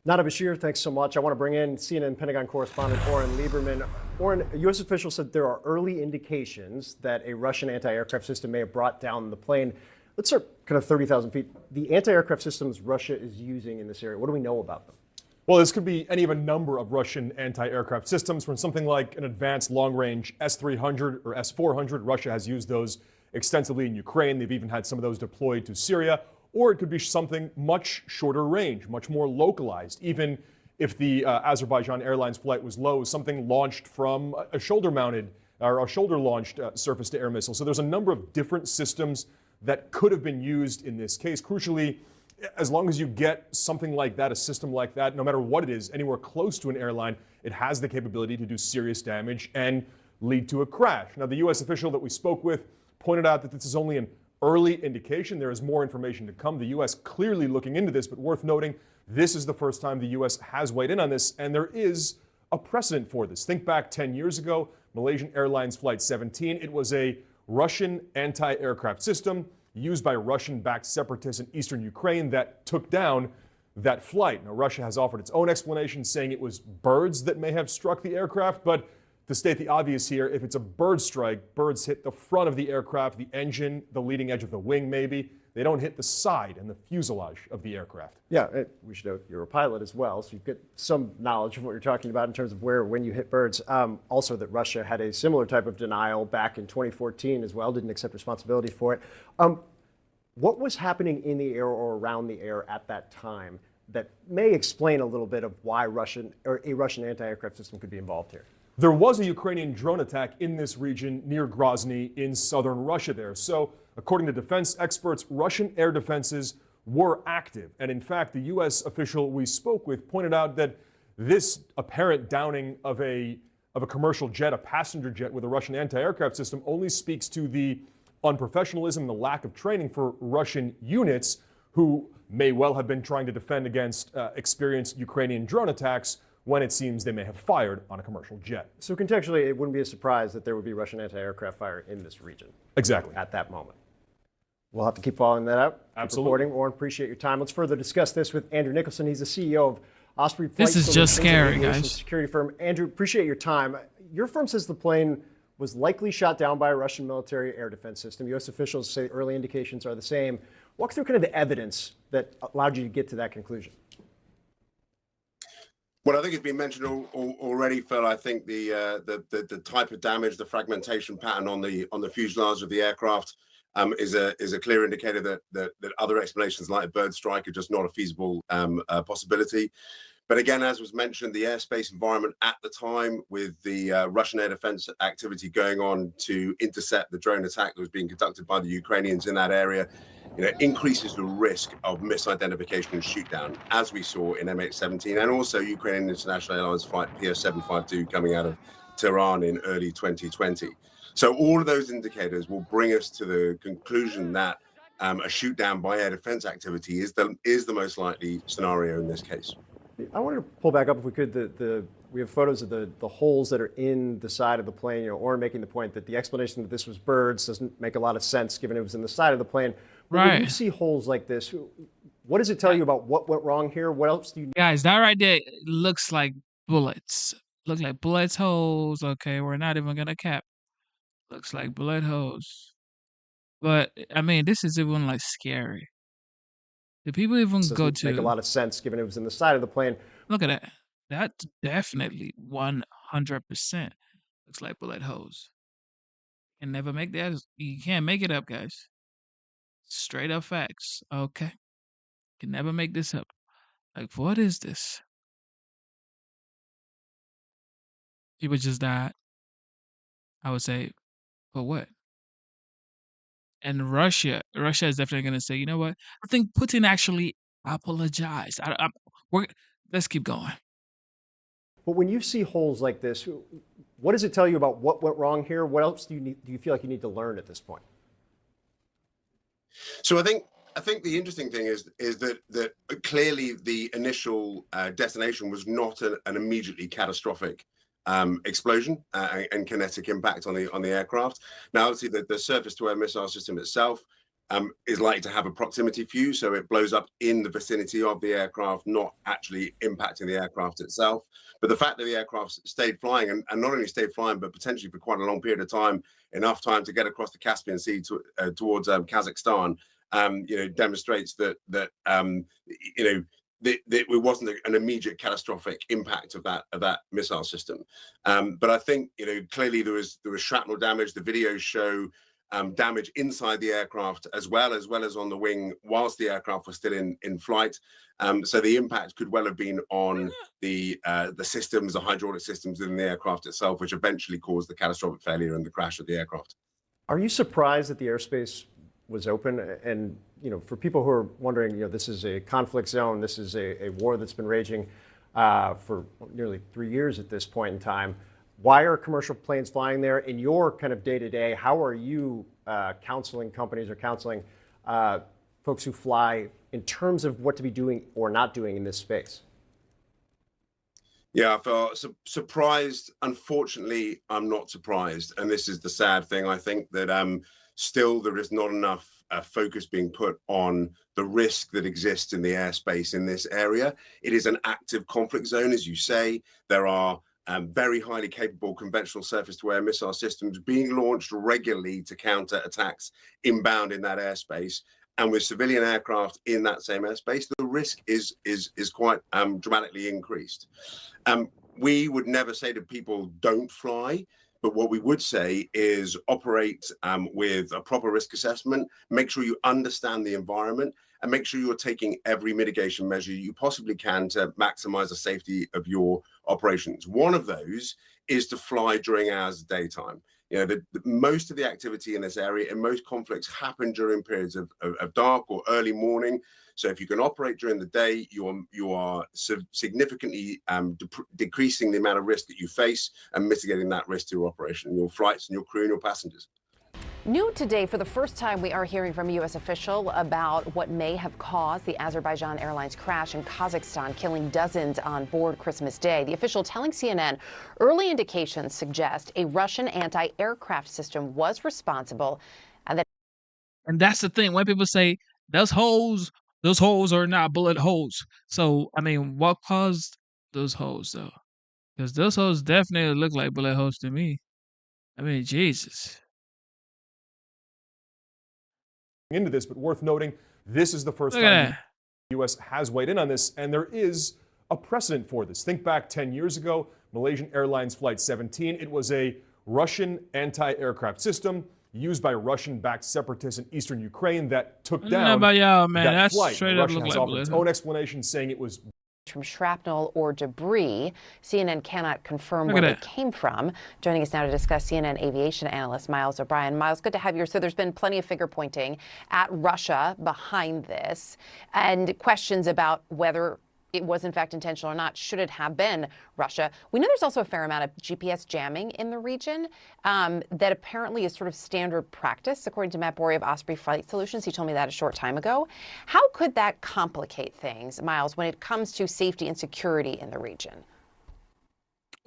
Nada Bashir, thanks so much. I want to bring in CNN Pentagon correspondent Oren Lieberman. Oren, U.S. officials said there are early indications that a Russian anti-aircraft system may have brought down the plane. Let's start kind of 30,000 feet. The anti-aircraft systems Russia is using in this area, what do we know about them? Well, this could be any of a number of Russian anti-aircraft systems, from something like an advanced long-range S-300 or S-400. Russia has used those extensively in Ukraine. They've even had some of those deployed to Syria. Or it could be something much shorter range, much more localized. Even if the Azerbaijan Airlines flight was low, something launched from a shoulder-mounted or a shoulder-launched surface-to-air missile. So there's a number of different systems that could have been used in this case. Crucially, as long as you get something like that, a system like that, no matter what it is, anywhere close to an airline, it has the capability to do serious damage and lead to a crash. Now, the U.S. official that we spoke with pointed out that this is only an early indication. There is more information to come. The U.S. clearly looking into this, but worth noting, this is the first time the U.S. has weighed in on this, and there is a precedent for this. Think back 10 years ago, Malaysian Airlines Flight 17. It was a Russian anti-aircraft system used by Russian-backed separatists in eastern Ukraine that took down that flight. Now, Russia has offered its own explanation, saying it was birds that may have struck the aircraft, but to state the obvious here, if it's a bird strike, birds hit the front of the aircraft, the engine, the leading edge of the wing maybe. They don't hit the side and the fuselage of the aircraft. Yeah, we should know you're a pilot as well, so you've got some knowledge of what you're talking about in terms of when you hit birds. Also that Russia had a similar type of denial back in 2014 as well, didn't accept responsibility for it. What was happening in the air or around the air at that time that may explain a little bit of why a Russian anti-aircraft system could be involved here? There was a Ukrainian drone attack in this region near Grozny in southern Russia there. So, according to defense experts, Russian air defenses were active. And in fact, the U.S. official we spoke with pointed out that this apparent downing of a commercial jet, a passenger jet with a Russian anti-aircraft system, only speaks to the unprofessionalism and the lack of training for Russian units who may well have been trying to defend against experienced Ukrainian drone attacks when it seems they may have fired on a commercial jet. So contextually, it wouldn't be a surprise that there would be Russian anti-aircraft fire in this region. Exactly. At that moment. We'll have to keep following that up. Absolutely. Reporting. Warren, appreciate your time. Let's further discuss this with Andrew Nicholson. He's the CEO of Osprey Flight This is just scary, Aviation guys. Security firm. Andrew, appreciate your time. Your firm says the plane was likely shot down by a Russian military air defense system. U.S. officials say early indications are the same. Walk through kind of the evidence that allowed you to get to that conclusion. Well, I think it's been mentioned already, Phil. I think the type of damage, the fragmentation pattern on the fuselage of the aircraft is a clear indicator that other explanations like a bird strike are just not a feasible possibility. But again, as was mentioned, the airspace environment at the time, with the Russian air defense activity going on to intercept the drone attack that was being conducted by the Ukrainians in that area, increases the risk of misidentification and shootdown, as we saw in MH17 and also Ukrainian International Airlines flight PS752 coming out of Tehran in early 2020. So all of those indicators will bring us to the conclusion that a shoot down by air defense activity is the most likely scenario in this case. I wanted to pull back up, if we could, we have photos of the holes that are in the side of the plane. Orrin making the point that the explanation that this was birds doesn't make a lot of sense given it was in the side of the plane. But Right. when you see holes like this, what does it tell you about what went wrong here? What else do you Guys, that right there looks like bullets. Look like bullets holes. Okay, we're not even gonna cap. Looks like bullet holes. But I mean, this is even like scary. Do people even go doesn't make a to lot of sense given it was in the side of the plane? look at that? That's definitely 100% looks like bullet holes. Can never make that. You can't make it up, guys. Straight up facts. Okay. Can never make this up. Like, what is this? People just died. I would say, for what? And Russia is definitely going to say, you know what? I think Putin actually apologized. Let's keep going. But when you see holes like this, what does it tell you about what went wrong here? What else do you feel like you need to learn at this point? So I think I think the interesting thing is that clearly the initial destination was not an immediately catastrophic explosion and kinetic impact on the aircraft. Now, obviously, the surface-to-air missile system itself is likely to have a proximity fuse, so it blows up in the vicinity of the aircraft, not actually impacting the aircraft itself. But the fact that the aircraft stayed flying, and not only stayed flying, but potentially for quite a long period of time, enough time to get across the Caspian Sea towards Kazakhstan, demonstrates that it wasn't an immediate catastrophic impact of that missile system. But I think clearly there was shrapnel damage. The videos show damage inside the aircraft as well as on the wing whilst the aircraft was still in flight. So the impact could well have been on the systems, the hydraulic systems in the aircraft itself, which eventually caused the catastrophic failure and the crash of the aircraft. Are you surprised that the airspace was open? And for people who are wondering, this is a conflict zone. This is a war that's been raging for nearly 3 years at this point in time. Why are commercial planes flying there? In your kind of day-to-day, how are you counseling companies or counseling folks who fly in terms of what to be doing or not doing in this space? Yeah, I felt surprised. Unfortunately, I'm not surprised. And this is the sad thing. I think that still there is not enough focus being put on the risk that exists in the airspace in this area. It is an active conflict zone, as you say. There are very highly capable conventional surface-to-air missile systems being launched regularly to counter attacks inbound in that airspace. And with civilian aircraft in that same airspace, the risk is quite dramatically increased. We would never say to people, don't fly. But what we would say is operate with a proper risk assessment, make sure you understand the environment, and make sure you're taking every mitigation measure you possibly can to maximize the safety of your operations. One of those is to fly during hours of daytime. Most of the activity in this area in most conflicts happen during periods of dark or early morning. So if you can operate during the day, you are significantly decreasing the amount of risk that you face and mitigating that risk to your operation, your flights and your crew and your passengers. New today, for the first time, we are hearing from a U.S. official about what may have caused the Azerbaijan Airlines crash in Kazakhstan, killing dozens on board Christmas Day. The official telling CNN early indications suggest a Russian anti-aircraft system was responsible. And that's the thing. When people say those holes are not bullet holes. So, I mean, what caused those holes, though? Because those holes definitely look like bullet holes to me. I mean, Jesus. Into this, but worth noting, this is the first time the U.S. has weighed in on this, and there is a precedent for this. Think back 10 years ago, Malaysian Airlines Flight 17. It was a Russian anti-aircraft system used by Russian-backed separatists in eastern Ukraine that took down that flight. Straight Russia up has like offered its own explanation, saying it was from shrapnel or debris. CNN cannot confirm where they came from. Joining us now to discuss, CNN aviation analyst Miles O'Brien. Miles, good to have you. So there's been plenty of finger pointing at Russia behind this and questions about whether it was in fact intentional or not. Should it have been Russia? We know there's also a fair amount of GPS jamming in the region that apparently is sort of standard practice, according to Matt Borey of Osprey Flight Solutions. He told me that a short time ago. How could that complicate things, Miles, when it comes to safety and security in the region?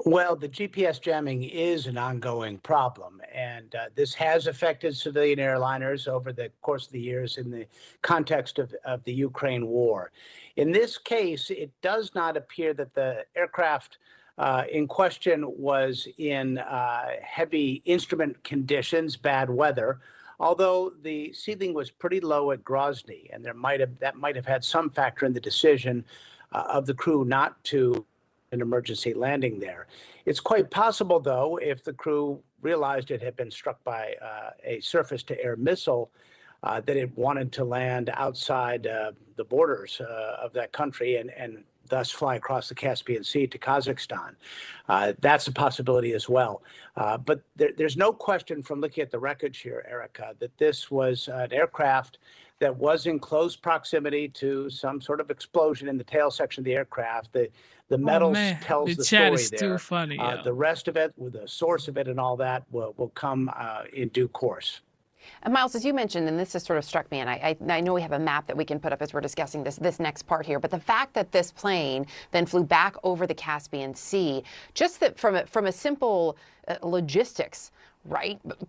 Well, the GPS jamming is an ongoing problem, and this has affected civilian airliners over the course of the years in the context of the Ukraine war. In this case, it does not appear that the aircraft in question was in heavy instrument conditions, bad weather, although the ceiling was pretty low at Grozny, and that might have had some factor in the decision of the crew not to an emergency landing there. It's quite possible, though, if the crew realized it had been struck by a surface-to-air missile, that it wanted to land outside the borders of that country and thus fly across the Caspian Sea to Kazakhstan. That's a possibility as well. But there's no question from looking at the wreckage here, Erica, that this was an aircraft that was in close proximity to some sort of explosion in the tail section of the aircraft. The metals tells the story is there. Too funny, the rest of it, with the source of it and all that, will come in due course. And Miles, as you mentioned, and this has sort of struck me, and I know we have a map that we can put up as we're discussing this next part here, but the fact that this plane then flew back over the Caspian Sea, just that from a simple logistics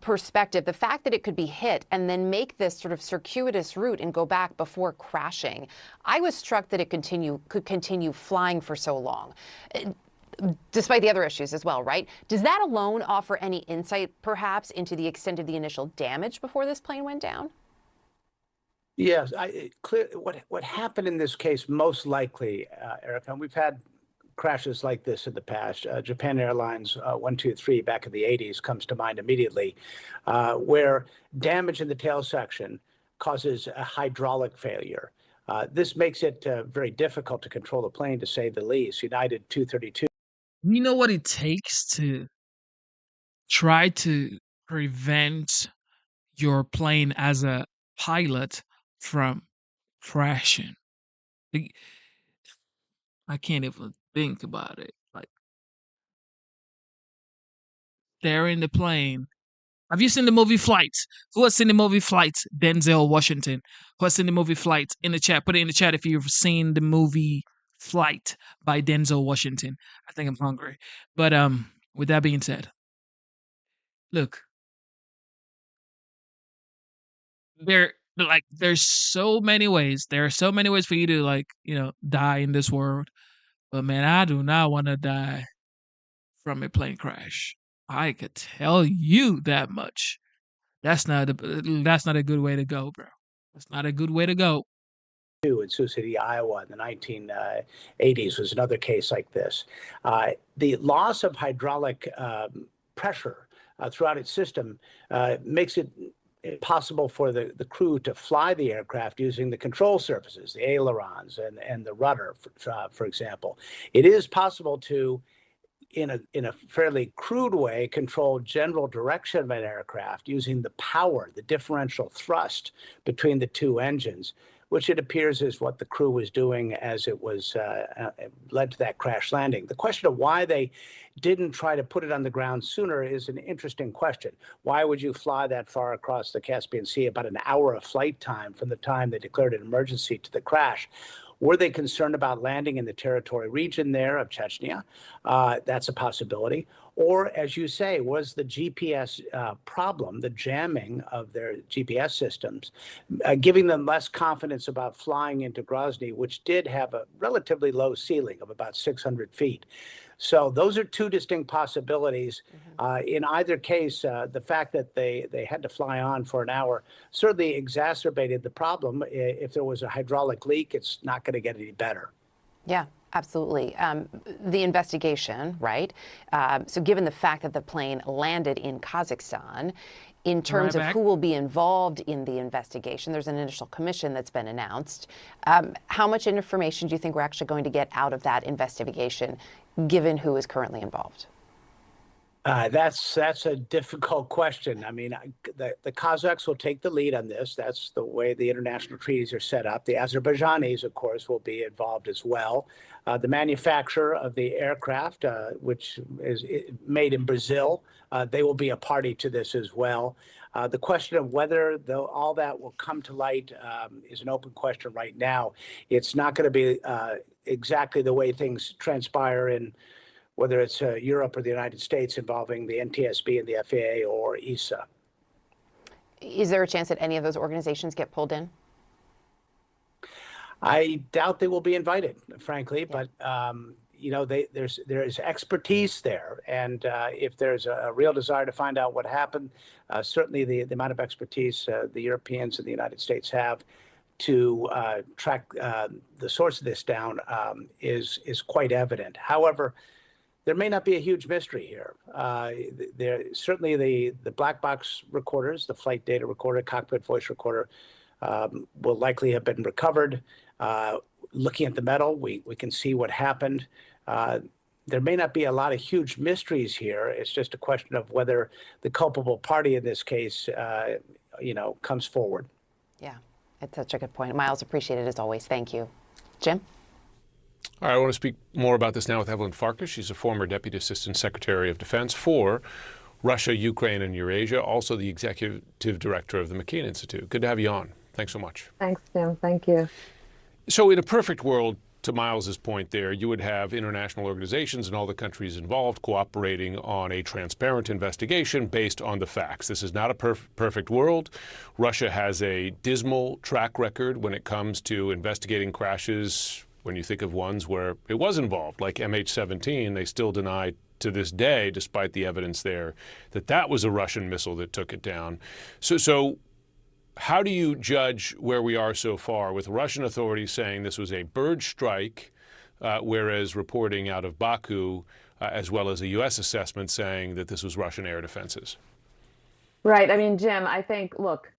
perspective, the fact that it could be hit and then make this sort of circuitous route and go back before crashing, I was struck that it could continue flying for so long. Despite the other issues as well, right? Does that alone offer any insight, perhaps, into the extent of the initial damage before this plane went down? Yes, what happened in this case, most likely, Erica, and we've had crashes like this in the past. Japan Airlines 123 back in the 80s comes to mind immediately, where damage in the tail section causes a hydraulic failure. This makes it very difficult to control the plane, to say the least. United 232. You know what it takes to try to prevent your plane as a pilot from crashing? Like, I can't even think about it. Like, they're in the plane. Have you seen the movie Flight? Who has seen the movie Flight? Denzel Washington. Who has seen the movie Flight? In the chat. Put it in the chat if you've seen the movie Flight by Denzel Washington. I think I'm hungry. But with that being said, look, there's so many ways. There are so many ways for you to die in this world. But man, I do not want to die from a plane crash. I could tell you that much. That's not a good way to go, bro. That's not a good way to go. In Sioux City, Iowa, in the 1980s was another case like this. The loss of hydraulic pressure throughout its system makes it possible for the crew to fly the aircraft using the control surfaces, the ailerons and the rudder, for example. It is possible to, in a fairly crude way, control general direction of an aircraft using the power, the differential thrust between the two engines, which it appears is what the crew was doing as it was led to that crash landing. The question of why they didn't try to put it on the ground sooner is an interesting question. Why would you fly that far across the Caspian Sea, about an hour of flight time from the time they declared an emergency to the crash? Were they concerned about landing in the territory region there of Chechnya? That's a possibility. Or, as you say, was the GPS problem, the jamming of their GPS systems, giving them less confidence about flying into Grozny, which did have a relatively low ceiling of about 600 feet. So those are two distinct possibilities. In either case, the fact that they had to fly on for an hour certainly exacerbated the problem. If there was a hydraulic leak, it's not going to get any better. Yeah, absolutely. The investigation, right? So given the fact that the plane landed in Kazakhstan, in terms of who will be involved in the investigation, there's an initial commission that's been announced. How much information do you think we're actually going to get out of that investigation, given who is currently involved? That's a difficult question. I mean, the Kazakhs will take the lead on this. That's the way the international treaties are set up. The Azerbaijanis, of course, will be involved as well. The manufacturer of the aircraft, which is made in Brazil, they will be a party to this as well. The question of whether all that will come to light is an open question right now. It's not going to be exactly the way things transpire in whether it's Europe or the United States, involving the NTSB and the FAA or ESA. Is there a chance that any of those organizations get pulled in? I doubt they will be invited, frankly, but there is expertise there, and if there's a real desire to find out what happened, certainly the amount of expertise the Europeans and the United States have to track the source of this down is quite evident. However, there may not be a huge mystery here. Certainly the black box recorders, the flight data recorder, cockpit voice recorder, will likely have been recovered. Looking at the metal, we can see what happened. There may not be a lot of huge mysteries here. It's just a question of whether the culpable party in this case, comes forward. Yeah, it's such a good point. Miles, appreciate it as always. Thank you. Jim? All right, I want to speak more about this now with Evelyn Farkas. She's a former Deputy Assistant Secretary of Defense for Russia, Ukraine, and Eurasia, also the executive director of the McCain Institute. Good to have you on. Thanks so much. Thanks, Jim. Thank you. So in a perfect world, to Miles's point there, you would have international organizations and all the countries involved cooperating on a transparent investigation based on the facts. This is not a perfect world. Russia has a dismal track record when it comes to investigating crashes. When you think of ones where it was involved, like MH17, they still deny to this day, despite the evidence there, that that was a Russian missile that took it down. So how do you judge where we are so far with Russian authorities saying this was a bird strike, whereas reporting out of Baku, as well as a U.S. assessment saying that this was Russian air defenses? Right. I mean, Jim, I think, look,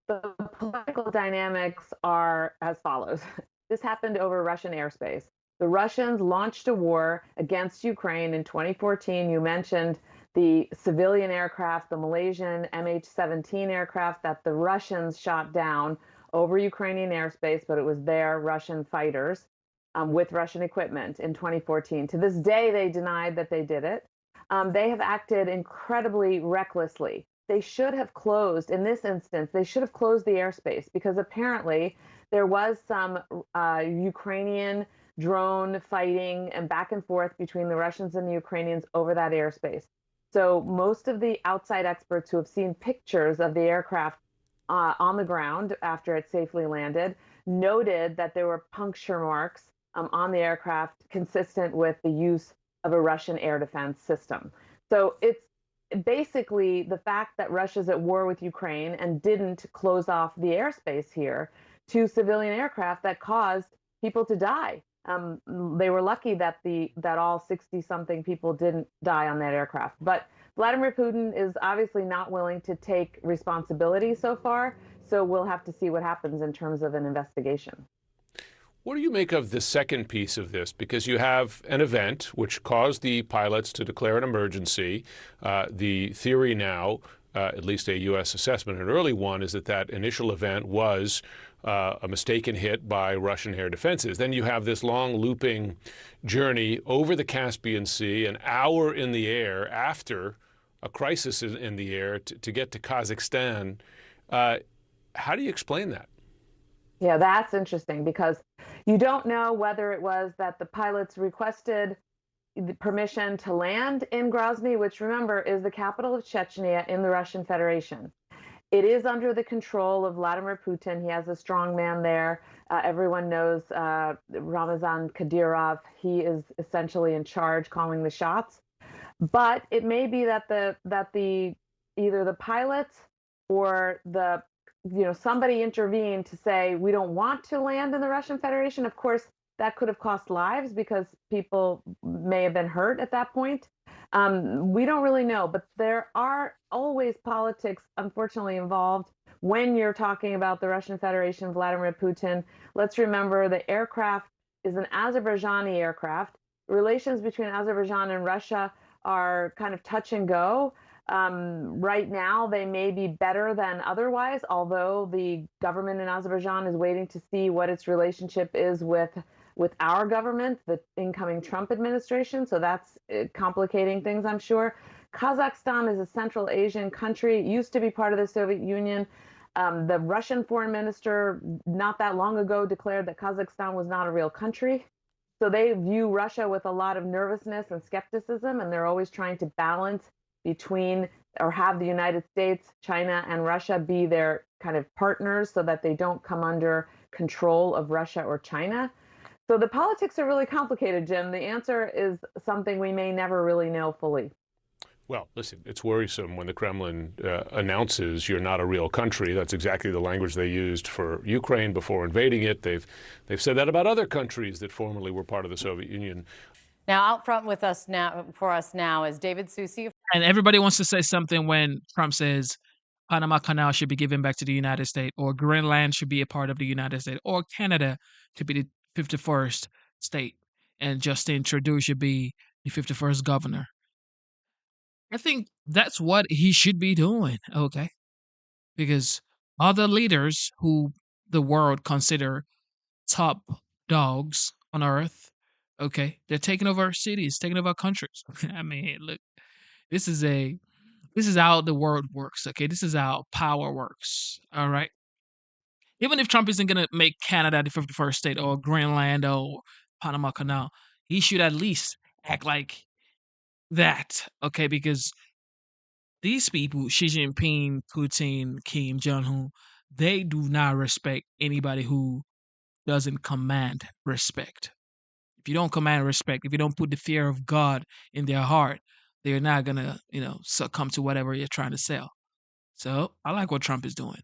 the political dynamics are as follows. This happened over Russian airspace. The Russians launched a war against Ukraine in 2014. You mentioned the civilian aircraft, the Malaysian MH17 aircraft that the Russians shot down over Ukrainian airspace, but it was their Russian fighters with Russian equipment in 2014. To this day, they denied that they did it. They have acted incredibly recklessly. They should have closed, in this instance, they should have closed the airspace because apparently there was some Ukrainian drone fighting and back and forth between the Russians and the Ukrainians over that airspace. So most of the outside experts who have seen pictures of the aircraft on the ground after it safely landed noted that there were puncture marks on the aircraft consistent with the use of a Russian air defense system. So it's basically the fact that Russia's at war with Ukraine and didn't close off the airspace here to civilian aircraft that caused people to die. They were lucky that all 60-something people didn't die on that aircraft. But Vladimir Putin is obviously not willing to take responsibility so far, so we'll have to see what happens in terms of an investigation. What do you make of the second piece of this? Because you have an event which caused the pilots to declare an emergency. The theory now, at least a U.S. assessment, an early one, is that that initial event was a mistaken hit by Russian air defenses. Then you have this long looping journey over the Caspian Sea, an hour in the air after a crisis in the air to get to Kazakhstan. How do you explain that? Yeah, that's interesting because you don't know whether it was that the pilots requested the permission to land in Grozny, which, remember, is the capital of Chechnya in the Russian Federation. It is under the control of Vladimir Putin. He has a strong man there. Everyone knows Ramzan Kadyrov. He is essentially in charge, calling the shots. But it may be that either the pilots or somebody intervened to say we don't want to land in the Russian Federation. Of course, that could have cost lives because people may have been hurt at that point. We don't really know, but there are always politics, unfortunately, involved when you're talking about the Russian Federation, Vladimir Putin. Let's remember the aircraft is an Azerbaijani aircraft. Relations between Azerbaijan and Russia are kind of touch and go. Right now, they may be better than otherwise, although the government in Azerbaijan is waiting to see what its relationship is with our government, the incoming Trump administration. So that's complicating things, I'm sure. Kazakhstan is a Central Asian country. It used to be part of the Soviet Union. The Russian foreign minister not that long ago declared that Kazakhstan was not a real country. So they view Russia with a lot of nervousness and skepticism, and they're always trying to balance between or have the United States, China, and Russia be their kind of partners so that they don't come under control of Russia or China. So the politics are really complicated, Jim. The answer is something we may never really know fully. Well, listen, it's worrisome when the Kremlin announces you're not a real country. That's exactly the language they used for Ukraine before invading it. They've said that about other countries that formerly were part of the Soviet Union. Now, out front with us now is David Susi. And everybody wants to say something when Trump says Panama Canal should be given back to the United States, or Greenland should be a part of the United States, or Canada should be the 51st state, and Justin Trudeau should be the 51st governor. I think that's what he should be doing, okay? Because other leaders who the world consider top dogs on earth, okay, they're taking over our cities, taking over our countries. I mean, look, this is a This is how the world works, okay? This is how power works, all right? Even if Trump isn't going to make Canada the 51st state or Greenland or Panama Canal, he should at least act like that, okay? Because these people, Xi Jinping, Putin, Kim Jong Un, they do not respect anybody who doesn't command respect. If you don't command respect, if you don't put the fear of God in their heart, they're not gonna, succumb to whatever you're trying to sell. So I like what Trump is doing.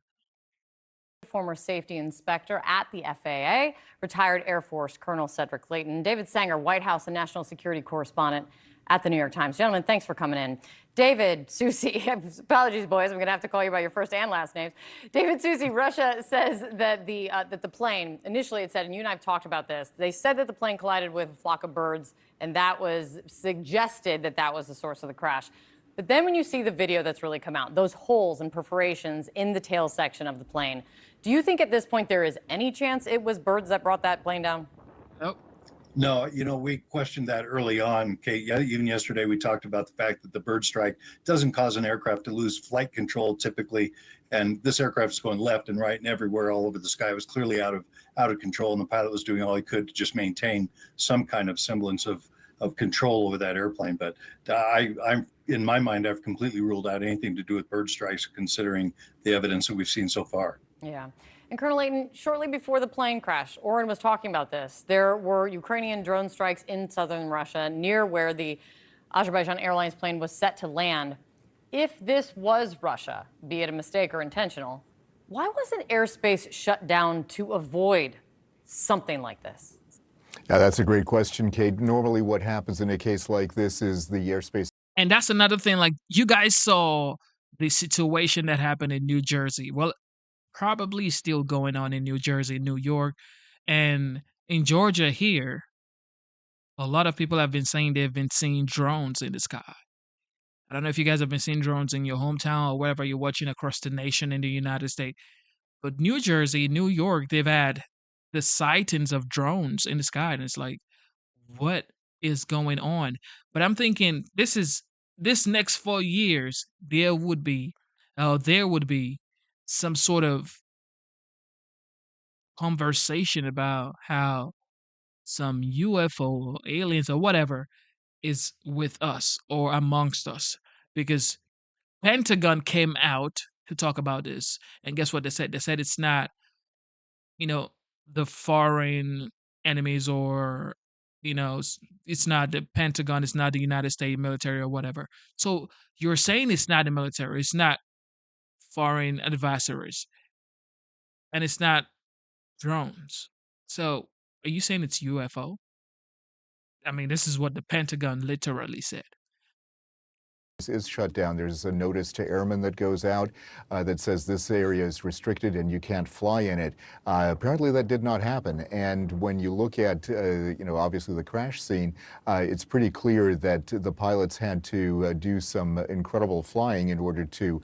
Former safety inspector at the FAA, retired Air Force Colonel Cedric Leighton. David Sanger, White House and national security correspondent at the New York Times. Gentlemen, thanks for coming in. David, Susie, apologies, boys. I'm going to have to call you by your first and last names. David, Susie, Russia says that the plane, initially it said, and you and I have talked about this, they said that the plane collided with a flock of birds, and that was suggested that that was the source of the crash. But then when you see the video that's really come out, those holes and perforations in the tail section of the plane, do you think at this point there is any chance it was birds that brought that plane down? Nope. No, we questioned that early on, Kate. Yeah, even yesterday we talked about the fact that the bird strike doesn't cause an aircraft to lose flight control typically, and this aircraft is going left and right and everywhere all over the sky. It was clearly out of control, and the pilot was doing all he could to just maintain some kind of semblance of control over that airplane. But I'm in my mind, I've completely ruled out anything to do with bird strikes, considering the evidence that we've seen so far. Yeah. And Colonel Leighton, shortly before the plane crash, Oren was talking about this. There were Ukrainian drone strikes in southern Russia near where the Azerbaijan Airlines plane was set to land. If this was Russia, be it a mistake or intentional, why wasn't airspace shut down to avoid something like this? Yeah, that's a great question, Kate. Normally what happens in a case like this is the airspace. And that's another thing, like you guys saw the situation that happened in New Jersey. Well, probably still going on in New Jersey, New York, and in Georgia here. A lot of people have been saying they've been seeing drones in the sky. I don't know if you guys have been seeing drones in your hometown or wherever you're watching across the nation in the United States. But New Jersey, New York, they've had the sightings of drones in the sky. And it's like, what is going on? But I'm thinking this next 4 years, there would be some sort of conversation about how some UFO or aliens or whatever is with us or amongst us, because Pentagon came out to talk about this, and guess what they said? They said it's not, the foreign enemies, or it's not the Pentagon, it's not the United States military or whatever. So you're saying it's not the military, it's not foreign adversaries, and it's not drones. So are you saying it's UFO? I mean, this is what the Pentagon literally said. Is shut down. There's a notice to airmen that goes out that says this area is restricted and you can't fly in it. Apparently that did not happen. And when you look at, obviously the crash scene, it's pretty clear that the pilots had to do some incredible flying in order to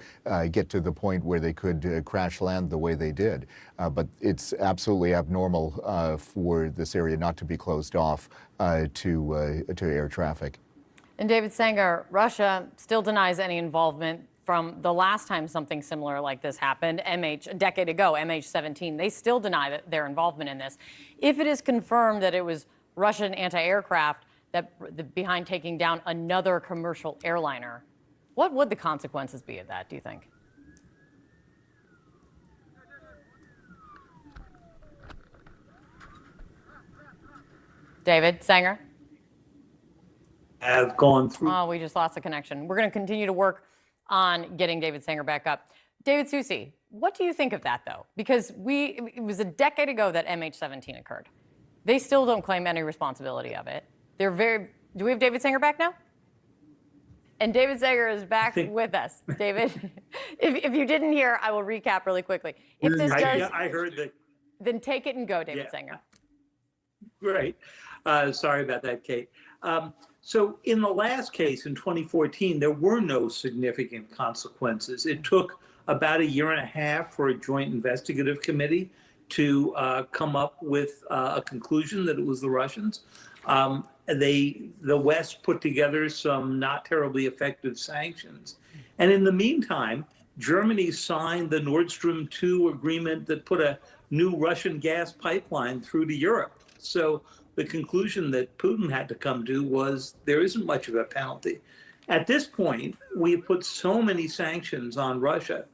get to the point where they could crash land the way they did. But it's absolutely abnormal for this area not to be closed off to air traffic. And David Sanger, Russia still denies any involvement from the last time something similar like this happened, a decade ago, MH17. They still deny their involvement in this. If it is confirmed that it was Russian anti-aircraft behind taking down another commercial airliner, what would the consequences be of that, do you think? David Sanger? Have gone through. Oh, we just lost the connection. We're going to continue to work on getting David Sanger back up. David Susie, what do you think of that, though? Because it was a decade ago that MH17 occurred. They still don't claim any responsibility of it. Do we have David Sanger back now? And David Sanger is back with us. David, if you didn't hear, I will recap really quickly. If this does, I heard that. Then take it and go, David Sanger. Great. Sorry about that, Kate. So in the last case in 2014, there were no significant consequences. It took about a year and a half for a joint investigative committee to come up with a conclusion that it was the Russians. The West put together some not terribly effective sanctions. And in the meantime, Germany signed the Nord Stream 2 agreement that put a new Russian gas pipeline through to Europe. So the conclusion that Putin had to come to was there isn't much of a penalty. At this point, we've put so many sanctions on Russia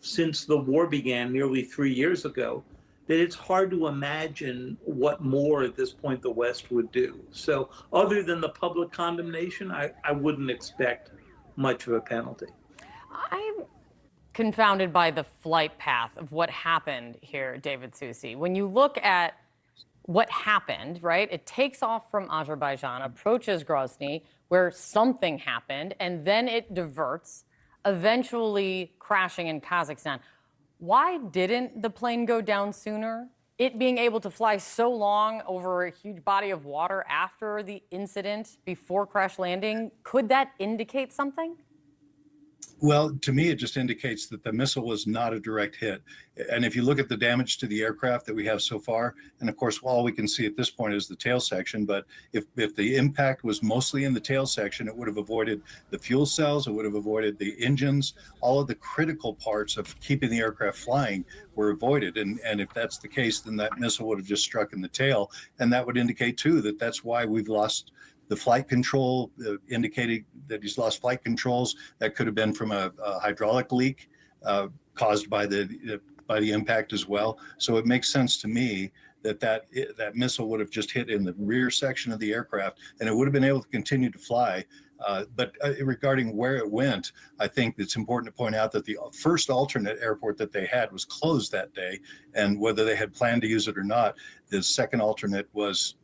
since the war began nearly 3 years ago that it's hard to imagine what more at this point the West would do. So other than the public condemnation, I wouldn't expect much of a penalty. I'm confounded by the flight path of what happened here, David Susi. When you look at what happened, right, it takes off from Azerbaijan, approaches Grozny, where something happened, and then it diverts, eventually crashing in Kazakhstan. Why didn't the plane go down sooner? It being able to fly so long over a huge body of water after the incident, before crash landing, could that indicate something? Well, to me, it just indicates that the missile was not a direct hit. And if you look at the damage to the aircraft that we have so far, and of course, all we can see at this point is the tail section, but if the impact was mostly in the tail section, it would have avoided the fuel cells, it would have avoided the engines, all of the critical parts of keeping the aircraft flying were avoided. And if that's the case, then that missile would have just struck in the tail. And that would indicate, too, that that's why we've lost the flight control, indicating that he's lost flight controls. That could have been from a hydraulic leak caused by the impact as well. So it makes sense to me that missile would have just hit in the rear section of the aircraft, and it would have been able to continue to fly. But regarding where it went, I think it's important to point out that the first alternate airport that they had was closed that day, and whether they had planned to use it or not, the second alternate was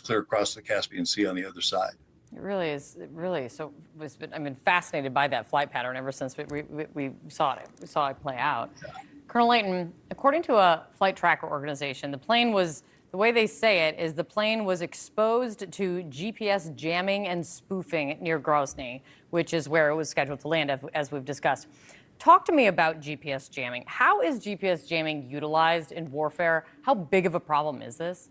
clear across the Caspian Sea on the other side. It really is. It really. So I've been fascinated by that flight pattern ever since we saw it. We saw it play out. Yeah. Colonel Layton, according to a flight tracker organization, the plane was, the way they say it is, the plane was exposed to GPS jamming and spoofing near Grozny, which is where it was scheduled to land, as we've discussed. Talk to me about GPS jamming. How is GPS jamming utilized in warfare? How big of a problem is this?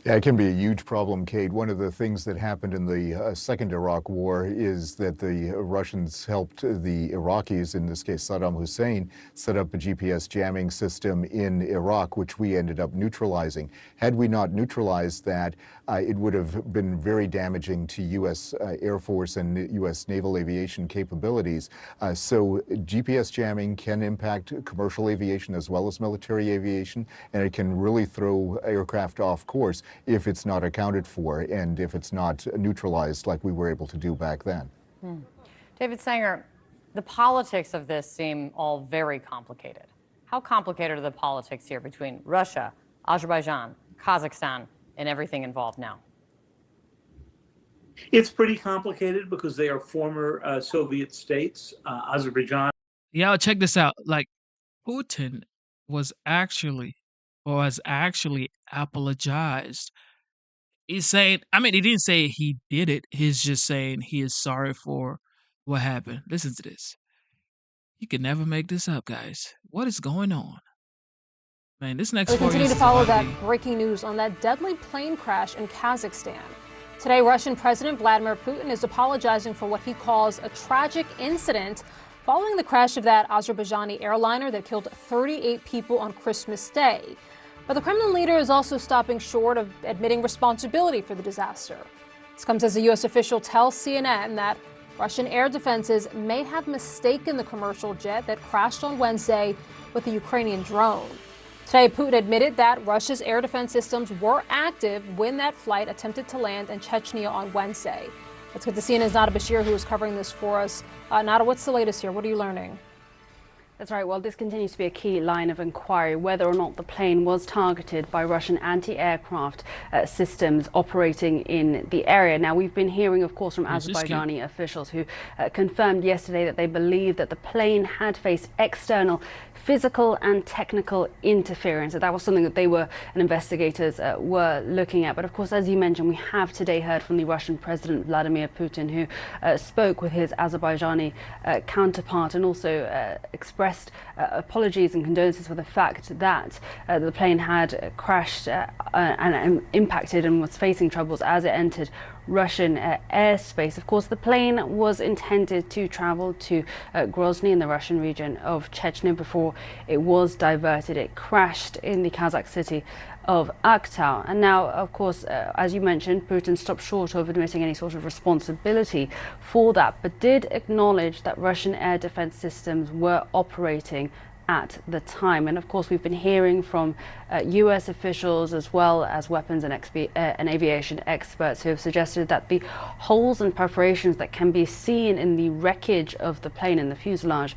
Yeah, it can be a huge problem, Kate. One of the things that happened in the second Iraq war is that the Russians helped the Iraqis, in this case Saddam Hussein, set up a GPS jamming system in Iraq, which we ended up neutralizing. Had we not neutralized that, it would have been very damaging to U.S. Air Force and U.S. naval aviation capabilities. So GPS jamming can impact commercial aviation as well as military aviation, and it can really throw aircraft off course if it's not accounted for and if it's not neutralized like we were able to do back then. David Sanger, the politics of this seem all very complicated. How complicated are the politics here between Russia, Azerbaijan, Kazakhstan, and everything involved now? It's pretty complicated because they are former Soviet states. Azerbaijan. Yeah, check this out. Like, Putin was actually, or has actually apologized. He's saying, I mean, he didn't say he did it. He's just saying he is sorry for what happened. Listen to this. You can never make this up, guys. What is going on? Man, this next We 4 continue years to follow that breaking news on that deadly plane crash in Kazakhstan. Today, Russian President Vladimir Putin is apologizing for what he calls a tragic incident following the crash of that Azerbaijani airliner that killed 38 people on Christmas Day. But the Kremlin leader is also stopping short of admitting responsibility for the disaster. This comes as a U.S. official tells CNN that Russian air defenses may have mistaken the commercial jet that crashed on Wednesday with a Ukrainian drone. Today, Putin admitted that Russia's air defense systems were active when that flight attempted to land in Chechnya on Wednesday. Let's get to CNN's Nada Bashir, who is covering this for us. Nada, what's the latest here? What are you learning? That's right. Well, this continues to be a key line of inquiry, whether or not the plane was targeted by Russian anti-aircraft systems operating in the area. Now, we've been hearing, of course, from Azerbaijani officials who confirmed yesterday that they believe that the plane had faced external physical and technical interference. That was something that they and investigators were looking at. But of course, as you mentioned, we have today heard from the Russian President Vladimir Putin, who spoke with his Azerbaijani counterpart and also expressed apologies and condolences for the fact that the plane had crashed and impacted and was facing troubles as it entered Russian airspace. Of course, the plane was intended to travel to Grozny in the Russian region of Chechnya before it was diverted. It crashed in the Kazakh city of Aktau. And now, of course, as you mentioned, Putin stopped short of admitting any sort of responsibility for that, but did acknowledge that Russian air defense systems were operating at the time. And of course, we've been hearing from US officials as well as weapons and aviation experts who have suggested that the holes and perforations that can be seen in the wreckage of the plane in the fuselage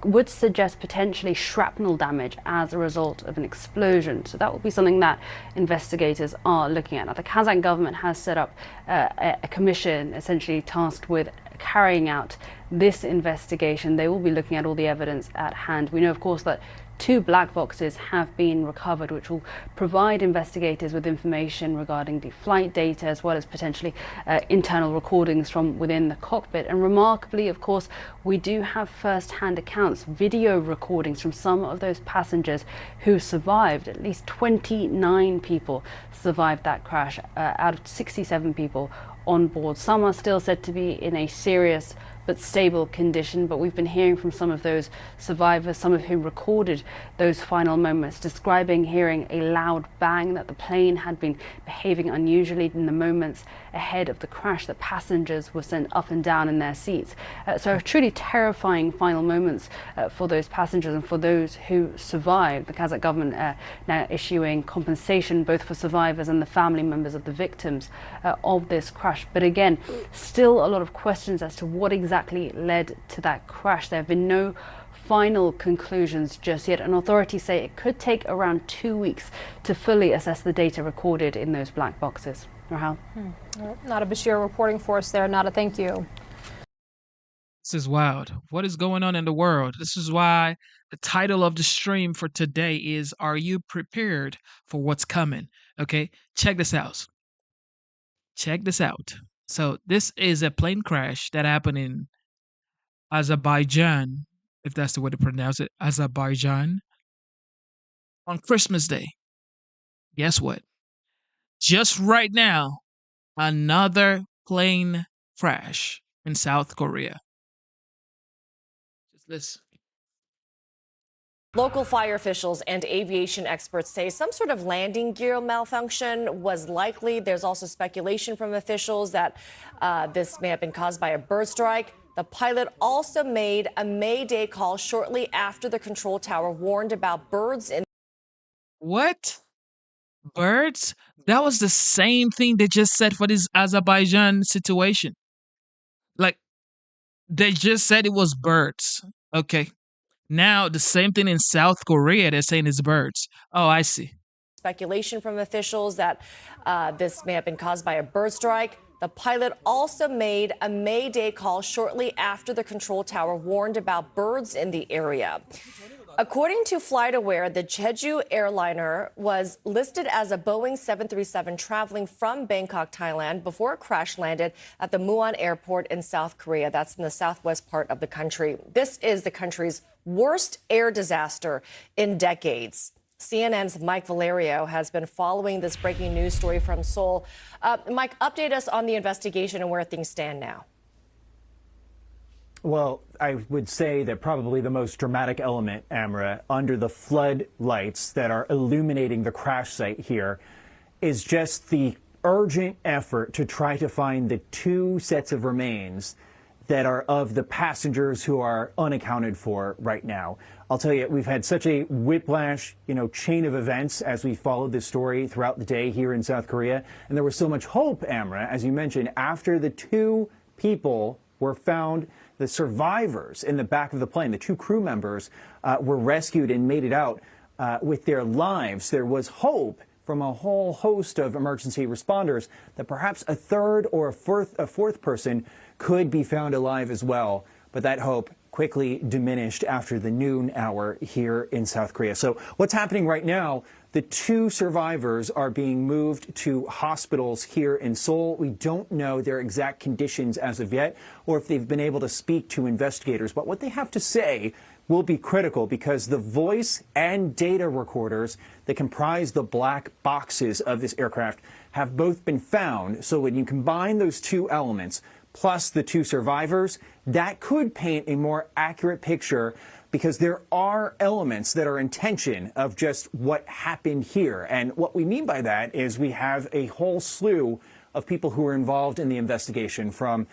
would suggest potentially shrapnel damage as a result of an explosion. So that will be something that investigators are looking at. Now, the Kazakh government has set up a commission essentially tasked with carrying out this investigation. They will be looking at all the evidence at hand. We know, of course, that 2 black boxes have been recovered, which will provide investigators with information regarding the flight data as well as potentially internal recordings from within the cockpit. And remarkably, of course, we do have first-hand accounts, video recordings from some of those passengers who survived. At least 29 people survived that crash out of 67 people on board. Some are still said to be in a serious but stable condition, but we've been hearing from some of those survivors, some of whom recorded those final moments, describing hearing a loud bang, that the plane had been behaving unusually in the moments ahead of the crash, that passengers were sent up and down in their seats. So truly terrifying final moments for those passengers and for those who survived. The Kazakh government now issuing compensation both for survivors and the family members of the victims of this crash. But again, still a lot of questions as to what exactly led to that crash. There have been no final conclusions just yet, and authorities say it could take around 2 weeks to fully assess the data recorded in those black boxes. Rahal? Nada Bashir reporting for us there. Nada, thank you. This is wild. What is going on in the world? This is why the title of the stream for today is, Are You Prepared for What's Coming? Okay, check this out. Check this out. So this is a plane crash that happened in Azerbaijan, if that's the way to pronounce it, Azerbaijan, on Christmas Day. Guess what? Just right now, another plane crash in South Korea. Just listen. Local fire officials and aviation experts say some sort of landing gear malfunction was likely. There's also speculation from officials that this may have been caused by a bird strike. The pilot also made a Mayday call shortly after the control tower warned about birds in. What? Birds? That was the same thing they just said for this Azerbaijan situation. Like, they just said it was birds. Okay. Now, the same thing in South Korea, they're saying it's birds. Oh, I see. Speculation from officials that this may have been caused by a bird strike. The pilot also made a Mayday call shortly after the control tower warned about birds in the area. According to FlightAware, the Jeju airliner was listed as a Boeing 737 traveling from Bangkok, Thailand, before it crash landed at the Muan airport in South Korea. That's in the southwest part of the country. This is the country's worst air disaster in decades. CNN's Mike Valerio has been following this breaking news story from Seoul. Mike, update us on the investigation and where things stand now. Well, I would say that probably the most dramatic element, Amra, under the floodlights that are illuminating the crash site here is just the urgent effort to try to find the 2 sets of remains that are of the passengers who are unaccounted for right now. I'll tell you, we've had such a whiplash, chain of events as we followed this story throughout the day here in South Korea. And there was so much hope, Amra, as you mentioned, after the 2 people were found, the survivors in the back of the plane, the 2 crew members were rescued and made it out with their lives. There was hope from a whole host of emergency responders that perhaps a third or a fourth person could be found alive as well. But that hope quickly diminished after the noon hour here in South Korea. So what's happening right now? The 2 survivors are being moved to hospitals here in Seoul. We don't know their exact conditions as of yet, or if they've been able to speak to investigators. But what they have to say will be critical because the voice and data recorders that comprise the black boxes of this aircraft have both been found. So when you combine those two elements, plus the two survivors, that could paint a more accurate picture because there are elements that are in tension of just what happened here. And what we mean by that is we have a whole slew of people who are involved in the investigation, from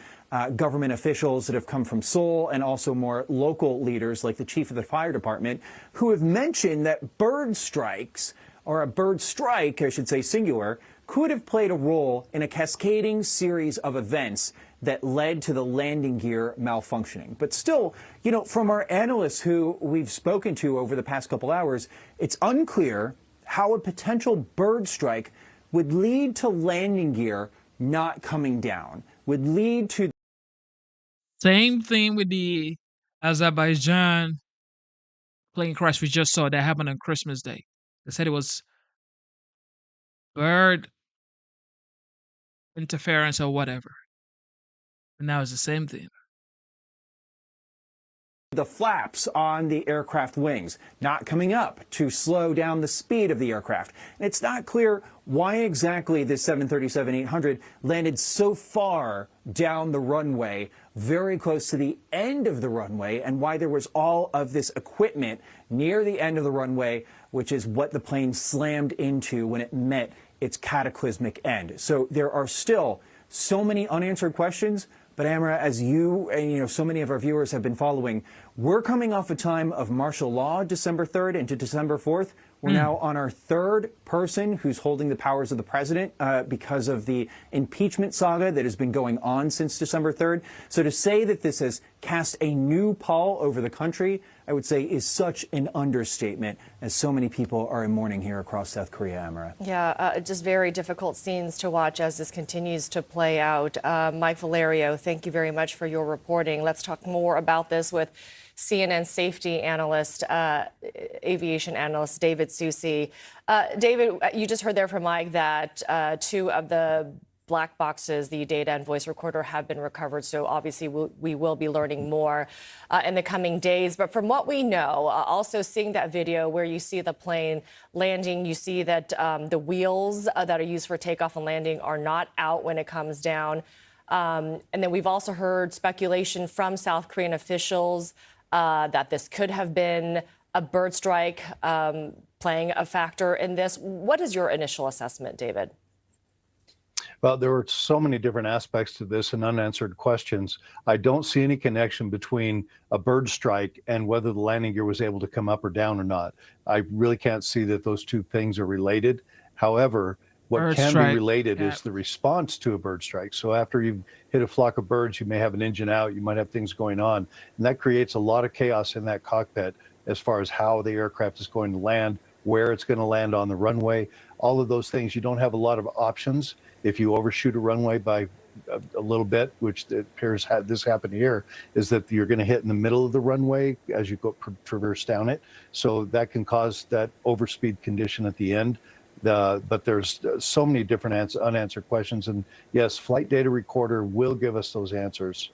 government officials that have come from Seoul and also more local leaders like the chief of the fire department, who have mentioned that bird strikes, or a bird strike, I should say singular, could have played a role in a cascading series of events that led to the landing gear malfunctioning. But still, you know, from our analysts who we've spoken to over the past couple hours, it's unclear how a potential bird strike would lead to landing gear not coming down, would lead to... Same thing with the Azerbaijan plane crash we just saw that happened on Christmas Day. They said it was bird interference or whatever. And now it's the same thing. The flaps on the aircraft wings not coming up to slow down the speed of the aircraft. And it's not clear why exactly this 737-800 landed so far down the runway, very close to the end of the runway, and why there was all of this equipment near the end of the runway, which is what the plane slammed into when it met its cataclysmic end. So there are still so many unanswered questions. But Amra, as you and so many of our viewers have been following, we're coming off a time of martial law, December 3rd into December 4th. We're now on our third person who's holding the powers of the president because of the impeachment saga that has been going on since December 3rd. So to say that this has cast a new pall over the country, I would say is such an understatement, as so many people are in mourning here across South Korea, Amara. Yeah, just very difficult scenes to watch as this continues to play out. Mike Valerio, thank you very much for your reporting. Let's talk more about this with CNN safety analyst, aviation analyst David Susi. David, you just heard there from Mike that two of the black boxes, the data and voice recorder, have been recovered. So obviously we will be learning more in the coming days. But from what we know, also seeing that video where you see the plane landing, you see that the wheels that are used for takeoff and landing are not out when it comes down. And then we've also heard speculation from South Korean officials that this could have been a bird strike playing a factor in this. What is your initial assessment, David? Well, there were so many different aspects to this and unanswered questions. I don't see any connection between a bird strike and whether the landing gear was able to come up or down or not. I really can't see that those two things are related. However, what Bird can strike, be related yeah, is the response to a bird strike. So after you've hit a flock of birds, you may have an engine out, you might have things going on, and that creates a lot of chaos in that cockpit as far as how the aircraft is going to land, where it's going to land on the runway, all of those things. You don't have a lot of options. If you overshoot a runway by a little bit, which it appears this happened here, is that you're going to hit in the middle of the runway as you go traverse down it. So that can cause that overspeed condition at the end. But there's so many different unanswered questions. And yes, flight data recorder will give us those answers.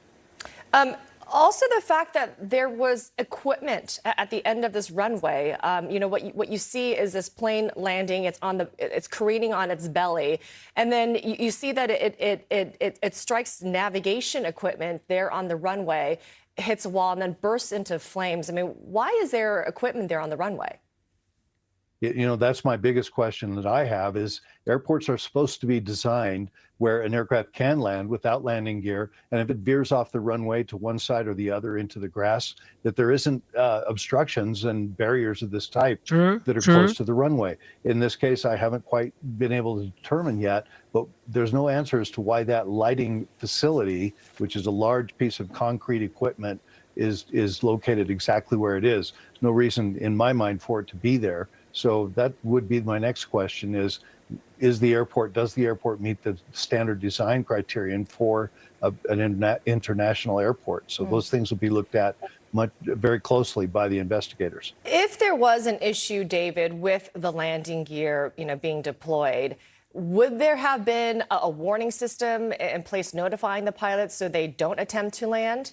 Also, the fact that there was equipment at the end of this runway. What you see is this plane landing. It's careening on its belly, and then you see that it strikes navigation equipment there on the runway, hits a wall, and then bursts into flames. I mean, why is there equipment there on the runway? That's my biggest question that I have is airports are supposed to be designed where an aircraft can land without landing gear. And if it veers off the runway to one side or the other into the grass, that there isn't obstructions and barriers of this type that are close to the runway. In this case, I haven't quite been able to determine yet, but there's no answer as to why that lighting facility, which is a large piece of concrete equipment, is located exactly where it is. There's no reason in my mind for it to be there. So that would be my next question does the airport meet the standard design criterion for an international airport? So those things will be looked at very closely by the investigators. If there was an issue, David, with the landing gear, being deployed, would there have been a warning system in place notifying the pilots so they don't attempt to land?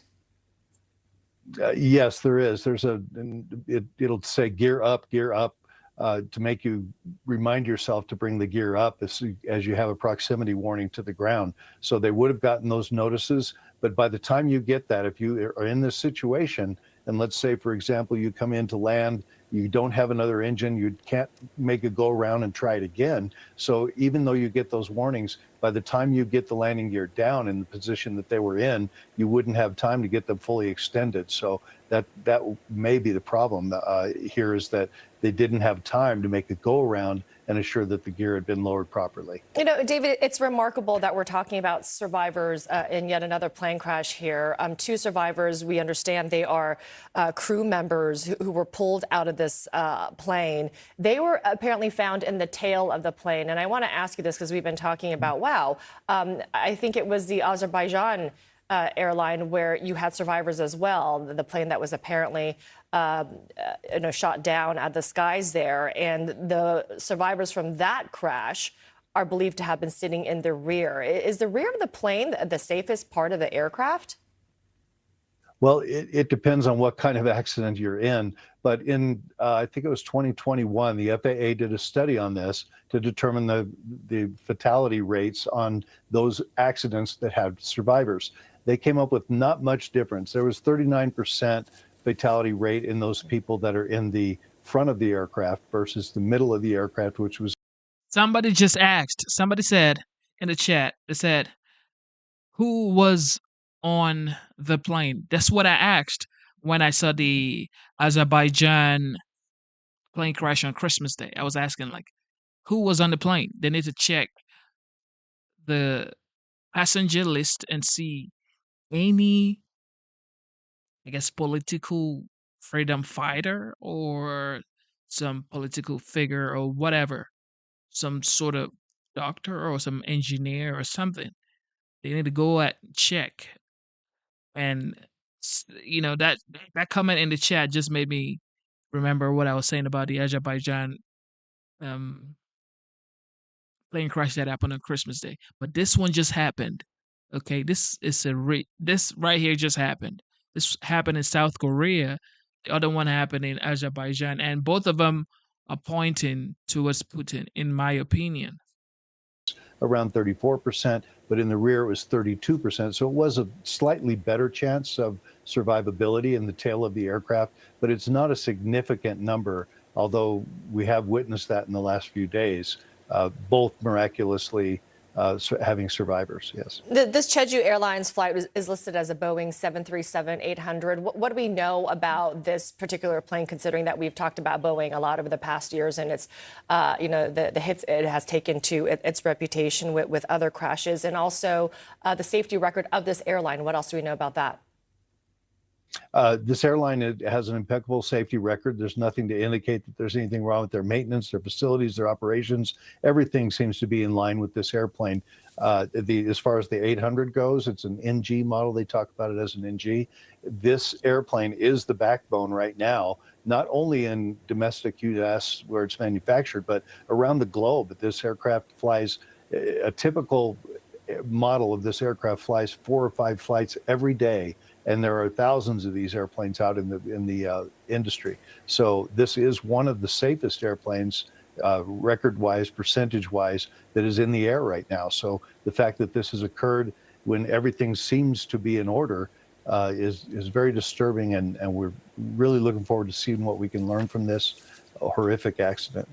Yes, there is. It'll say gear up, to make you remind yourself to bring the gear up as you have a proximity warning to the ground. So they would have gotten those notices, but by the time you get that, if you are in this situation, and let's say, for example, you come into land, you don't have another engine, you can't make a go around and try it again. So even though you get those warnings, by the time you get the landing gear down in the position that they were in, you wouldn't have time to get them fully extended. So that may be the problem here, is that they didn't have time to make a go around and assure that the gear had been lowered properly. You know, David, it's remarkable that we're talking about survivors in yet another plane crash here. 2 survivors, we understand they are crew members who were pulled out of this plane. They were apparently found in the tail of the plane. And I want to ask you this because we've been talking about, wow, I think it was the Azerbaijan airline where you had survivors as well, the plane that was apparently shot down at the skies there. And the survivors from that crash are believed to have been sitting in the rear. Is the rear of the plane the safest part of the aircraft? Well, it depends on what kind of accident you're in. But in, I think it was 2021, the FAA did a study on this to determine the fatality rates on those accidents that had survivors. They came up with not much difference. There was 39% fatality rate in those people that are in the front of the aircraft versus the middle of the aircraft, which was. Somebody just asked, somebody said in the chat, they said, who was on the plane? That's what I asked when I saw the Azerbaijan plane crash on Christmas Day. I was asking, like, who was on the plane? They need to check the passenger list and see any, I guess, political freedom fighter or some political figure or whatever, some sort of doctor or some engineer or something. They need to go and check. And that comment in the chat just made me remember what I was saying about the Azerbaijan plane crash that happened on Christmas Day. But this one just happened. Okay, this right here just happened. This happened in South Korea. The other one happened in Azerbaijan, and both of them are pointing towards Putin, in my opinion. Around 34%, but in the rear it was 32%. So it was a slightly better chance of survivability in the tail of the aircraft, but it's not a significant number, although we have witnessed that in the last few days, both miraculously having survivors, yes. This Jeju Airlines flight is listed as a Boeing 737-800. What do we know about this particular plane, considering that we've talked about Boeing a lot over the past years and its, the hits it has taken to its reputation with other crashes, and also the safety record of this airline? What else do we know about that? This airline has an impeccable safety record. There's nothing to indicate that there's anything wrong with their maintenance, their facilities, their operations. Everything seems to be in line with this airplane. As far as the 800 goes, it's an NG model. They talk about it as an NG. This airplane is the backbone right now, not only in domestic U.S. where it's manufactured, but around the globe. This aircraft flies, a typical model of this aircraft flies 4 or 5 flights every day. And there are thousands of these airplanes out in the industry. So this is one of the safest airplanes, record-wise, percentage-wise, that is in the air right now. So the fact that this has occurred when everything seems to be in order is very disturbing, and we're really looking forward to seeing what we can learn from this horrific accident.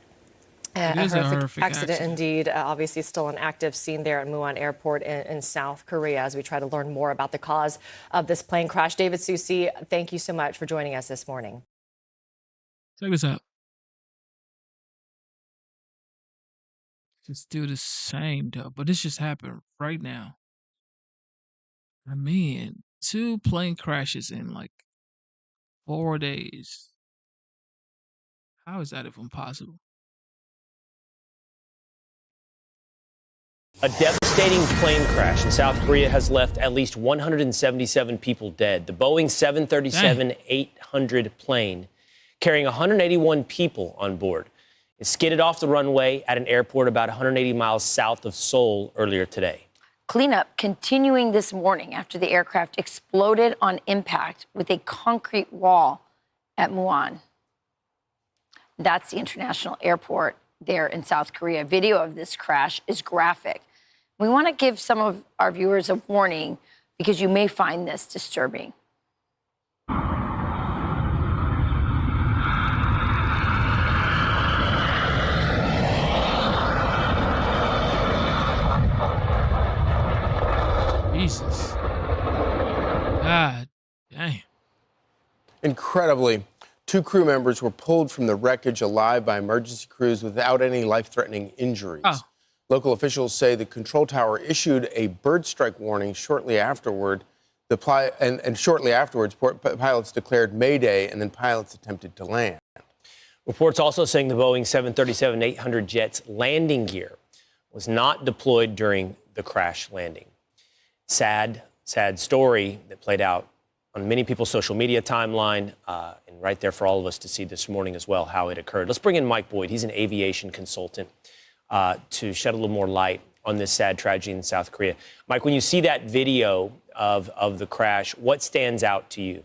A horrific accident indeed. Obviously still an active scene there at Muon Airport in South Korea as we try to learn more about the cause of this plane crash. David Susi, thank you so much for joining us this morning. Check this out. Just do the same, though. But this just happened right now. I mean, 2 plane crashes in like 4 days. How is that even possible? A devastating plane crash in South Korea has left at least 177 people dead. The Boeing 737-800 plane, carrying 181 people on board, it skidded off the runway at an airport about 180 miles south of Seoul earlier today. Cleanup continuing this morning after the aircraft exploded on impact with a concrete wall at Muan. That's the international airport there in South Korea. Video of this crash is graphic. We want to give some of our viewers a warning because you may find this disturbing. Jesus. God damn. Incredibly, 2 crew members were pulled from the wreckage alive by emergency crews without any life-threatening injuries. Oh. Local officials say the control tower issued a bird strike warning shortly afterward. Shortly afterwards, pilots declared Mayday, and then pilots attempted to land. Reports also saying the Boeing 737-800 jet's landing gear was not deployed during the crash landing. Sad story that played out on many people's social media timeline, and right there for all of us to see this morning as well how it occurred. Let's bring in Mike Boyd. He's an aviation consultant to shed a little more light on this sad tragedy in South Korea. Mike, when you see that video of the crash, what stands out to you?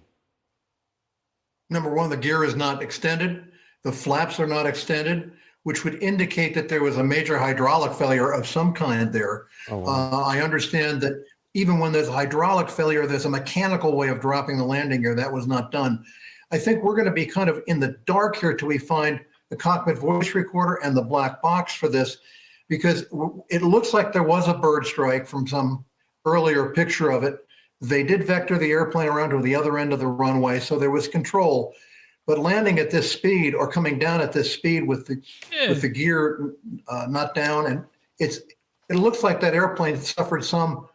Number one, the gear is not extended. The flaps are not extended, which would indicate that there was a major hydraulic failure of some kind there. Oh, wow. I understand that even when there's a hydraulic failure, there's a mechanical way of dropping the landing gear. That was not done. I think we're going to be kind of in the dark here till we find the cockpit voice recorder and the black box for this, because it looks like there was a bird strike from some earlier picture of it. They did vector the airplane around to the other end of the runway, so there was control. But landing at this speed or coming down at this speed with the gear not down, and it looks like that airplane suffered some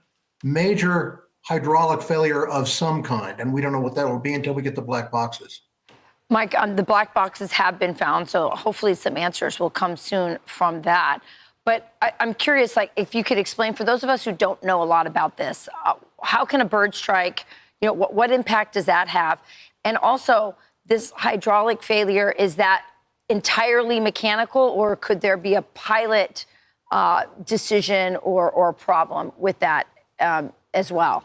major hydraulic failure of some kind, and we don't know what that will be until we get the black boxes. Mike, the black boxes have been found, so hopefully some answers will come soon from that. But I'm curious, like, if you could explain for those of us who don't know a lot about this, how can a bird strike, what impact does that have? And also, this hydraulic failure, is that entirely mechanical, or could there be a pilot decision or problem with that as well?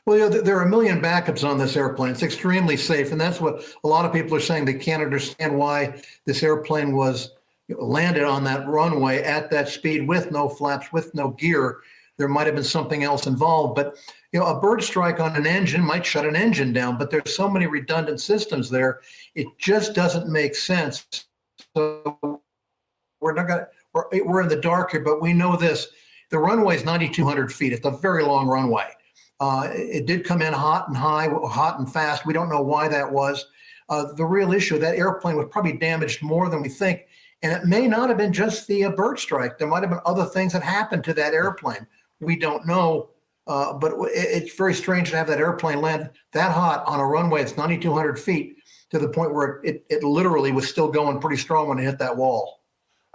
Well, there are a million backups on this airplane. It's extremely safe, and that's what a lot of people are saying. They can't understand why this airplane was landed on that runway at that speed with no flaps, with no gear. There might have been something else involved, but a bird strike on an engine might shut an engine down, but there's so many redundant systems there, it just doesn't make sense. So we're in the dark here, but we know this. The runway is 9,200 feet. It's a very long runway. It did come in hot and high, hot and fast. We don't know why that was. The real issue, that airplane was probably damaged more than we think. And it may not have been just the bird strike. There might have been other things that happened to that airplane. We don't know. But it's very strange to have that airplane land that hot on a runway that's 9,200 feet to the point where it literally was still going pretty strong when it hit that wall.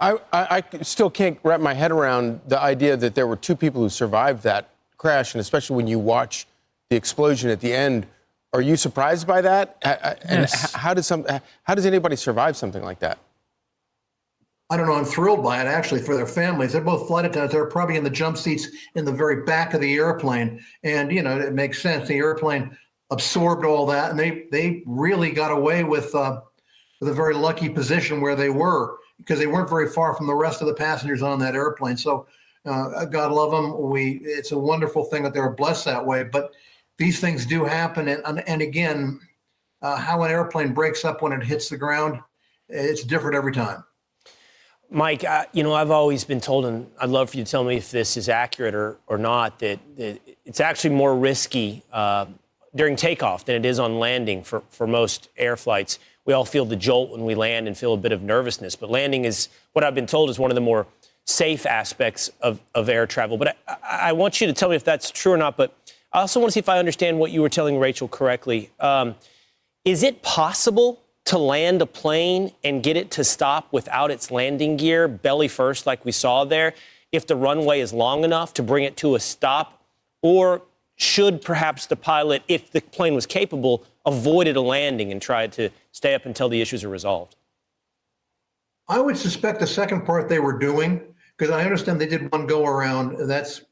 I still can't wrap my head around the idea that there were 2 people who survived that crash, and especially when you watch the explosion at the end. Are you surprised by that? And Yes. how does anybody survive something like that? I don't know. I'm thrilled by it, actually, for their families. They're both flight attendants. They're probably in the jump seats in the very back of the airplane. And, it makes sense. The airplane absorbed all that, and they really got away with a very lucky position where they were, because they weren't very far from the rest of the passengers on that airplane. So God love them. It's a wonderful thing that they were blessed that way. But these things do happen. And again, how an airplane breaks up when it hits the ground, it's different every time. Mike, I've always been told, and I'd love for you to tell me if this is accurate or not, that it's actually more risky during takeoff than it is on landing for most air flights. We all feel the jolt when we land and feel a bit of nervousness, but landing is, what I've been told, is one of the more safe aspects of air travel. But I want you to tell me if that's true or not, but I also want to see if I understand what you were telling Rachel correctly. Is it possible to land a plane and get it to stop without its landing gear, belly first, like we saw there, if the runway is long enough to bring it to a stop? Or should perhaps the pilot, if the plane was capable, avoided a landing and tried to stay up until the issues are resolved? I would suspect the second part they were doing, Because I understand they did one go around. That's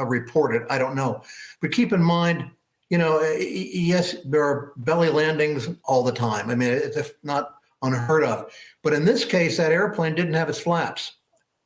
reported. I don't know. But keep in mind, yes, there are belly landings all the time. I mean, it's not unheard of. But in this case, that airplane didn't have its flaps.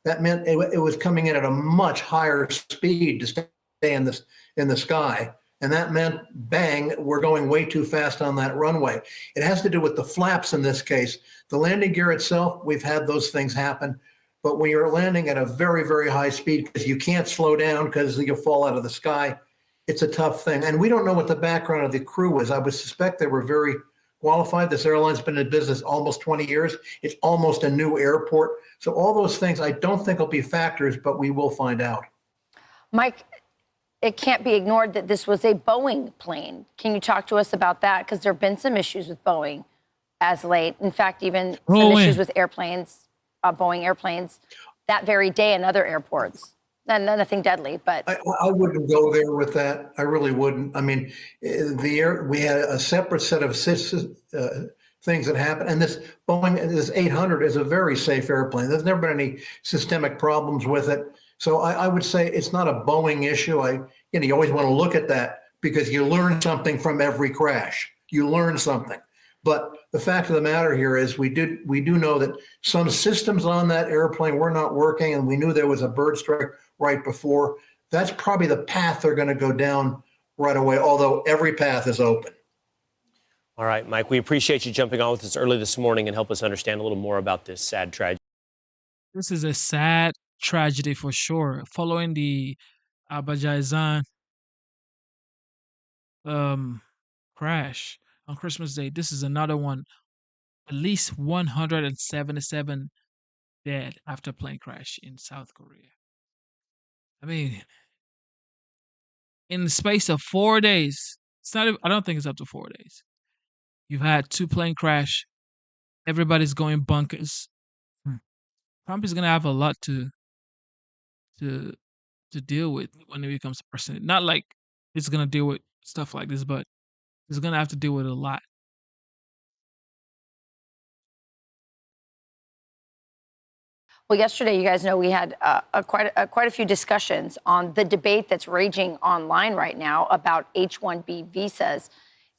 That meant it was coming in at a much higher speed to stay in the sky. And that meant, bang, we're going way too fast on that runway. It has to do with the flaps in this case. The landing gear itself, we've had those things happen. But when you're landing at a very, very high speed, because you can't slow down because you'll fall out of the sky, it's a tough thing. And we don't know what the background of the crew was. I would suspect they were very qualified. This airline's been in business almost 20 years. It's almost a new airport. So all those things I don't think will be factors, but we will find out. Mike, it can't be ignored that this was a Boeing plane. Can you talk to us about that? Because there have been some issues with Boeing as late. In fact, even some issues with airplanes, Boeing airplanes, that very day in other airports. Nothing deadly, but I wouldn't go there with that. I really wouldn't. I mean, we had a separate set of things that happened, and this Boeing, this 800 is a very safe airplane. There's never been any systemic problems with it. So I would say it's not a Boeing issue. You always want to look at that because you learn something from every crash. You learn something. But the fact of the matter here is we do know that some systems on that airplane were not working, and we knew there was a bird strike right before. That's probably the path they're going to go down right away, although every path is open. All right, Mike, we appreciate you jumping on with us early this morning and help us understand a little more about this sad tragedy. This is a sad tragedy for sure. Following the Aviation crash on Christmas Day, this is another one. At least 177 dead after plane crash in South Korea. I mean, in the space of 4 days, it's not. I don't think it's up to 4 days. You've had 2 plane crash. Everybody's going bunkers. Trump is gonna have a lot to deal with when he becomes president. Not like he's gonna deal with stuff like this, but he's gonna have to deal with a lot. well, yesterday, you guys know we had quite a few discussions on the debate that's raging online right now about H-1B visas.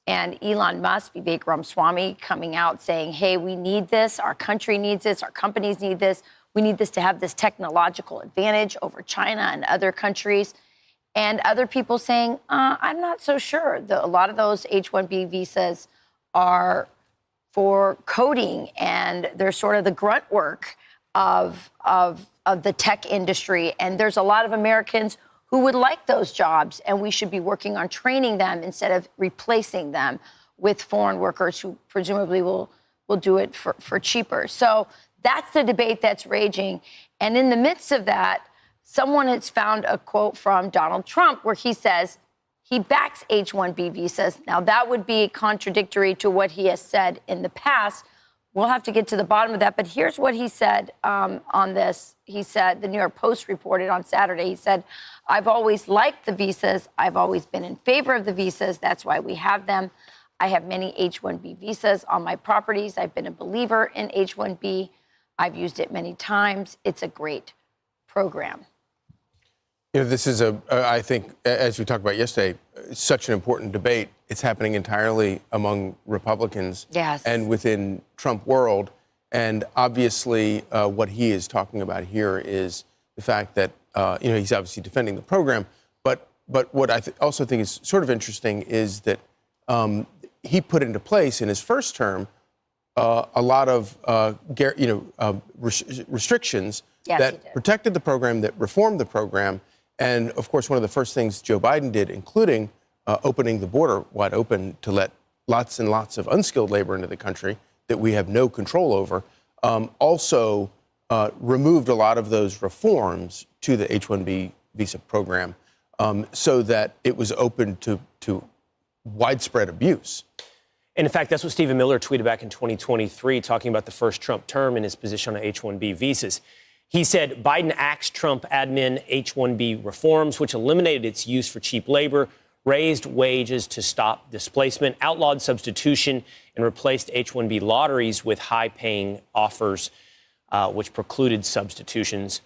And Elon Musk, Vivek Ramaswamy, coming out saying, hey, we need this. Our country needs this. Our companies need this. We need this to have this technological advantage over China and other countries. And other people saying, I'm not so sure. A lot of those H-1B visas are for coding, and they're sort of the grunt work of the tech industry. And there's a lot of Americans who would like those jobs, and we should be working on training them instead of replacing them with foreign workers who presumably will do it for cheaper. So that's the debate that's raging. And in the midst of that, someone has found a quote from Donald Trump where he says he backs H-1B visas. Now, that would be contradictory to what he has said in the past. We'll have to get to the bottom of that. But here's what he said on this. He said, the New York Post reported on Saturday, he said, I've always liked the visas. I've always been in favor of the visas. That's why we have them. I have many H-1B visas on my properties. I've been a believer in H-1B. I've used it many times. It's a great program. This is I think, as we talked about yesterday, such an important debate. It's happening entirely among Republicans and within Trump world. And obviously, what he is talking about here is the fact that, he's obviously defending the program. But what I also think is sort of interesting is that he put into place in his first term a lot of, restrictions that protected the program, that reformed the program. And, of course, one of the first things Joe Biden did, including opening the border wide open to let lots and lots of unskilled labor into the country that we have no control over, also removed a lot of those reforms to the H-1B visa program so that it was open to widespread abuse. And in fact, that's what Stephen Miller tweeted back in 2023, talking about the first Trump term and his position on H-1B visas. He said Biden axed Trump admin H-1B reforms, which eliminated its use for cheap labor, raised wages to stop displacement, outlawed substitution, and replaced H-1B lotteries with high-paying offers, which precluded substitutions.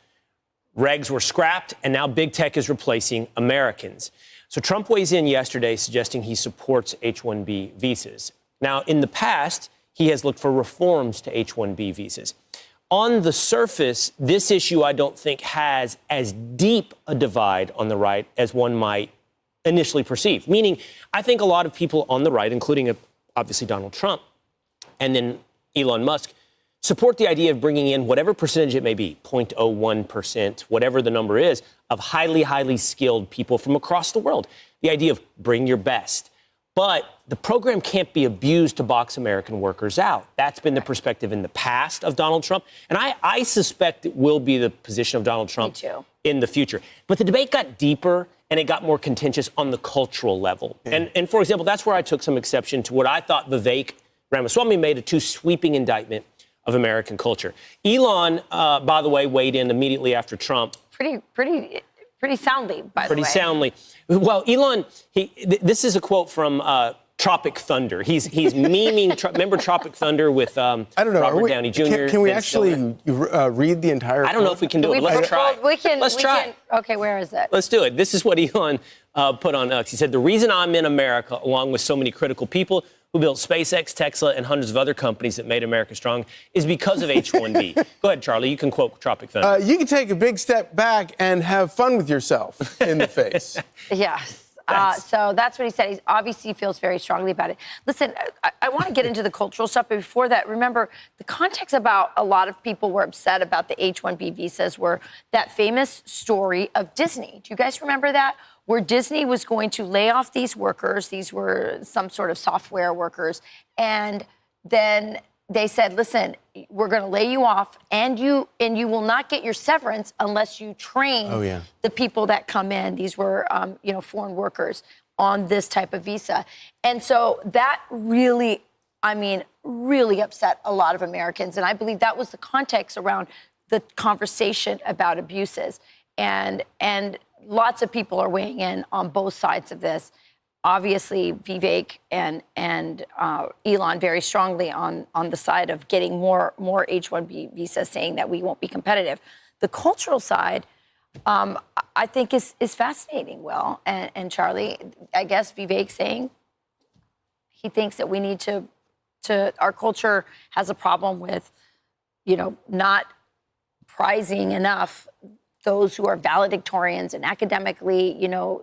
Regs were scrapped, and now big tech is replacing Americans. So Trump weighs in yesterday suggesting he supports H-1B visas. Now, in the past, he has looked for reforms to H-1B visas. On the surface, this issue, I don't think, has as deep a divide on the right as one might initially perceive. Meaning, I think a lot of people on the right, including obviously Donald Trump and then Elon Musk, support the idea of bringing in whatever percentage it may be, 0.01%, whatever the number is, of highly, highly skilled people from across the world. The idea of bring your best. But the program can't be abused to box American workers out. That's been the perspective in the past of Donald Trump. And I suspect it will be the position of Donald Trump in the future. But the debate got deeper and it got more contentious on the cultural level. And for example, that's where I took some exception to what I thought Vivek Ramaswamy made a too sweeping indictment of American culture. Elon, by the way, weighed in immediately after Trump. Pretty soundly, by the way. Pretty soundly. Well, Elon, this is a quote from Tropic Thunder. He's memeing. Remember Tropic Thunder with I don't know, Robert Downey Jr.? Can we actually read the entire? I don't know if we can do it. Let's try. Let's try. Okay, where is it? Let's do it. This is what Elon put on X. He said, "The reason I'm in America, along with so many critical people who built SpaceX, Tesla, and hundreds of other companies that made America strong, is because of H-1B." Go ahead, Charlie. You can quote Tropic Thunder. You can take a big step back and have fun with yourself in the face. Yes. So that's what he said. He obviously feels very strongly about it. Listen, I want to get into the cultural stuff, but before that, remember, the context about a lot of people were upset about the H-1B visas were that famous story of Disney. Do you guys remember that? Where Disney was going to lay off these workers. These were some sort of software workers. And then they said, listen, we're going to lay you off and you will not get your severance unless you train the people that come in. These were, foreign workers on this type of visa. And so that really upset a lot of Americans. And I believe that was the context around the conversation about abuses. And lots of people are weighing in on both sides of this. Obviously, Vivek and Elon very strongly on the side of getting more H-1B visas, saying that we won't be competitive. The cultural side, I think, is fascinating, Will and Charlie. I guess Vivek saying he thinks that we need to our culture has a problem with, not prizing enough those who are valedictorians and academically,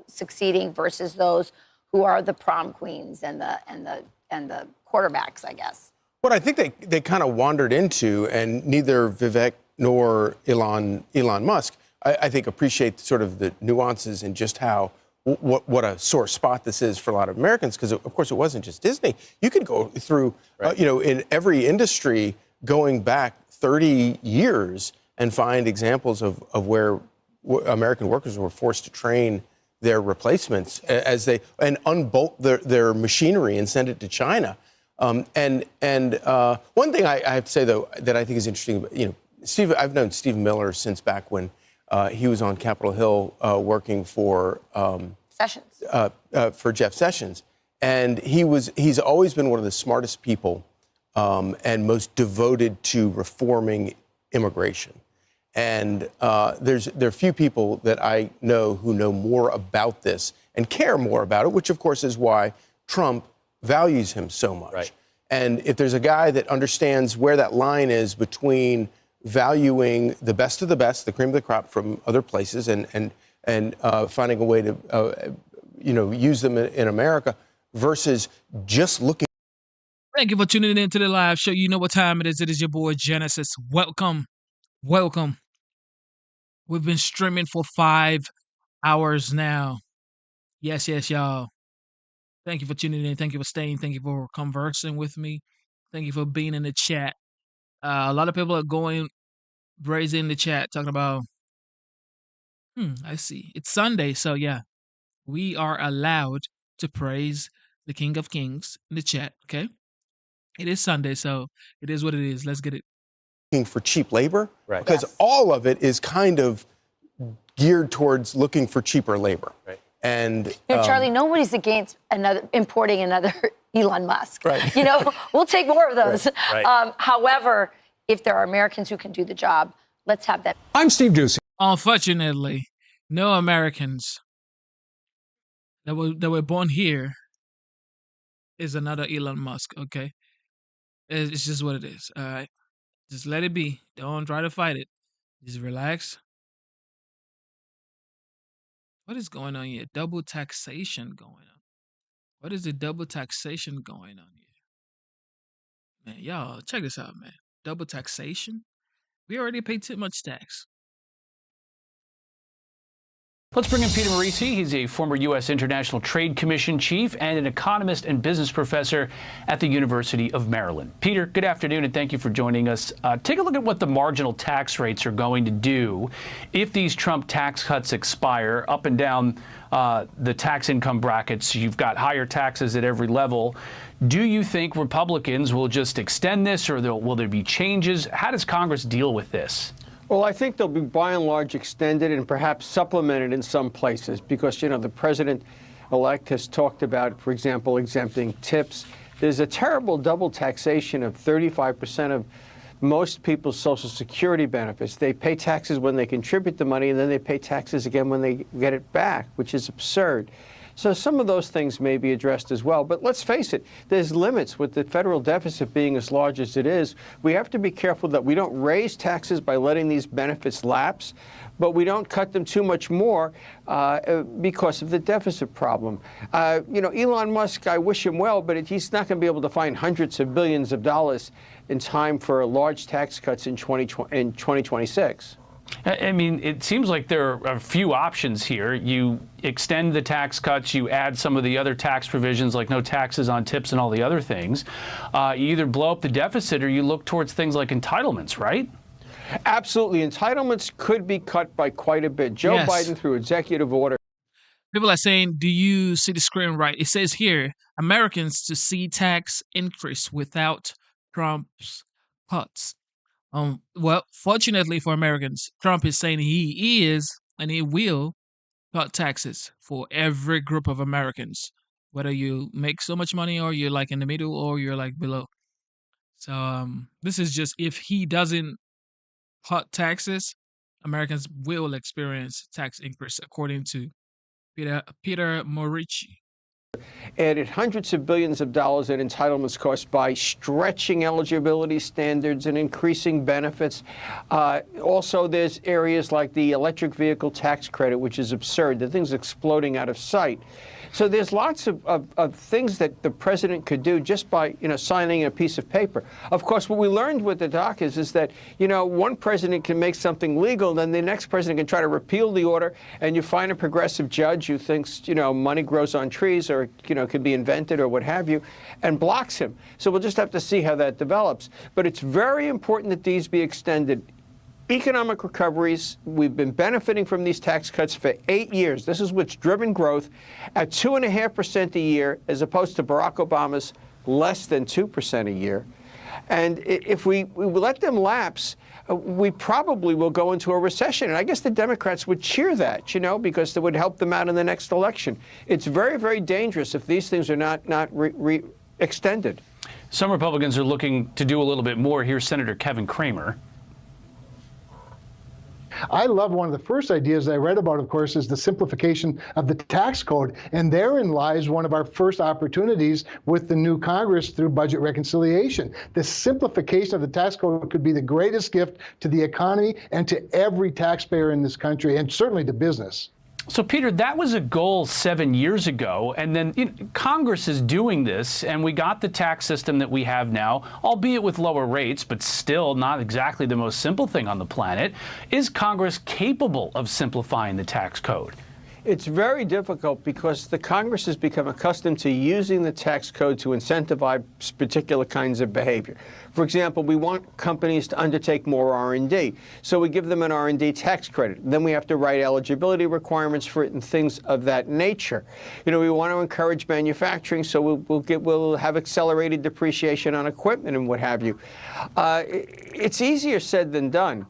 succeeding versus those who are the prom queens and the quarterbacks, I guess. What I think they kind of wandered into, and neither Vivek nor Elon Musk, I think, appreciate sort of the nuances and just how what a sore spot this is for a lot of Americans, because of course it wasn't just Disney. You could go through, in every industry going back 30 years and find examples of where American workers were forced to train their replacements as they unbolt their machinery and send it to China. One thing I have to say, though, that I think is interesting, I've known Steve Miller since back when he was on Capitol Hill working for Sessions. For Jeff Sessions, and he's always been one of the smartest people and most devoted to reforming immigration. And there are few people that I know who know more about this and care more about it, which, of course, is why Trump values him so much. Right. And if there's a guy that understands where that line is between valuing the best of the best, the cream of the crop from other places, and finding a way to, use them in America versus just looking. Thank you for tuning in to the live show. You know what time it is. It is your boy Genesis. Welcome. We've been streaming for 5 hours now. Yes, y'all. Thank you for tuning in. Thank you for staying. Thank you for conversing with me. Thank you for being in the chat. A lot of people are raising the chat, talking about, I see. It's Sunday, so yeah. We are allowed to praise the King of Kings in the chat, okay? It is Sunday, so it is what it is. Let's get it. For cheap labor, right? Because all of it is kind of geared towards looking for cheaper labor. Right. And Charlie, nobody's against importing another Elon Musk. Right. We'll take more of those. Right. However, if there are Americans who can do the job, let's have that. I'm Steve Doocy. Unfortunately, no Americans that were born here is another Elon Musk. Okay, it's just what it is. All right, just let it be. Don't try to fight it. Just relax. What is going on here? Double taxation going on. What is the double taxation going on here? Man, y'all, check this out, man. Double taxation? We already pay too much tax. Let's bring in Peter Morici. He's a former U.S. International Trade Commission chief and an economist and business professor at the University of Maryland. Peter, good afternoon, and thank you for joining us. Take a look at what the marginal tax rates are going to do if these Trump tax cuts expire up and down the tax income brackets. You've got higher taxes at every level. Do you think Republicans will just extend this, or will there be changes? How does Congress deal with this? Well, I think they'll be by and large extended and perhaps supplemented in some places because, you know, the president-elect has talked about, for example, exempting tips. There's a terrible double taxation of 35% of most people's Social Security benefits. They pay taxes when they contribute the money, and then they pay taxes again when they get it back, which is absurd. So some of those things may be addressed as well. But let's face it, there's limits with the federal deficit being as large as it is. We have to be careful that we don't raise taxes by letting these benefits lapse, but we don't cut them too much more because of the deficit problem. You know, Elon Musk, I wish him well, but he's not going to be able to find hundreds of billions of dollars in time for large tax cuts in 2026. I mean, it seems like there are a few options here. You extend the tax cuts, you add some of the other tax provisions like no taxes on tips and all the other things. You either blow up the deficit or you look towards things like entitlements, right? Absolutely. Entitlements could be cut by quite a bit. Joe Biden, through executive order. People are saying, do you see the screen right? It says here, Americans to see tax increase without Trump's cuts. Well, fortunately for Americans, Trump is saying he is and he will cut taxes for every group of Americans, whether you make so much money or you're like in the middle or you're like below. So this is just if he doesn't cut taxes, Americans will experience tax increase, according to Peter Morici. Added hundreds of billions of dollars in entitlements costs by stretching eligibility standards and increasing benefits. Also, there's areas like the electric vehicle tax credit, which is absurd. The thing's exploding out of sight. So there's lots of things that the president could do just by, you know, signing a piece of paper. Of course, what we learned with the doc is that, you know, one president can make something legal, then the next president can try to repeal the order, and you find a progressive judge who thinks, you know, money grows on trees or, you know, can be invented or what have you, and blocks him. So we'll just have to see how that develops. But it's very important that these be extended. Economic recoveries, we've been benefiting from these tax cuts for 8 years. This is what's driven growth at 2.5% a year, as opposed to Barack Obama's less than 2% a year. And if we let them lapse, we probably will go into a recession. And I guess the Democrats would cheer that, you know, because it would help them out in the next election. It's very, very dangerous if these things are not extended. Some Republicans are looking to do a little bit more. Here's Senator Kevin Cramer. I love one of the first ideas I read about, of course, is the simplification of the tax code. And therein lies one of our first opportunities with the new Congress through budget reconciliation. The simplification of the tax code could be the greatest gift to the economy and to every taxpayer in this country, and certainly to business. So, Peter, that was a goal 7 years ago, and then Congress is doing this, and we got the tax system that we have now, albeit with lower rates, but still not exactly the most simple thing on the planet. Is Congress capable of simplifying the tax code? It's very difficult because the Congress has become accustomed to using the tax code to incentivize particular kinds of behavior. For example, we want companies to undertake more R&D, so we give them an R&D tax credit. Then we have to write eligibility requirements for it and things of that nature. You know, we want to encourage manufacturing, so we'll have accelerated depreciation on equipment and what have you. It's easier said than done.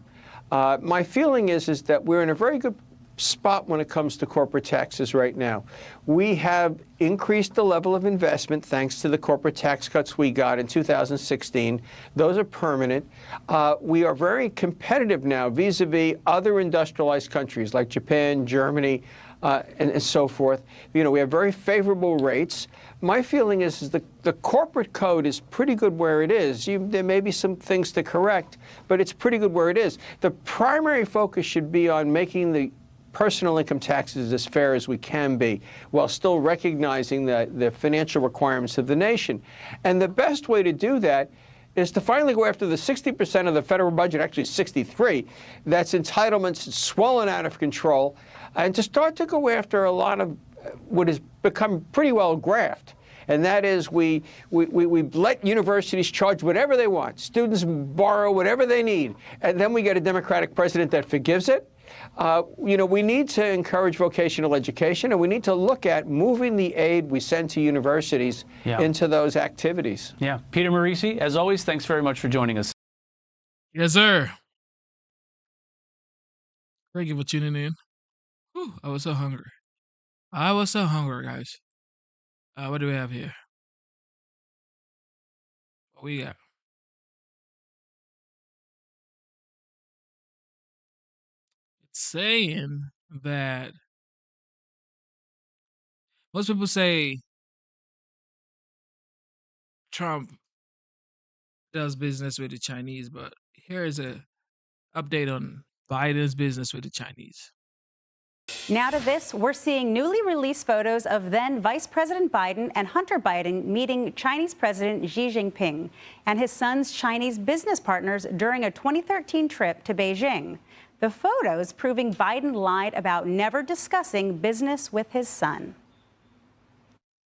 My feeling is that we're in a very good spot when it comes to corporate taxes right now. We have increased the level of investment thanks to the corporate tax cuts we got in 2016. Those are permanent. We are very competitive now vis-a-vis other industrialized countries like Japan, Germany, and so forth. We have very favorable rates. My feeling is the corporate code is pretty good where it is. There may be some things to correct, but it's pretty good where it is. The primary focus should be on making the personal income taxes as fair as we can be, while still recognizing the financial requirements of the nation. And the best way to do that is to finally go after the 60% of the federal budget, actually 63, that's entitlements swollen out of control, and to start to go after a lot of what has become pretty well graft. And that is we let universities charge whatever they want. Students borrow whatever they need. And then we get a Democratic president that forgives it. We need to encourage vocational education, and we need to look at moving the aid we send to universities into those activities. Yeah. Peter Morici, as always, thanks very much for joining us. Yes, sir. Thank you for tuning in. Whew, I was so hungry. Guys. What do we have here? What we got? It's saying that most people say Trump does business with the Chinese, but here is a update on Biden's business with the Chinese. Now to this, we're seeing newly released photos of then Vice President Biden and Hunter Biden meeting Chinese President Xi Jinping and his son's Chinese business partners during a 2013 trip to Beijing. The photos proving Biden lied about never discussing business with his son.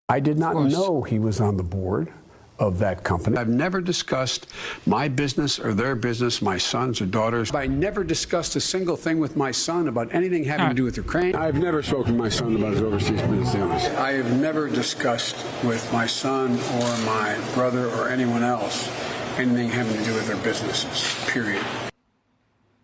I did not know he was on the board of that company. I've never discussed my business or their business, my sons or daughters. I never discussed a single thing with my son about anything having to do with Ukraine. I've never spoken to my son about his overseas business dealings. I have never discussed with my son or my brother or anyone else anything having to do with their businesses, period.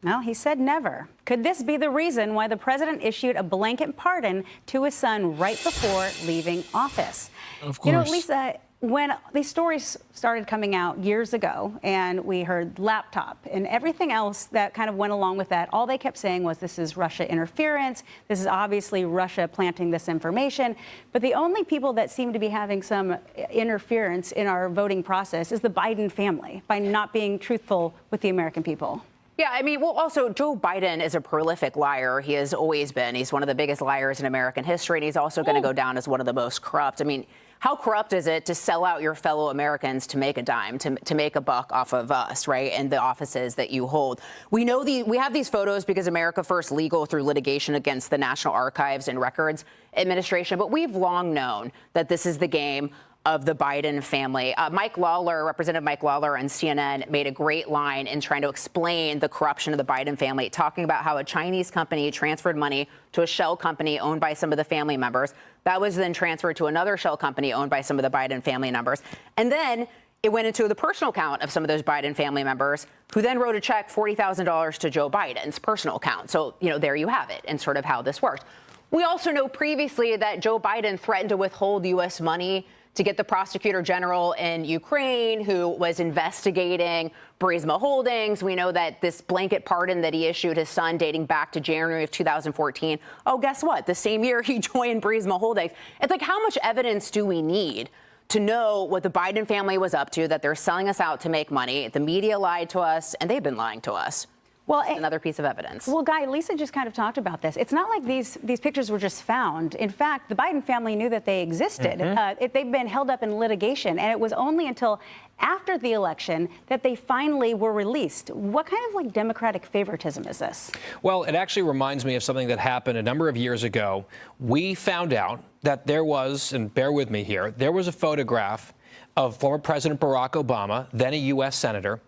Well, he said never. Could this be the reason why the president issued a blanket pardon to his son right before leaving office? Of course. Lisa, when these stories started coming out years ago and we heard laptop and everything else that kind of went along with that, all they kept saying was this is Russia interference. This is obviously Russia planting this information. But the only people that seem to be having some interference in our voting process is the Biden family by not being truthful with the American people. Yeah, I mean, well, also, Joe Biden is a prolific liar. He has always been. He's one of the biggest liars in American history, and he's also going to go down as one of the most corrupt. I mean, how corrupt is it to sell out your fellow Americans to make a dime, to make a buck off of us, right, and the offices that you hold? We know we have these photos because America First Legal through litigation against the National Archives and Records Administration, but we've long known that this is the game of the Biden family. Representative Mike Lawler on CNN made a great line in trying to explain the corruption of the Biden family, talking about how a Chinese company transferred money to a shell company owned by some of the family members. That was then transferred to another shell company owned by some of the Biden family members. And then it went into the personal account of some of those Biden family members, who then wrote a check, $40,000 to Joe Biden's personal account. So, there you have it, and sort of how this worked. We also know previously that Joe Biden threatened to withhold U.S. money to get the prosecutor general in Ukraine, who was investigating Burisma Holdings. We know that this blanket pardon that he issued his son dating back to January of 2014. Oh, guess what? The same year he joined Burisma Holdings. It's like, how much evidence do we need to know what the Biden family was up to, that they're selling us out to make money? The media lied to us, and they've been lying to us. Well, another piece of evidence. Well, Guy, Lisa just kind of talked about this. It's not like these pictures were just found. In fact, the Biden family knew that they existed. They've been held up in litigation, and it was only until after the election that they finally were released. What kind of Democratic favoritism is this? Well, it actually reminds me of something that happened a number of years ago. We found out that there was, and bear with me here, there was a photograph of former President Barack Obama, then a U.S. Senator,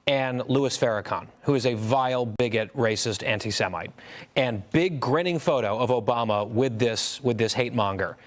and Louis Farrakhan, who is a vile, bigot, racist anti-Semite. And big grinning photo of Obama with this hate monger.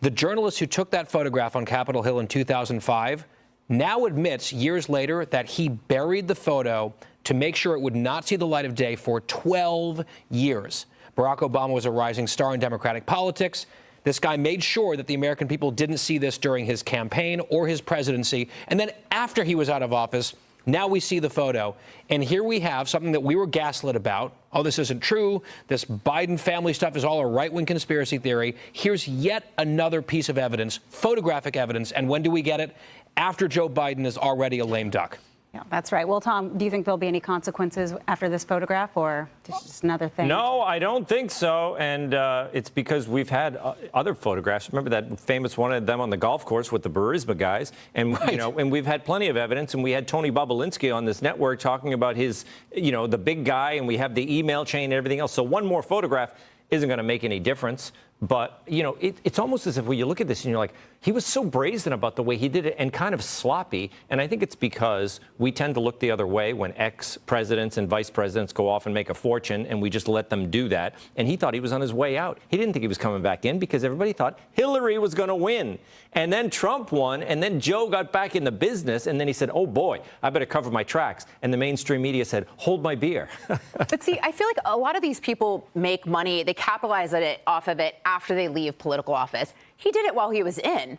The journalist who took that photograph on Capitol Hill in 2005 now admits years later that he buried the photo to make sure it would not see the light of day for 12 years. Barack Obama was a rising star in Democratic politics. This guy made sure that the American people didn't see this during his campaign or his presidency. And then after he was out of office, now we see the photo. And here we have something that we were gaslit about. Oh, this isn't true. This Biden family stuff is all a right-wing conspiracy theory. Here's yet another piece of evidence, photographic evidence. And when do we get it? After Joe Biden is already a lame duck. Yeah, that's right. Well, Tom, do you think there'll be any consequences after this photograph, or just another thing? No, I don't think so. And it's because we've had other photographs. Remember that famous one of them on the golf course with the Burisma guys? And, you know, and we've had plenty of evidence. And we had Tony Bobolinsky on this network talking about his, you know, the big guy. And we have the email chain and everything else. So one more photograph isn't going to make any difference. But, you know, it's almost as if when you look at this and you're like, he was so brazen about the way he did it and kind of sloppy. And I think it's because we tend to look the other way when ex-presidents and vice presidents go off and make a fortune, and we just let them do that. And he thought he was on his way out. He didn't think he was coming back in because everybody thought Hillary was going to win. And then Trump won, and then Joe got back in the business, and then he said, oh, boy, I better cover my tracks. And the mainstream media said, hold my beer. But see, I feel like a lot of these people make money, they capitalize off of it after they leave political office. He did it while he was in.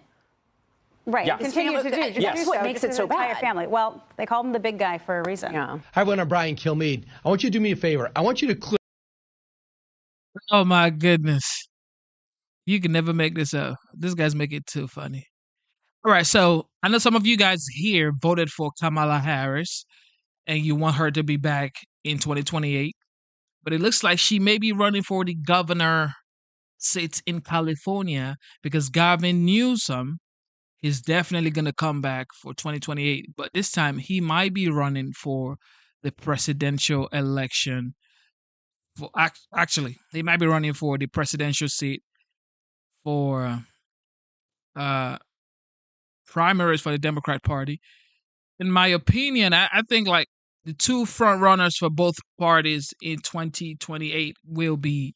Right. Yeah. Continue to do. Yes. What makes it so entire bad? family. Well, they called him the big guy for a reason. Yeah. Hi, everyone. I'm Brian Kilmeade. I want you to do me a favor. I want you to clear. Oh my goodness. You can never make this up. This guy's making it too funny. All right, so I know some of you guys here voted for Kamala Harris and you want her to be back in 2028. But it looks like she may be running for the governor seat in California because Gavin Newsom is definitely going to come back for 2028. But this time he might be running for the presidential election. Actually, he might be running for the presidential seat for primaries for the Democrat Party. In my opinion, I think like the two front runners for both parties in 2028 will be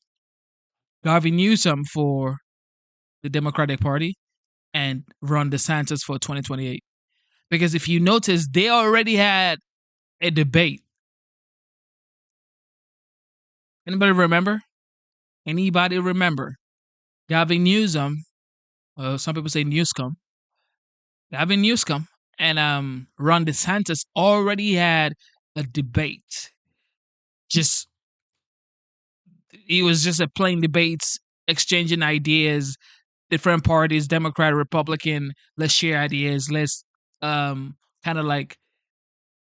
Gavin Newsom for the Democratic Party and Ron DeSantis for 2028. Because if you notice, they already had a debate. Anybody remember? Anybody remember? Gavin Newsom, some people say Newscom. Gavin Newscom and Ron DeSantis already had a debate. It was just a plain debates, exchanging ideas, different parties, Democrat, Republican. Let's share ideas. Let's kind of like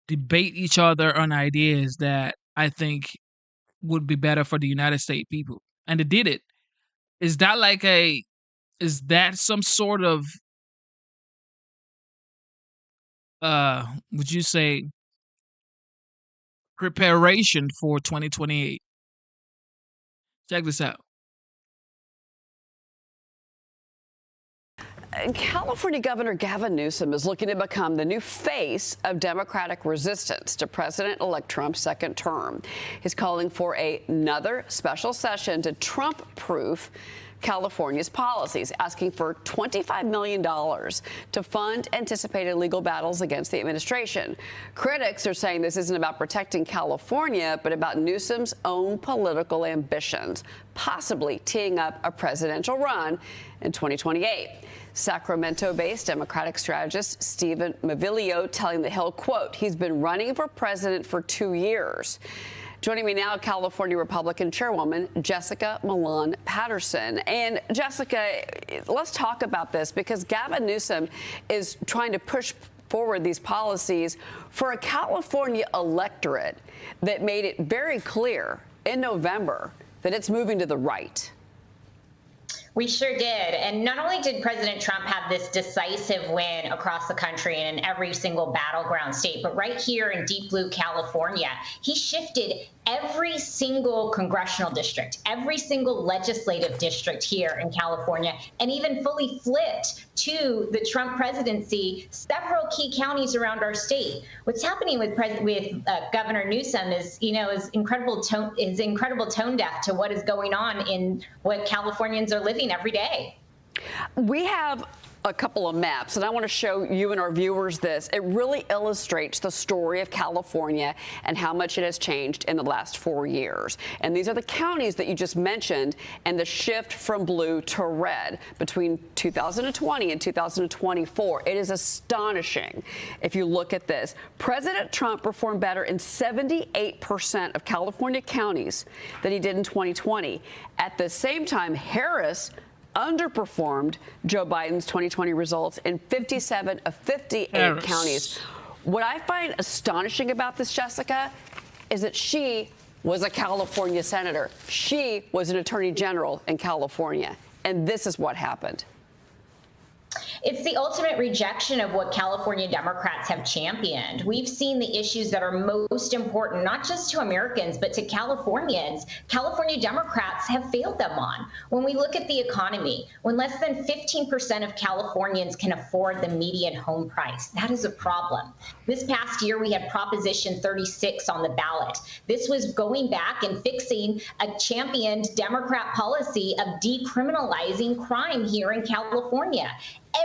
debate each other on ideas that I think would be better for the United States people. And they did it. Is that some sort of would you say preparation for 2028? Check this out. California Governor Gavin Newsom is looking to become the new face of Democratic resistance to President-elect Trump's second term. He's calling for another special session to Trump-proof California's policies, asking for $25 million to fund anticipated legal battles against the administration. Critics are saying this isn't about protecting California, but about Newsom's own political ambitions, possibly teeing up a presidential run in 2028. Sacramento-based Democratic strategist Stephen Mavilio telling The Hill, quote, he's been running for president for 2 years. Joining me now, California Republican Chairwoman Jessica Milan Patterson. And Jessica, let's talk about this because Gavin Newsom is trying to push forward these policies for a California electorate that made it very clear in November that it's moving to the right. We sure did. And not only did President Trump have this decisive win across the country and in every single battleground state, but right here in deep blue California, he shifted every single congressional district, every single legislative district here in California, and even fully flipped to the Trump presidency several key counties around our state. What's happening with Governor Newsom is, is incredible tone deaf to what is going on in what Californians are living every day. We have a couple of maps, and I want to show you and our viewers this. It really illustrates the story of California and how much it has changed in the last 4 years. And these are the counties that you just mentioned and the shift from blue to red between 2020 and 2024. It is astonishing if you look at this. President Trump performed better in 78% of California counties than he did in 2020. At the same time, Harris underperformed Joe Biden's 2020 results in 57 of 58 counties. What I find astonishing about this, Jessica, is that she was a California senator. She was an attorney general in California. And this is what happened. It's the ultimate rejection of what California Democrats have championed. We've seen the issues that are most important, not just to Americans, but to Californians. California Democrats have failed them on. When we look at the economy, when less than 15% of Californians can afford the median home price, that is a problem. This past year, we had Proposition 36 on the ballot. This was going back and fixing a championed Democrat policy of decriminalizing crime here in California.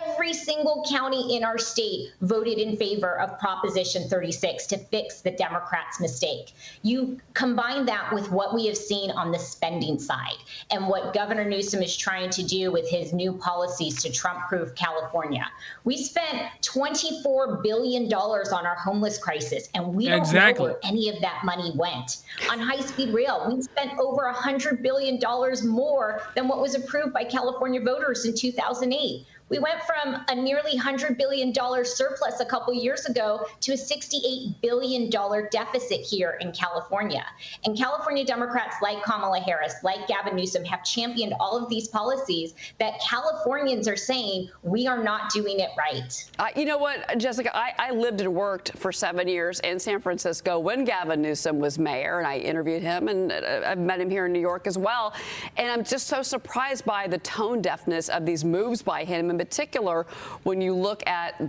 Every single county in our state voted in favor of Proposition 36 to fix the Democrats' mistake. You combine that with what we have seen on the spending side and what Governor Newsom is trying to do with his new policies to Trump-proof California. We spent $24 billion on our homeless crisis, and we don't know where any of that money went. On high-speed rail, we spent over $100 billion more than what was approved by California voters in 2008. We went from a nearly $100 billion surplus a couple years ago to a $68 billion deficit here in California. And California Democrats like Kamala Harris, like Gavin Newsom, have championed all of these policies that Californians are saying we are not doing it right. You know what, Jessica, I lived and worked for 7 years in San Francisco when Gavin Newsom was mayor, and I interviewed him, and I've met him here in New York as well. And I'm just so surprised by the tone deafness of these moves by him. In particular, when you look at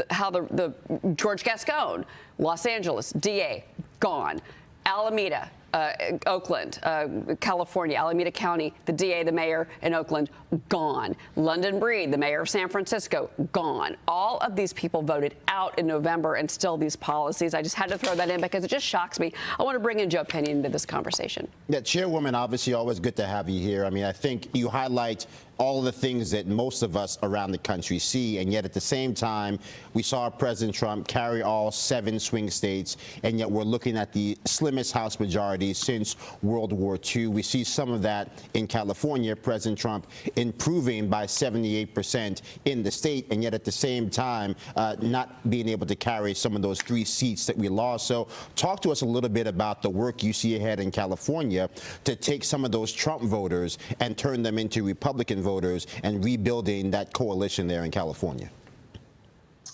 how the George Gascon, Los Angeles, DA, gone. Alameda, Oakland, California, Alameda County, the DA, the mayor in Oakland, gone. London Breed, the mayor of San Francisco, gone. All of these people voted out in November, and still these policies. I just had to throw that in because it just shocks me. I want to bring in Joe Penny into this conversation. Yeah, Chairwoman, obviously always good to have you here. I mean, I think you highlight all the things that most of us around the country see, and yet at the same time, we saw President Trump carry all 7 swing states, and yet we're looking at the slimmest House majority since World War II. We see some of that in California, President Trump improving by 78% in the state, and yet at the same time, not being able to carry some of those 3 seats that we lost. So talk to us a little bit about the work you see ahead in California to take some of those Trump voters and turn them into Republican voters and rebuilding that coalition there in California.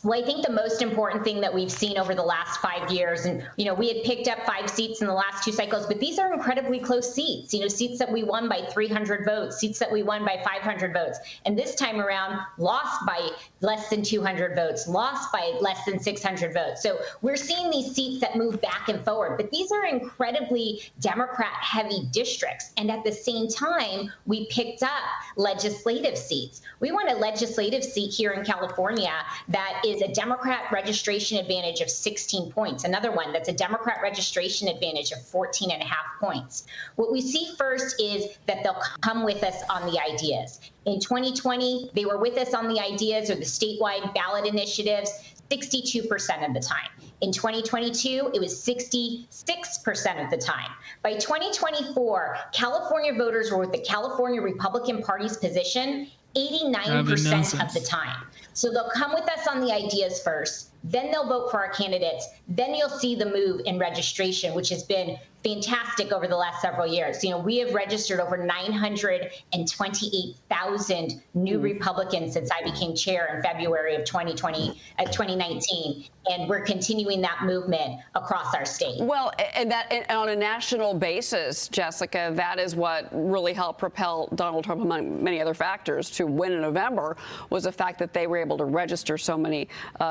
Well, I think the most important thing that we've seen over the last 5 years, and, we had picked up 5 seats in the last 2 cycles, but these are incredibly close seats, seats that we won by 300 votes, seats that we won by 500 votes. And this time around, lost by less than 200 votes, lost by less than 600 votes. So we're seeing these seats that move back and forward, but these are incredibly Democrat-heavy districts. And at the same time, we picked up legislative seats. We won a legislative seat here in California that is a Democrat registration advantage of 16 points. Another one that's a Democrat registration advantage of 14.5 points. What we see first is that they'll come with us on the ideas. In 2020, they were with us on the ideas or the statewide ballot initiatives 62% of the time. In 2022, it was 66% of the time. By 2024, California voters were with the California Republican Party's position 89% of the time. So they'll come with us on the ideas first, then they'll vote for our candidates, then you'll see the move in registration, which has been fantastic over the last several years. We have registered over 928,000 new Republicans since I became chair in February of 2019, and we're continuing that movement across our state. Well, and on a national basis, Jessica, that is what really helped propel Donald Trump, among many other factors, to win in November, was the fact that they were able to register so many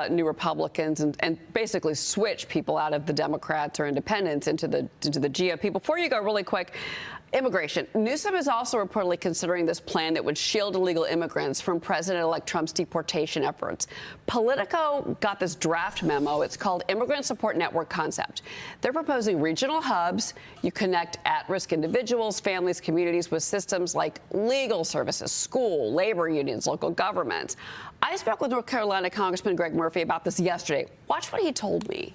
new Republicans and basically switch people out of the Democrats or independents into the the GOP. Before you go, really quick, immigration. Newsom is also reportedly considering this plan that would shield illegal immigrants from President-elect Trump's deportation efforts. Politico got this draft memo. It's called Immigrant Support Network Concept. They're proposing regional hubs. You connect at-risk individuals, families, communities with systems like legal services, school, labor unions, local governments. I spoke with North Carolina Congressman Greg Murphy about this yesterday. Watch what he told me.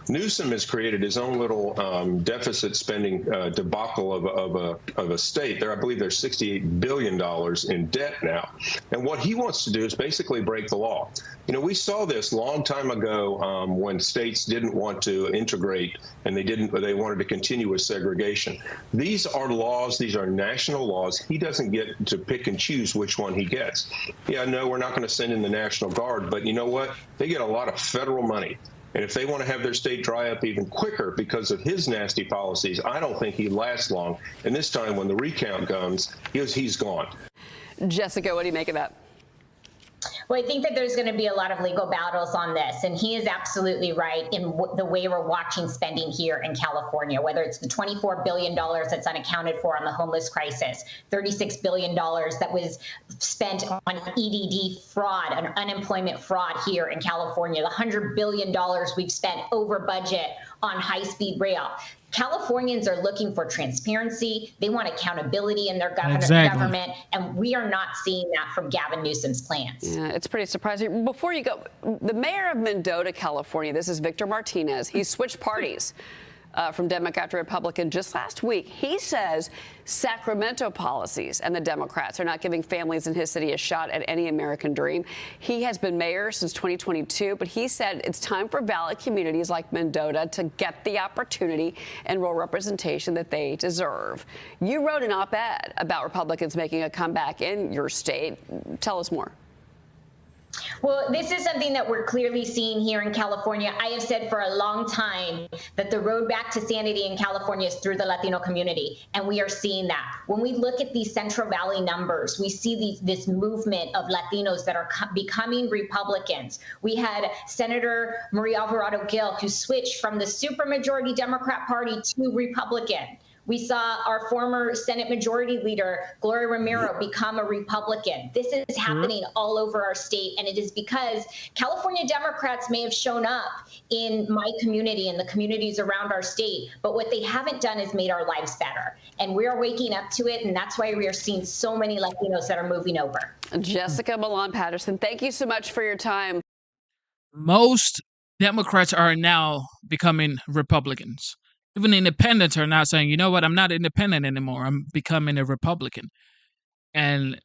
Newsom has created his own little deficit spending debacle of a state. I believe there's $68 billion in debt now. And what he wants to do is basically break the law. You know, we saw this long time ago when states didn't want to integrate and they wanted to continue with segregation. These are laws. These are national laws. He doesn't get to pick and choose which one he gets. Yeah, no, we're not going to send in the National Guard, but you know what? They get a lot of federal money. And if they want to have their state dry up even quicker because of his nasty policies, I don't think he'd last long. And this time when the recount comes, he's gone. Jessica, what do you make of that? Well, I think that there's going to be a lot of legal battles on this, and he is absolutely right in the way we're watching spending here in California, whether it's the $24 billion that's unaccounted for on the homeless crisis, $36 billion that was spent on EDD fraud, on unemployment fraud here in California, the $100 billion we've spent over budget on high-speed rail. Californians are looking for transparency. They want accountability in their government, and we are not seeing that from Gavin Newsom's plans. Yeah, it's pretty surprising. Before you go, the mayor of Mendota, California, this is Victor Martinez. He switched parties from Democrat to Republican just last week. He says Sacramento policies and the Democrats are not giving families in his city a shot at any American dream. He has been mayor since 2022, but he said it's time for valley communities like Mendota to get the opportunity and rural representation that they deserve. You wrote an op-ed about Republicans making a comeback in your state. Tell us more. Well, this is something that we're clearly seeing here in California. I have said for a long time that the road back to sanity in California is through the Latino community, and we are seeing that. When we look at these Central Valley numbers, we see this movement of Latinos that are becoming Republicans. We had Senator Maria Alvarado-Gil, who switched from the supermajority Democrat Party to Republican. We saw our former Senate Majority Leader, Gloria Romero, become a Republican. This is happening all over our state, and it is because California Democrats may have shown up in my community and the communities around our state, but what they haven't done is made our lives better. And we are waking up to it, and that's why we are seeing so many Latinos that are moving over. Jessica Milan Patterson, thank you so much for your time. Most Democrats are now becoming Republicans. Even independents are now saying, you know what, I'm not independent anymore. I'm becoming a Republican. And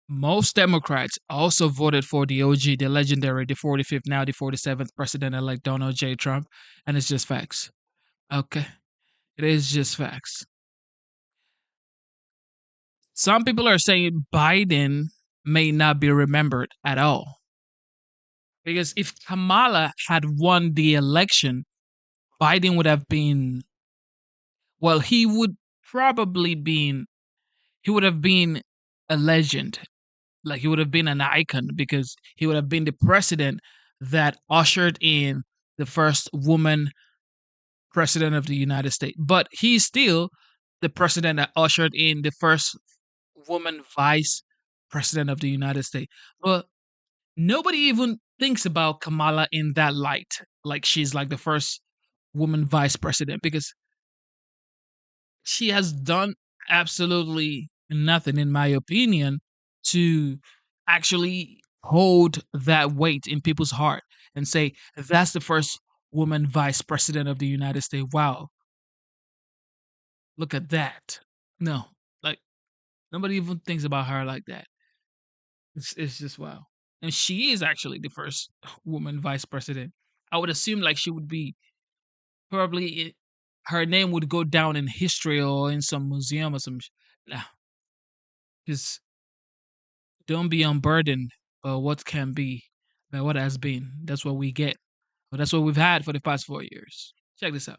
most Democrats also voted for the OG, the legendary, the 45th, now the 47th president-elect Donald J. Trump. And it's just facts. Okay? It is just facts. Some people are saying Biden may not be remembered at all. Because if Kamala had won the election, Biden would have been, well, he would have been a legend. Like, he would have been an icon because he would have been the president that ushered in the first woman president of the United States. But he's still the president that ushered in the first woman vice president of the United States. But nobody even thinks about Kamala in that light. Like, she's like the first woman vice president, because she has done absolutely nothing, in my opinion, to actually hold that weight in people's heart and say, that's the first woman vice president of the United States. Wow. Look at that. No, like, nobody even thinks about her like that. It's just wow. And she is actually the first woman vice president. I would assume like she would be probably her name would go down in history or in some museum or some. Nah, just don't be unburdened by what can be, by what has been. That's what we get. But that's what we've had for the past 4 years. Check this out.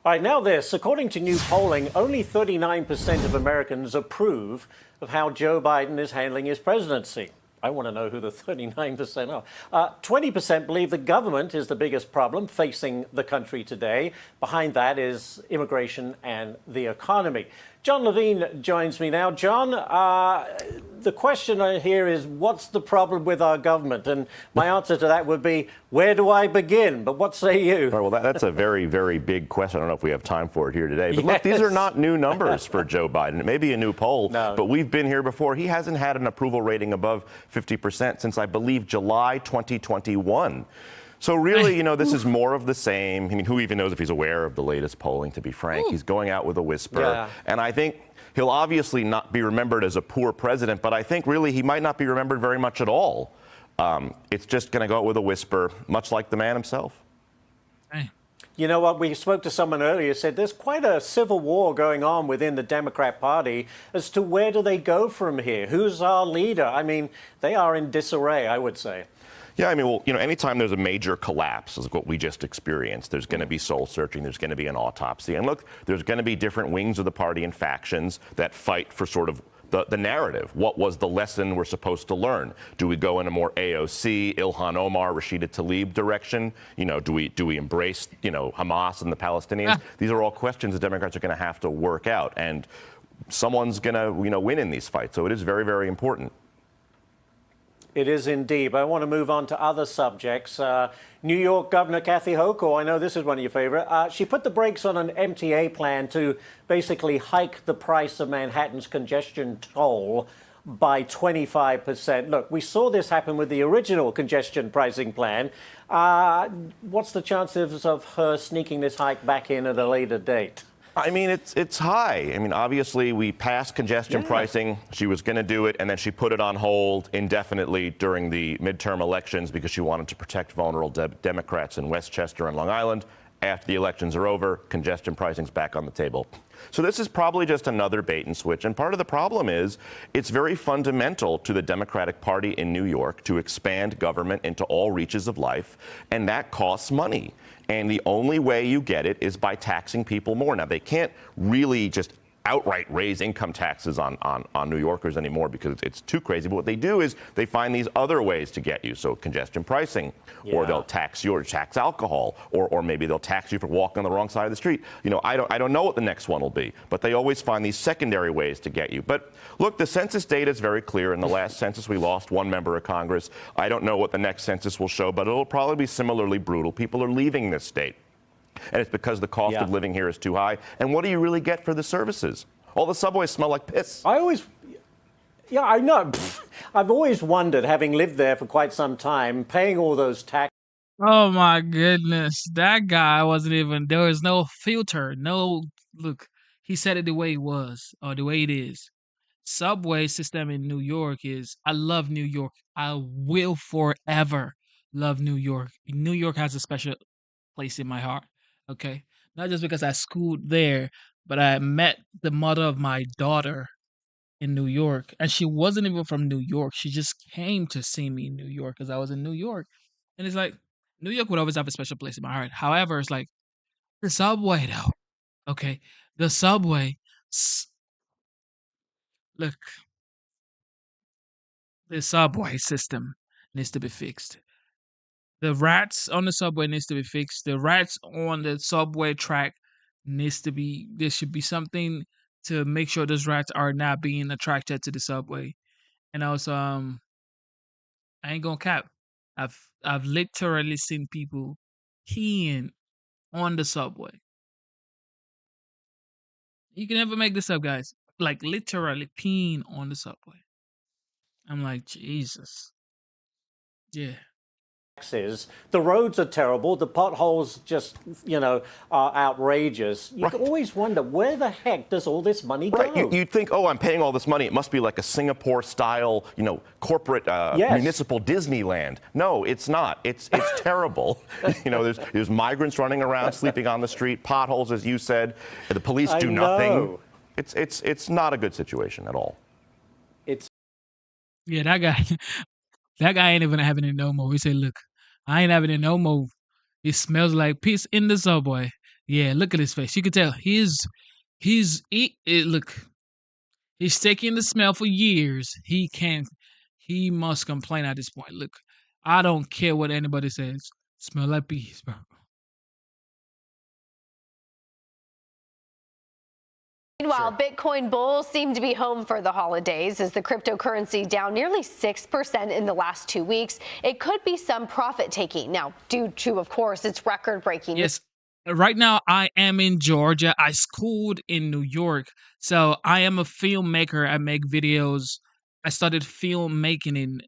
All right, now this. According to new polling, only 39% of Americans approve of how Joe Biden is handling his presidency. I want to know who the 39% are. 20% believe the government is the biggest problem facing the country today. Behind that is immigration and the economy. John Levine joins me now. John, the question here is, what's the problem with our government? And my answer to that would be, where do I begin? But what say you? All right, well, that's a very, very big question. I don't know if we have time for it here today. But look, these are not new numbers for Joe Biden. It may be a new poll, but we've been here before. He hasn't had an approval rating above 50% since, I believe, July 2021. So really, you know, this is more of the same. I mean, who even knows if he's aware of the latest polling, to be frank? He's going out with a whisper. Yeah. And I think he'll obviously not be remembered as a poor president, but I think really he might not be remembered very much at all. It's just going to go out with a whisper, much like the man himself. You know what? We spoke to someone earlier who said there's quite a civil war going on within the Democrat Party as to where do they go from here? Who's our leader? I mean, they are in disarray, I would say. Yeah, I mean, well, you know, anytime there's a major collapse, like what we just experienced, there's going to be soul searching, there's going to be an autopsy. And look, there's going to be different wings of the party and factions that fight for sort of the narrative. What was the lesson we're supposed to learn? Do we go in a more AOC, Ilhan Omar, Rashida Tlaib direction? You know, do we embrace, you know, Hamas and the Palestinians? These are all questions the Democrats are going to have to work out. And someone's going to, you know, win in these fights. So it is very, very important. It is indeed. But I want to move on to other subjects. New York Governor Kathy Hochul, I know this is one of your favorite. She put the brakes on an MTA plan to basically hike the price of Manhattan's congestion toll by 25%. Look, we saw this happen with the original congestion pricing plan. What's the chances of her sneaking this hike back in at a later date? I mean, it's high. I mean, obviously, we passed congestion pricing. She was going to do it, and then she put it on hold indefinitely during the midterm elections because she wanted to protect vulnerable Democrats in Westchester and Long Island. After the elections are over, congestion pricing's back on the table. So this is probably just another bait and switch. And part of the problem is it's very fundamental to the Democratic Party in New York to expand government into all reaches of life, and that costs money. And the only way you get it is by taxing people more. Now, they can't really just outright raise income taxes on New Yorkers anymore because it's too crazy. But what they do is they find these other ways to get you. So congestion pricing, or they'll tax alcohol, or maybe they'll tax you for walking on the wrong side of the street. You know, I don't know what the next one will be, but they always find these secondary ways to get you. But look, the census data is very clear. In the last census, we lost one member of Congress. I don't know what the next census will show, but it'll probably be similarly brutal. People are leaving this state. And it's because the cost of living here is too high. And what do you really get for the services? All the subways smell like piss. I know. I've always wondered, having lived there for quite some time, paying all those taxes. Oh my goodness. That guy wasn't even, there was no filter. No, look, he said it the way it was, or the way it is. Subway system in New York is, I love New York. I will forever love New York. New York has a special place in my heart. Okay. Not just because I schooled there, but I met the mother of my daughter in New York. And she wasn't even from New York. She just came to see me in New York because I was in New York. And it's like, New York would always have a special place in my heart. However, it's like the subway, though. Okay. The subway. Look, the subway system needs to be fixed. The rats on the subway needs to be fixed. The rats on the subway track needs to be, there should be something to make sure those rats are not being attracted to the subway. And also, I ain't gonna cap. I've literally seen people peeing on the subway. You can never make this up, guys. Like literally peeing on the subway. I'm like, Jesus. Yeah. The roads are terrible. The potholes just, you know, are outrageous. You can always wonder, where the heck does all this money go? You'd think, oh, I'm paying all this money. It must be like a Singapore-style, you know, corporate municipal Disneyland. No, it's not. It's terrible. You know, there's migrants running around, sleeping on the street, potholes, as you said. The police do nothing. It's not a good situation at all. Yeah, that guy. That guy ain't even having it no more. He said, look, I ain't having it no more. It smells like piss in the subway. Yeah, look at his face. You can tell look, he's taking the smell for years. He can't he must complain at this point. Look, I don't care what anybody says. Smell like peas, bro. Meanwhile, Bitcoin bulls seem to be home for the holidays as the cryptocurrency down nearly 6% in the last 2 weeks. It could be some profit taking now due to, of course, its record breaking. Yes. Right now, I am in Georgia. I schooled in New York. So I am a filmmaker. I make videos. I started filmmaking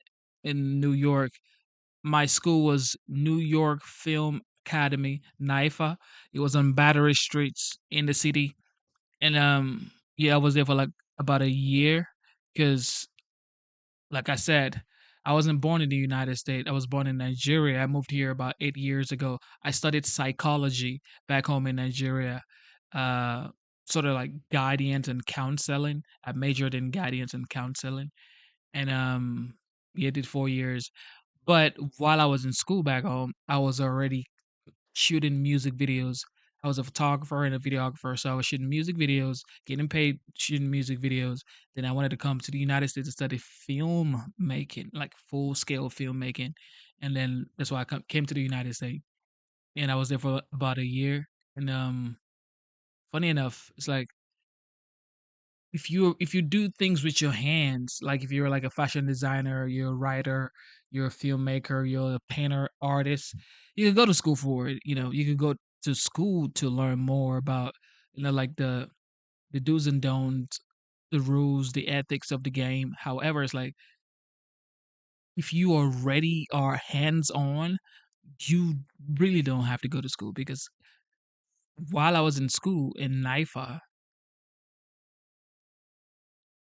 in New York. My school was New York Film Academy, NIFA. It was on Battery Streets in the city. And yeah, I was there for like about a year because, like I said, I wasn't born in the United States. I was born in Nigeria. I moved here about 8 years ago. I studied psychology back home in Nigeria, uh, sort of like guidance and counseling. I majored in guidance and counseling, and yeah, did 4 years. But while I was in school back home, I was already shooting music videos. I was a photographer and a videographer, so I was shooting music videos, getting paid shooting music videos. Then I wanted to come to the United States to study film making, like full scale filmmaking, and then that's why I came to the United States, and I was there for about a year. And funny enough, it's like if you do things with your hands, like if you're like a fashion designer, you're a writer, you're a filmmaker, you're a painter, artist, you could go to school for it. You could go to school to learn more about, like the do's and don'ts, the rules, the ethics of the game. However, it's like if you already are hands on, you really don't have to go to school because while I was in school in NIFA,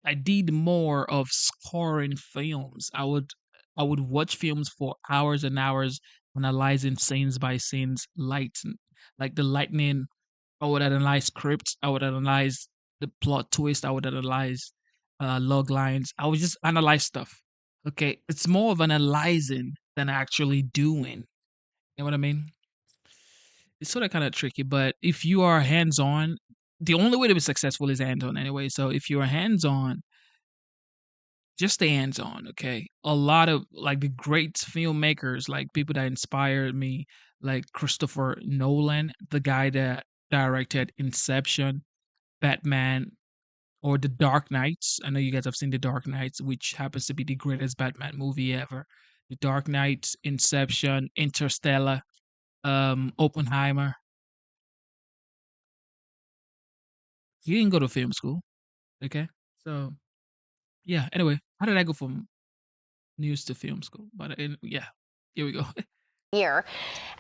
I did more of scoring films. I would watch films for hours and hours, analyzing scenes by scenes, like the lightning. I would analyze scripts. I would analyze the plot twist. I would analyze log lines. I would just analyze stuff. Okay, it's more of analyzing than actually doing. You know what I mean? It's sort of kind of tricky, but if you are hands on, the only way to be successful is hands on anyway. So if you're hands on, just stay hands on, okay? A lot of like the great filmmakers, like people that inspired me, like Christopher Nolan, the guy that directed Inception, Batman, or The Dark Knights. I know you guys have seen The Dark Knights, which happens to be the greatest Batman movie ever. The Dark Knights, Inception, Interstellar, Oppenheimer. You didn't go to film school, okay? So yeah. Anyway, how did I go from news to film school? But yeah, here we go. Year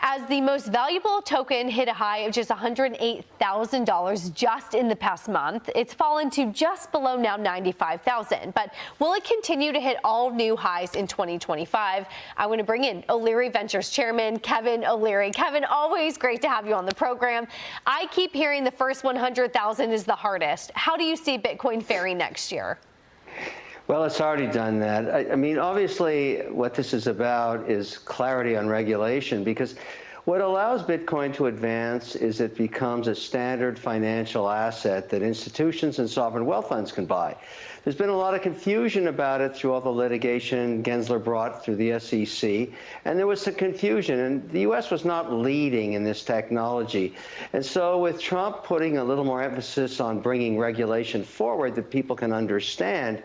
as the most valuable token hit a high of just $108,000 just in the past month. It's fallen to just below now $95,000. But will it continue to hit all new highs in 2025? I want to bring in O'Leary Ventures Chairman Kevin O'Leary. Kevin, always great to have you on the program. I keep hearing the first 100,000 is the hardest. How do you see Bitcoin faring next year? Well, it's already done that. I mean, obviously, what this is about is clarity on regulation, because what allows Bitcoin to advance is it becomes a standard financial asset that institutions and sovereign wealth funds can buy. There's been a lot of confusion about it through all the litigation Gensler brought through the SEC, and there was some confusion, and the U.S. was not leading in this technology. And so with Trump putting a little more emphasis on bringing regulation forward that people can understand,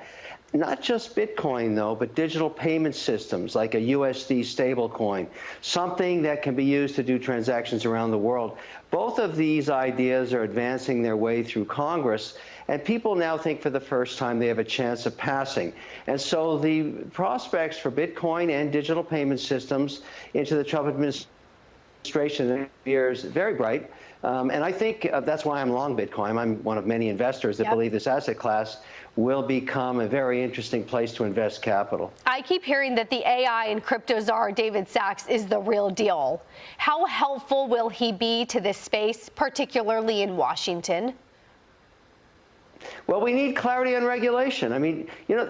not just Bitcoin, though, but digital payment systems like a USD stablecoin, something that can be used to do transactions around the world. Both of these ideas are advancing their way through Congress, and people now think for the first time they have a chance of passing. And so the prospects for Bitcoin and digital payment systems into the Trump administration is very bright. And I think that's why I'm long Bitcoin. I'm one of many investors that believe this asset class will become a very interesting place to invest capital. I keep hearing that the AI and crypto czar David Sachs is the real deal. How helpful will he be to this space, particularly in Washington? Well, we need clarity on regulation. I mean, you know,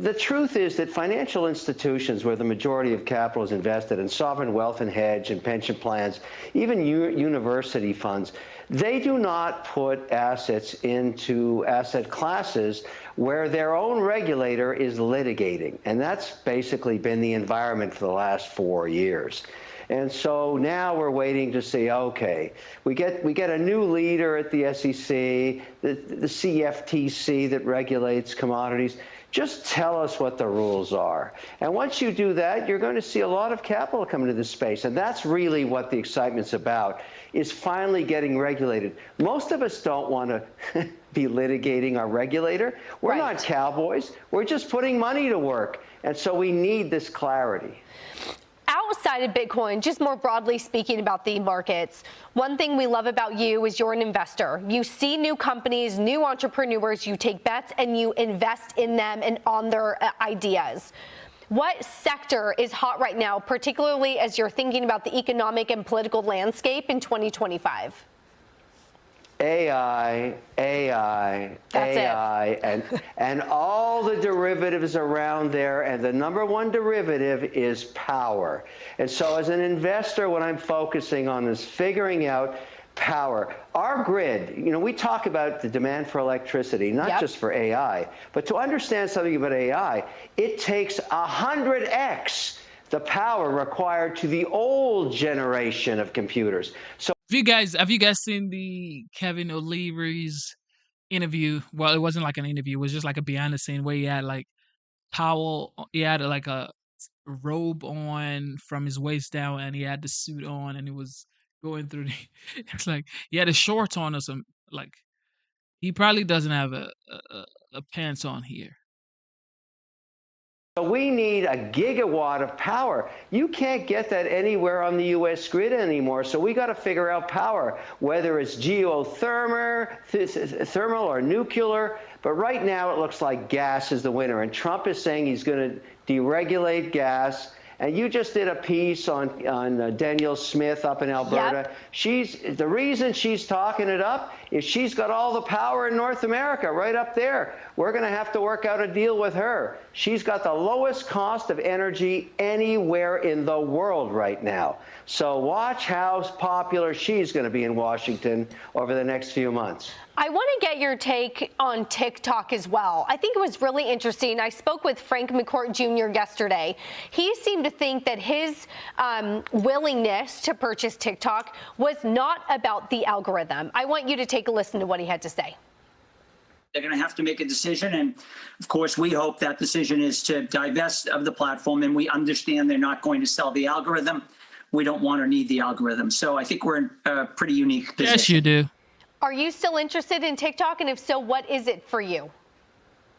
the truth is that financial institutions where the majority of capital is invested in sovereign wealth and hedge and pension plans, even university funds, they do not put assets into asset classes where their own regulator is litigating. And that's basically been the environment for the last 4 years. And so now we're waiting to see, okay, we get a new leader at the SEC, the CFTC that regulates commodities. Just tell us what the rules are. And once you do that, you're going to see a lot of capital come into this space. And that's really what the excitement's about, is finally getting regulated. Most of us don't want to be litigating our regulator. We're not cowboys. We're just putting money to work. And so we need this clarity. Outside of Bitcoin, just more broadly speaking about the markets, one thing we love about you is you're an investor. You see new companies, new entrepreneurs, you take bets and you invest in them and on their ideas. What sector is hot right now, particularly as you're thinking about the economic and political landscape in 2025? AI, and all the derivatives around there, and the number one derivative is power. And so as an investor, what I'm focusing on is figuring out power. Our grid, we talk about the demand for electricity, not just for AI, but to understand something about AI, it takes 100x the power required to the old generation of computers. So Have you guys seen the Kevin O'Leary's interview? Well, it wasn't like an interview, it was just like a behind the scene where he had like he had like a robe on from his waist down and he had the suit on and it was going through it's like he had a shorts on or some like he probably doesn't have a pants on here. we need a gigawatt of power. You can't get that anywhere on the U.S. grid anymore. So we got to figure out power, whether it's geothermal or nuclear. But right now it looks like gas is the winner. And Trump is saying he's going to deregulate gas. And you just did a piece on Danielle Smith up in Alberta. The reason she's talking it up is she's got all the power in North America right up there. We're going to have to work out a deal with her. She's got the lowest cost of energy anywhere in the world right now. So watch how popular she's going to be in Washington over the next few months. I want to get your take on TikTok as well. I think it was really interesting. I spoke with Frank McCourt Jr. yesterday. He seemed to think that his willingness to purchase TikTok was not about the algorithm. I want you to take a listen to what he had to say. They're going to have to make a decision. And of course, we hope that decision is to divest of the platform. And we understand they're not going to sell the algorithm. We don't want or need the algorithm. So I think we're in a pretty unique position. Yes, you do. Are you still interested in TikTok? And if so, what is it for you?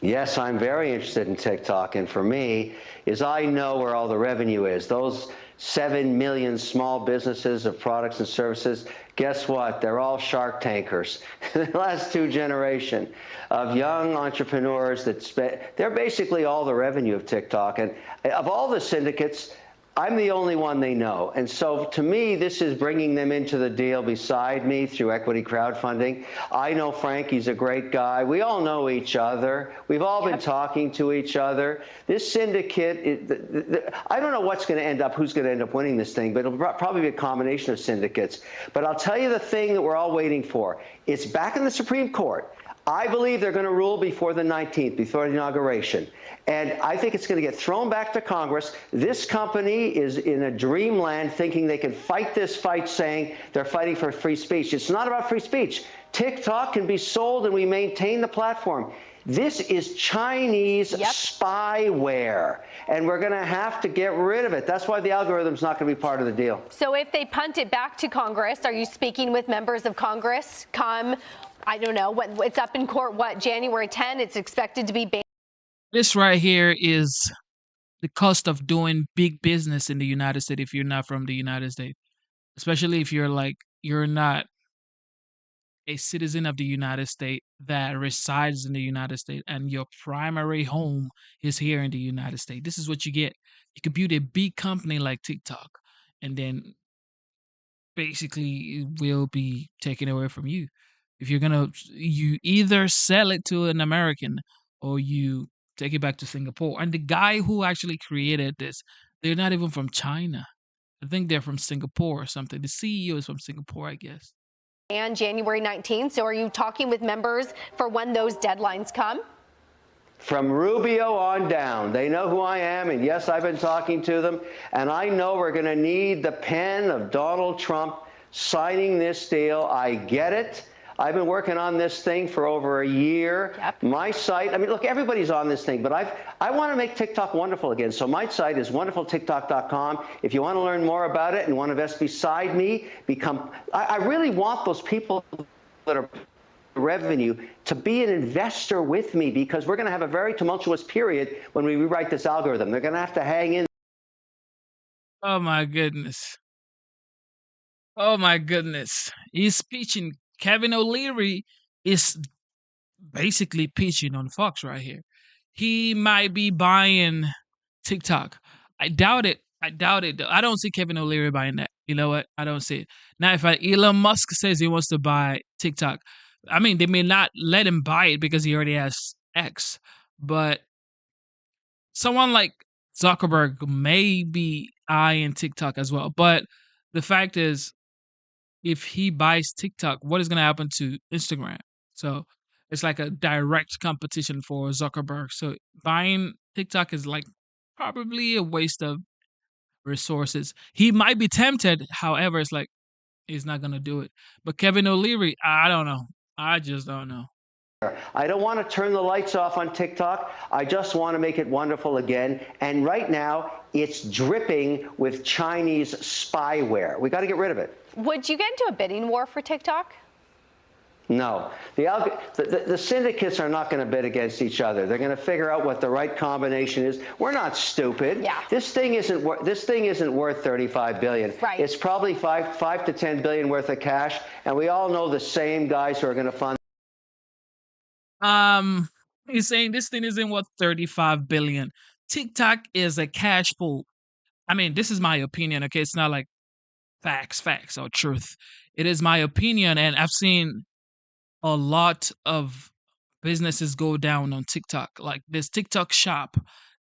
Yes, I'm very interested in TikTok. And for me, is I know where all the revenue is. Those 7 million small businesses of products and services, guess what? They're all Shark Tankers. The last 2 generations of young entrepreneurs they're basically all the revenue of TikTok. And of all the syndicates, I'm the only one they know. And so to me, this is bringing them into the deal beside me through equity crowdfunding. I know Frank, he's a great guy. We all know each other. We've all been talking to each other. This syndicate, I don't know what's going to end up, who's going to end up winning this thing, but it'll probably be a combination of syndicates. But I'll tell you the thing that we're all waiting for. It's back in the Supreme Court. I believe they're going to rule before the 19th, before the inauguration. And I think it's going to get thrown back to Congress. This company is in a dreamland thinking they can fight this fight, saying they're fighting for free speech. It's not about free speech. TikTok can be sold and we maintain the platform. This is Chinese spyware, and we're going to have to get rid of it. That's why the algorithm's not going to be part of the deal. So if they punt it back to Congress, are you speaking with members of Congress come, I don't know, it's up in court, January 10? It's expected to be banned. This right here is the cost of doing big business in the United States if you're not from the United States, especially if you're not a citizen of the United States that resides in the United States and your primary home is here in the United States. This is what you get. You could build a big company like TikTok and then basically it will be taken away from you. If you either sell it to an American or you take it back to Singapore. And the guy who actually created this, they're not even from China. I think they're from Singapore or something. The CEO is from Singapore, I guess. And January 19th. So are you talking with members for when those deadlines come? From Rubio on down. They know who I am, and yes, I've been talking to them, and I know we're going to need the pen of Donald Trump signing this deal. I get it. I've been working on this thing for over a year. Yep. My site, I mean, look, everybody's on this thing, but I want to make TikTok wonderful again. So my site is wonderfultiktok.com. If you want to learn more about it and want to invest beside me, I really want those people that are revenue to be an investor with me, because we're going to have a very tumultuous period when we rewrite this algorithm. They're going to have to hang in. Oh my goodness. Oh my goodness. He's pitching. Kevin O'Leary is basically pitching on Fox right here. He might be buying TikTok. I doubt it. I doubt it. I don't see Kevin O'Leary buying that. You know what? I don't see it. Now, if Elon Musk says he wants to buy TikTok, I mean, they may not let him buy it because he already has X. But someone like Zuckerberg may be eyeing TikTok as well. But the fact is, if he buys TikTok, what is going to happen to Instagram? So it's like a direct competition for Zuckerberg. So buying TikTok is like probably a waste of resources. He might be tempted. However, it's like he's not going to do it. But Kevin O'Leary, I don't know. I just don't know. I don't want to turn the lights off on TikTok. I just want to make it wonderful again. And right now, it's dripping with Chinese spyware. We got to get rid of it. Would you get into a bidding war for TikTok? No. The syndicates are not going to bid against each other. They're going to figure out what the right combination is. We're not stupid. Yeah. This thing isn't worth $35 billion. Right. It's probably five to $10 billion worth of cash, and we all know the same guys who are going to fund. He's saying this thing isn't worth $35 billion. TikTok is a cash pool. I mean, this is my opinion. Okay, it's not like facts or truth. It is my opinion, and I've seen a lot of businesses go down on TikTok. Like this TikTok shop,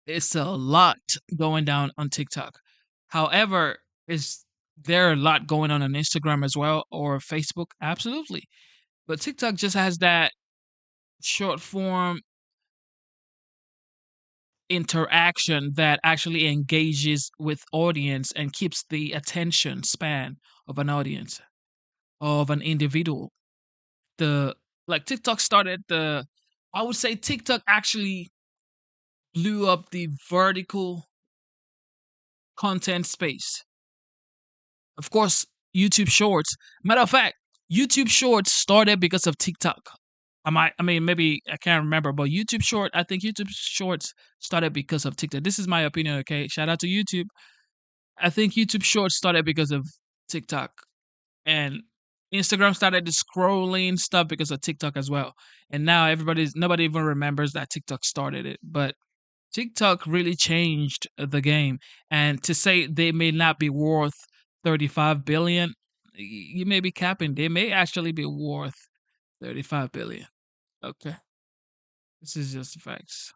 it's a lot going down on TikTok. However, is there a lot going on Instagram as well or Facebook? Absolutely. But TikTok just has that short form interaction that actually engages with audience and keeps the attention span of an audience, of an individual. TikTok started I would say TikTok actually blew up the vertical content space. Of course, YouTube Shorts. Matter of fact, YouTube Shorts started because of TikTok. I mean, maybe I can't remember, but I think YouTube Shorts started because of TikTok. This is my opinion, okay? Shout out to YouTube. I think YouTube Shorts started because of TikTok. And Instagram started the scrolling stuff because of TikTok as well. And now nobody even remembers that TikTok started it. But TikTok really changed the game. And to say they may not be worth $35 billion, you may be capping. They may actually be worth $35 billion. Okay. This is just the facts.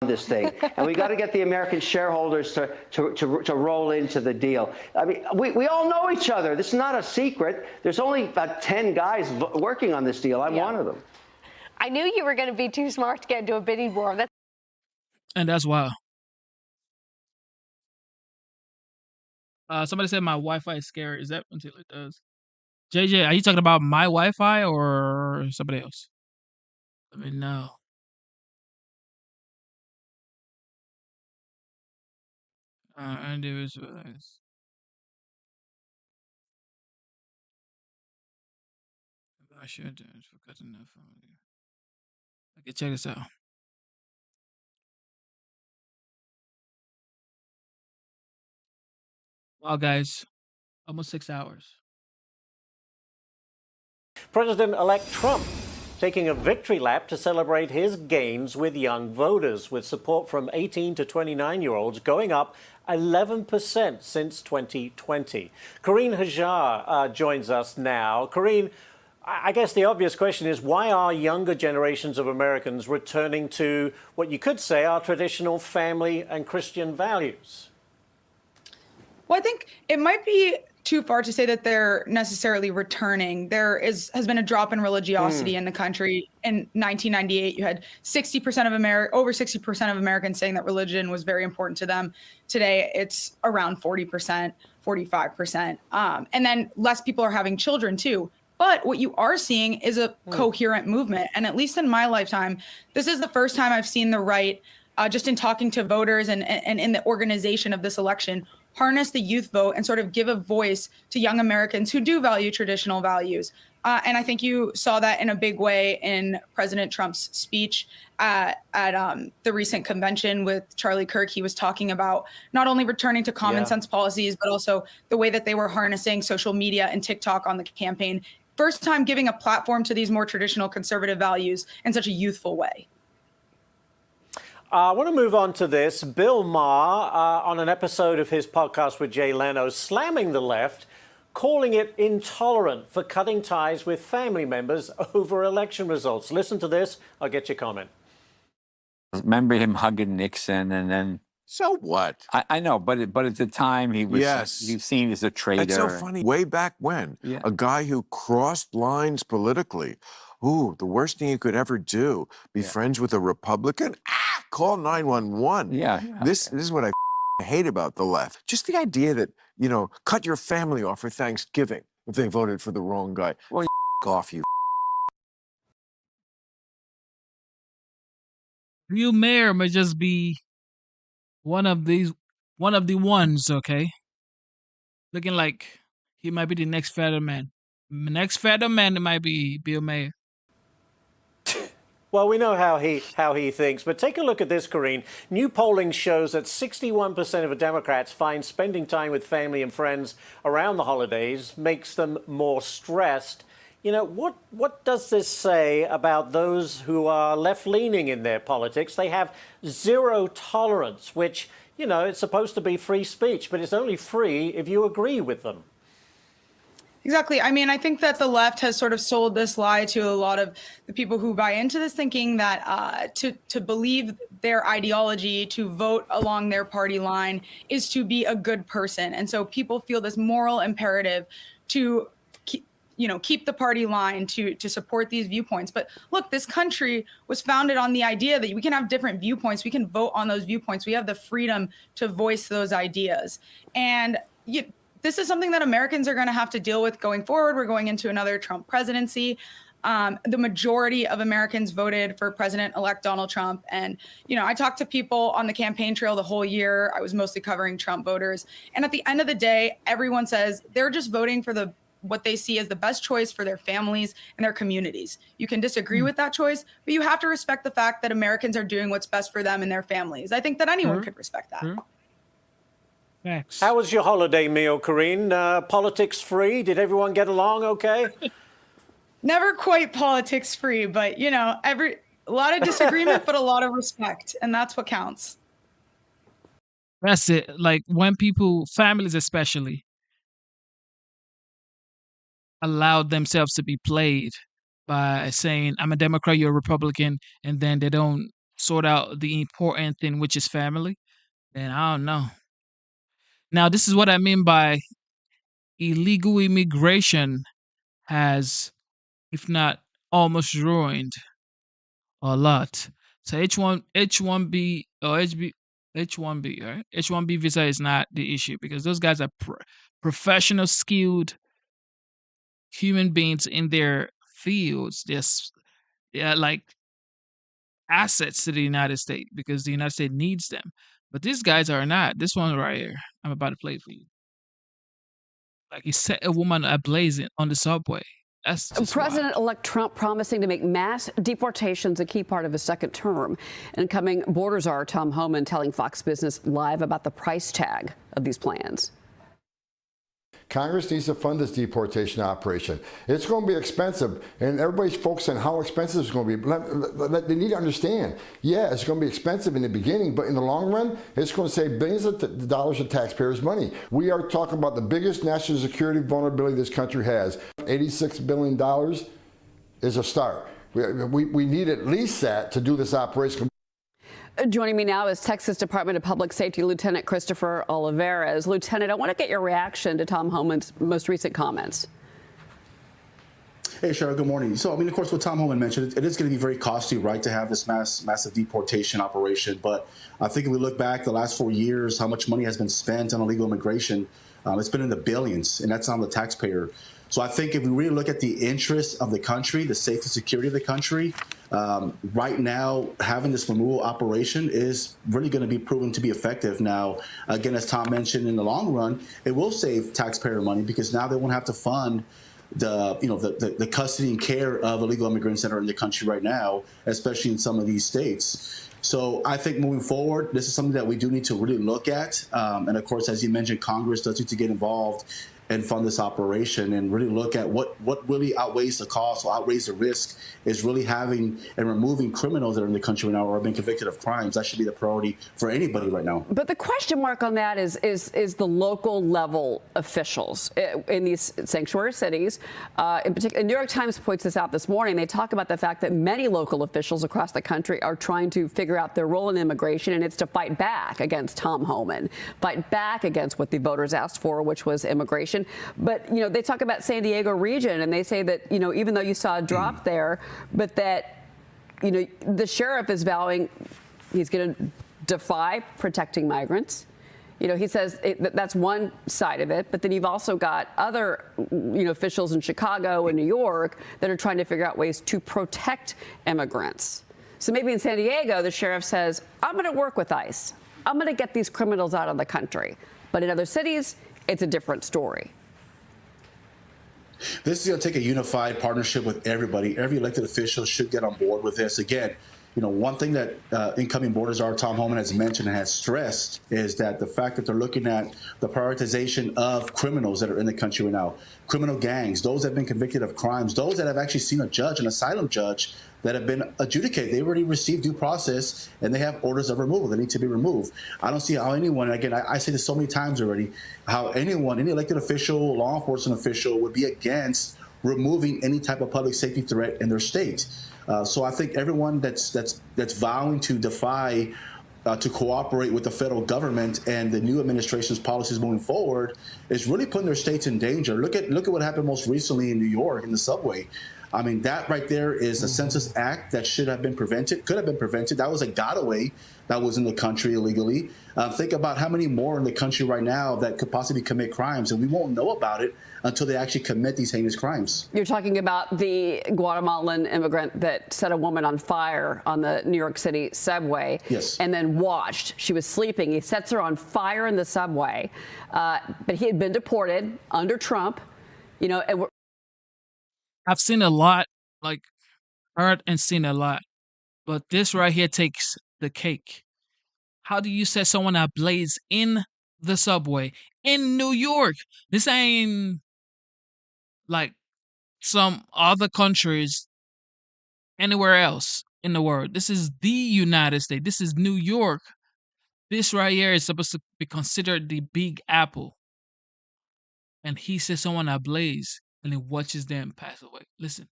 This thing, and we got to get the American shareholders to roll into the deal. I mean, we all know each other. This is not a secret. There's only about 10 guys working on this deal. I'm one of them. I knew you were going to be too smart to get into a bidding war. And that's wild. Somebody said my Wi-Fi is scary. Is that until it does? JJ, are you talking about my Wi-Fi or somebody else? Let me know. Individuals. I should forget enough. Okay, check this out. Wow, guys, almost 6 hours. President-elect Trump taking a victory lap to celebrate his gains with young voters, with support from 18 to 29-year-olds going up 11% since 2020. Karine Hajar joins us now. Karine, I guess the obvious question is, why are younger generations of Americans returning to what you could say are traditional family and Christian values? Well, I think it might be too far to say that they're necessarily returning. Has been a drop in religiosity in the country. In 1998, you had 60% of over 60% of Americans saying that religion was very important to them. Today, it's around 40%, 45%. And then less people are having children too. But what you are seeing is a coherent movement. And at least in my lifetime, this is the first time I've seen the right, just in talking to voters and in the organization of this election, harness the youth vote and sort of give a voice to young Americans who do value traditional values. And I think you saw that in a big way in President Trump's speech at the recent convention with Charlie Kirk. He was talking about not only returning to common sense policies, but also the way that they were harnessing social media and TikTok on the campaign. First time giving a platform to these more traditional conservative values in such a youthful way. I want to move on to this. Bill Maher, on an episode of his podcast with Jay Leno, slamming the left, calling it intolerant for cutting ties with family members over election results. Listen to this. I'll get your comment. Remember him hugging Nixon, and then so what? I know, but at the time he was he was seen as a traitor. That's so funny. Way back when, a guy who crossed lines politically. Ooh, the worst thing you could ever do, be friends with a Republican? Call 911. This is what I hate about the left. Just the idea that, cut your family off for Thanksgiving if they voted for the wrong guy. Well, off, you. Real mayor may just be one of the ones, okay? Looking like he might be the next Fetterman. Next Fetterman, it might be Bill Mayer. Well, we know how he thinks, but take a look at this, Corrine. New polling shows that 61% of Democrats find spending time with family and friends around the holidays makes them more stressed. What does this say about those who are left-leaning in their politics? They have zero tolerance, which, it's supposed to be free speech, but it's only free if you agree with them. Exactly. I mean, I think that the left has sort of sold this lie to a lot of the people who buy into this, thinking that to believe their ideology, to vote along their party line, is to be a good person. And so people feel this moral imperative to keep the party line, to support these viewpoints. But look, this country was founded on the idea that we can have different viewpoints. We can vote on those viewpoints. We have the freedom to voice those ideas. And this is something that Americans are going to have to deal with going forward. We're going into another Trump presidency. The majority of Americans voted for President-elect Donald Trump. And, I talked to people on the campaign trail the whole year. I was mostly covering Trump voters. And at the end of the day, everyone says they're just voting for what they see as the best choice for their families and their communities. You can disagree with that choice, but you have to respect the fact that Americans are doing what's best for them and their families. I think that anyone could respect that. Thanks. How was your holiday meal, Corrine? Politics free? Did everyone get along okay? Never quite politics free, but a lot of disagreement, but a lot of respect, and that's what counts. That's it. Like when families especially, allowed themselves to be played by saying, I'm a Democrat, you're a Republican, and then they don't sort out the important thing, which is family, then I don't know. Now, this is what I mean by illegal immigration has, if not almost ruined a lot. So H1B or H1B, right? H1B visa is not the issue because those guys are professional, skilled human beings in their fields. They're like assets to the United States because the United States needs them. But these guys are not. This one right here, I'm about to play for you. Like he set a woman ablaze on the subway. That's just President-elect Trump promising to make mass deportations a key part of his second term. Incoming border czar Tom Homan telling Fox Business Live about the price tag of these plans. Congress needs to fund this deportation operation. It's going to be expensive, and everybody's focused on how expensive it's going to be. They need to understand, yeah, it's going to be expensive in the beginning, but in the long run, it's going to save billions of dollars of taxpayers' money. We are talking about the biggest national security vulnerability this country has. $86 billion is a start. We need at least that to do this operation. Joining me now is Texas Department of Public Safety Lieutenant Christopher Olivares. Lieutenant, I want to get your reaction to Tom Homan's most recent comments. Hey, Cheryl, good morning. So, I mean, of course, what Tom Homan mentioned, it is going to be very costly, right, to have this massive deportation operation. But I think if we look back the last 4 years, how much money has been spent on illegal immigration, it's been in the billions, and that's on the taxpayer. So I think if we really look at the interests of the country, the safety and security of the country, right now, having this removal operation is really going to be proven to be effective. Now, again, as Tom mentioned, in the long run, it will save taxpayer money because now they won't have to fund the custody and care of illegal immigrants that are in the country right now, especially in some of these states. So I think moving forward, this is something that we do need to really look at. And of course, as you mentioned, Congress does need to get involved and fund this operation and really look at what really outweighs the cost or outweighs the risk is really having and removing criminals that are in the country now or have been convicted of crimes. That should be the priority for anybody right now. But the question mark on that is the local level officials in these sanctuary cities. In particular, New York Times points this out this morning. They talk about the fact that many local officials across the country are trying to figure out their role in immigration, and it's to fight back against Tom Homan, fight back against what the voters asked for, which was immigration. But, you know, they talk about San Diego region, and they say that, you know, even though you saw a drop there, but that, you know, the sheriff is vowing he's going to defy protecting migrants. You know, he says that's one side of it, but then you've also got other, you know, officials in Chicago and New York that are trying to figure out ways to protect immigrants. So maybe in San Diego, the sheriff says, I'm going to work with ICE. I'm going to get these criminals out of the country. But in other cities, it's a different story. This is going to take a unified partnership with everybody. Every elected official should get on board with this. Again, you know, one thing that incoming Board Czar Tom Homan has mentioned and has stressed is that the fact that they're looking at the prioritization of criminals that are in the country right now, criminal gangs, those that have been convicted of crimes, those that have actually seen a judge, an asylum judge, that have been adjudicated. They already received due process, and they have orders of removal. They need to be removed. I don't see how anyone, again, I say this so many times already, how anyone, any elected official, law enforcement official would be against removing any type of public safety threat in their state. So I think everyone that's vowing to defy, to cooperate with the federal government and the new administration's policies moving forward is really putting their states in danger. Look at what happened most recently in New York in the subway. I mean, that right there is a census act that should have been prevented, could have been prevented. That was a getaway that was in the country illegally. Think about how many more in the country right now that could possibly commit crimes, and we won't know about it until they actually commit these heinous crimes. You're talking about the Guatemalan immigrant that set a woman on fire on the New York City subway. Yes. And then watched. She was sleeping. He sets her on fire in the subway. But he had been deported under Trump. You know, and I've seen a lot, like heard and seen a lot, but this right here takes the cake. How do you set someone ablaze in the subway in New York? This ain't like some other countries anywhere else in the world. This is the United States. This is New York. This right here is supposed to be considered the Big Apple. And he sets someone ablaze and he watches them pass away. Listen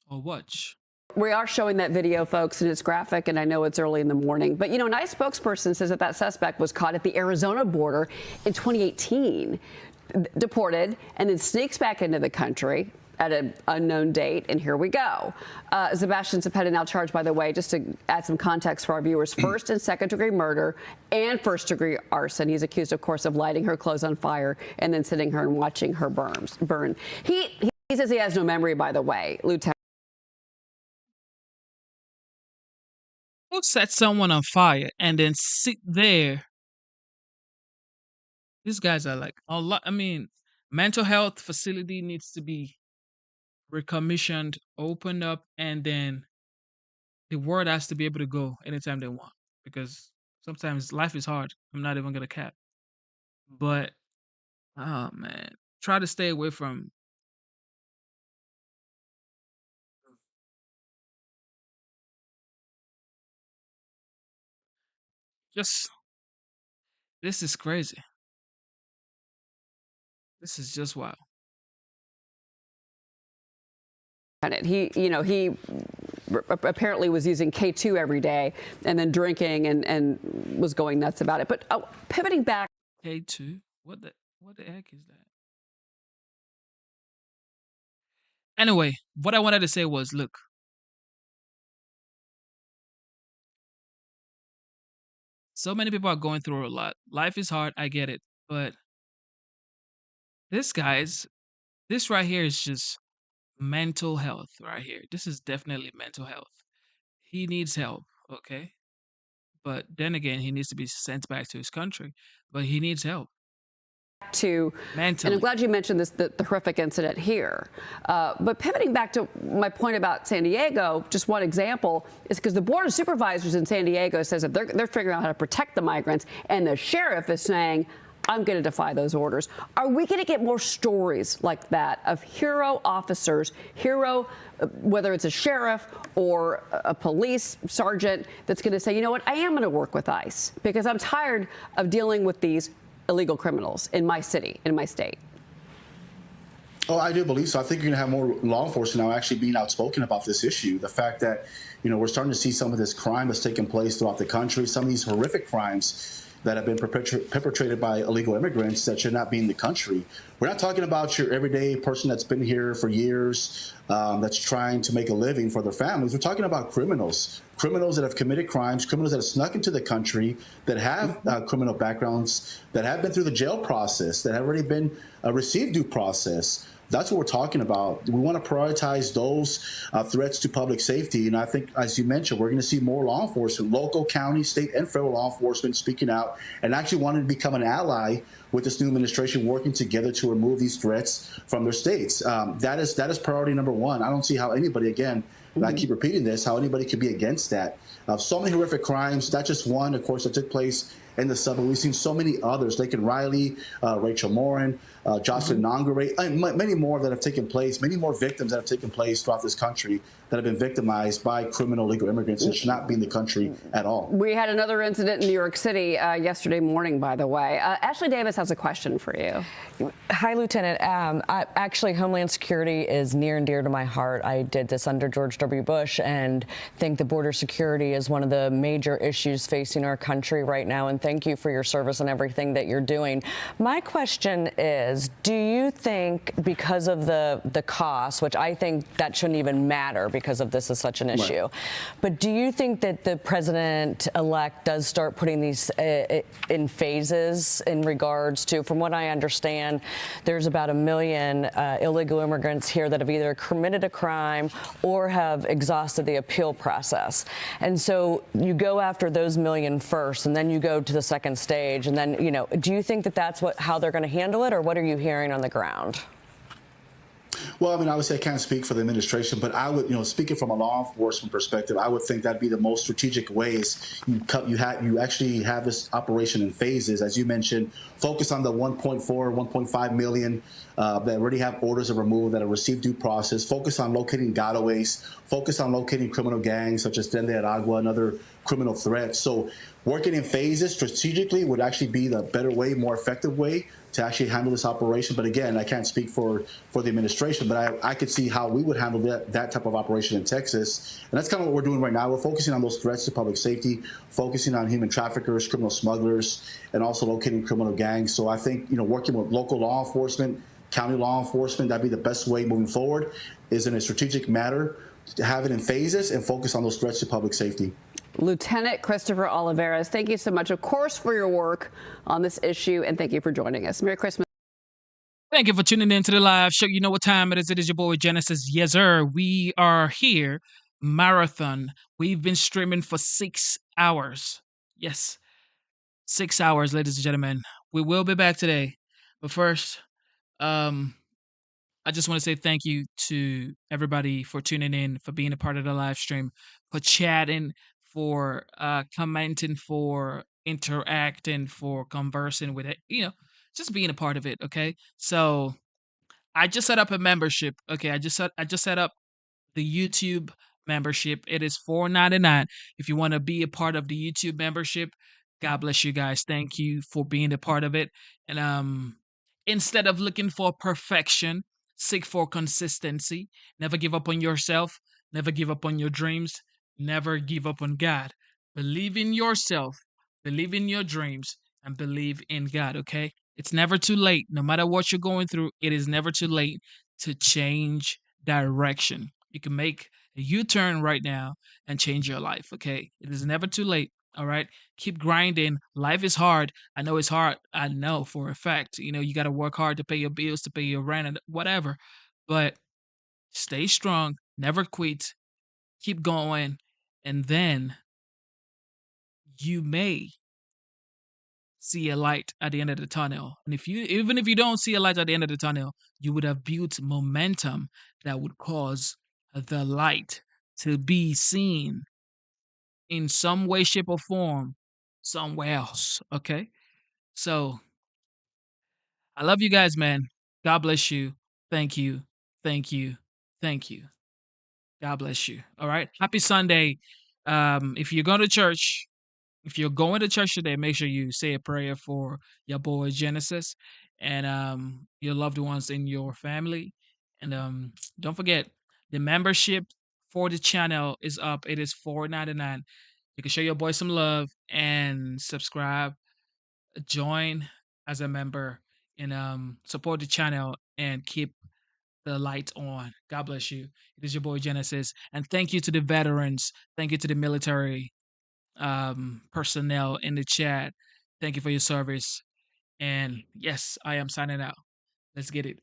or watch. We are showing that video, folks, and it's graphic, and I know it's early in the morning. But, you know, a nice spokesperson says that suspect was caught at the Arizona border in 2018, deported, and then sneaks back into the country at an unknown date, and here we go. Sebastian Cepeda now charged, by the way, just to add some context for our viewers, first and second-degree murder and first-degree arson. He's accused, of course, of lighting her clothes on fire and then sitting her and watching her burn. He says he has no memory, by the way, Lieutenant. Who set someone on fire and then sit there? These guys are like a lot. I mean, mental health facility needs to be recommissioned, opened up, and then the world has to be able to go anytime they want. Because sometimes life is hard. I'm not even gonna cap. But oh man, try to stay away from just this is crazy. This is just wild. He apparently was using K2 every day and then drinking and was going nuts about it. But pivoting back. K2? What the heck is that? Anyway, what I wanted to say was, look, so many people are going through a lot. Life is hard, I get it. But this right here is just mental health right here. This is definitely mental health. He needs help, okay? But then again, he needs to be sent back to his country. But he needs help. And I'm glad you mentioned this, the horrific incident here. But pivoting back to my point about San Diego, just one example is because the Board of Supervisors in San Diego says that they're figuring out how to protect the migrants, and the sheriff is saying, I'm going to defy those orders. Are we going to get more stories like that of hero officers, whether it's a sheriff or a police sergeant, that's going to say, you know what, I am going to work with ICE because I'm tired of dealing with these illegal criminals in my city, in my state? Oh, I do believe so. I think you're going to have more law enforcement now actually being outspoken about this issue. The fact that, we're starting to see some of this crime that's taking place throughout the country, some of these horrific crimes that have been perpetrated by illegal immigrants that should not be in the country. We're not talking about your everyday person that's been here for years, that's trying to make a living for their families. We're talking about criminals that have committed crimes, criminals that have snuck into the country, that have criminal backgrounds, that have been through the jail process, that have already been received due process. That's what we're talking about. We want to prioritize those threats to public safety. And I think, as you mentioned, we're going to see more law enforcement, local, county, state, and federal law enforcement speaking out and actually wanting to become an ally with this new administration, working together to remove these threats from their states. That is priority number one. I don't see how anybody, again, and I keep repeating this, how anybody could be against that. So many horrific crimes, not just one, of course, that took place in the suburb. We've seen so many others, Laken Riley, Rachel Morin, Jocelyn Nongare, and many more that have taken place, many more victims that have taken place throughout this country that have been victimized by criminal illegal immigrants and should not be in the country at all. We had another incident in New York City yesterday morning, by the way. Ashley Davis has a question for you. Hi, Lieutenant. Actually, Homeland Security is near and dear to my heart. I did this under George W. Bush and think the border security is one of the major issues facing our country right now. And thank you for your service and everything that you're doing. My question is, do you think because of the cost, which I think that shouldn't even matter because of this is such an issue, but do you think that the president-elect does start putting these in phases in regards to, from what I understand, there's about 1 million illegal immigrants here that have either committed a crime or have exhausted the appeal process. And so you go after those 1 million first, and then you go to the second stage. And then, do you think that that's how they're going to handle it, or what are you hearing on the ground? Well, I mean, obviously I can't speak for the administration, but I would, speaking from a law enforcement perspective, I would think that'd be the most strategic ways. You actually have this operation in phases, as you mentioned. Focus on the 1.4, 1.5 million that already have orders of removal that have received due process. Focus on locating gotaways. Focus on locating criminal gangs such as Tren Aragua and other criminal threats. So working in phases strategically would actually be the better way, more effective way to actually handle this operation. But again, I can't speak for the administration, but I could see how we would handle that type of operation in Texas. And that's kind of what we're doing right now. We're focusing on those threats to public safety, focusing on human traffickers, criminal smugglers, and also locating criminal gangs. So I think, working with local law enforcement, county law enforcement, that'd be the best way moving forward, is in a strategic matter to have it in phases and focus on those threats to public safety. Lieutenant Christopher Oliveras, thank you so much, of course, for your work on this issue, and thank you for joining us. Merry Christmas. Thank you for tuning in to the live show. You know what time it is. It is your boy Genesis. Yes, sir. We are here, marathon. We've been streaming for 6 hours. Yes, 6 hours, ladies and gentlemen. We will be back today. But first, I just want to say thank you to everybody for tuning in, for being a part of the live stream, for chatting, for commenting, for interacting, for conversing with it, just being a part of it, okay? So I just set up a membership. Okay, I just set up the YouTube membership. It is $4.99. If you want to be a part of the YouTube membership, God bless you guys. Thank you for being a part of it. And instead of looking for perfection, seek for consistency. Never give up on yourself. Never give up on your dreams. Never give up on God. Believe in yourself. Believe in your dreams and believe in God, okay? It's never too late. No matter what you're going through, it is never too late to change direction. You can make a U-turn right now and change your life, okay? It is never too late, all right? Keep grinding. Life is hard. I know it's hard. I know for a fact. You know, you got to work hard to pay your bills, to pay your rent, and whatever. But stay strong. Never quit. Keep going. And then you may see a light at the end of the tunnel. And even if you don't see a light at the end of the tunnel, you would have built momentum that would cause the light to be seen in some way, shape, or form somewhere else. Okay. So I love you guys, man. God bless you. Thank you. Thank you. Thank you. God bless you. All right. Happy Sunday. If you're going to church, if you're going to church today, make sure you say a prayer for your boy Genesis and your loved ones in your family. And don't forget the membership for the channel is up. It is $4.99. You can show your boy some love and subscribe, join as a member, and support the channel and keep the light on. God bless you. It is your boy Genesis, and thank you to the veterans. Thank you to the military personnel in the chat. Thank you for your service. And yes, I am signing out. Let's get it.